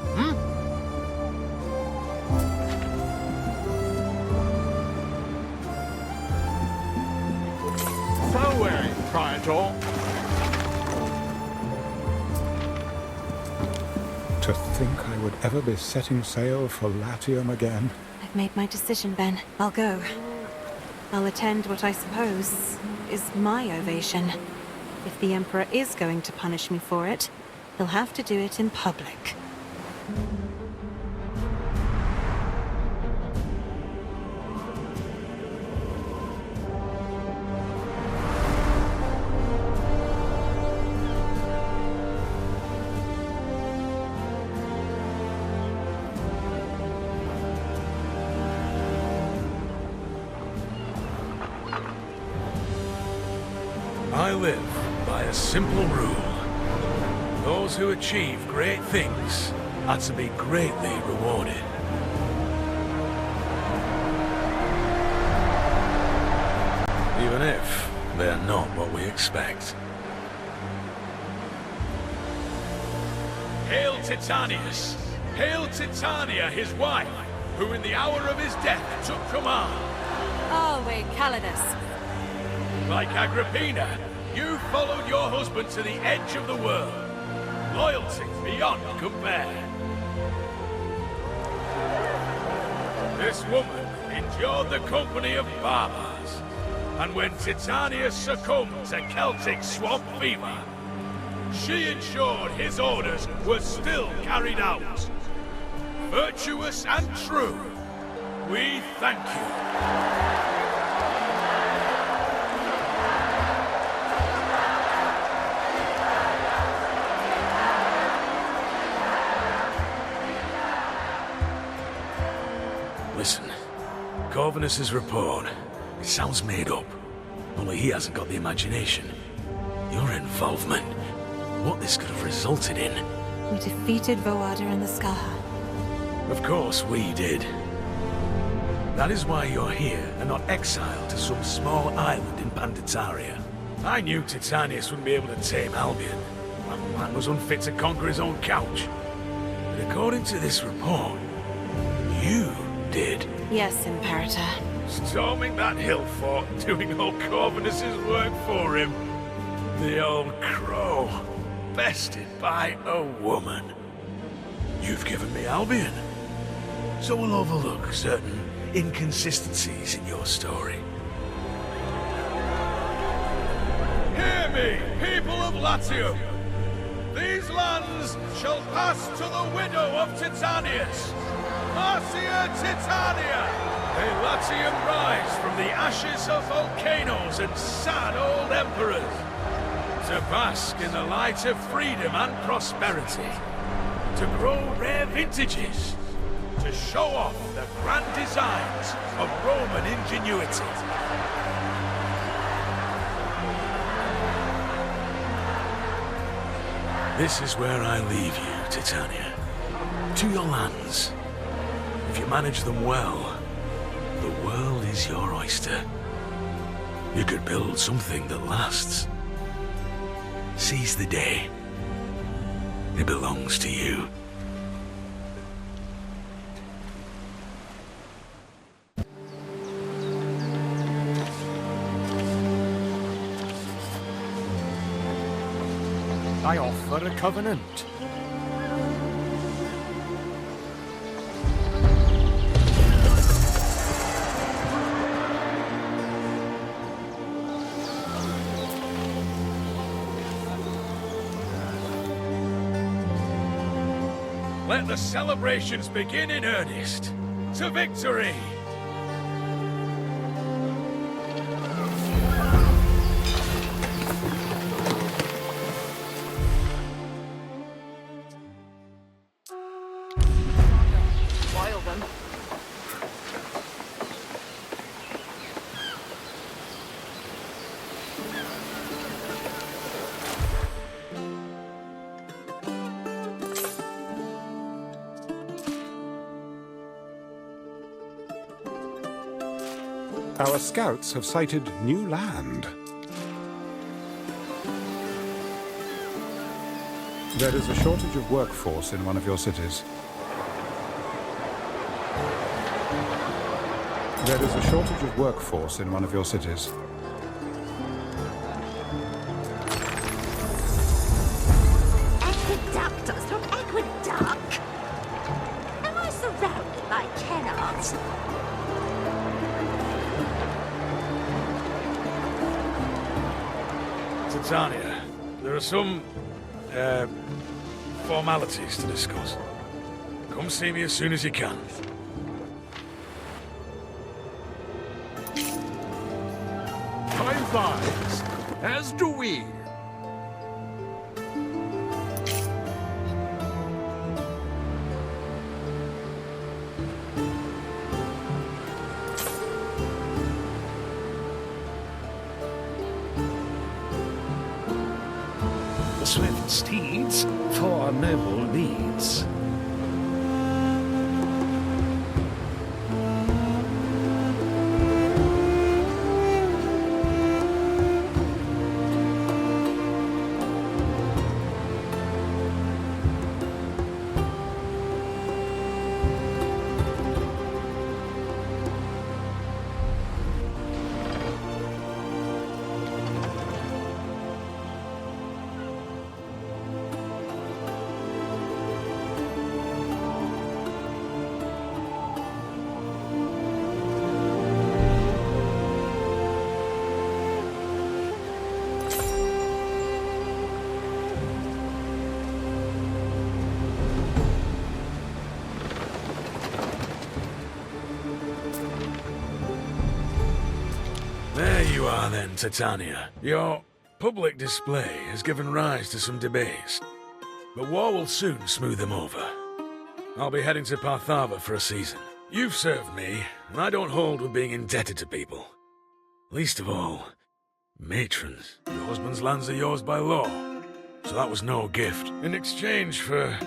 Farewell, Praetor. To think I would ever be setting sail for Latium again. I've made my decision, Ben. I'll go. I'll attend what I suppose is my ovation. If the Emperor is going to punish me for it, he'll have to do it in public. I live by a simple rule. Those who achieve great things are to be greatly rewarded. Even if they're not what we expect. Hail Titanius! Hail Titania, his wife, who in the hour of his death took command. Always Calidus. Like Agrippina, you followed your husband to the edge of the world. Loyalty beyond compare. This woman endured the company of barbars. And when Titanius succumbed to Celtic swamp fever, she ensured his orders were still carried out. Virtuous and true, we thank you. Listen, Corvinus's report, it sounds made up. Only he hasn't got the imagination. Your involvement, what this could have resulted in. We defeated Voada and the Skaha. Of course we did. That is why you're here and not exiled to some small island in Panditaria. I knew Titanius wouldn't be able to tame Albion. That man was unfit to conquer his own couch. But according to this report, you did. Yes, Imperator. Storming that hill fort, doing old Corvinus's work for him. The old crow, bested by a woman. You've given me Albion, so we'll overlook certain inconsistencies in your story. Hear me, people of Latium! These lands shall pass to the widow of Titanius, Marcia Titania! May Latium rise from the ashes of volcanoes and sad old emperors, to bask in the light of freedom and prosperity, to grow rare vintages, to show off the grand designs of Roman ingenuity. This is where I leave you, Titania. To your lands. If you manage them well, the world is your oyster. You could build something that lasts. Seize the day. It belongs to you. I offer a covenant. Let the celebrations begin in earnest. To victory! Spoil them. Our scouts have sighted new land. There is a shortage of workforce in one of your cities. There is a shortage of workforce in one of your cities. Aqueductus, not aqueduct. Am I surrounded by Kennards? Titania, there are some, formalities to discuss. Come see me as soon as you can. Time flies, as do we. Swift steeds for noble deeds. There you are then, Titania. Your public display has given rise to some debates, but war will soon smooth them over. I'll be heading to Parthava for a season. You've served me, and I don't hold with being indebted to people. Least of all, matrons. Your husband's lands are yours by law, so that was no gift. In exchange for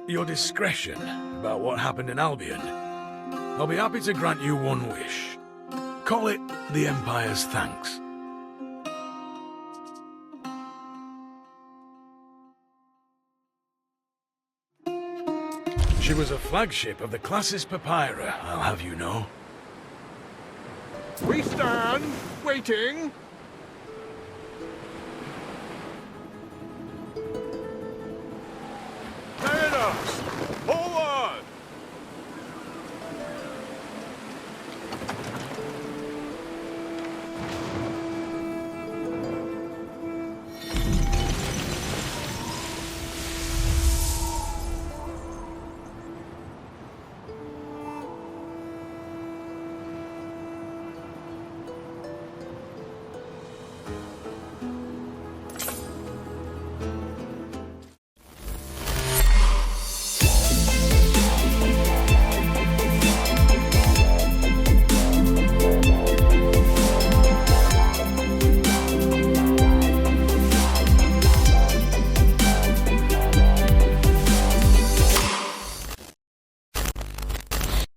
your discretion about what happened in Albion, I'll be happy to grant you one wish. Call it the Empire's thanks. She was a flagship of the Classis Papyra, I'll have you know. We stand, waiting.